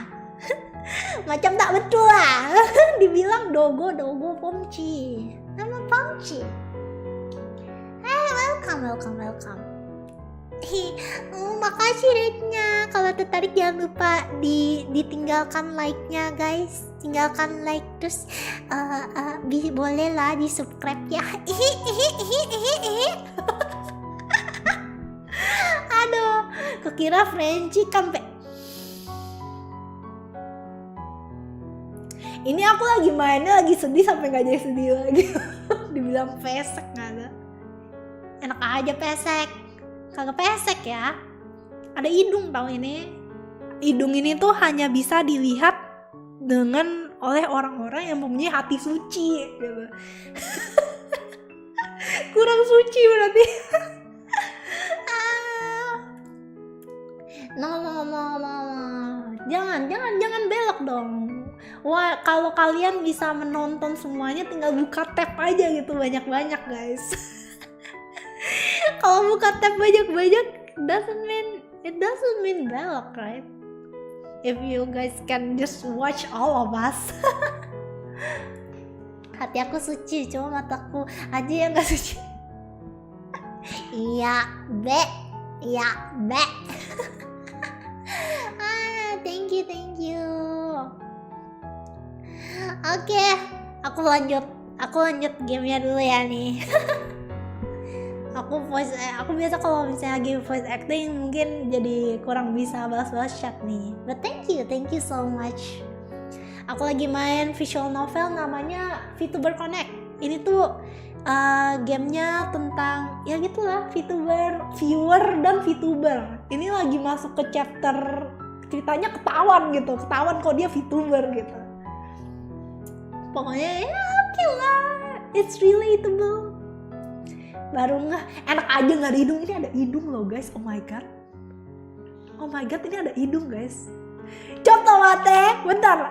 Speaker 1: Macam tak betul lah. Dibilang Doggo pomci. Nama pomci. Hey, welcome. Makasih rate-nya. Kalau tertarik jangan lupa ditinggalkan like-nya guys. Tinggalkan like terus boleh lah di subscribe ya. Aduh, kukira Frenchie sampai. Ini aku lagi mainnya lagi sedih sampai gak jadi sedih lagi. Dibilang pesek gak ada. Enak aja pesek. Kagak pesek ya. Ada hidung tau ini. Hidung ini tuh hanya bisa dilihat oleh orang-orang yang mempunyai hati suci gitu. Kurang suci berarti. No. Jangan belok dong. Wah, kalau kalian bisa menonton semuanya tinggal buka tab aja gitu banyak-banyak guys. Kalau buka tab banyak-banyak it doesn't mean belok, right? If you guys can just watch all of us. Hati aku suci, cuma mataku aja yang gak suci. Iya, be. Thank you. Oke, aku lanjut gamenya dulu ya nih. Aku biasa kalau misalnya lagi voice acting mungkin jadi kurang bisa balas chat nih. But thank you so much. Aku lagi main visual novel namanya Vtuber Connect. Ini tuh gamenya tentang ya gitulah viewer dan Vtuber. Ini lagi masuk ke chapter ceritanya ketahuan kalau dia Vtuber gitu. Pokoknya ya oke lah, it's relatable. Baru enak aja nggak ada hidung. Ini ada hidung loh guys. Oh my god, ini ada hidung guys. Contoh mate, bentar,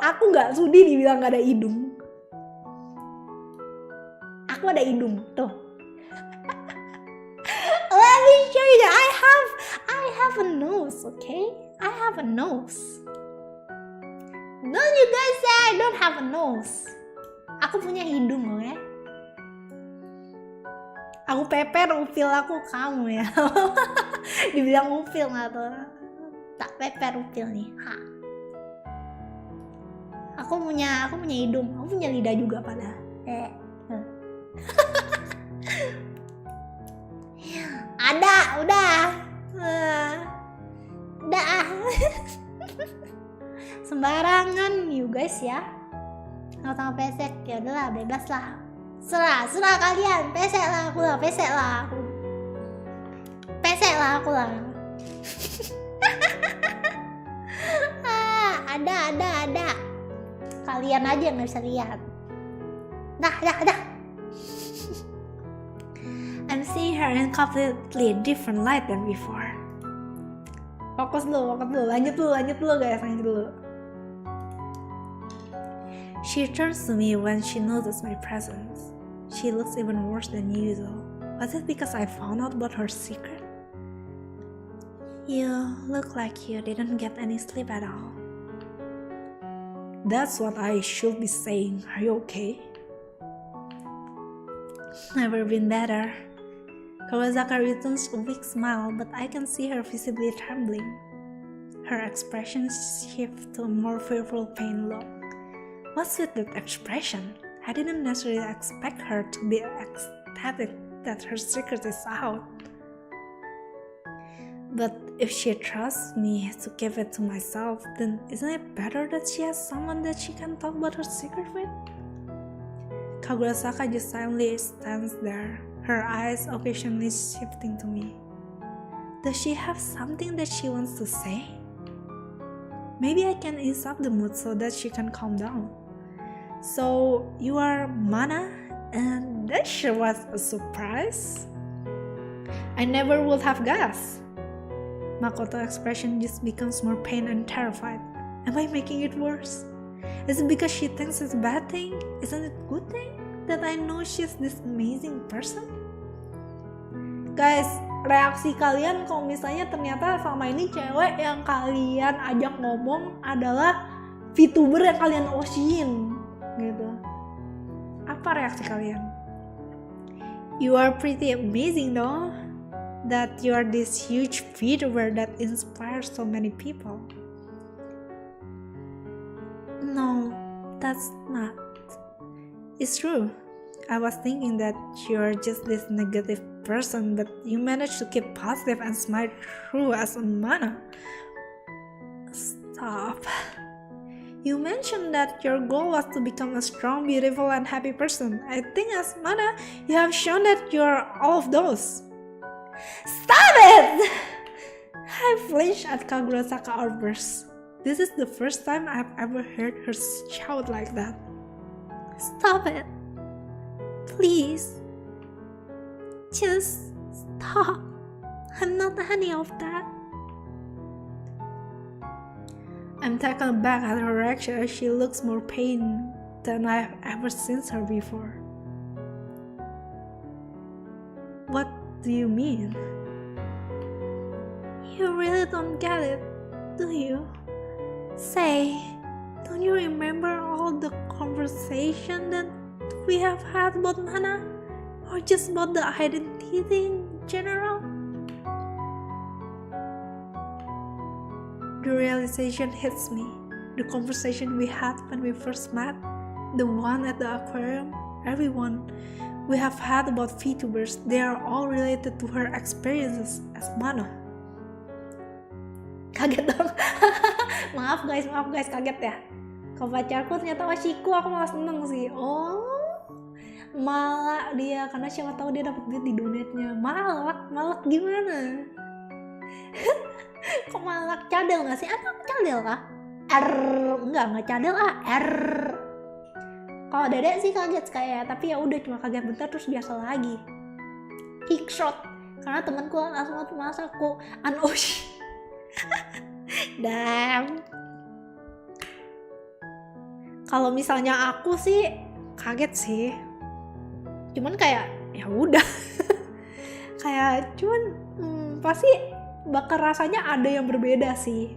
Speaker 1: aku nggak sudi dibilang nggak ada hidung. Aku ada hidung tuh. Let me show you. I have a nose, okay? I have a nose. Don't you guys say I don't have a nose? Aku punya hidung loh ya. Aku peper upil aku kamu ya. Dibilang upil nggak tuh? Tak peper upil nih. Aku punya hidung. Aku punya lidah juga pada. Ada, udah.
Speaker 2: Sembarangan you guys ya. Sama pesek, ya udahlah bebas lah. Serah kalian, pesek lah aku lah. Ada. Kalian aja yang nggak bisa lihat. Dah. I'm seeing her in completely different light than before. Fokus dulu, lanjut dulu guys, She turns to me when she notices my presence. She looks even worse than usual. Was it because I found out about her secret? You look like you didn't get any sleep at all. That's what I should be saying. Are you okay? Never been better. Kawasaka returns a weak smile, but I can see her visibly trembling. Her expression shifts to a more fearful pain look. What's with that expression? I didn't necessarily expect her to be ecstatic that her secret is out. But if she trusts me to give it to myself, then isn't it better that she has someone that she can talk about her secret with? Kagurasaka just silently stands there, her eyes occasionally shifting to me. Does she have something that she wants to say? Maybe I can ease up the mood so that she can calm down. So, you are Mana? And that sure was a surprise. I never would have guessed. Makoto's expression just becomes more pained and terrified. Am I making it worse? Is it because she thinks it's a bad thing? Isn't it a good thing that I know she's this amazing person? Guys, reaksi kalian kalau misalnya ternyata sama ini cewek yang kalian ajak ngomong adalah Vtuber yang kalian oshin gitu. Apa reaksi kalian? You are pretty amazing though. That you are this huge Vtuber that inspires so many people. No, that's not. It's true. I was thinking that you're just this negative person, but you managed to keep positive and smile through as a Mana. Stop. You mentioned that your goal was to become a strong, beautiful, and happy person. I think as Mana, you have shown that you're all of those. Stop it! I flinched at Kagurasaka's outburst. This is the first time I've ever heard her shout like that. Stop it. Please. Just stop. I'm not any of that. I'm taken aback at her reaction as she looks more pained than I've ever seen her before. What do you mean? You really don't get it, do you? Say, don't you remember all the conversation that we have had about Mana? Or just about the identity in general? The realization hits me. The conversation we had when we first met, the one at the aquarium, everyone we have had about Vtubers, they are all related to her experiences as Mana. Kaget dong. maaf guys, kaget ya. Kalau pacarku ternyata Washiku, aku malah seneng sih. Oh, malah dia, karena siapa tahu dia dapat duit di donatnya. Malak gimana? Kok malak, cadel nggak sih? Atau cadel kah? Enggak cadel R. Kalau dedek sih kaget kayak, tapi ya udah cuma kaget bentar terus biasa lagi. Kick shot, karena temanku langsung masa aku unosh. Dan kalau misalnya aku sih kaget sih, cuman kayak ya udah. Kayak cuman pasti bakal rasanya ada yang berbeda sih.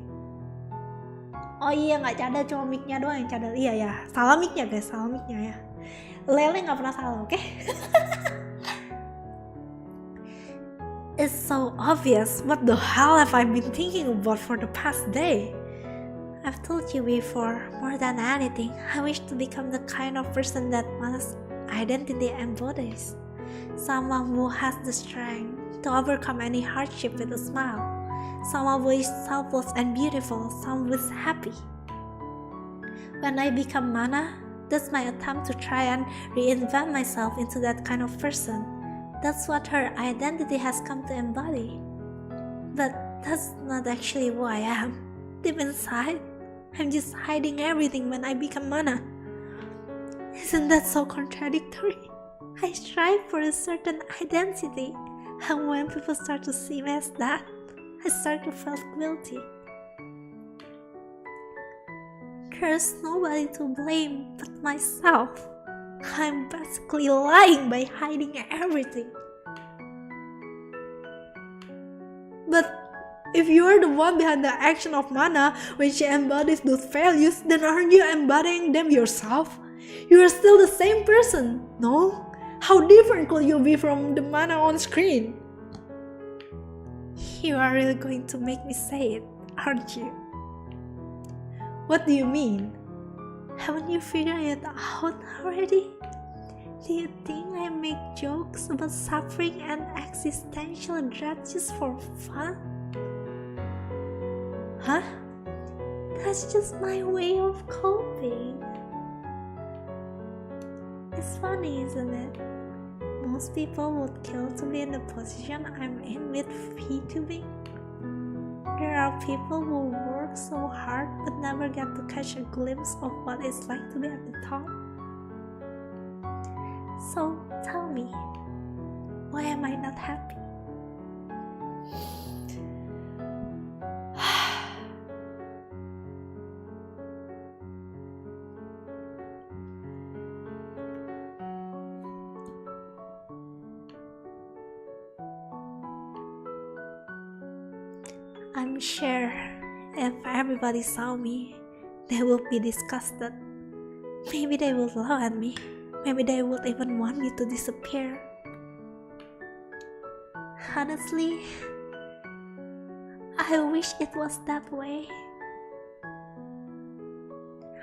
Speaker 2: Oh iya, nggak cadel, cuma mic-nya doang yang cadel. Iya ya, salah mic-nya guys, salah mic-nya ya. Lele nggak pernah salah, oke? It's so obvious. What the hell have I been thinking about for the past day? I've told you before, more than anything, I wish to become the kind of person that Mana's identity embodies. Someone who has the strength to overcome any hardship with a smile. Some are very selfless and beautiful, some was happy. When I become Mana, that's my attempt to try and reinvent myself into that kind of person. That's what her identity has come to embody. But that's not actually who I am. Deep inside, I'm just hiding everything when I become Mana. Isn't that so contradictory? I strive for a certain identity, and when people start to see me as that, I start to feel guilty. There's nobody to blame but myself. I'm basically lying by hiding everything. But if you are the one behind the action of Mana when she embodies those values, then aren't you embodying them yourself? You are still the same person, no? How different could you be from the Mana on screen? You are really going to make me say it, aren't you? What do you mean? Haven't you figured it out already? Do you think I make jokes about suffering and existential dread just for fun? Huh? That's just my way of coping. It's funny, isn't it? Most people would kill to be in the position I'm in with Vtubing. There are people who work so hard but never get to catch a glimpse of what it's like to be at the top. So tell me, why am I not happy? I'm sure if everybody saw me, they would be disgusted. Maybe they would laugh at me. Maybe they would even want me to disappear. Honestly, I wish it was that way.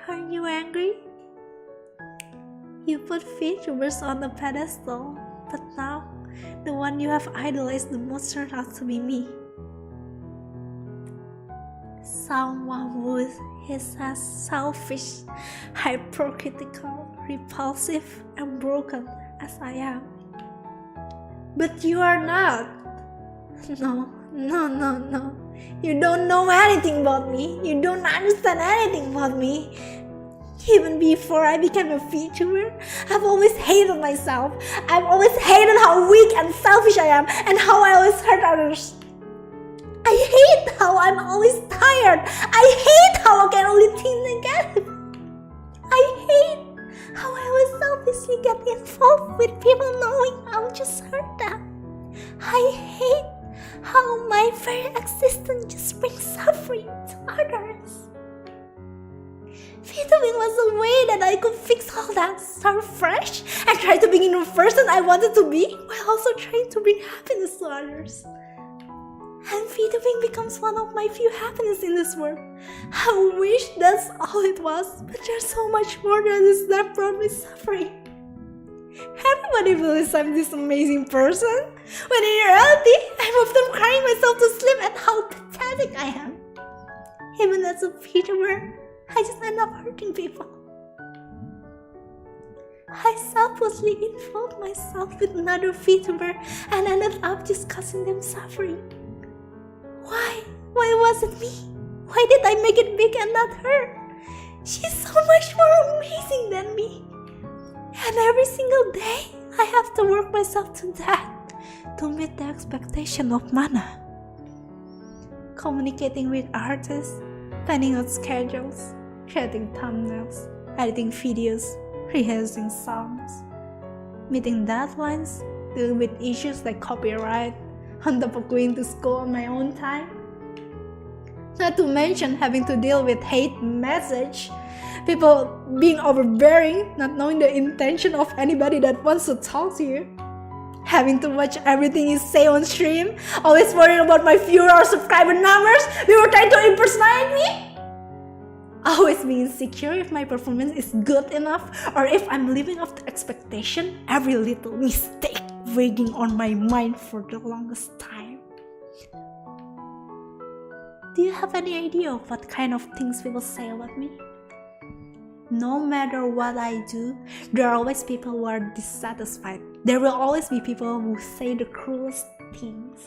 Speaker 2: Aren't you angry? You put VTubers on the pedestal, but now the one you have idolized the most turned out to be me. Someone who is as selfish, hypocritical, repulsive, and broken as I am. But you are not. No. You don't know anything about me. You don't understand anything about me. Even before I became a VTuber, I've always hated myself. I've always hated how weak and selfish I am and how I always hurt others. I hate how I'm always tired. I hate how I can only think negative. I hate how I always selfishly get involved with people knowing I'll just hurt them. I hate how my very existence just brings suffering to others. VTubing was a way that I could fix all that, start fresh, and try to begin the person I wanted to be, while also trying to bring happiness to others. And VTubing becomes one of my few happiness in this world. I wish that's all it was, but there's so much more than this that brought me suffering. Everybody believes I'm this amazing person, when in reality, I'm often crying myself to sleep at how pathetic I am. Even as a VTuber, I just end up hurting people. I selflessly involved myself with another VTuber and ended up just causing them suffering. Why? Why was it me? Why did I make it big and not her? She's so much more amazing than me. And every single day, I have to work myself to death to meet the expectation of Mana. Communicating with artists, planning out schedules, creating thumbnails, editing videos, rehearsing songs, meeting deadlines, dealing with issues like copyright, on top of going to school on my own time. Not to mention having to deal with hate message, people being overbearing, not knowing the intention of anybody that wants to talk to you, having to watch everything you say on stream, always worrying about my viewer or subscriber numbers, people trying to impersonate me, always being insecure if my performance is good enough or if I'm living up to expectation, every little mistake weighing on my mind for the longest time. Do you have any idea of what kind of things people say about me? No matter what I do, there are always people who are dissatisfied. There will always be people who say the cruelest things.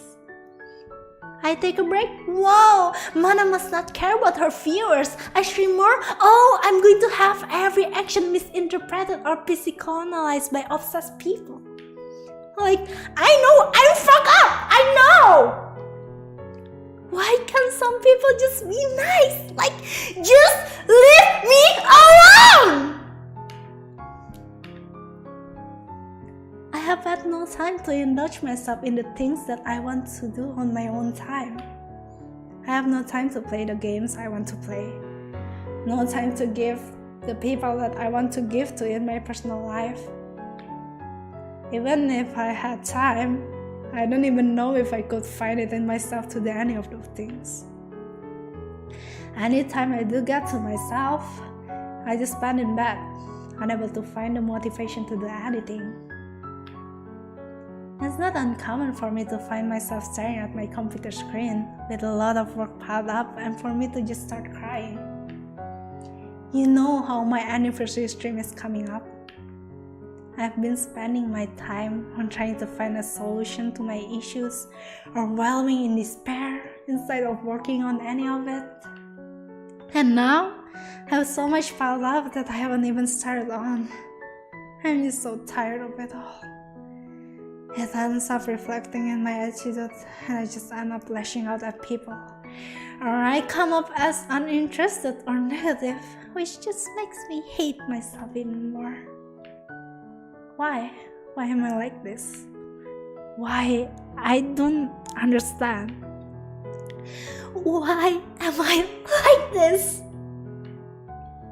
Speaker 2: I take a break. Wow, Mana must not care about her viewers. I stream more. Oh, I'm going to have every action misinterpreted or psychoanalyzed by obsessed people. Like, I know, I'm fucked up. I know. Why can't some people just be nice? Like, just leave me alone. I have had no time to indulge myself in the things that I want to do on my own time. I have no time to play the games I want to play. No time to give the people that I want to give to in my personal life. Even if I had time, I don't even know if I could find it in myself to do any of those things. Anytime I do get to myself, I just spend in bed, unable to find the motivation to do anything. It's not uncommon for me to find myself staring at my computer screen with a lot of work piled up and for me to just start crying. You know how my anniversary stream is coming up. I've been spending my time on trying to find a solution to my issues or wallowing in despair instead of working on any of it. And now, I have so much piled up that I haven't even started on. I'm just so tired of it all. It ends up reflecting in my attitude and I just end up lashing out at people. Or I come up as uninterested or negative, which just makes me hate myself even more. Why? Why am I like this? Why? I don't understand. Why am I like this?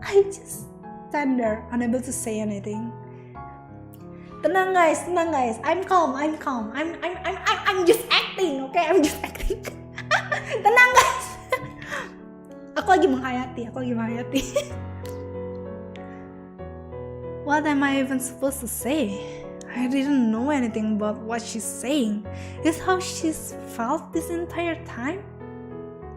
Speaker 2: I just stand there, unable to say anything. Tenang guys, I'm calm. I'm just acting, okay? I'm just acting. Tenang guys. Aku lagi menghayati. What am I even supposed to say? I didn't know anything about what she's saying. Is how she's felt this entire time?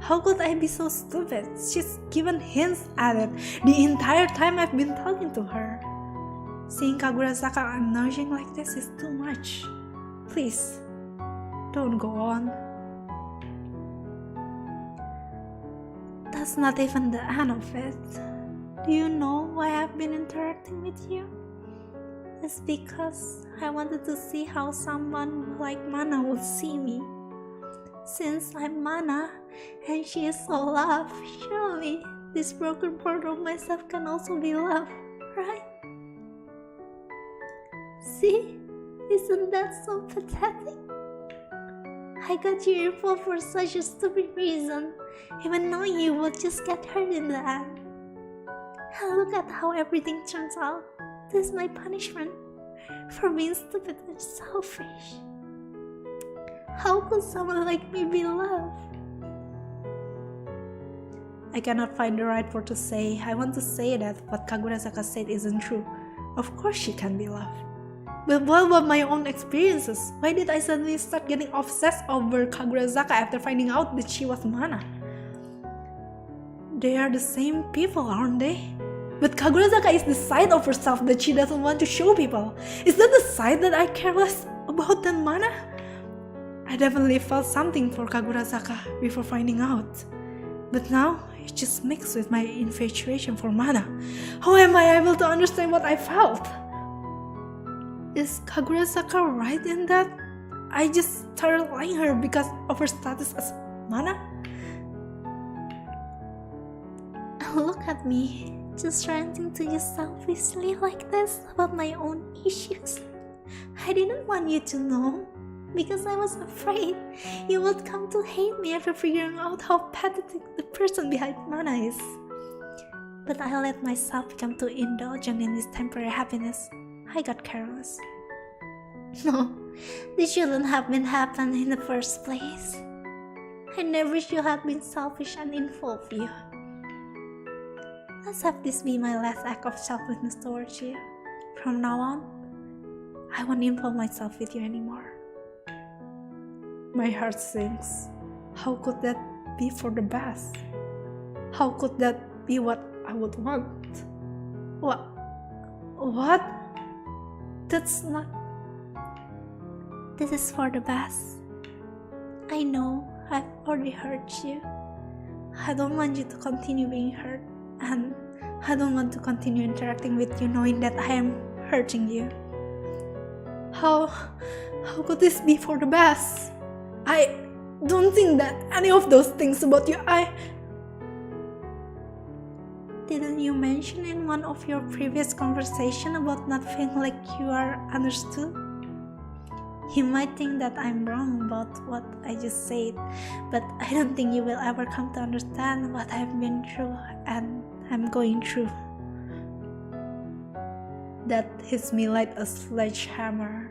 Speaker 2: How could I be so stupid? She's given hints at it the entire time I've been talking to her. Seeing Kagurasaka annoying like this is too much. Please, don't go on. That's not even the end of it. Do you know why I've been interacting with you? It's because I wanted to see how someone like Mana would see me. Since I'm Mana and she is so loved, surely this broken part of myself can also be loved, right? See? Isn't that so pathetic? I got you involved for such a stupid reason, even knowing you would just get hurt in the end. And look at how everything turns out. This is my punishment for being stupid and selfish. How could someone like me be loved? I cannot find the right word to say. I want to say that what Kagurasaka said isn't true. Of course she can be loved. But what about my own experiences? Why did I suddenly start getting obsessed over Kagurasaka after finding out that she was Mana? They are the same people, aren't they? But Kagurasaka is the side of herself that she doesn't want to show people. Is that the side that I care less about than Mana? I definitely felt something for Kagurasaka before finding out. But now, it just mixed with my infatuation for Mana. How am I able to understand what I felt? Is Kagurasaka right in that I just started liking her because of her status as Mana? Look at me, just ranting to you selfishly like this about my own issues. I didn't want you to know because I was afraid you would come to hate me after figuring out how pathetic the person behind Mana is. But I let myself become too indulgent in this temporary happiness. I got careless. No, this shouldn't have been happened in the first place. I never should have been selfish and involved you. Let's have this be my last act of selflessness towards you. From now on, I won't involve myself with you anymore. My heart sinks. How could that be for the best? How could that be what I would want? What? That's not...
Speaker 1: This is for the best. I know I've already hurt you. I don't want you to continue being hurt, and I don't want to continue interacting with you knowing that I am hurting you.
Speaker 2: How could this be for the best? I don't think that any of those things about you.
Speaker 1: Didn't you mention in one of your previous conversation about not feeling like you are understood? You might think that I'm wrong about what I just said, but I don't think you will ever come to understand what I've been through and I'm going through.
Speaker 2: That hits me like a sledgehammer.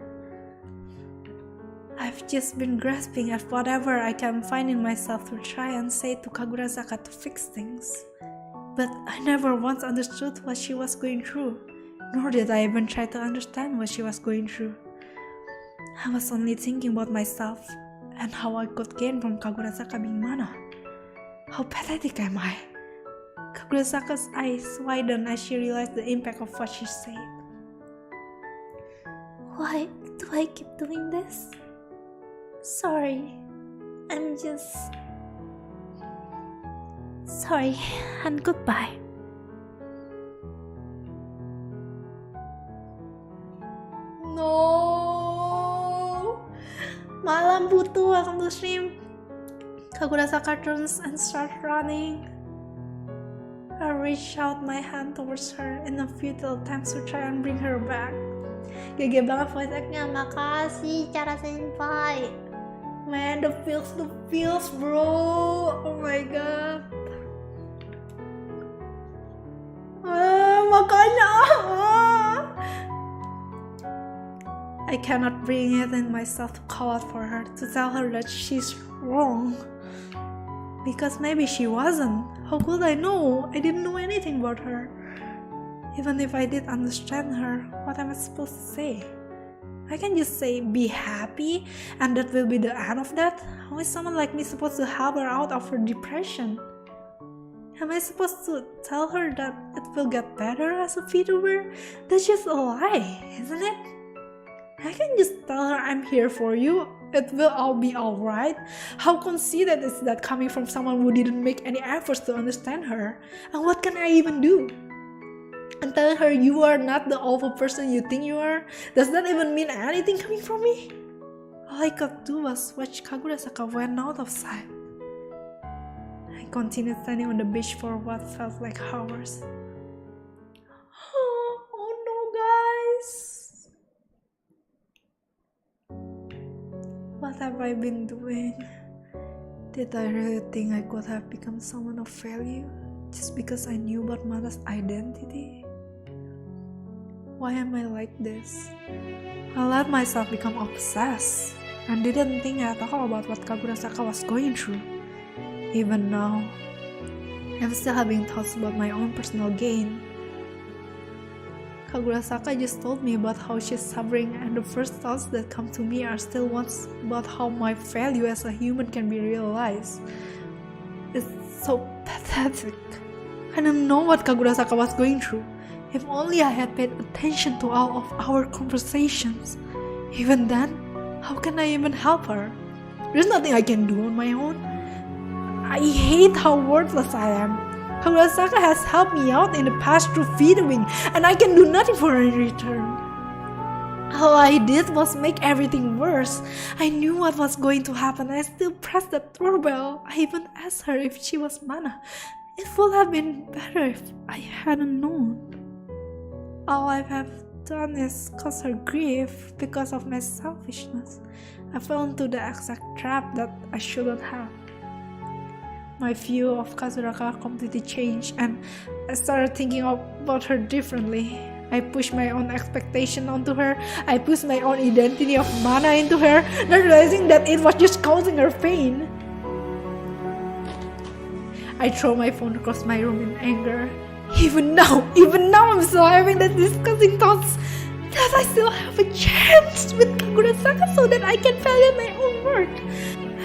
Speaker 2: I've just been grasping at whatever I can find in myself to try and say to Kagurazaka to fix things. But I never once understood what she was going through, nor did I even try to understand what she was going through. I was only thinking about myself and how I could gain from Kagurazaka being mana. How pathetic am I? Kagurazaka's eyes widened as she realized the impact of what she said.
Speaker 1: Why do I keep doing this? Sorry, I'm just... Sorry, and goodbye.
Speaker 2: No! Malam butuh, welcome to stream. Kagurazaka turns and starts running. I reach out my hand towards her in a futile attempt to try and bring her back.
Speaker 1: GG banget voice act-nya, makasih cara senpai.
Speaker 2: Man, the feels bro. Oh my god. Makanya. I cannot bring it in myself to call out for her, to tell her that she's wrong. Because maybe she wasn't. How could I know? I didn't know anything about her. Even if I did understand her, what am I supposed to say? I can just say, be happy, and that will be the end of that? How is someone like me supposed to help her out of her depression? Am I supposed to tell her that it will get better as a Vtuber? That's just a lie, isn't it? I can just tell her I'm here for you, it will all be alright. How conceited is that coming from someone who didn't make any efforts to understand her? And what can I even do? And telling her you are not the awful person you think you are? Does that even mean anything coming from me? All I could do was watch Kagurazaka went out of sight. I continued standing on the beach for what felt like hours. Oh no, guys! What have I been doing? Did I really think I could have become someone of value just because I knew about Mana's identity? Why am I like this? I let myself become obsessed and didn't think at all about what Kagurazaka was going through. Even now, I'm still having thoughts about my own personal gain. Kagurazaka just told me about how she's suffering, and the first thoughts that come to me are still ones about how my value as a human can be realized. It's so pathetic. I don't know what Kagurazaka was going through. If only I had paid attention to all of our conversations. Even then, how can I even help her? There's nothing I can do on my own. I hate how worthless I am. Kagurazaka has helped me out in the past through Vtuber, and I can do nothing for her in return. All I did was make everything worse. I knew what was going to happen. I still pressed the doorbell. I even asked her if she was Mana. It would have been better if I hadn't known. All I have done is cause her grief because of my selfishness. I fell into the exact trap that I shouldn't have. My view of Kagurazaka completely changed, and I started thinking about her differently. I pushed my own expectation onto her. I pushed my own identity of Mana into her, not realizing that it was just causing her pain. I threw my phone across my room in anger. Even now I'm still having that disgusting thoughts that I still have a chance with Kagurazaka so that I can value my own worth.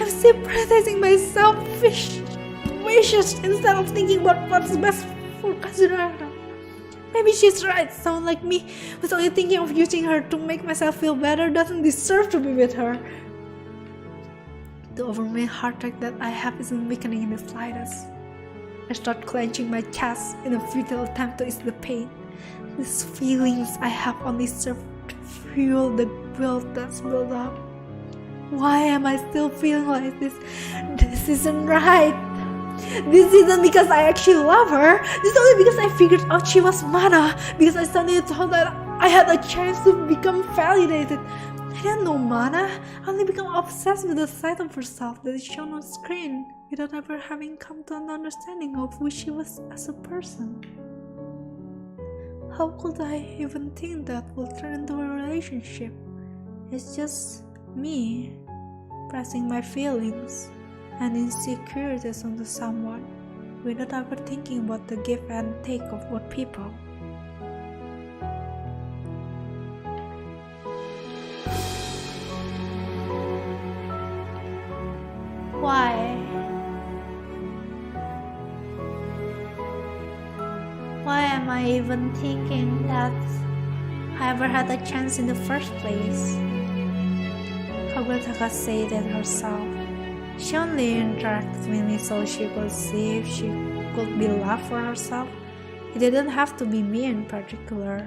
Speaker 2: I'm still prioritizing my selfish wishes instead of thinking about what's best for Kazurara. Maybe she's right. Someone like me, who's only thinking of using her to make myself feel better, doesn't deserve to be with her. The overwhelming heartache that I have isn't weakening in the slightest. I start clenching my chest in a futile attempt to ease the pain. These feelings I have only serve to fuel the guilt that's built up. Why am I still feeling like this? This isn't right. This isn't because I actually love her. This is only because I figured out she was Mana. Because I suddenly thought that I had a chance to become validated. I didn't know Mana. I only become obsessed with the sight of herself that is shown on screen without ever having come to an understanding of who she was as a person. How could I even think that will turn into a relationship? It's just me pressing my feelings and insecurities onto someone without ever thinking about the give and take of both people. Why? Why am I even thinking that I ever had a chance in the first place? Kagutaka said it herself. She only interacted with me so she could see if she could be loved for herself. It didn't have to be me in particular.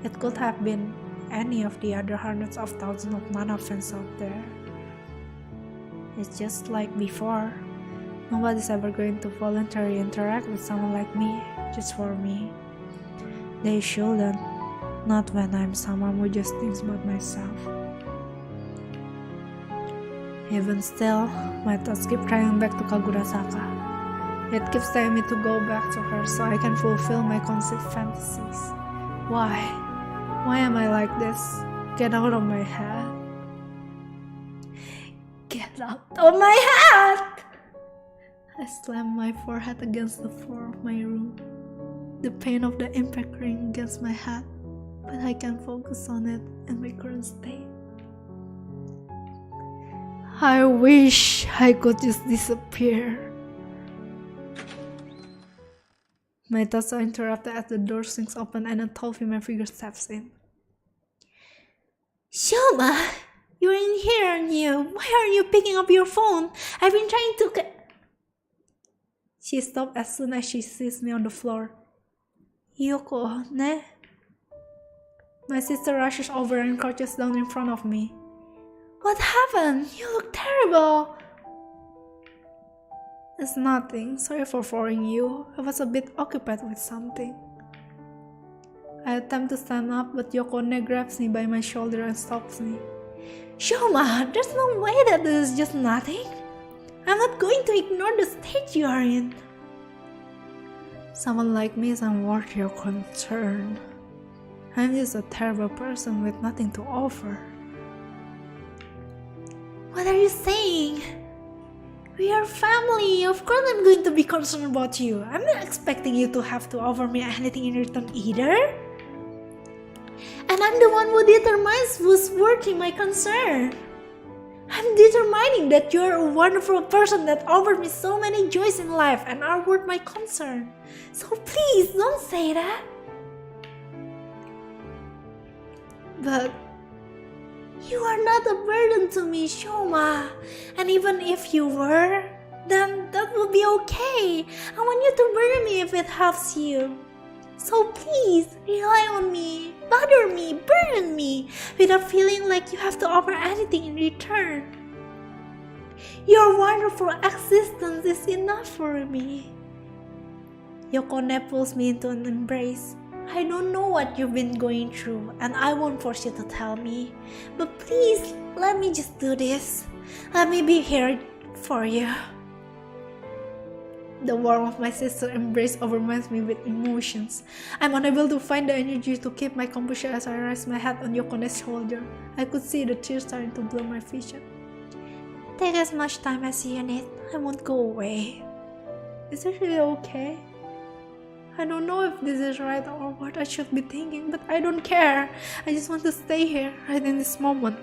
Speaker 2: It could have been any of the other hundreds of thousands of Mana fans out there. It's just like before. Nobody's ever going to voluntarily interact with someone like me, just for me. They shouldn't. Not when I'm someone who just thinks about myself. Even still, my thoughts keep trying back to Kagurasaka. It keeps telling me to go back to her so I can fulfill my conceived fantasies. Why? Why am I like this? Get out of my head. Get out of my head! I slammed my forehead against the floor of my room. The pain of the impact ring against my head, but I can't focus on it in my current state. I wish I could just disappear. My thoughts are interrupted as the door swings open and a tall female figure steps in. Shoma, you're in here, aren't you? Why aren't you picking up your phone? I've been trying to She stopped as soon as she sees me on the floor. Yoko, ne? My sister rushes over and crouches down in front of me. What happened? You look terrible. It's nothing. Sorry for worrying you. I was a bit occupied with something. I attempt to stand up, but Yokone grabs me by my shoulder and stops me. Shoma, there's no way that this is just nothing. I'm not going to ignore the state you are in. Someone like me isn't worth your concern. I'm just a terrible person with nothing to offer. What are you saying? We are family. Of course I'm going to be concerned about you. I'm not expecting you to have to offer me anything in return either. And I'm the one who determines who's worthy my concern. I'm determining that you're a wonderful person that offered me so many joys in life and are worth my concern. So please don't say that. But you are not a burden to me, Shoma. And even if you were, then that would be okay. I want you to burden me if it helps you. So please, rely on me, bother me, burden me, without feeling like you have to offer anything in return. Your wonderful existence is enough for me. Yokone pulls me into an embrace. I don't know what you've been going through, and I won't force you to tell me. But please, let me just do this. Let me be here for you. The warmth of my sister's embrace overwhelms me with emotions. I'm unable to find the energy to keep my composure as I rest my head on Yokone's shoulder. I could see the tears starting to blur my vision. Take as much time as you need. I won't go away. Is it really okay? I don't know if this is right or what I should be thinking, but I don't care. I just want to stay here, right in this moment.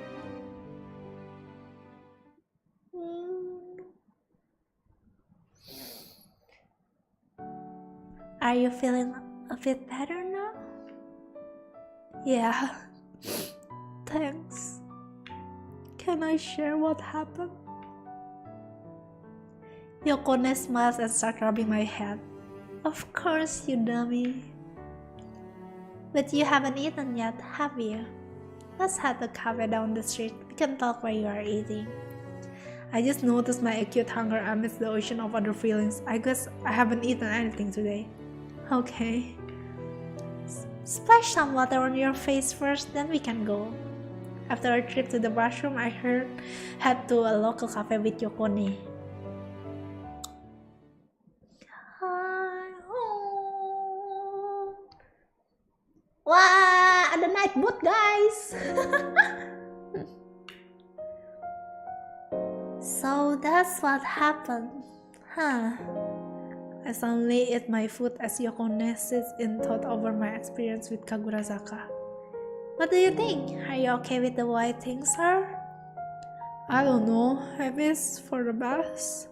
Speaker 2: are you feeling a bit better now? Yeah, thanks. Can I share what happened? Yokone smiles and starts rubbing my head. Of course, you dummy. But you haven't eaten yet, have you? Let's have the cafe down the street. We can talk while you are eating. I just noticed my acute hunger amidst the ocean of other feelings. I guess I haven't eaten anything today. Okay. Splash some water on your face first, then we can go. After a trip to the bathroom, I head to a local cafe with Yokone.
Speaker 1: Wah, ada night boat guys.
Speaker 2: So that's what happened, huh? I suddenly eat my food as Yokone sits in thought over my experience with Kagurazaka. What do you think? Are you okay with the way things are? I don't know, maybe it's for the best.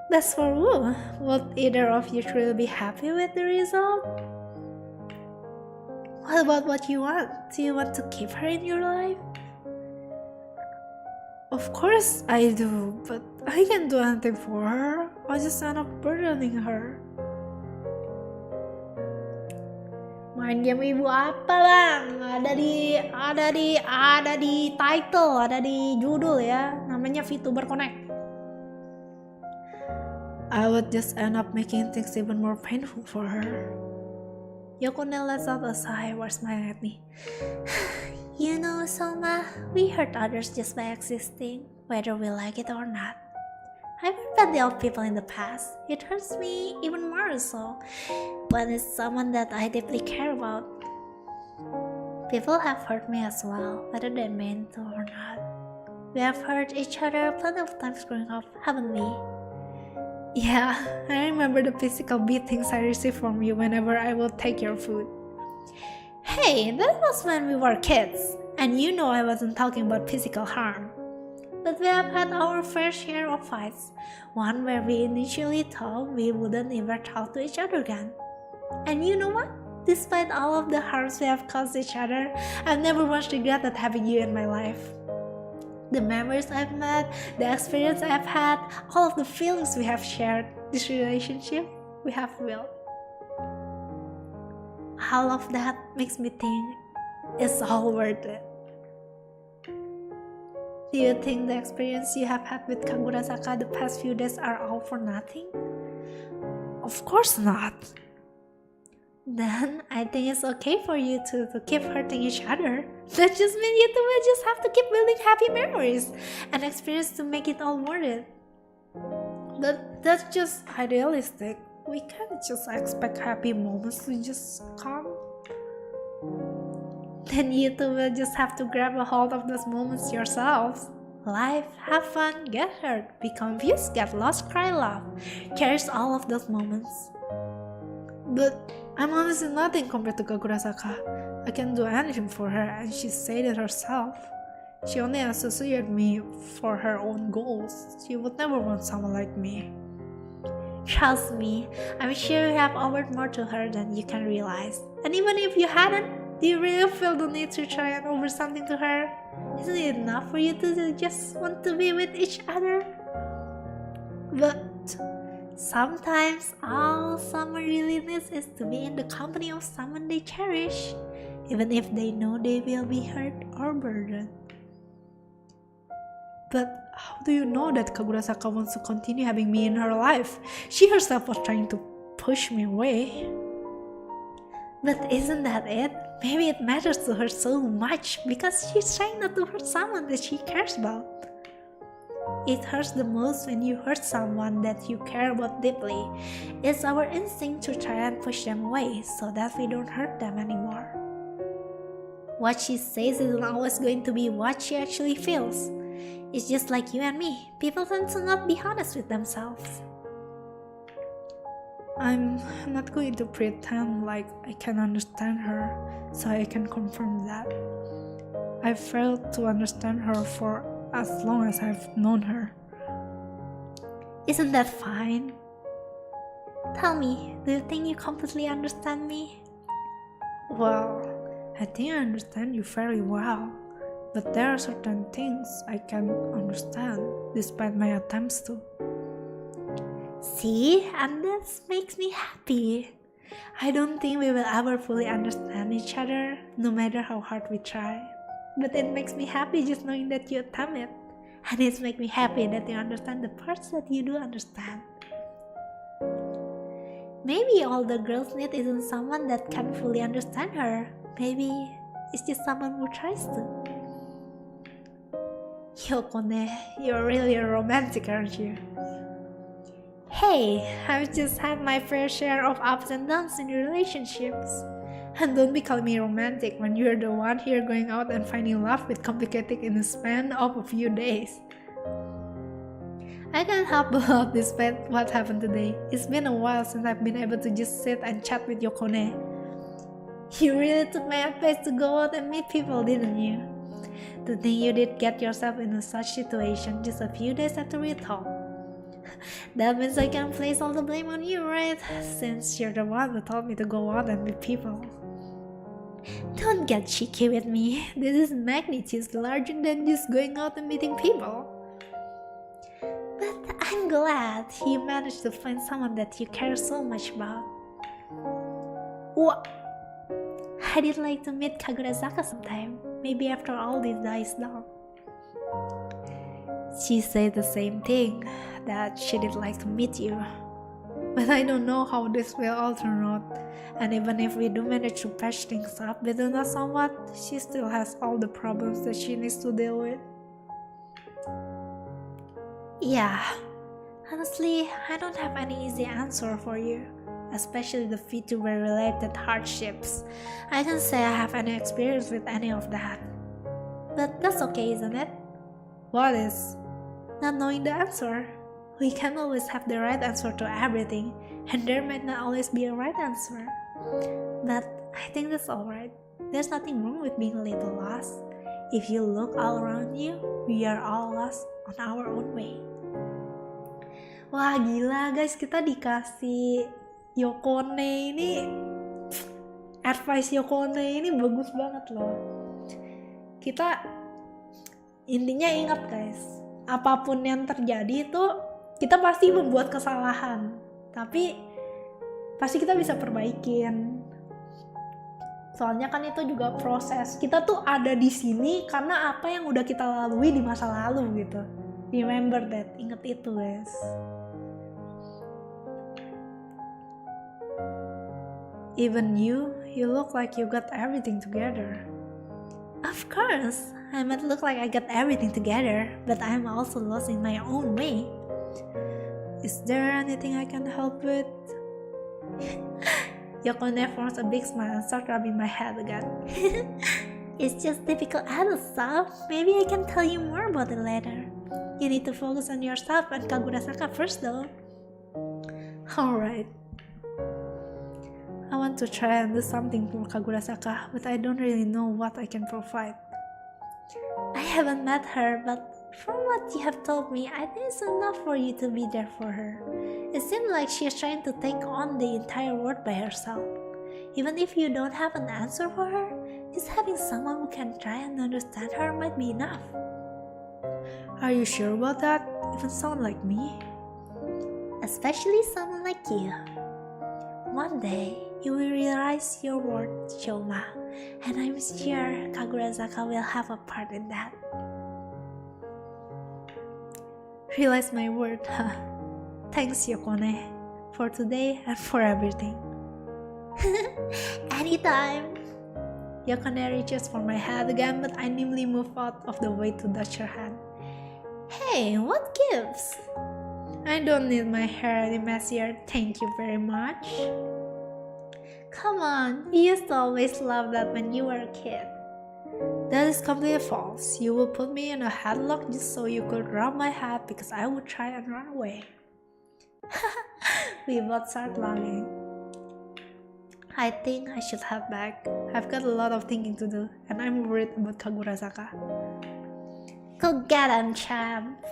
Speaker 2: Best for who? Would either of you truly be happy with the result? What about what you want? Do you want to keep her in your life? Of course I do, but I can't do anything for her. I'll just end up burdening her.
Speaker 1: Main game ibu apa bang? Ada di title, ada di judul ya. Namanya Vtuber Connect.
Speaker 2: I would just end up making things even more painful for her. Yokone lets out a sigh while smiling at me. You know, Soma, we hurt others just by existing, whether we like it or not. I've met the old people in the past. It hurts me even more so when it's someone that I deeply care about. People have hurt me as well, whether they meant to or not. We have hurt each other plenty of times growing up, haven't we? Yeah, I remember the physical beatings I received from you whenever I would take your food. Hey, that was when we were kids, and you know I wasn't talking about physical harm. But we have had our fair share of fights, one where we initially thought we wouldn't ever talk to each other again. And you know what? Despite all of the harms we have caused each other, I've never once regretted having you in my life. The memories I've made, the experience I've had, all of the feelings we have shared, this relationship we have built. All of that makes me think it's all worth it. Do you think the experience you have had with Kagurazaka the past few days are all for nothing? Of course not. Then I think it's okay for you two to keep hurting each other. That just means you two will just have to keep building happy memories and experience to make it all worth it. But that's just idealistic. We can't just expect happy moments to just come. Then you two will just have to grab a hold of those moments yourselves. Life, have fun, get hurt, be confused, get lost, cry, laugh. Cherish all of those moments. But I'm honestly nothing compared to Kagurazaka. I can't do anything for her, and she said it herself. She only associated me for her own goals. She would never want someone like me. Trust me, I'm sure you have offered more to her than you can realize. And even if you hadn't, do you really feel the need to try and offer something to her? Isn't it enough for you to just want to be with each other? But sometimes all someone really needs is to be in the company of someone they cherish, even if they know they will be hurt or burdened. But how do you know that Kagurazaka wants to continue having me in her life? She herself was trying to push me away. But isn't that it? Maybe it matters to her so much because she's trying not to hurt someone that she cares about. It hurts the most when you hurt someone that you care about deeply. It's our instinct to try and push them away so that we don't hurt them anymore. What she says isn't always going to be what she actually feels. It's just like you and me. People tend to not be honest with themselves. I'm not going to pretend like I can understand her so I can confirm that. I've failed to understand her for as long as I've known her. Isn't that fine? Tell me, do you think you completely understand me? Well, I think I understand you very well. But there are certain things I can't understand, despite my attempts to. See, and that makes me happy. I don't think we will ever fully understand each other, no matter how hard we try. But it makes me happy just knowing that you attempt it. And it makes me happy that you understand the parts that you do understand. Maybe all the girls need isn't someone that can fully understand her. Maybe it's just someone who tries to. Yokone, you're really romantic, aren't you? Hey, I've just had my fair share of ups and downs in relationships. And don't be calling me romantic when you're the one here going out and finding love with complicated in the span of a few days. I can't help but love despite what happened today. It's been a while since I've been able to just sit and chat with Yokone. You really took my advice to go out and meet people, didn't you? To think you did get yourself in such situation just a few days after we talked. That means I can place all the blame on you, right? Since you're the one who told me to go out and meet people. Don't get cheeky with me. This is magnitudes larger than just going out and meeting people. But I'm glad you managed to find someone that you care so much about. What? I'd like to meet Kagurazaka sometime. Maybe after all this dies down. She said the same thing, that she did like to meet you. But I don't know how this will all turn out. And even if we do manage to patch things up between us somewhat, she still has all the problems that she needs to deal with. Yeah, honestly, I don't have any easy answer for you, especially the Vtuber related hardships. I can't say I have any experience with any of that. But that's okay, isn't it? What is? Not knowing the answer. We can't always have the right answer to everything, and there might not always be a right answer. But I think that's alright. There's nothing wrong with being a little lost. If you look all around you, we are all lost on our own way. Wah gila guys, kita dikasih Yokone ini, advice Yokone ini bagus banget loh. Kita intinya ingat guys, apapun yang terjadi itu kita pasti membuat kesalahan, tapi pasti kita bisa perbaikin. Soalnya kan itu juga proses. Kita tuh ada di sini karena apa yang udah kita lalui di masa lalu gitu. Remember that, ingat itu guys. Even you look like you got everything together. Of course, I might look like I got everything together, but I'm also lost in my own way. Is there anything I can help with? Yokone forms a big smile and starts rubbing my head again. It's just typical adult stuff. Maybe I can tell you more about it later. You need to focus on yourself and Kagurazaka first though. Alright. I want to try and do something for Kagurazaka, but I don't really know what I can provide. I haven't met her, but from what you have told me, I think it's enough for you to be there for her. It seems like she's trying to take on the entire world by herself. Even if you don't have an answer for her, just having someone who can try and understand her might be enough. Are you sure about that? Even someone like me? Especially someone like you. One day, you will realize your worth, Shoma, and I'm sure Kagurazaka will have a part in that. Realize my worth, huh? Thanks, Yokone, for today and for everything. Anytime. Yokone reaches for my hand again, but I nimbly move out of the way to touch her hand. Hey, what gives? I don't need my hair any messier, thank you very much. Come on, you used to always love that when you were a kid. That is completely false. You would put me in a headlock just so you could rub my head because I would try and run away. We both start laughing. I think I should head back. I've got a lot of thinking to do, and I'm worried about Kagurazaka. Go get him, champ.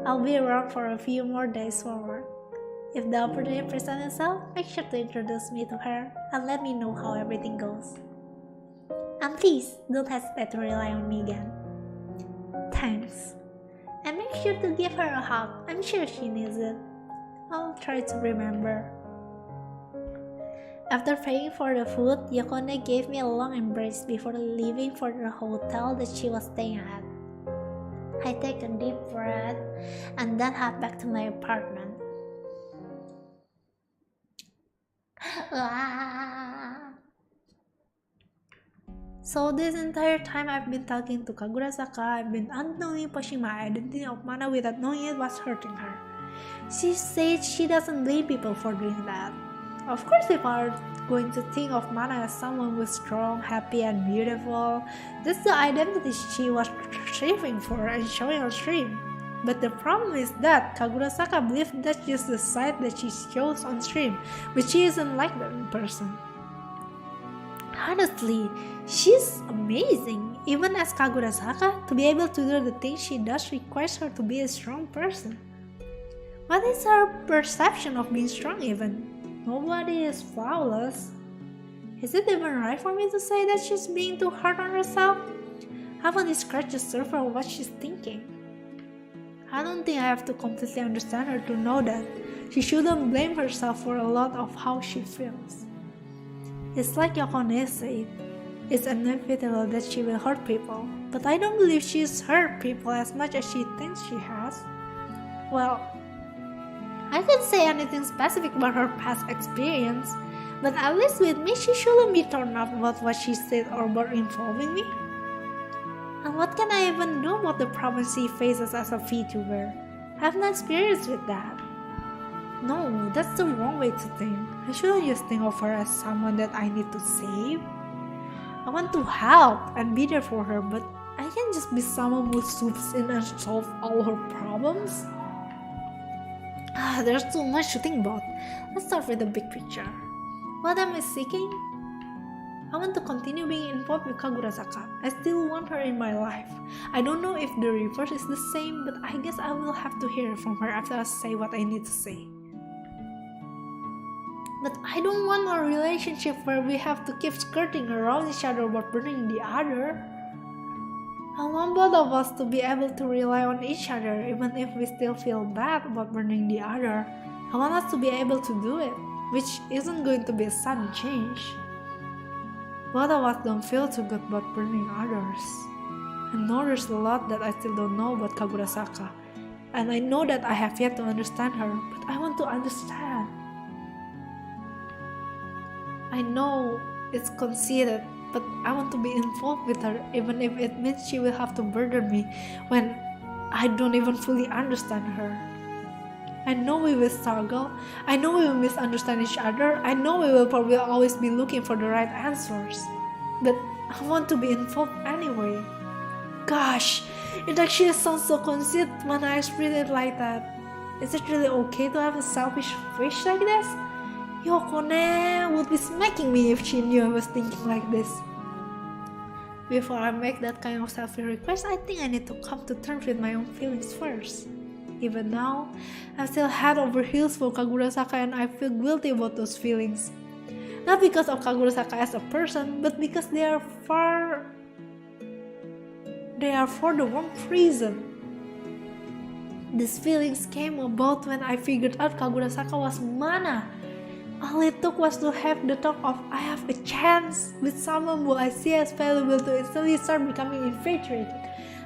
Speaker 2: I'll be around for a few more days for work. If the opportunity presents itself, make sure to introduce me to her and let me know how everything goes. And please, don't hesitate to rely on me again. Thanks. And make sure to give her a hug. I'm sure she needs it. I'll try to remember. After paying for the food, Yokone gave me a long embrace before leaving for the hotel that she was staying at. I take a deep breath and then head back to my apartment. So this entire time I've been talking to Kagurasaka, I've been unknowingly pushing my identity of Mana without knowing it was hurting her. She said she doesn't blame people for doing that. Of course, people are going to think of Mana as someone who's strong, happy, and beautiful. That's the identity she was striving for and showing on stream. But the problem is that Kagurasaka believes that's just the side that she shows on stream, but she isn't like that in person. Honestly, she's amazing. Even as Kagurasaka, to be able to do the things she does requires her to be a strong person. What is her perception of being strong even? Nobody is flawless. Is it even right for me to say that she's being too hard on herself? I've only scratched the surface of what she's thinking. I don't think I have to completely understand her to know that she shouldn't blame herself for a lot of how she feels. It's like Yokone said, it's inevitable that she will hurt people, but I don't believe she's hurt people as much as she thinks she has. Well, I can't say anything specific about her past experience, but at least with me she shouldn't be torn up about what she said or about involving me. And what can I even do about the problems she faces as a VTuber? I have no experience with that. No, that's the wrong way to think. I shouldn't just think of her as someone that I need to save. I want to help and be there for her, but I can't just be someone who swoops in and solves all her problems. There's too much to think about. Let's start with the big picture. What am I seeking? I want to continue being involved with Kagurasaka. I still want her in my life. I don't know if the reverse is the same, but I guess I will have to hear from her after I say what I need to say. But I don't want a relationship where we have to keep skirting around each other while burning the other. I want both of us to be able to rely on each other even if we still feel bad about burning the other. I want us to be able to do it, which isn't going to be a sudden change. Both of us don't feel too good about burning others. I know there's a lot that I still don't know about Kagurasaka, and I know that I have yet to understand her, but I want to understand. I know it's conceited, but I want to be involved with her even if it means she will have to burden me when I don't even fully understand her. I know we will struggle, I know we will misunderstand each other, I know we will probably always be looking for the right answers, but I want to be involved anyway. Gosh, it actually sounds so conceited when I express it like that. Is it really okay to have a selfish wish like this? Yokone would be smacking me if she knew I was thinking like this. Before I make that kind of selfish request, I think I need to come to terms with my own feelings first. Even now, I'm still head over heels for Kagurasaka and I feel guilty about those feelings. Not because of Kagurasaka as a person, but because they are for the wrong reason. These feelings came about when I figured out Kagurasaka was Mana. All it took was to have the thought of I have a chance with someone who I see as valuable to instantly start becoming infatuated.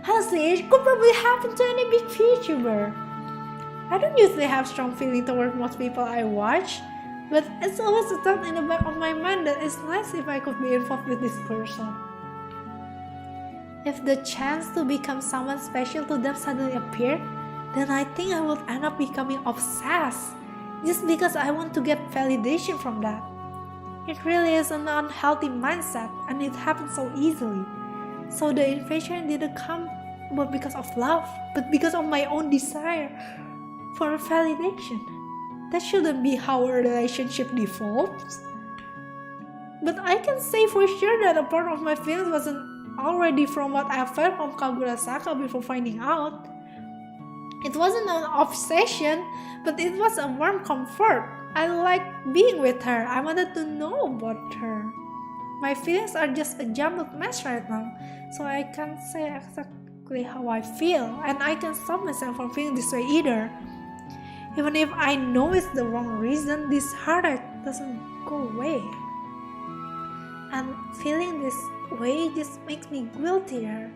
Speaker 2: Honestly, it could probably happen to any big VTuber. I don't usually have strong feelings toward most people I watch, but it's always a thought in the back of my mind that it's nice if I could be involved with this person. If the chance to become someone special to them suddenly appeared, then I think I would end up becoming obsessed, just because I want to get validation from that. It really is an unhealthy mindset and it happens so easily. So the infatuation didn't come about because of love, but because of my own desire for validation. That shouldn't be how a relationship develops. But I can say for sure that a part of my feelings wasn't already from what I felt from Kagurasaka before finding out. It wasn't an obsession, but it was a warm comfort. I liked being with her. I wanted to know about her. My feelings are just a jumbled mess right now, so I can't say exactly how I feel, and I can't stop myself from feeling this way either. Even if I know it's the wrong reason, this heartache doesn't go away. And feeling this way just makes me guiltier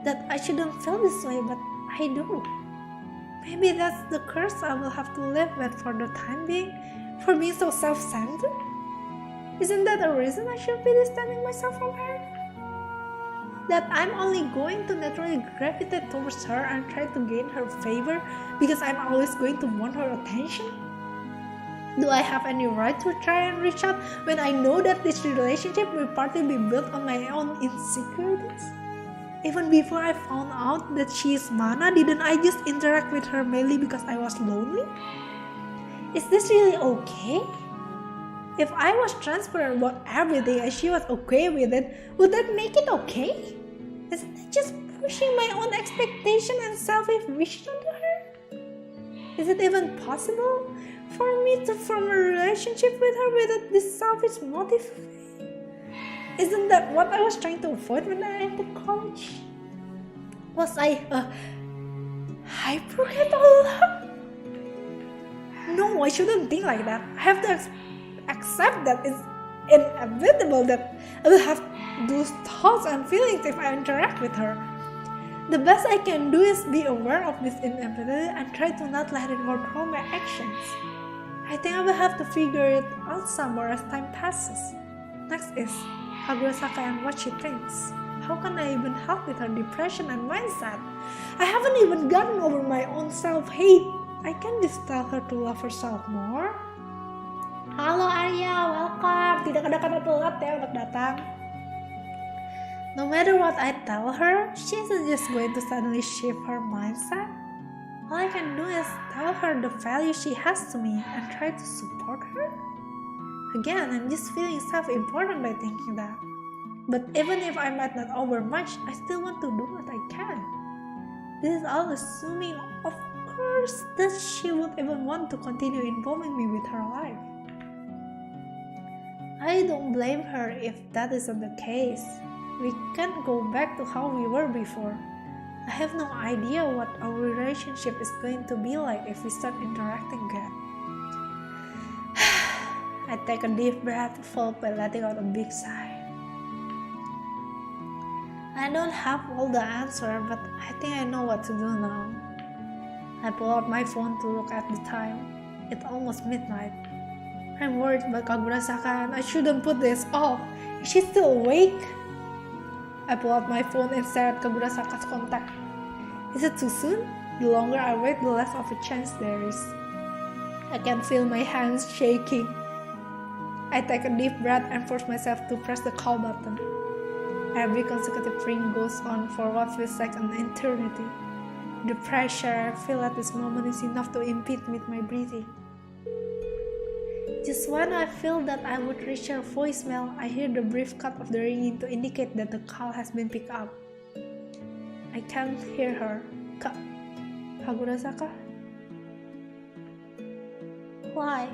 Speaker 2: that I shouldn't feel this way, but I do. Maybe that's the curse I will have to live with for the time being, for being so self-centered. Isn't that a reason I should be distancing myself from her? That I'm only going to naturally gravitate towards her and try to gain her favor because I'm always going to want her attention? Do I have any right to try and reach out when I know that this relationship will partly be built on my own insecurities? Even before I found out that she is Mana, didn't I just interact with her mainly because I was lonely? Is this really okay? If I was transparent about everything and she was okay with it, would that make it okay? Isn't that just pushing my own expectation and selfish wishes onto her? Is it even possible for me to form a relationship with her without this selfish motive? Isn't that what I was trying to avoid when I entered college? Was I a hypocrite all along? No, I shouldn't think like that. I have to accept that it's inevitable that I will have those thoughts and feelings if I interact with her. The best I can do is be aware of this inevitability and try to not let it control my actions. I think I will have to figure it out some more as time passes. Next is Kagurasaka and what she thinks. How can I even help with her depression and mindset? I haven't even gotten over my own self-hate. I can just tell her to love herself more.
Speaker 1: Halo Arya, welcome. Tidak ada kata telat ya untuk datang.
Speaker 2: No matter what I tell her, she isn't just going to suddenly shift her mindset. All I can do is tell her the value she has to me and try to support her. Again, I'm just feeling self-important by thinking that. But even if I might not offer much, I still want to do what I can. This is all assuming, of course, that she would even want to continue involving me with her life. I don't blame her if that isn't the case. We can't go back to how we were before. I have no idea what our relationship is going to be like if we start interacting again. I take a deep breath, followed by letting out a big sigh. I don't have all the answer, but I think I know what to do now. I pull out my phone to look at the time. It's almost midnight. I'm worried about Kagurasaka and I shouldn't put this off. Is she still awake? I pull out my phone and stare at Kagurasaka's contact. Is it too soon? The longer I wait, the less of a chance there is. I can feel my hands shaking. I take a deep breath and force myself to press the call button. Every consecutive ring goes on for what feels like an eternity. The pressure I feel at this moment is enough to impede with my breathing. Just when I feel that I would reach her voicemail, I hear the brief cut of the ringing to indicate that the call has been picked up. I can't hear her. Kagurasaka?
Speaker 1: Why?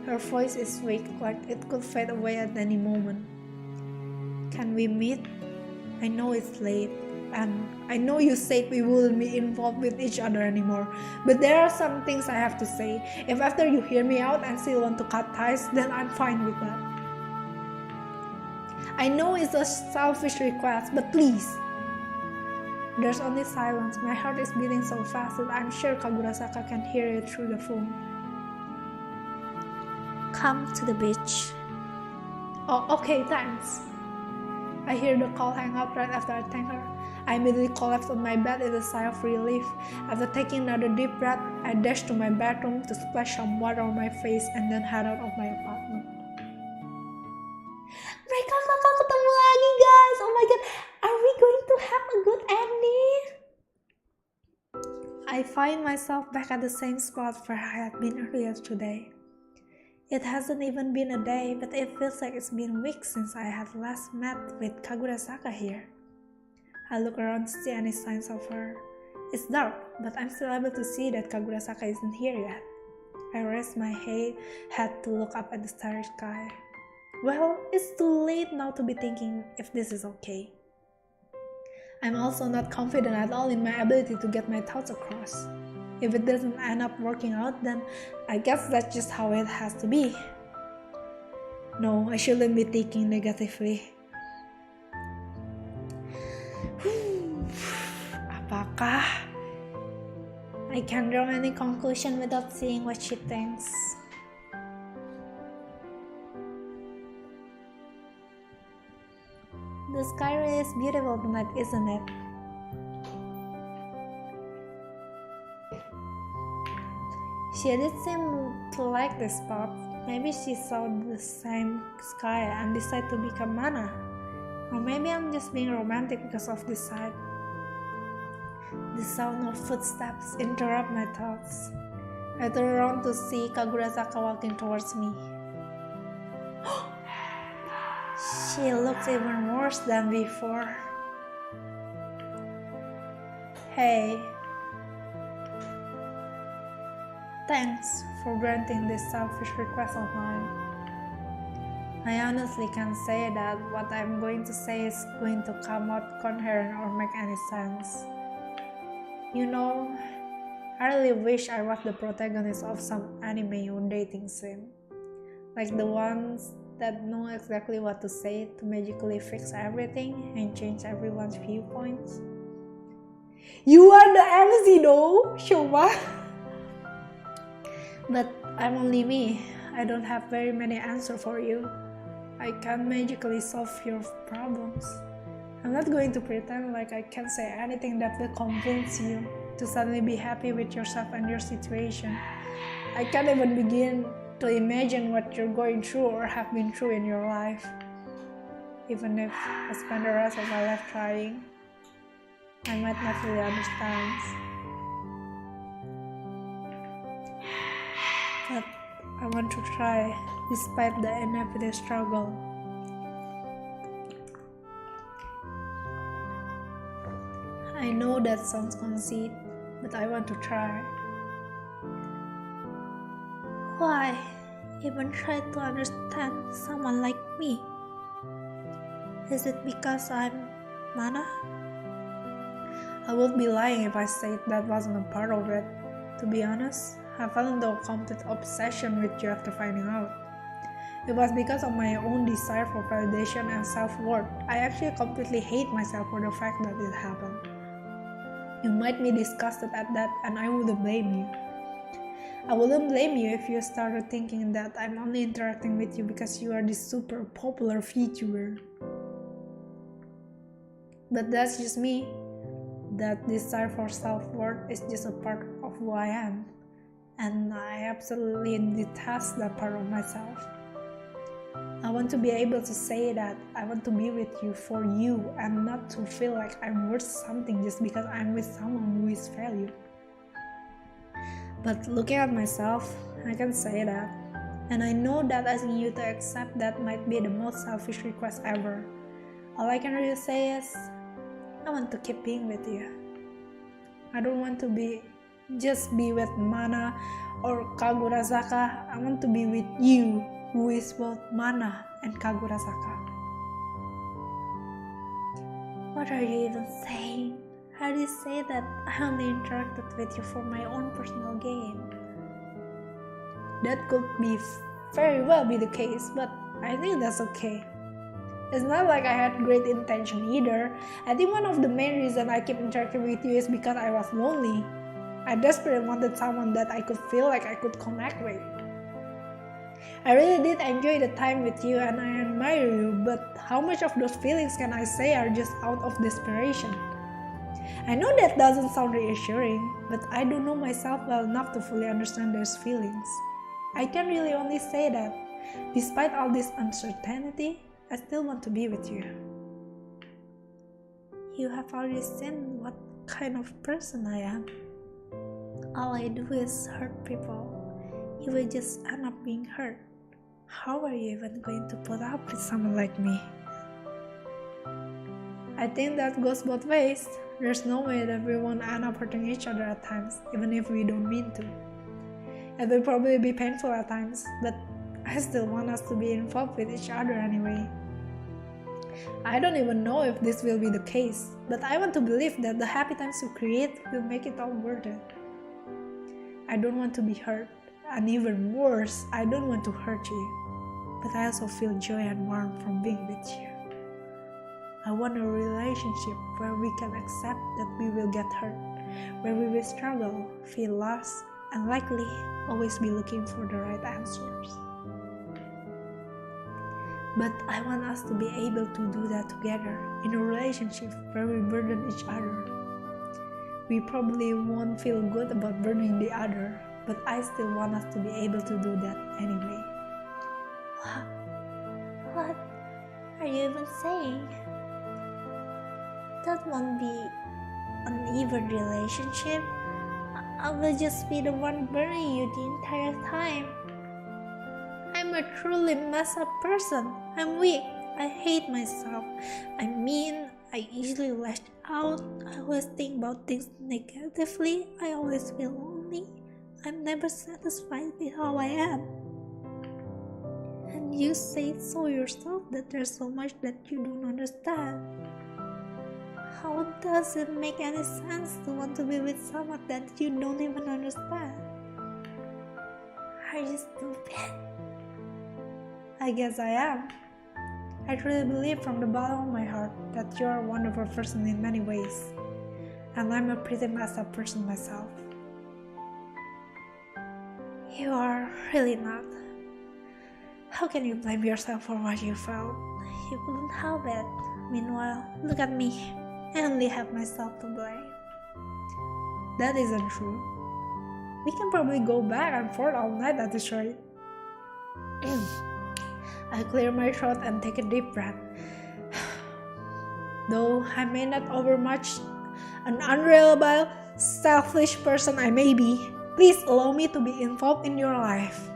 Speaker 2: Her voice is weak, like it could fade away at any moment. Can we meet? I know it's late, and I know you said we wouldn't be involved with each other anymore, but there are some things I have to say. If after you hear me out and still want to cut ties, then I'm fine with that. I know it's a selfish request, but please. There's only silence. My heart is beating so fast that I'm sure Kagurasaka can hear it through the phone.
Speaker 1: Come to the beach.
Speaker 2: Oh, okay, thanks. I hear the call hang up right after I thank her. I immediately collapse on my bed with a sigh of relief. After taking another deep breath, I dash to my bedroom to splash some water on my face and then head out of my apartment.
Speaker 1: Mereka bakal ketemu lagi, guys. Oh my god, are we going to have a good ending?
Speaker 2: I find myself back at the same spot where I had been earlier today. It hasn't even been a day, but it feels like it's been weeks since I had last met with Kagurasaka here. I look around to see any signs of her. It's dark, but I'm still able to see that Kagurasaka isn't here yet. I raise my head to look up at the starry sky. Well, it's too late now to be thinking if this is okay. I'm also not confident at all in my ability to get my thoughts across. If it doesn't end up working out, then I guess that's just how it has to be. No, I shouldn't be thinking negatively. Apakah I can't draw any conclusion without seeing what she thinks. The sky really is beautiful tonight, isn't it? She did seem to like this spot. Maybe she saw the same sky and decided to become Mana. Or maybe I'm just being romantic because of this sight. The sound of footsteps interrupt my thoughts. I turn around to see Kagurasaka walking towards me. She looks even worse than before. Hey. Thanks for granting this selfish request of mine. I honestly can't say that what I'm going to say is going to come out concurrent or make any sense. You know, I really wish I was the protagonist of some anime or dating sim. Like the ones that know exactly what to say to magically fix everything and change everyone's viewpoints. You are the MC though, Shoma. But I'm only me. I don't have very many answers for you. I can't magically solve your problems. I'm not going to pretend like I can say anything that will convince you to suddenly be happy with yourself and your situation. I can't even begin to imagine what you're going through or have been through in your life. Even if I spend the rest of my life trying, I might not really understand. But I want to try, despite the inevitable struggle. I know that sounds conceit, but I want to try. Why even try to understand someone like me? Is it because I'm Mana? I would be lying if I said that wasn't a part of it. To be honest, I fell into a complete obsession with you after finding out. It was because of my own desire for validation and self-worth. I actually completely hate myself for the fact that it happened. You might be disgusted at that, and I wouldn't blame you. I wouldn't blame you if you started thinking that I'm only interacting with you because you are this super popular VTuber. But that's just me. That desire for self-worth is just a part of who I am. And I absolutely detest that part of myself. I want to be able to say that I want to be with you for you and not to feel like I'm worth something just because I'm with someone who is valued. But looking at myself, I can say that. And I know that asking you to accept that might be the most selfish request ever. All I can really say is, I want to keep being with you. I don't want to just be with Mana or Kagurasaka. I want to be with you, who is both Mana and Kagurasaka. What are you even saying? How do you say that I only interacted with you for my own personal gain? That could be very well be the case, but I think that's okay. It's not like I had great intention either. I think one of the main reasons I keep interacting with you is because I was lonely. I desperately wanted someone that I could feel like I could connect with. I really did enjoy the time with you and I admire you, but how much of those feelings can I say are just out of desperation? I know that doesn't sound reassuring, but I don't know myself well enough to fully understand those feelings. I can really only say that, despite all this uncertainty, I still want to be with you. You have already seen what kind of person I am. All I do is hurt people. You will just end up being hurt. How are you even going to put up with someone like me? I think that goes both ways. There's no way that we won't end up hurting each other at times, even if we don't mean to. It will probably be painful at times, but I still want us to be involved with each other anyway. I don't even know if this will be the case, but I want to believe that the happy times we create will make it all worth it. I don't want to be hurt, and even worse, I don't want to hurt you, but I also feel joy and warmth from being with you. I want a relationship where we can accept that we will get hurt, where we will struggle, feel lost, and likely always be looking for the right answers. But I want us to be able to do that together in a relationship where we burden each other. We probably won't feel good about burdening the other, but I still want us to be able to do that anyway.
Speaker 1: What are you even saying? That won't be an even relationship. I will just be the one burning you the entire time. I'm a truly messed up person. I'm weak. I hate myself. I mean, I easily lash out. I always think about things negatively. I always feel lonely. I'm never satisfied with how I am. And you say so yourself that there's so much that you don't understand. How does it make any sense to want to be with someone that you don't even understand? Are you stupid?
Speaker 2: I guess I am. I truly believe from the bottom of my heart that you're a wonderful person in many ways, and I'm a pretty messed up person myself.
Speaker 1: You are really not.
Speaker 2: How can you blame yourself for what you felt?
Speaker 1: You couldn't help it. Meanwhile, look at me. I only have myself to blame.
Speaker 2: That isn't true. We can probably go back and forth all night at this rate. I clear my throat and take a deep breath. Though I may not overmuch an unreliable, selfish person I may be, please allow me to be involved in your life.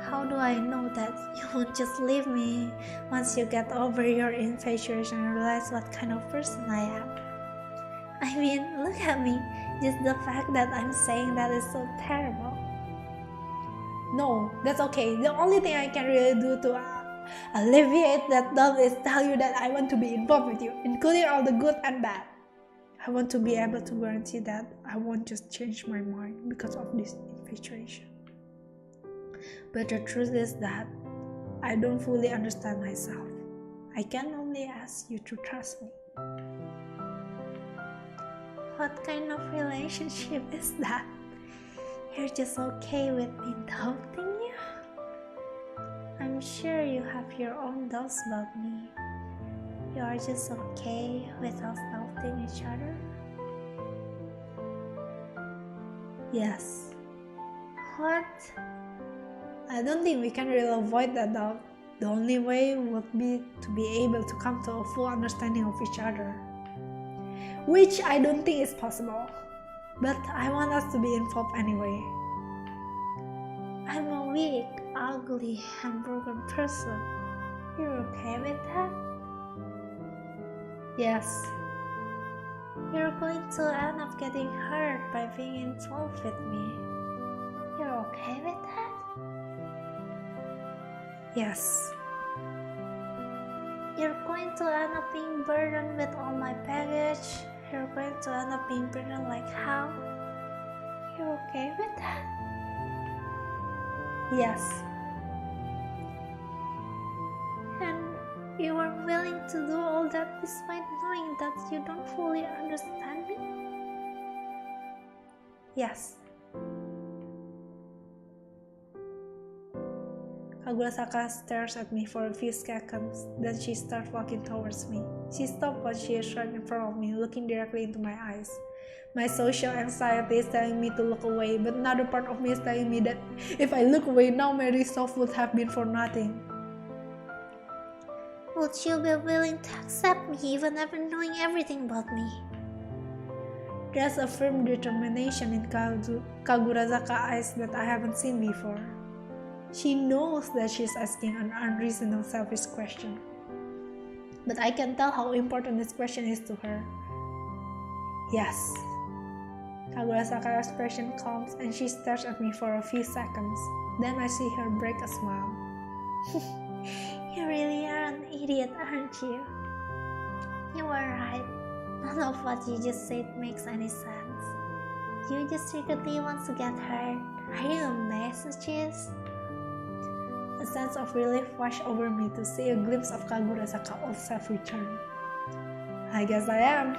Speaker 1: How do I know that you won't just leave me once you get over your infatuation and realize what kind of person I am? I mean, look at me. Just the fact that I'm saying that is so terrible.
Speaker 2: No, that's okay. The only thing I can really do to alleviate that doubt is tell you that I want to be involved with you, including all the good and bad. I want to be able to guarantee that I won't just change my mind because of this infatuation. But the truth is that I don't fully understand myself. I can only ask you to trust me.
Speaker 1: What kind of relationship is that? You're just okay with me doubting you? I'm sure you have your own doubts about me. You are just okay with us doubting each other?
Speaker 2: Yes.
Speaker 1: What?
Speaker 2: I don't think we can really avoid that doubt. The only way would be to be able to come to a full understanding of each other, which I don't think is possible. But I want us to be involved anyway.
Speaker 1: I'm a weak, ugly, and broken person. You're okay with that?
Speaker 2: Yes.
Speaker 1: You're going to end up getting hurt by being involved with me. You're okay with that?
Speaker 2: Yes.
Speaker 1: You're going to end up being burdened with all my baggage. You're going to end up being burdened like hell. You're okay with that?
Speaker 2: Yes.
Speaker 1: And you are willing to do all that despite knowing that you don't fully understand me?
Speaker 2: Yes. Kagurasaka stares at me for a few seconds, then she starts walking towards me. She stops when she is right in front of me, looking directly into my eyes. My social anxiety is telling me to look away, but another part of me is telling me that if I look away now, my resolve would have been for nothing.
Speaker 1: Would you be willing to accept me even after knowing everything about me?
Speaker 2: There's a firm determination in Kagurasaka's eyes that I haven't seen before. She knows that she's asking an unreasonable, selfish question. but I can tell how important this question is to her. Yes. Kagurasaka's expression calms and she stares at me for a few seconds. Then I see her break a smile. You really are an idiot, aren't you? You were right. None of what you just said makes any sense. You just secretly want to get hurt. Are you a messages? A sense of relief washed over me to see a glimpse of Kagurasaka old self return. I guess I am.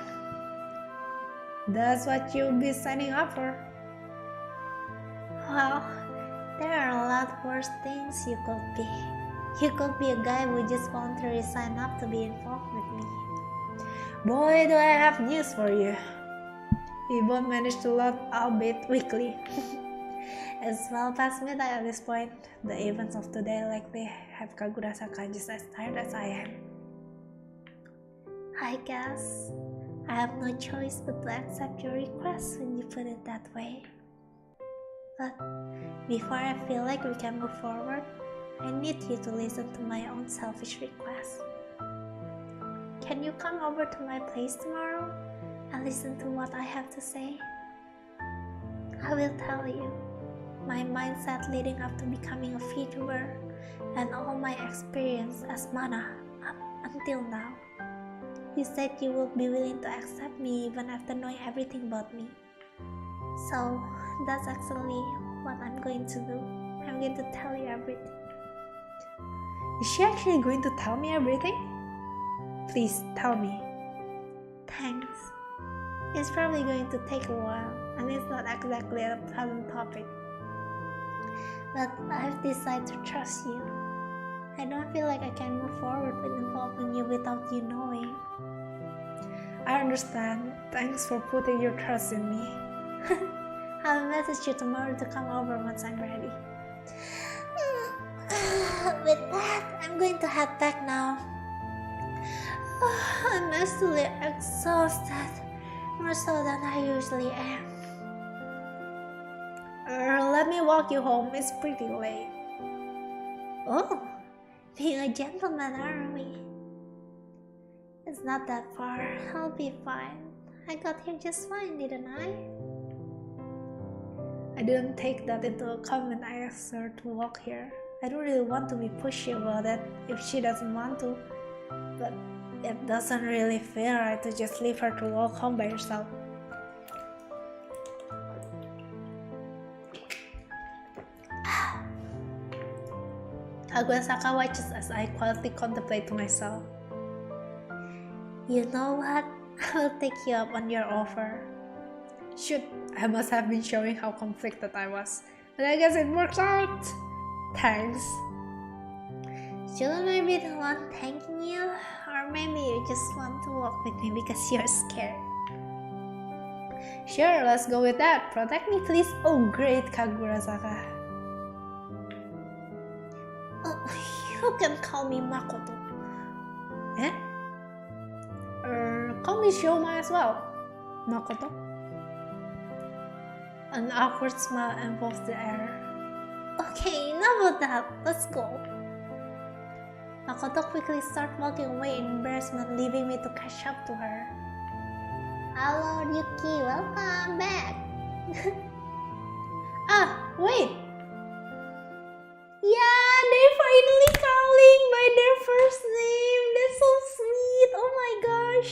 Speaker 2: That's what you'll be signing up for. Well, there are a lot worse things you could be. You could be a guy who just voluntarily signed up to be involved with me. Boy, do I have news for you. We both managed to log albeit weekly. It's well past midnight at this point. The events of today likely have Kagurasaka just as tired as I am. I guess I have no choice but to accept your request when you put it that way. But before I feel like we can move forward, I need you to listen to my own selfish request. Can you come over to my place tomorrow and listen to what I have to say? I will tell you my mindset leading up to becoming a Vtuber and all my experience as Mana up until now. You said you would be willing to accept me even after knowing everything about me. So that's actually what I'm going to do. I'm going to tell you everything. Is she actually going to tell me everything? Please tell me. Thanks. It's probably going to take a while, and it's not exactly a pleasant topic. But I've decided to trust you. I don't feel like I can move forward with involving you without you knowing. I understand. Thanks for putting your trust in me. I'll message you tomorrow to come over once I'm ready. With that, I'm going to head back now. I'm actually exhausted, more so than I usually am. Let me walk you home, it's pretty late. Oh, being a gentleman, aren't we? It's not that far, I'll be fine. I got here just fine, didn't I? I didn't take that into account when I asked her to walk here. I don't really want to be pushy about it if she doesn't want to, but it doesn't really feel right to just leave her to walk home by herself. Kagurasaka watches as I quietly contemplate to myself. You know what? I will take you up on your offer. Shoot, I must have been showing how conflicted I was, but I guess it works out. Thanks. Shouldn't I be the one thanking you? Or maybe you just want to walk with me because you're scared. Sure, let's go with that. Protect me, please. Oh, great, Kagurasaka. Oh, you can call me Makoto. Eh? Call me Shoma as well. Makoto. An awkward smile envelopes the air. Okay, enough of that. Let's go. Makoto quickly starts walking away in embarrassment, leaving me to catch up to her. Hello, Ryuki. Welcome back. Wait. Yeah, they're finally calling by their first name. That's so sweet. Oh my gosh.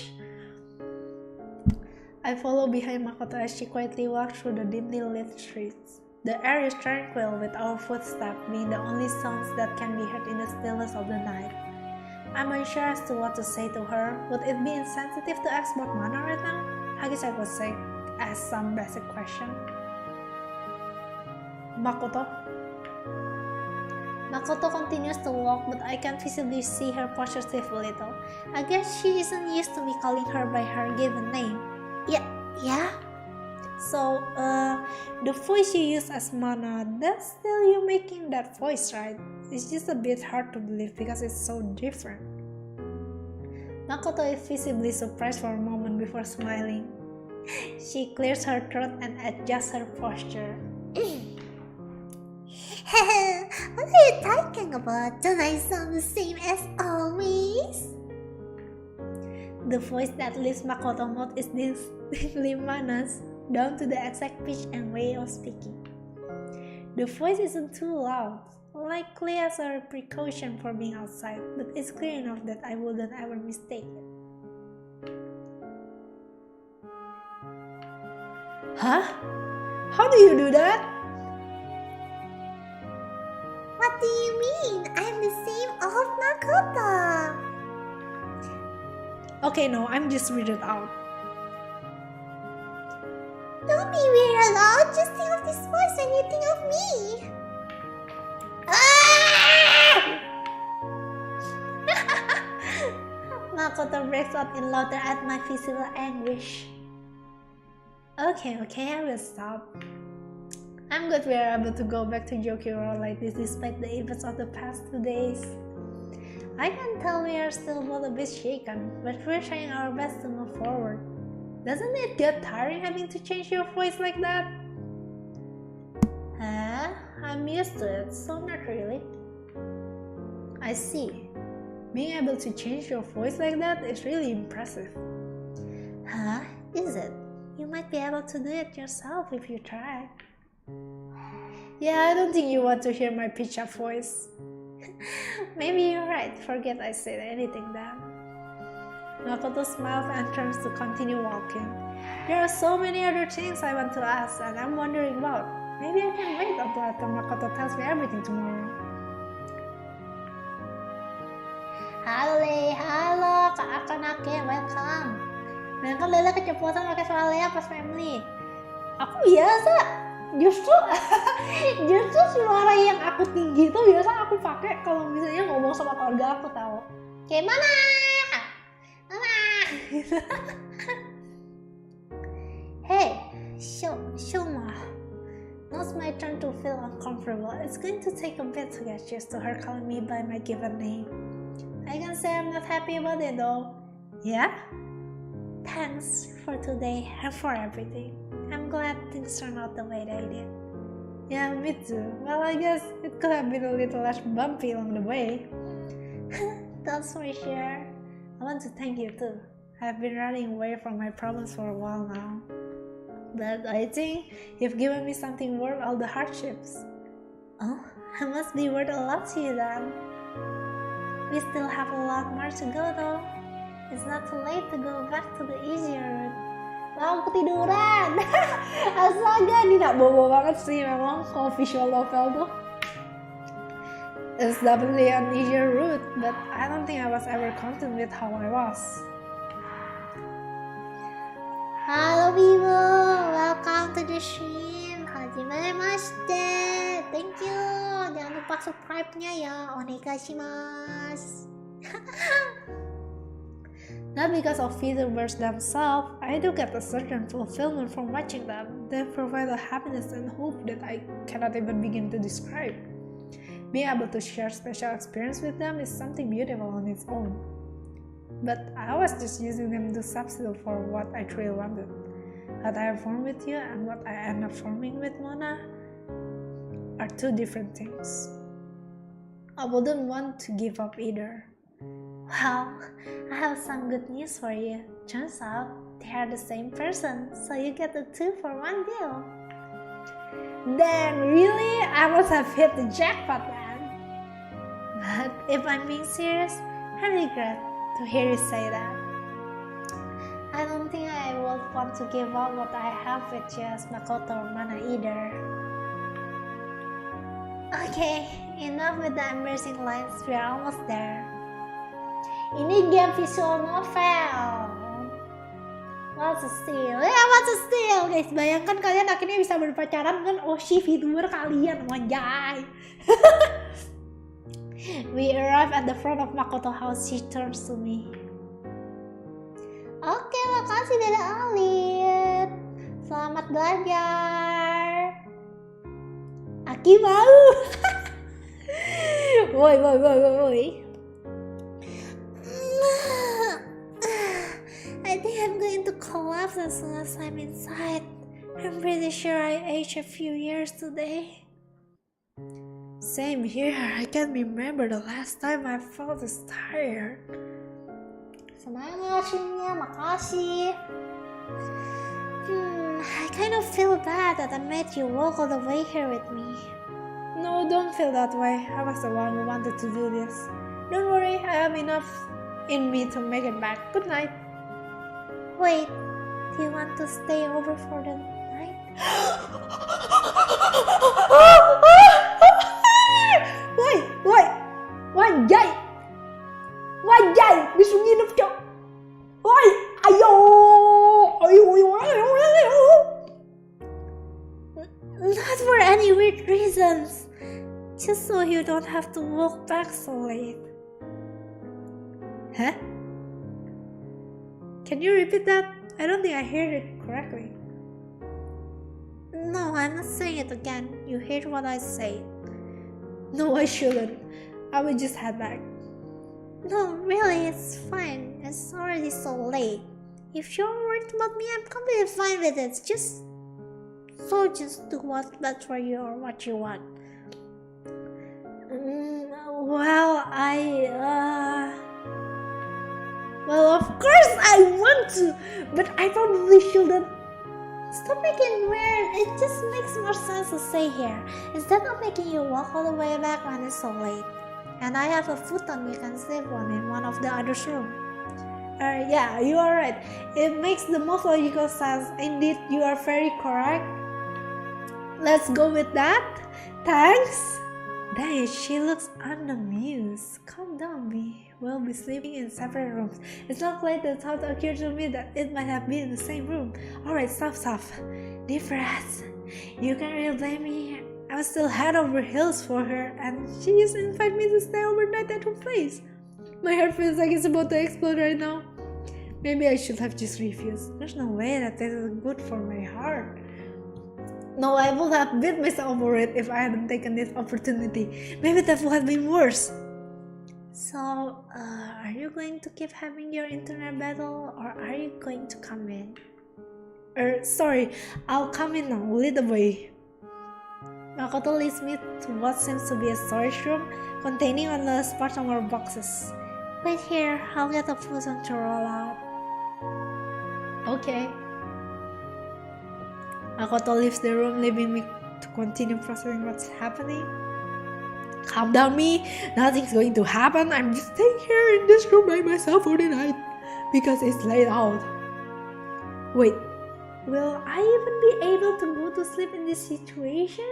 Speaker 2: I follow behind Makoto as she quietly walks through the dimly lit streets. The air is tranquil with our footsteps being the only sounds that can be heard in the stillness of the night. I'm unsure as to what to say to her. Would it be insensitive to ask about Mana right now? I guess I would say ask some basic question. Makoto? Makoto continues to walk, but I can visibly see her posture shift a little. I guess she isn't used to me calling her by her given name. Yeah? So, the voice you use as Mana, that's still you making that voice, right? It's just a bit hard to believe because it's so different. Makoto is visibly surprised for a moment before smiling. She clears her throat and adjusts her posture. What are you talking about? Don't I sound the same as always? The voice that leaves Makoto's mouth is distinctly manas, down to the exact pitch and way of speaking. The voice isn't too loud, likely as a precaution for being outside, but it's clear enough that I wouldn't ever mistake it. Huh? How do you do that?
Speaker 1: What do you mean? I'm the same old Makoto.
Speaker 2: Okay, no, I'm just weirded out.
Speaker 1: Don't be weirded out. Just think of this voice when you think of me.
Speaker 2: Makoto breaks out in laughter at my physical anguish. Okay, I will stop. I'm glad we are able to go back to Jokiro like this despite the events of the past 2 days. I can tell we are still both a bit shaken, but we're trying our best to move forward. Doesn't it get tiring having to change your voice like that? I'm used to it, so not really. I see. Being able to change your voice like that is really impressive.
Speaker 1: Is it?
Speaker 2: You might be able to do it yourself if you try. Yeah, I don't think you want to hear my pitch up voice. Maybe you're right, forget I said anything then. Makoto smiles and turns to continue walking. There are so many other things I want to ask and I'm wondering about. Maybe I can wait until after Makoto tells me everything tomorrow.
Speaker 1: Halo, Kak Akanake, welcome. Dan kan Lela keceplosan pakai suara Lea pas family.
Speaker 2: Aku biasa, justru suara yang aku tinggi itu biasa aku pakai kalau misalnya ngomong sama keluarga aku tahu.
Speaker 1: Kayak mana? Hey, Shoma. Now it's my turn to feel uncomfortable. It's going to take a bit to get used to her calling me by my given name. I can say I'm not happy about it though.
Speaker 2: Yeah?
Speaker 1: Thanks for today and for everything. I'm glad things turned out the way they did.
Speaker 2: Yeah, me too. Well, I guess it could have been a little less bumpy along the way.
Speaker 1: That's for sure.
Speaker 2: I want to thank you too. I've been running away from my problems for a while now. But I think you've given me something worth all the hardships.
Speaker 1: Oh, I must be worth a lot to you then. We still have a lot more to go though. It's not too late to go back to the easier route.
Speaker 2: Wow, ketiduran. Astaga, ini gak bobo banget sih memang kalau visual novel tuh. It's definitely an easier route, but I don't think I was ever content with how I was.
Speaker 1: Halo people, welcome to the stream. Hajimemashite. Thank you. Jangan lupa subscribe-nya ya. Onegaishimasu.
Speaker 2: Not because of VTubers themselves, I do get a certain fulfillment from watching them. They provide a happiness and hope that I cannot even begin to describe. Being able to share special experience with them is something beautiful on its own. But I was just using them to substitute for what I truly wanted. What I have formed with you and what I end up forming with Mona are two different things. I wouldn't want to give up either.
Speaker 1: Well, I have some good news for you. Turns out they are the same person, so you get a 2-for-1 deal.
Speaker 2: Then really, I must have hit the jackpot then.
Speaker 1: But if I'm being serious, I regret to hear you say that. I don't think I would want to give up what I have with you as Makoto or Mana either. Okay, enough with the embarrassing lines, we are almost there. Ini game visual novel. What's a steal? What's a steal? Guys, bayangkan kalian akhirnya bisa berpacaran dengan Oshi VTuber kalian, wanjay.
Speaker 2: We arrive at the front of Makoto house. She turns to me.
Speaker 1: Oke, makasih Dada Alit. Selamat belajar.
Speaker 2: Aki mau. Woi.
Speaker 1: I think I'm going to collapse as soon as I'm inside. I'm pretty sure I aged a few years today.
Speaker 2: Same here. I can't remember the last time I felt this tired.
Speaker 1: Semangat Shinya, makasih. I kind of feel bad that I made you walk all the way here with me.
Speaker 2: No, don't feel that way. I was the one who wanted to do this. Don't worry, I have enough in me to make it back. Good night.
Speaker 1: Wait, do you want to stay over for the night?
Speaker 2: Wajay, disuruh nginep cok. Woi, ayo.
Speaker 1: Not for any weird reasons. Just so you don't have to walk back so late.
Speaker 2: Huh? Can you repeat that? I don't think I heard it correctly.
Speaker 1: No, I'm not saying it again. You heard what I said.
Speaker 2: No, I shouldn't. I will just head back.
Speaker 1: No, really, it's fine. It's already so late. If you're worried about me, I'm completely fine with it. Just do what's best for you or what you want.
Speaker 2: Well, of course I want to, but I probably shouldn't.
Speaker 1: Stop making weird. It just makes more sense to stay here instead of making you walk all the way back when it's so late. And I have a futon you can sleep on in one of the other rooms.
Speaker 2: Yeah, you are right. It makes the most logical sense. Indeed, you are very correct. Let's go with that. Thanks. Dang, she looks unamused. Calm down, B. We'll be sleeping in separate rooms. It's not like the thought occurred to me that it might have been in the same room. Alright, stop. Deep breaths. You can't really blame me. I was still head over heels for her, and she just invited me to stay overnight at her place. My heart feels like it's about to explode right now. Maybe I should have just refused. There's no way that this is good for my heart. No, I would have beat myself over it if I hadn't taken this opportunity. Maybe that would have been worse.
Speaker 1: So, are you going to keep having your internet battle, or are you going to come in?
Speaker 2: Sorry, I'll come in now. Lead the way.
Speaker 1: Makoto leads me to what seems to be a storage room containing endless parts of our boxes. Wait here, I'll get the food to roll out.
Speaker 2: Okay. Makoto leaves the room, leaving me to continue processing what's happening. Calm down, me. Nothing's going to happen. I'm just staying here in this room by myself for the night because it's late out. Wait, will I even be able to go to sleep in this situation?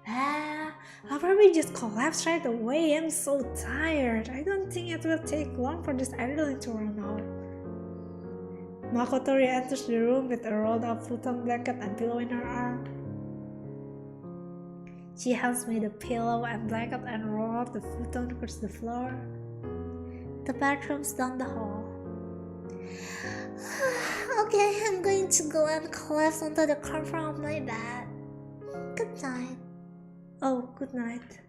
Speaker 2: I'll probably just collapse right away. I'm so tired. I don't think it will take long for this adrenaline to run out. Makoto re-enters the room with a rolled up futon blanket and pillow in her arm. She hands me the pillow and blanket and rolls up the futon across the floor.
Speaker 1: The bathroom's down the hall. Okay, I'm going to go and collapse onto the comfort of my bed. Good night.
Speaker 2: Oh, good night.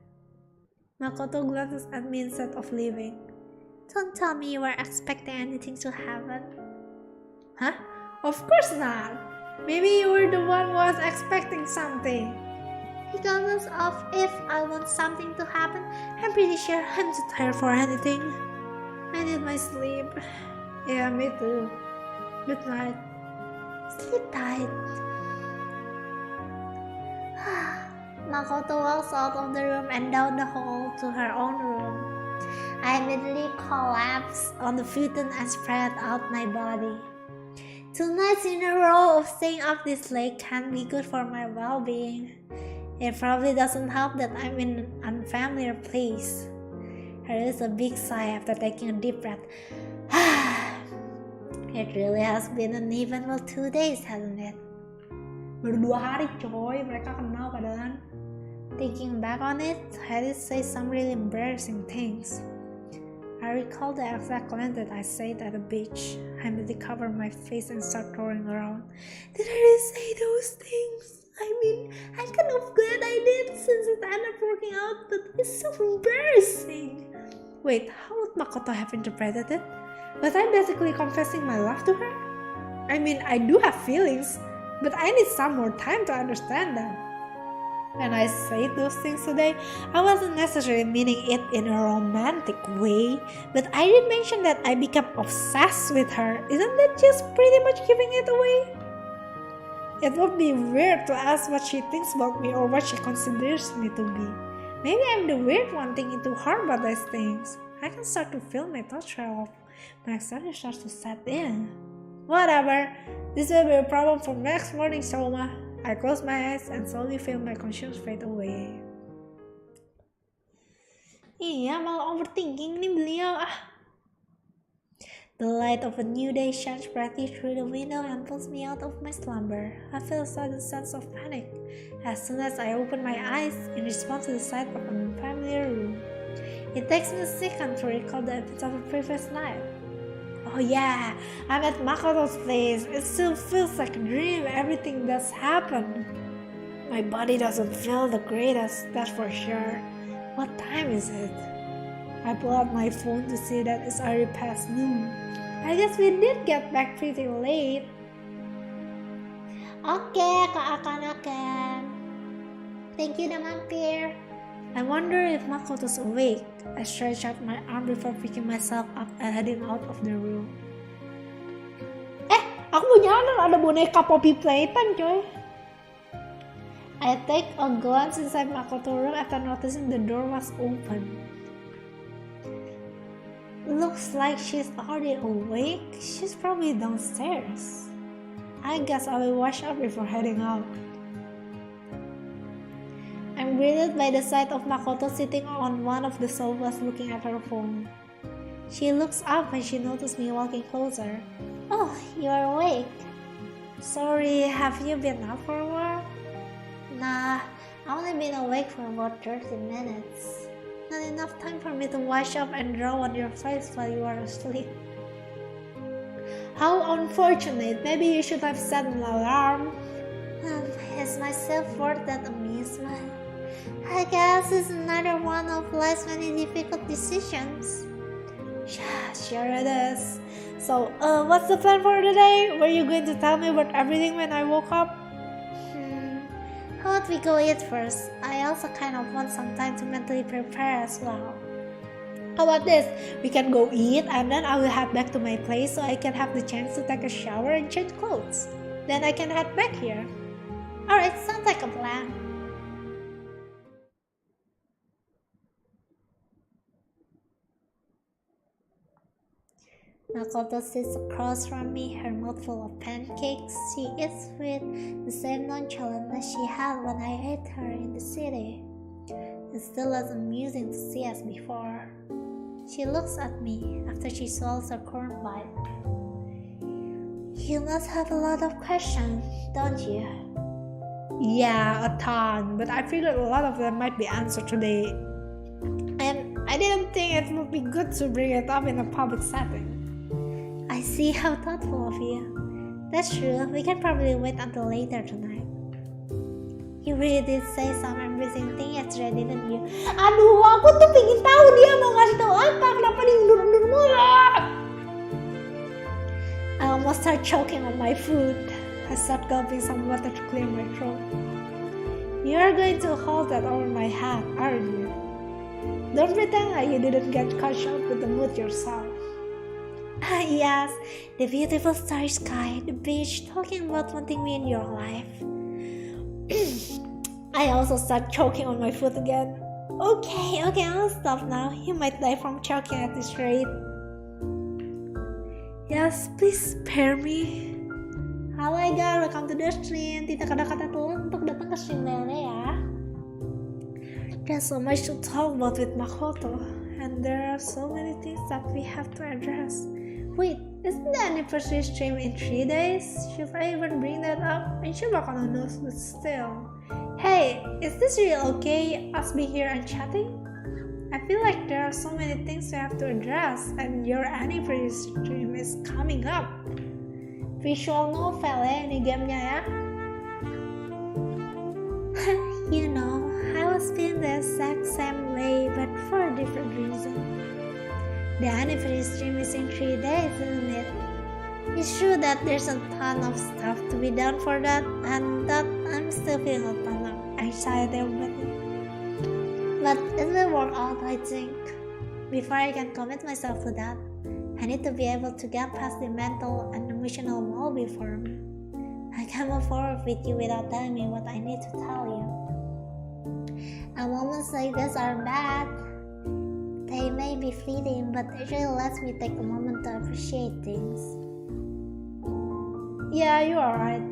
Speaker 2: Makoto glances at me instead of leaving.
Speaker 1: Don't tell me you were expecting anything to happen.
Speaker 2: Huh? Of course not. Maybe you were the one who was expecting something.
Speaker 1: Regardless of if I want something to happen, I'm pretty sure I'm too tired for anything.
Speaker 2: I need my sleep. Yeah, me too. Good night.
Speaker 1: Sleep tight. Makoto walks out of the room and down the hall to her own room. I immediately collapse on the futon and spread out my body. 2 nights in a row of staying up this late can't be good for my well-being. It probably doesn't help that I'm in an unfamiliar place. I release a big sigh after taking a deep breath. It really has been an eventful 2 days, hasn't it?
Speaker 2: Baru 2 hari coy, mereka kenal padahal.
Speaker 1: Thinking back on it, I did say some really embarrassing things. I recall the exact line that I said at the beach. I immediately covered my face and started rolling around.
Speaker 2: Did I really say those things?
Speaker 1: I mean, I'm kind of glad I did since it ended up working out, but it's so embarrassing.
Speaker 2: Wait, how would Makoto have interpreted it? Was I basically confessing my love to her? I mean, I do have feelings, but I need some more time to understand them. When I say those things today, I wasn't necessarily meaning it in a romantic way, but I did mention that I became obsessed with her. Isn't that just pretty much giving it away? It would be weird to ask what she thinks about me or what she considers me to be. Maybe I'm the weird one thinking too hard about these things. I can start to feel my thoughts trail off. My anxiety starts to set in. Whatever. This will be a problem for next morning, Terima. I close my eyes and slowly feel my conscience fade away. Iya, malah overthinking nih beliau. The light of a new day shines brightly through the window and pulls me out of my slumber. I feel a sudden sense of panic as soon as I open my eyes in response to the sight of an unfamiliar room. It takes me a second to recall the events of the previous night. Oh yeah, I'm at Makoto's place. It still feels like a dream. Everything that's happened. My body doesn't feel the greatest, that's for sure. What time is it? I pull out my phone to see that it's already past noon. I guess we did get back pretty late.
Speaker 1: Oke, Kak Akan. Thank you udah mampir.
Speaker 2: I wonder if Makoto's awake. I stretch out my arm before picking myself up and heading out of the room. Aku nyadar ada boneka Poppy Playtime, coy. I take a glance inside Makoto's room after noticing the door was open. Looks like she's already awake. She's probably downstairs. I guess I will wash up before heading out. I'm greeted by the sight of Makoto sitting on one of the sofas looking at her phone. She looks up when she notices me walking closer.
Speaker 1: Oh, you are awake.
Speaker 2: Sorry, have you been up for a while?
Speaker 1: Nah, I've only been awake for about 30 minutes.
Speaker 2: Not enough time for me to wash up and draw on your face while you are asleep. How unfortunate. Maybe you should have set an alarm.
Speaker 1: Is my self-worth that amusement? I guess it's another one of life's many difficult decisions.
Speaker 2: Yeah, sure it is. So, what's the plan for today? Were you going to tell me about everything when I woke up?
Speaker 1: How about we go eat first? I also kind of want some time to mentally prepare as well.
Speaker 2: How about this? We can go eat and then I will head back to my place so I can have the chance to take a shower and change clothes. Then I can head back here.
Speaker 1: Alright, sounds like a plan. Makoto sits across from me, her mouth full of pancakes. She eats with the same nonchalance as she had when I ate her in the city. It's still as amusing to see as before. She looks at me after she swallows her corn bite. You must have a lot of questions, don't you?
Speaker 2: Yeah, a ton, but I figured a lot of them might be answered today. And I didn't think it would be good to bring it up in a public setting.
Speaker 1: I see, how thoughtful of you. That's true, we can probably wait until later tonight. You really did say some embarrassing thing yesterday, didn't you?
Speaker 2: Aduh, aku tuh pengen tahu dia mau ngasih tahu apa, kenapa dia undur-undur mulu.
Speaker 1: I almost start choking on my food.
Speaker 2: I start gulping some water to clear my throat. You are going to hold that over my head, aren't you? Don't pretend like you didn't get caught up with the mood yourself.
Speaker 1: Yes, the beautiful starry sky, the beach, talking about wanting me in your life.
Speaker 2: I also start choking on my food again.
Speaker 1: Okay, I'll stop now. You might die from choking at this rate.
Speaker 2: Yes, please spare me.
Speaker 1: Halo guys, welcome to the stream. Tidak ada kata tolong untuk datang ke stream Lele ya.
Speaker 2: There's so much to talk about with Makoto, and there are so many things that we have to address.
Speaker 1: Wait, isn't the anniversary stream in 3 days?
Speaker 2: Should I even bring that up? I'm sure Makoto knows, but still. Hey, is this really okay, us being here and chatting? I feel like there are so many things we have to address, and your anniversary stream is coming up.
Speaker 1: Visual novel ya ini gamenya ya.
Speaker 2: You know, I was feeling the exact same way, but for a different reason.
Speaker 1: The anniversary stream is in 3 days, isn't it? It's true that there's a ton of stuff to be done for that, and that I'm still feeling a ton of.
Speaker 2: anxiety about it.
Speaker 1: But it will work out, I think. Before I can commit myself to that, I need to be able to get past the mental and emotional wall before me. I can move forward with you without telling me what I need to tell you. And moments like this are bad. They may be fleeting, but it really lets me take a moment to appreciate things.
Speaker 2: Yeah, you are right.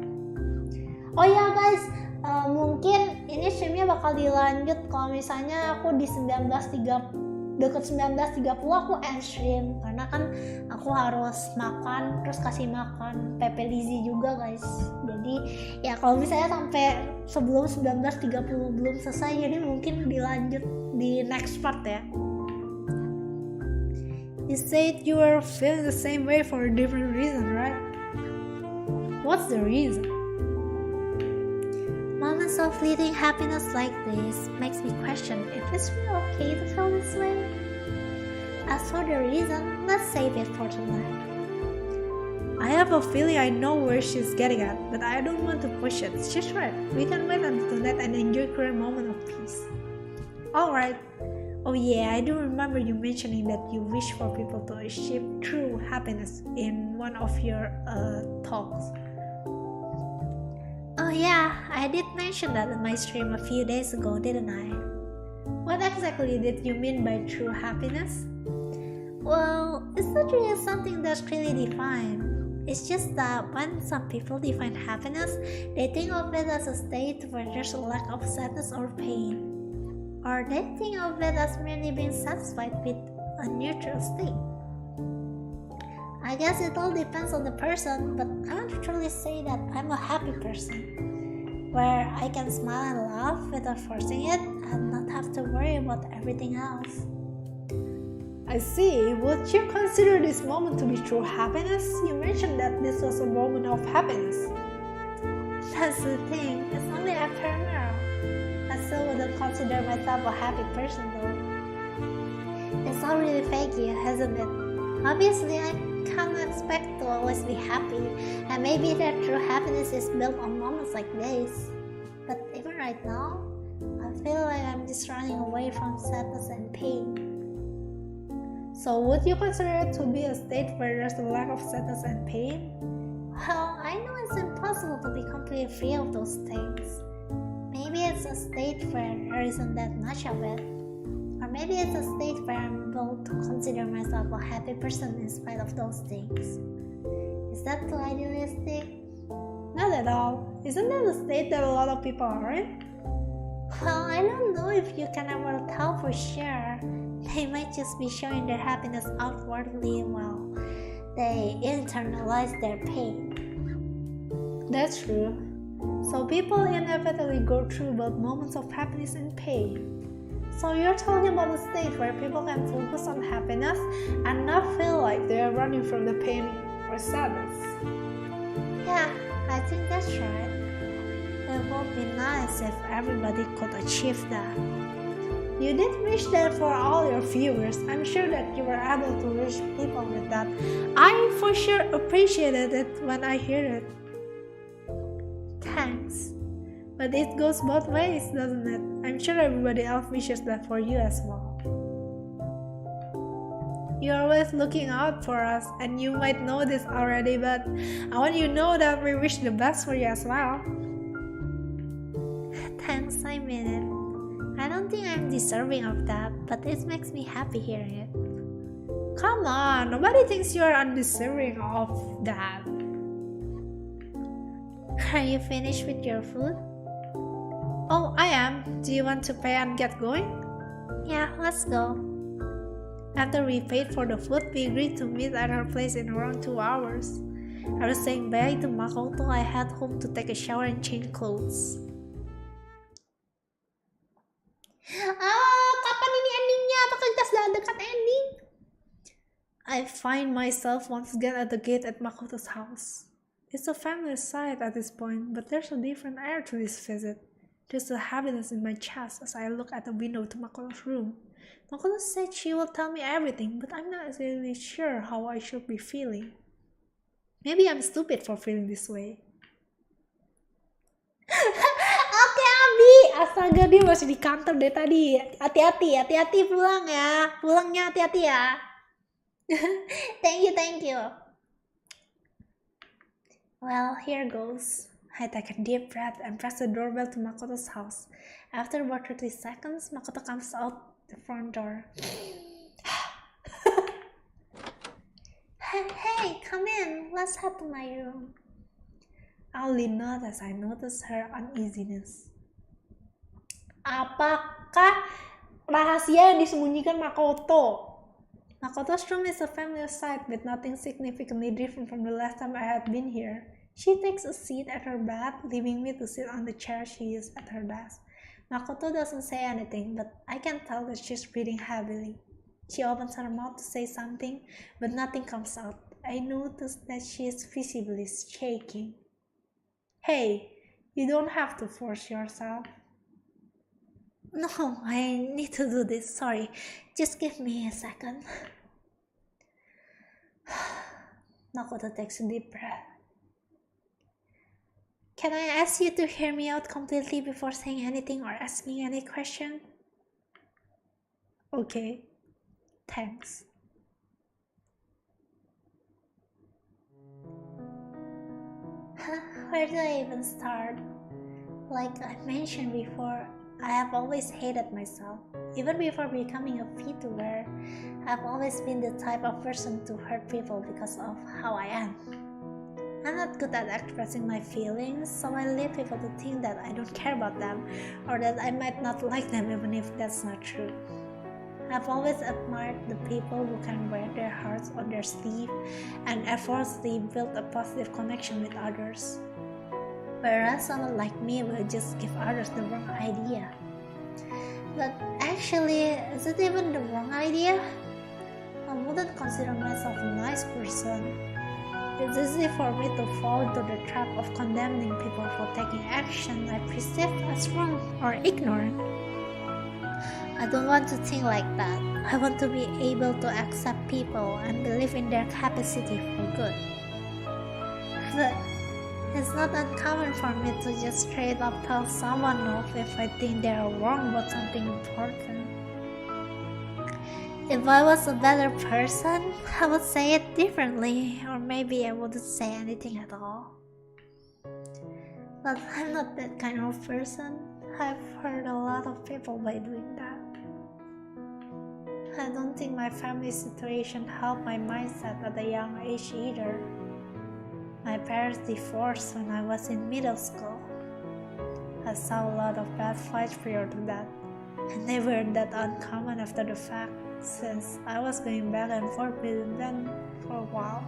Speaker 1: Oh ya guys, mungkin ini streamnya bakal dilanjut kalau misalnya aku di 19.30 aku end stream, karena kan aku harus makan terus kasih makan Pepe Lizzy juga guys. Jadi ya kalau misalnya sampai sebelum 19.30 belum selesai, jadi mungkin dilanjut di next part ya.
Speaker 2: You said you were feeling the same way for a different reason, right? What's the reason?
Speaker 1: Moments of fleeting happiness like this makes me question if it's really okay to feel this way. As for the reason, let's save it for tonight.
Speaker 2: I have a feeling I know where she's getting at, but I don't want to push it. She's right. We can wait until tonight and enjoy current moment of peace. Alright. Oh yeah, I do remember you mentioning that you wish for people to achieve true happiness in one of your talks.
Speaker 1: Oh yeah, I did mention that in my stream a few days ago, didn't I?
Speaker 2: What exactly did you mean by true happiness?
Speaker 1: Well, it's not really something that's clearly defined. It's just that when some people define happiness, they think of it as a state where there's a lack of sadness or pain. Or they think of it as merely being satisfied with a neutral state. I guess it all depends on the person, but I want to truly say that I'm a happy person, where I can smile and laugh without forcing it and not have to worry about everything else.
Speaker 2: I see. Would you consider this moment to be true happiness? You mentioned that this was a moment of happiness.
Speaker 1: That's the thing, it's only ephemeral. I still wouldn't consider myself a happy person though. It's all really fake, hasn't it? Obviously, I can't expect to always be happy, and maybe that true happiness is built on moments like this. But even right now, I feel like I'm just running away from sadness and pain.
Speaker 2: So would you consider it to be a state where there's a lack of sadness and pain?
Speaker 1: Well, I know it's impossible to be completely free of those things. Maybe it's a state where there isn't that much of it. Or maybe it's a state where I'm able to consider myself a happy person in spite of those things. Is that too idealistic?
Speaker 2: Not at all. Isn't that a state that a lot of people are in?
Speaker 1: Well, I don't know if you can ever tell for sure. They might just be showing their happiness outwardly while they internalize their pain.
Speaker 2: That's true. So people inevitably go through both moments of happiness and pain. So you're talking about a state where people can focus on happiness and not feel like they are running from the pain or sadness.
Speaker 1: Yeah, I think that's right. It would be nice if everybody could achieve that.
Speaker 2: You did wish that for all your viewers. I'm sure that you were able to reach people with that. I for sure appreciated it when I heard it.
Speaker 1: Thanks.
Speaker 2: But it goes both ways, doesn't it? I'm sure everybody else wishes that for you as well. You're always looking out for us, and you might know this already, but I want you to know that we wish the best for you as well.
Speaker 1: Thanks, I mean it. I don't think I'm deserving of that, but it makes me happy hearing it.
Speaker 2: Come on, nobody thinks you're undeserving of that.
Speaker 1: Are you finished with your food?
Speaker 2: Oh, I am. Do you want to pay and get going?
Speaker 1: Yeah, let's go.
Speaker 2: After we paid for the food, we agreed to meet at our place in around 2 hours. I was saying bye to Makoto. I head home to take a shower and change clothes.
Speaker 1: Kapan ini endingnya? Apakah kita sudah dekat ending?
Speaker 2: I find myself once again at the gate at Makoto's house. It's a familiar sight at this point, but there's a different air to this visit. There's a heaviness in my chest as I look at the window to Makoto's room. Makoto said she will tell me everything, but I'm not really sure how I should be feeling. Maybe I'm stupid for feeling this way.
Speaker 1: Oke Abi,
Speaker 2: Astaga, dia masih di kantor dari tadi. Hati-hati pulang ya. Pulangnya hati-hati ya.
Speaker 1: Thank you. Well, here goes. I take a deep breath and press the doorbell to Makoto's house. After about 30 seconds, Makoto comes out the front door. Hey, come in. Let's head to my room. I only nod as I notice her uneasiness.
Speaker 2: Apakah rahasia yang disembunyikan Makoto?
Speaker 1: Makoto's room is a familiar sight, with nothing significantly different from the last time I had been here. She takes a seat at her bed, leaving me to sit on the chair she used at her desk. Makoto doesn't say anything, but I can tell that she's breathing heavily. She opens her mouth to say something, but nothing comes out. I notice that she is visibly shaking.
Speaker 2: Hey, you don't have to force yourself.
Speaker 1: No, I need to do this. Sorry. Just give me a second. Makoto takes a deep breath. Can I ask you to hear me out completely before saying anything or asking any question?
Speaker 2: Okay.
Speaker 1: Thanks. Where do I even start? Like I mentioned before, I have always hated myself. Even before becoming a Vtuber, I've always been the type of person to hurt people because of how I am. I'm not good at expressing my feelings, so I leave people to think that I don't care about them or that I might not like them even if that's not true. I've always admired the people who can wear their hearts on their sleeve and effortlessly build a positive connection with others. Whereas someone like me will just give others the wrong idea. But actually, is it even the wrong idea? I wouldn't consider myself a nice person. It's easy for me to fall into the trap of condemning people for taking action I perceive as wrong or ignorant. I don't want to think like that. I want to be able to accept people and believe in their capacity for good. But it's not uncommon for me to just straight up tell someone off if I think they are wrong about something important. If I was a better person, I would say it differently, or maybe I wouldn't say anything at all. But I'm not that kind of person. I've hurt a lot of people by doing that. I don't think my family situation helped my mindset at a young age either. My parents divorced when I was in middle school. I saw a lot of bad fights prior to that, and they weren't that uncommon after the fact, since I was going back and forth with them for a while.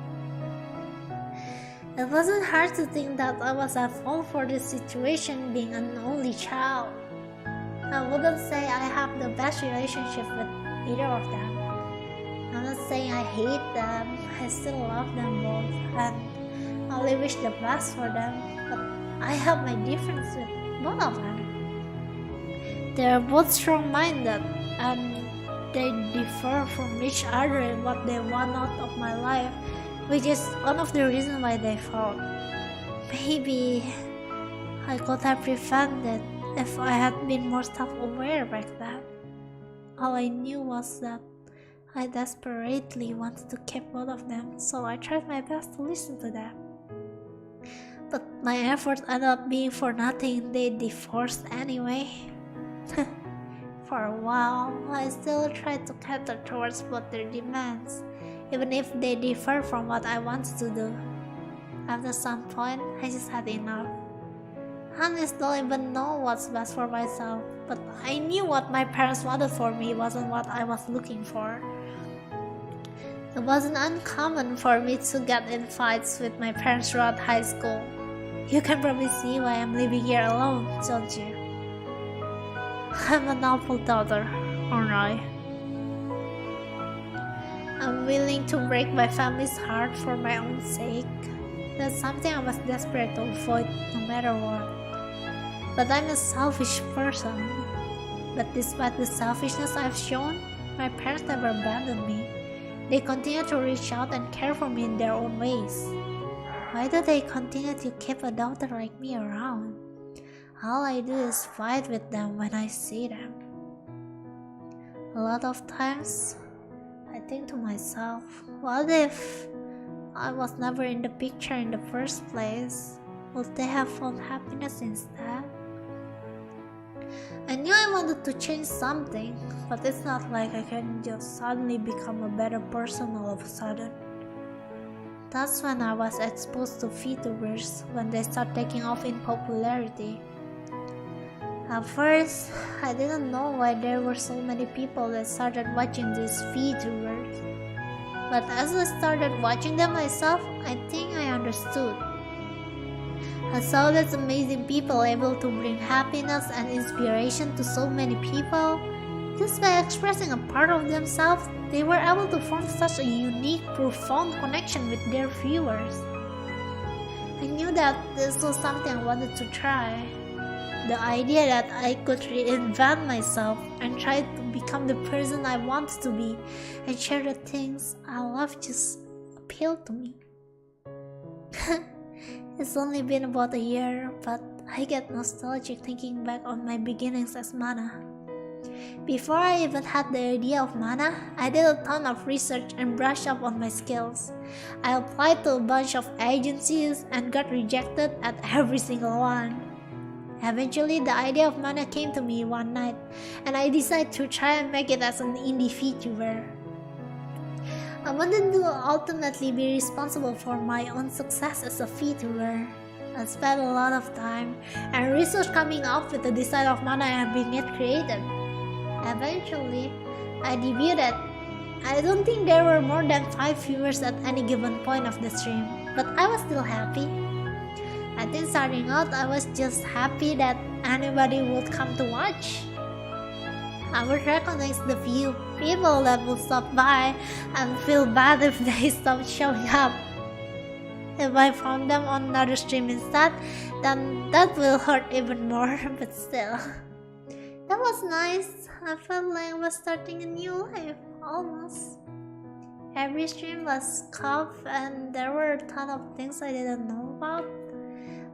Speaker 1: It wasn't hard to think that I was at fault for this situation being an only child. I wouldn't say I have the best relationship with either of them. I'm not saying I hate them, I still love them both, and I only wish the best for them, but I have my difference with both of them. They are both strong-minded, and they differ from each other in what they want out of my life, which is one of the reasons why they fought. Maybe I could have prevented if I had been more self-aware back then. All I knew was that I desperately wanted to keep both of them, so I tried my best to listen to them. But my efforts ended up being for nothing. They divorced anyway. For a while, I still tried to cater towards both their demands, even if they differ from what I wanted to do. After some point, I just had enough. I still even know what's best for myself, but I knew what my parents wanted for me wasn't what I was looking for. It wasn't uncommon for me to get in fights with my parents throughout high school. You can probably see why I'm living here alone, don't you? I'm an awful daughter, aren't I? I'm willing to break my family's heart for my own sake. That's something I was desperate to avoid no matter what. But I'm a selfish person. But despite the selfishness I've shown, my parents never abandoned me. They continue to reach out and care for me in their own ways. Why do they continue to keep a daughter like me around? all I do is fight with them when I see them. A lot of times, I think to myself, what if I was never in the picture in the first place? Would they have found happiness instead? I knew I wanted to change something, but it's not like I can just suddenly become a better person all of a sudden. That's when I was exposed to Vtubers when they start taking off in popularity. At first, I didn't know why there were so many people that started watching these Vtubers. But as I started watching them myself, I think I understood. I saw these amazing people able to bring happiness and inspiration to so many people. Just by expressing a part of themselves, they were able to form such a unique, profound connection with their viewers. I knew that this was something I wanted to try. The idea that I could reinvent myself and try to become the person I want to be and share the things I love just appealed to me. It's only been about a year, but I get nostalgic thinking back on my beginnings as Mana. Before I even had the idea of Mana, I did a ton of research and brushed up on my skills. I applied to a bunch of agencies and got rejected at every single one. Eventually, the idea of Mana came to me one night, and I decided to try and make it as an indie VTuber. I wanted to ultimately be responsible for my own success as a VTuber. I spent a lot of time and research coming up with the design of Mana and being it created. Eventually, I debuted. I don't think there were more than 5 viewers at any given point of the stream, but I was still happy. I think starting out, I was just happy that anybody would come to watch. I would recognize the few people that would stop by and feel bad if they stopped showing up. If I found them on another stream instead, then that will hurt even more, but still. That was nice. I felt like I was starting a new life, almost. Every stream was tough and there were a ton of things I didn't know about.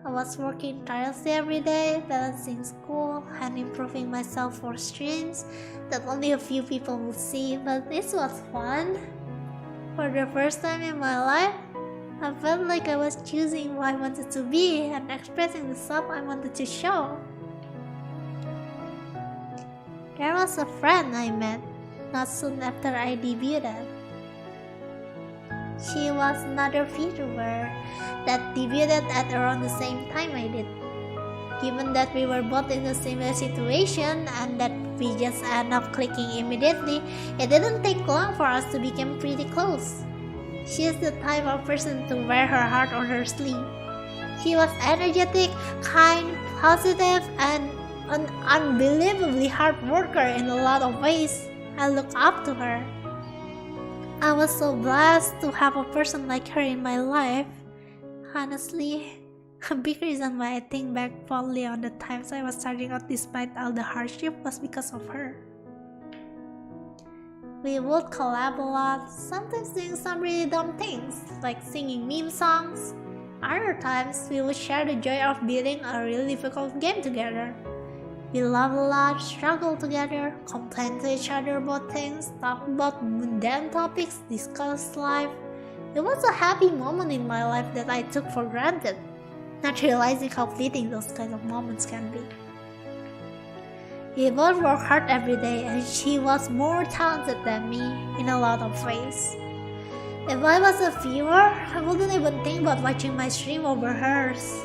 Speaker 1: I was working tirelessly every day, balancing school and improving myself for streams that only a few people would see, but this was fun. For the first time in my life, I felt like I was choosing who I wanted to be and expressing the self I wanted to show. There was a friend I met not soon after I debuted. She was another VTuber that debuted at around the same time I did. Given that we were both in a similar situation and that we just ended up clicking immediately, it didn't take long for us to become pretty close. She is the type of person to wear her heart on her sleeve. She was energetic, kind, positive, and an unbelievably hard worker in a lot of ways. I look up to her. I was so blessed to have a person like her in my life. Honestly, a big reason why I think back fondly on the times I was starting out despite all the hardship was because of her. We would collab a lot, sometimes doing some really dumb things, like singing meme songs. Other times, we would share the joy of beating a really difficult game together. We laugh a lot, struggle together, complain to each other about things, talk about mundane topics, discuss life. It was a happy moment in my life that I took for granted, not realizing how fleeting those kind of moments can be. We both work hard every day and she was more talented than me in a lot of ways. If I was a viewer, I wouldn't even think about watching my stream over hers.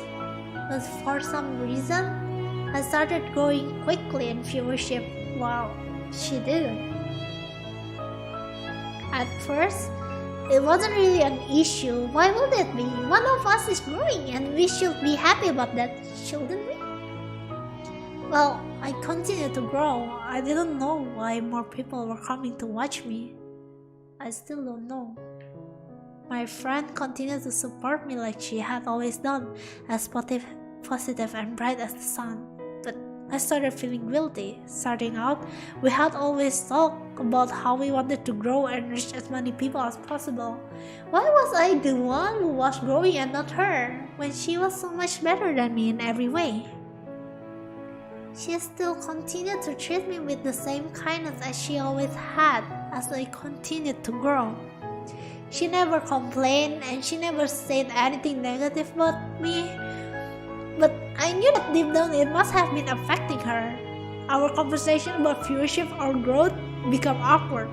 Speaker 1: But for some reason, I started growing quickly in viewership while she didn't. At first, it wasn't really an issue. Why would it be? One of us is growing and we should be happy about that, shouldn't we? Well, I continued to grow. I didn't know why more people were coming to watch me. I still don't know. My friend continued to support me like she had always done, as positive and bright as the sun. But I started feeling guilty. Starting out, we had always talked about how we wanted to grow and reach as many people as possible. Why was I the one who was growing and not her, when she was so much better than me in every way? She still continued to treat me with the same kindness as she always had as I continued to grow. She never complained and she never said anything negative about me. But I knew that deep down it must have been affecting her. Our conversation about viewership or growth became awkward.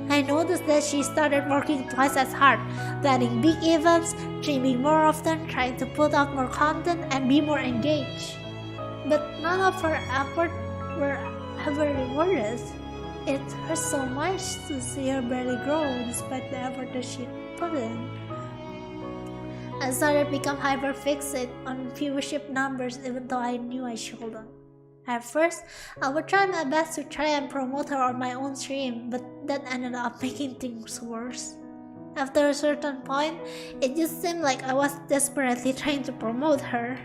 Speaker 1: I noticed that she started working twice as hard, planning big events, streaming more often, trying to put out more content and be more engaged. But none of her efforts were ever rewarded. It hurt so much to see her barely grow despite the effort that she put in. I started to become hyper-fixated on viewership numbers even though I knew I shouldn't. At first, I would try my best to try and promote her on my own stream, but that ended up making things worse. After a certain point, it just seemed like I was desperately trying to promote her.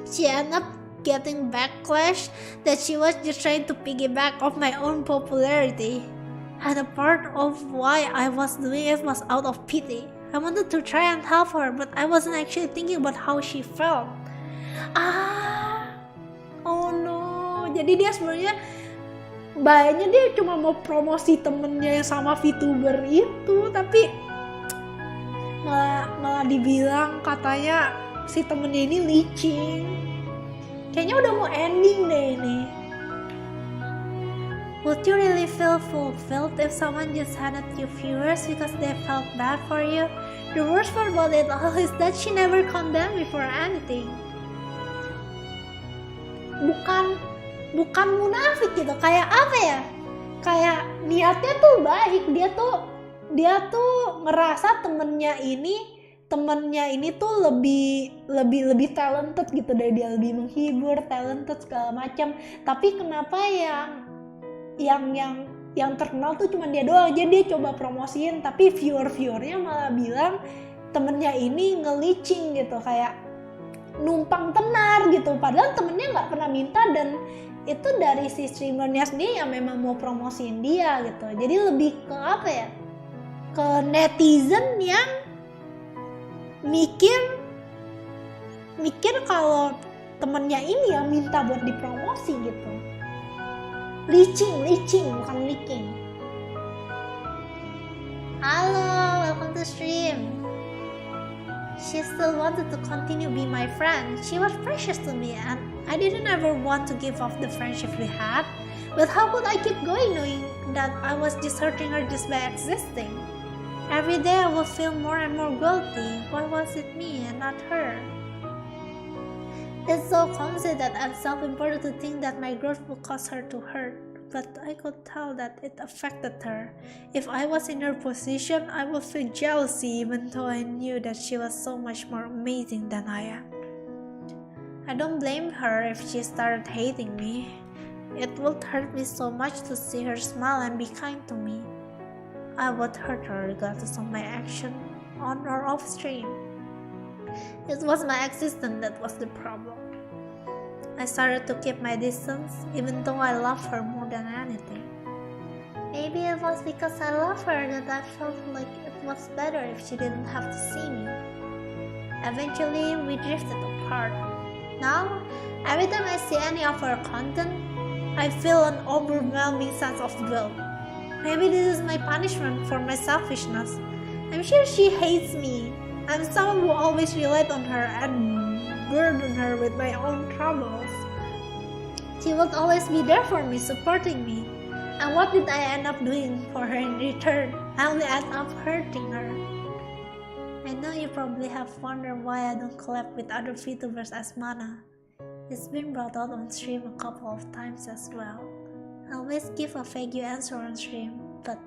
Speaker 1: She ended up getting backlash that she was just trying to piggyback off my own popularity. And a part of why I was doing it was out of pity. I wanted to try and help her, but I wasn't actually thinking about how she felt. Oh no, jadi dia sebenarnya bayangnya dia cuma mau promosi temennya yang sama Vtuber itu, tapi malah dibilang katanya si temennya ini licin. Kayaknya udah mau ending deh ini. Would you really feel fulfilled if someone just handed you viewers because they felt bad for you? The worst part about it all is that she never condemned me for anything. Bukan munafik gitu, kayak apa ya? Kayak niatnya tuh baik, dia tuh ngerasa temennya ini tuh lebih talented gitu dari dia, lebih menghibur, talented segala macam. Tapi kenapa yang terkenal tuh cuma dia doang aja, dia coba promosiin, tapi viewernya malah bilang temennya ini ngelicing gitu, kayak numpang tenar gitu, padahal temennya nggak pernah minta dan itu dari si streamernya sendiri yang memang mau promosiin dia gitu. Jadi lebih ke apa ya, ke netizen yang mikir kalau temennya ini yang minta buat dipromosi gitu. Licing bukan leaking. Halo, welcome to stream. She still wanted to continue being my friend. She was precious to me and I didn't ever want to give up the friendship we had. But how could I keep going knowing that I was just hurting her just by existing? Every day I would feel more and more guilty. Why was it me and not her? It's so clumsy that I'm self-important to think that my growth will cause her to hurt. But I could tell that it affected her. If I was in her position, I would feel jealousy even though I knew that she was so much more amazing than I am. I don't blame her if she started hating me. It would hurt me so much to see her smile and be kind to me. I would hurt her regardless of my action on or off stream. It was my existence that was the problem. I started to keep my distance even though I love her more than anything. Maybe it was because I love her that I felt like it was better if she didn't have to see me. Eventually, we drifted apart. Now, every time I see any of her content, I feel an overwhelming sense of guilt. Maybe this is my punishment for my selfishness. I'm sure she hates me. I'm someone who always relied on her and burdened her with my own troubles. She would always be there for me, supporting me. And what did I end up doing for her in return? I only end up hurting her. I know you probably have wondered why I don't collab with other VTubers as Mana. It's been brought out on stream a couple of times as well. I always give a vague answer on stream, but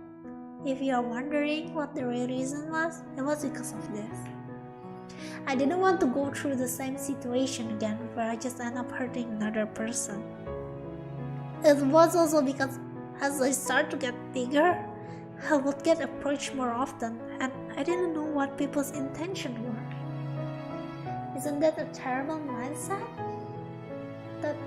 Speaker 1: if you are wondering what the real reason was, it was because of this. I didn't want to go through the same situation again where I just end up hurting another person. It was also because as I started to get bigger, I would get approached more often and I didn't know what people's intentions were. Isn't that a terrible mindset? That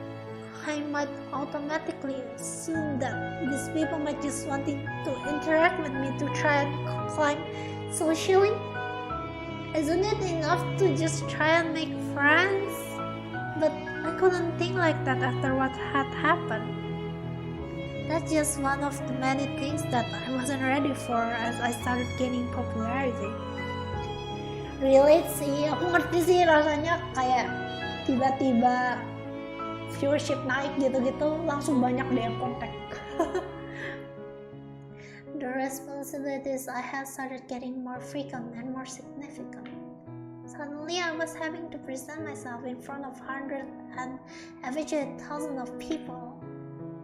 Speaker 1: I might automatically assume that these people might just wanting to interact with me to try and climb socially? Isn't it enough to just try and make friends? But
Speaker 2: I couldn't think like that after what had happened. That's just one of the many things that I wasn't ready for as I started gaining popularity.
Speaker 1: Relate sih, aku ngerti sih rasanya kayak tiba-tiba viewership naik gitu-gitu langsung banyak deh yang kontak.
Speaker 2: The responsibilities I had started getting more frequent and more significant. Suddenly I was having to present myself in front of hundreds and eventually thousands of people.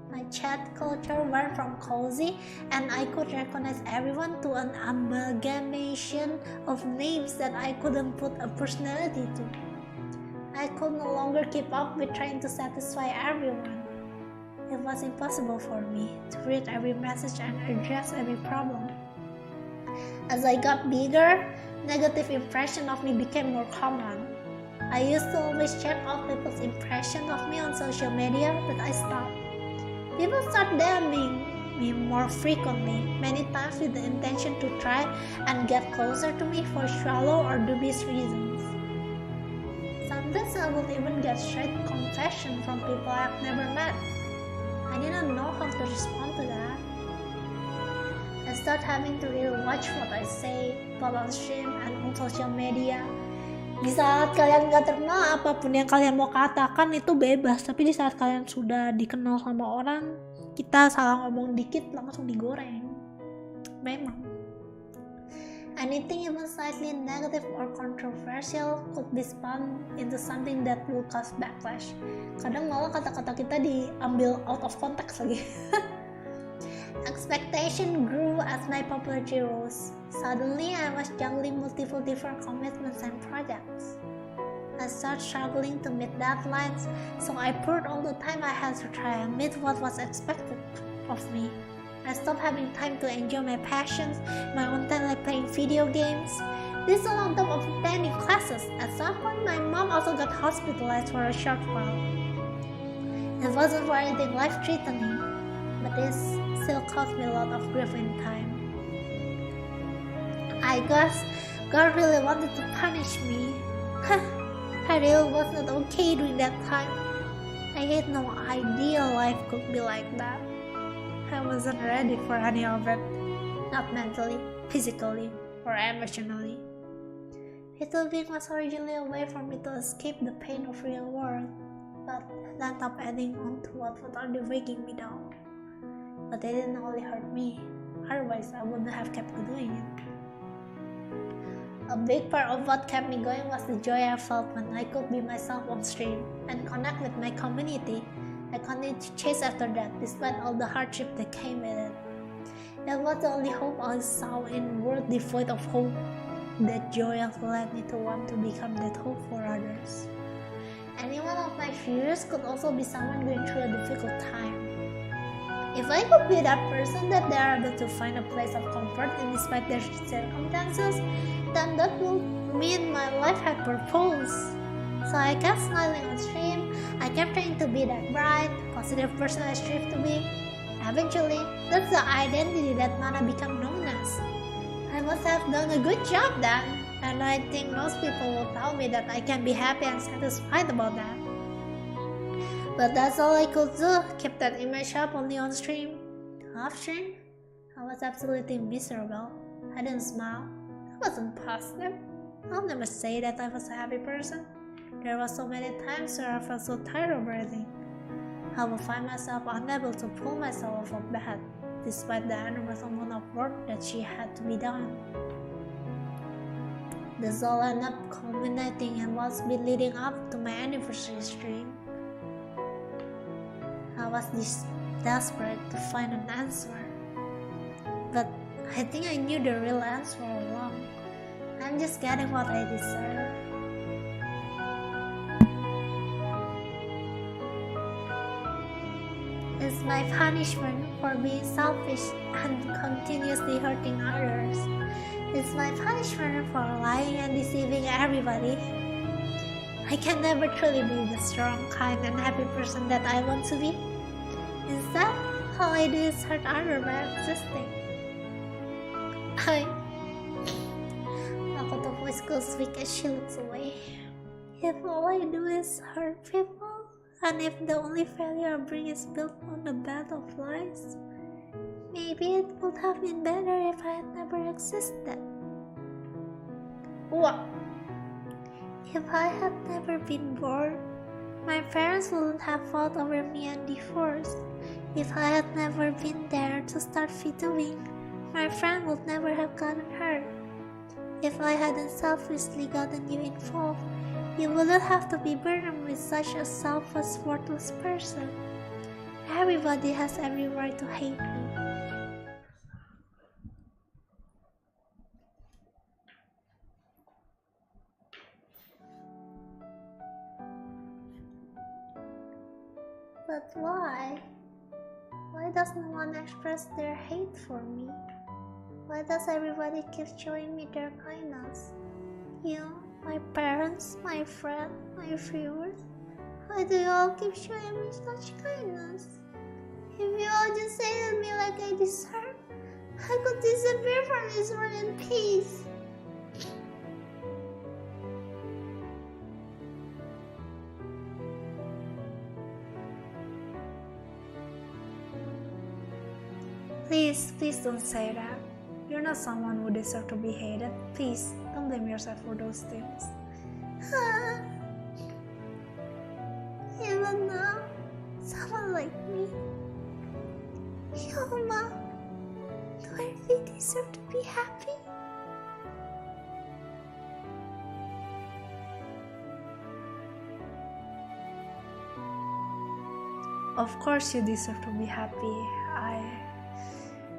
Speaker 2: My chat culture went from cozy and I could recognize everyone to an amalgamation of names that I couldn't put a personality to. I could no longer keep up with trying to satisfy everyone. It was impossible for me to read every message and address every problem. As I got bigger, negative impression of me became more common. I used to always check out people's impression of me on social media, but I stopped. People start DMing me more frequently, many times with the intention to try and get closer to me for shallow or dubious reasons. Sometimes I would even get straight confession from people I've never met. I didn't know how to respond to that. I start having to really watch what I say, both on stream and on social media. Di saat kalian gak terkenal, apapun yang kalian mau katakan itu bebas. Tapi di saat kalian sudah dikenal sama orang, kita salah ngomong dikit langsung digoreng. Memang. Anything even slightly negative or controversial could be spun into something that will cause backlash. Kadang malah kata-kata kita diambil out of context lagi. Expectation grew as my popularity rose. Suddenly, I was juggling multiple different commitments and projects. I started struggling to meet deadlines, so I poured all the time I had to try and meet what was expected of me. I stopped having time to enjoy my passions, my own time like playing video games. This all on top of attending classes. At some point, my mom also got hospitalized for a short while. It wasn't for anything life-threatening, but this still caused me a lot of grief in time. I guess God really wanted to punish me. I really was not okay during that time. I had no idea life could be like that. I wasn't ready for any of it, not mentally, physically, or emotionally. Little being was originally a way for me to escape the pain of real world, but that kept adding on to what was already weighing me down. But it didn't only hurt me, otherwise I wouldn't have kept doing it. A big part of what kept me going was the joy I felt when I could be myself on stream and connect with my community. I continued to chase after that despite all the hardship that came with it. That was the only hope I saw in a world devoid of hope. That joy also led me to want to become that hope for others. Any one of my fears could also be someone going through a difficult time. If I could be that person that they are able to find a place of comfort in despite their circumstances, then that would mean my life had purpose. So I kept smiling on stream, I kept trying to be that bright, positive person I strive to be. Eventually, that's the identity that Mana became known as. I must have done a good job then, and I think most people will tell me that I can be happy and satisfied about that. But that's all I could do, keep that image up only on stream. Off stream, I was absolutely miserable. I didn't smile, I wasn't positive. I'll never say that I was a happy person. There were so many times where I felt so tired of breathing. I would find myself unable to pull myself off of bed, despite the enormous amount of work that she had to be done. This all ended up culminating in what's been leading up to my anniversary stream. I was desperate to find an answer, but I think I knew the real answer all along. I'm just getting what I deserve. It's my punishment for being selfish and continuously hurting others. It's my punishment for lying and deceiving everybody. I can never truly be the strong, kind, and happy person that I want to be. Instead, all I do is hurt others by existing. Makoto voice goes weak as she looks away. If all I do is hurt people, And if the only failure I bring is built on a bed of lies, maybe it would have been better if I had never existed.
Speaker 1: Wah.
Speaker 2: If I had never been born, my parents wouldn't have fought over me and divorced. If I had never been there to start Vtuber, my friend would never have gotten hurt. If I hadn't selfishly gotten you involved, you wouldn't have to be burdened with such a selfless, worthless person. Everybody has every right to hate me.
Speaker 1: But why? Why does no one express their hate for me? Why does everybody keep showing me their kindness? You, my parents, my friend, my viewers. Why do you all keep showing me such kindness? If you all just hated me like I deserve, I could disappear from this world in peace.
Speaker 2: Please don't say that. You're not someone who deserves to be hated. Please, don't blame yourself for those things.
Speaker 1: Even now, someone like me, Yoma, do I really deserve to be happy?
Speaker 2: Of course you deserve to be happy.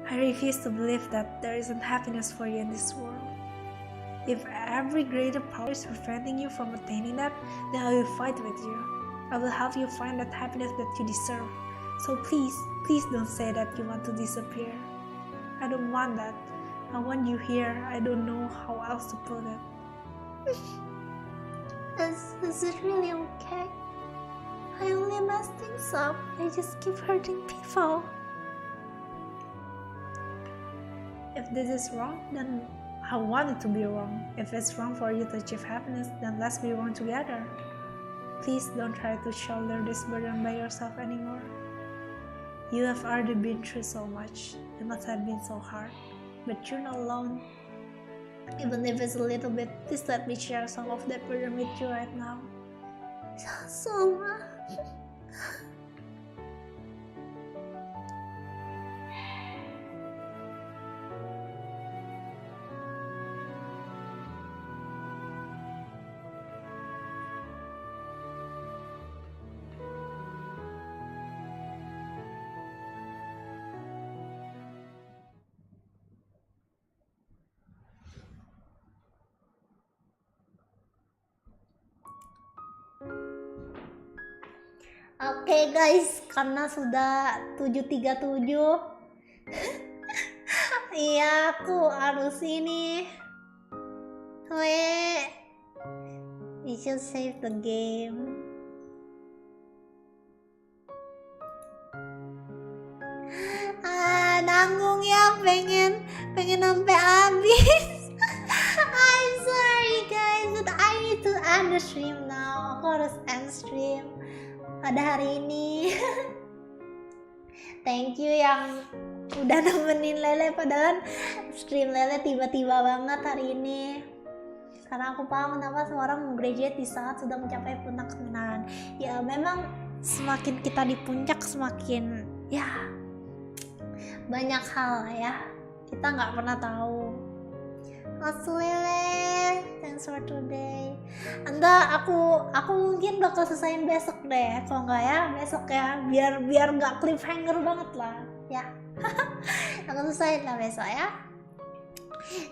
Speaker 2: I refuse to believe that there isn't happiness for you in this world. If every greater power is preventing you from attaining that, then I will fight with you. I will help you find that happiness that you deserve. So please don't say that you want to disappear. I don't want that. I want you here. I don't know how else to put it.
Speaker 1: Is it really okay? I only mess things up. I just keep hurting people.
Speaker 2: If this is wrong, then I want it to be wrong. If it's wrong for you to achieve happiness, then let's be wrong together. Please don't try to shoulder this burden by yourself anymore. You have already been through so much. It must have been so hard. But you're not alone. Even if it's a little bit, please let me share some of that burden with you right now.
Speaker 1: Soma. Oke guys, karena sudah 7.37 iya aku harus ini we should save the game. Nanggung ya, pengen sampai habis. I'm sorry guys, but I need to end the stream now. Aku harus end stream pada hari ini. Thank you yang udah nemenin Lele, padahal stream Lele tiba-tiba banget hari ini. Karena aku paham kenapa seorang graduate di saat sudah mencapai puncak kemenangan. Ya memang semakin kita di puncak semakin ya banyak hal ya, kita nggak pernah tahu. Lele, thanks for today. Anda aku mungkin bakal selesaiin besok deh, kalau nggak ya besok ya, biar nggak cliffhanger banget lah ya. Aku selesaiin lah besok ya.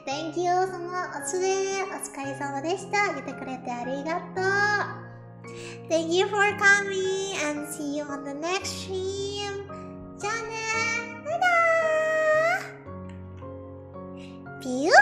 Speaker 1: Thank you semua. Otsukaresama deshita. Kita kerete arigato. Thank you for coming and see you on the next stream. Dadah. Dadah. Pew.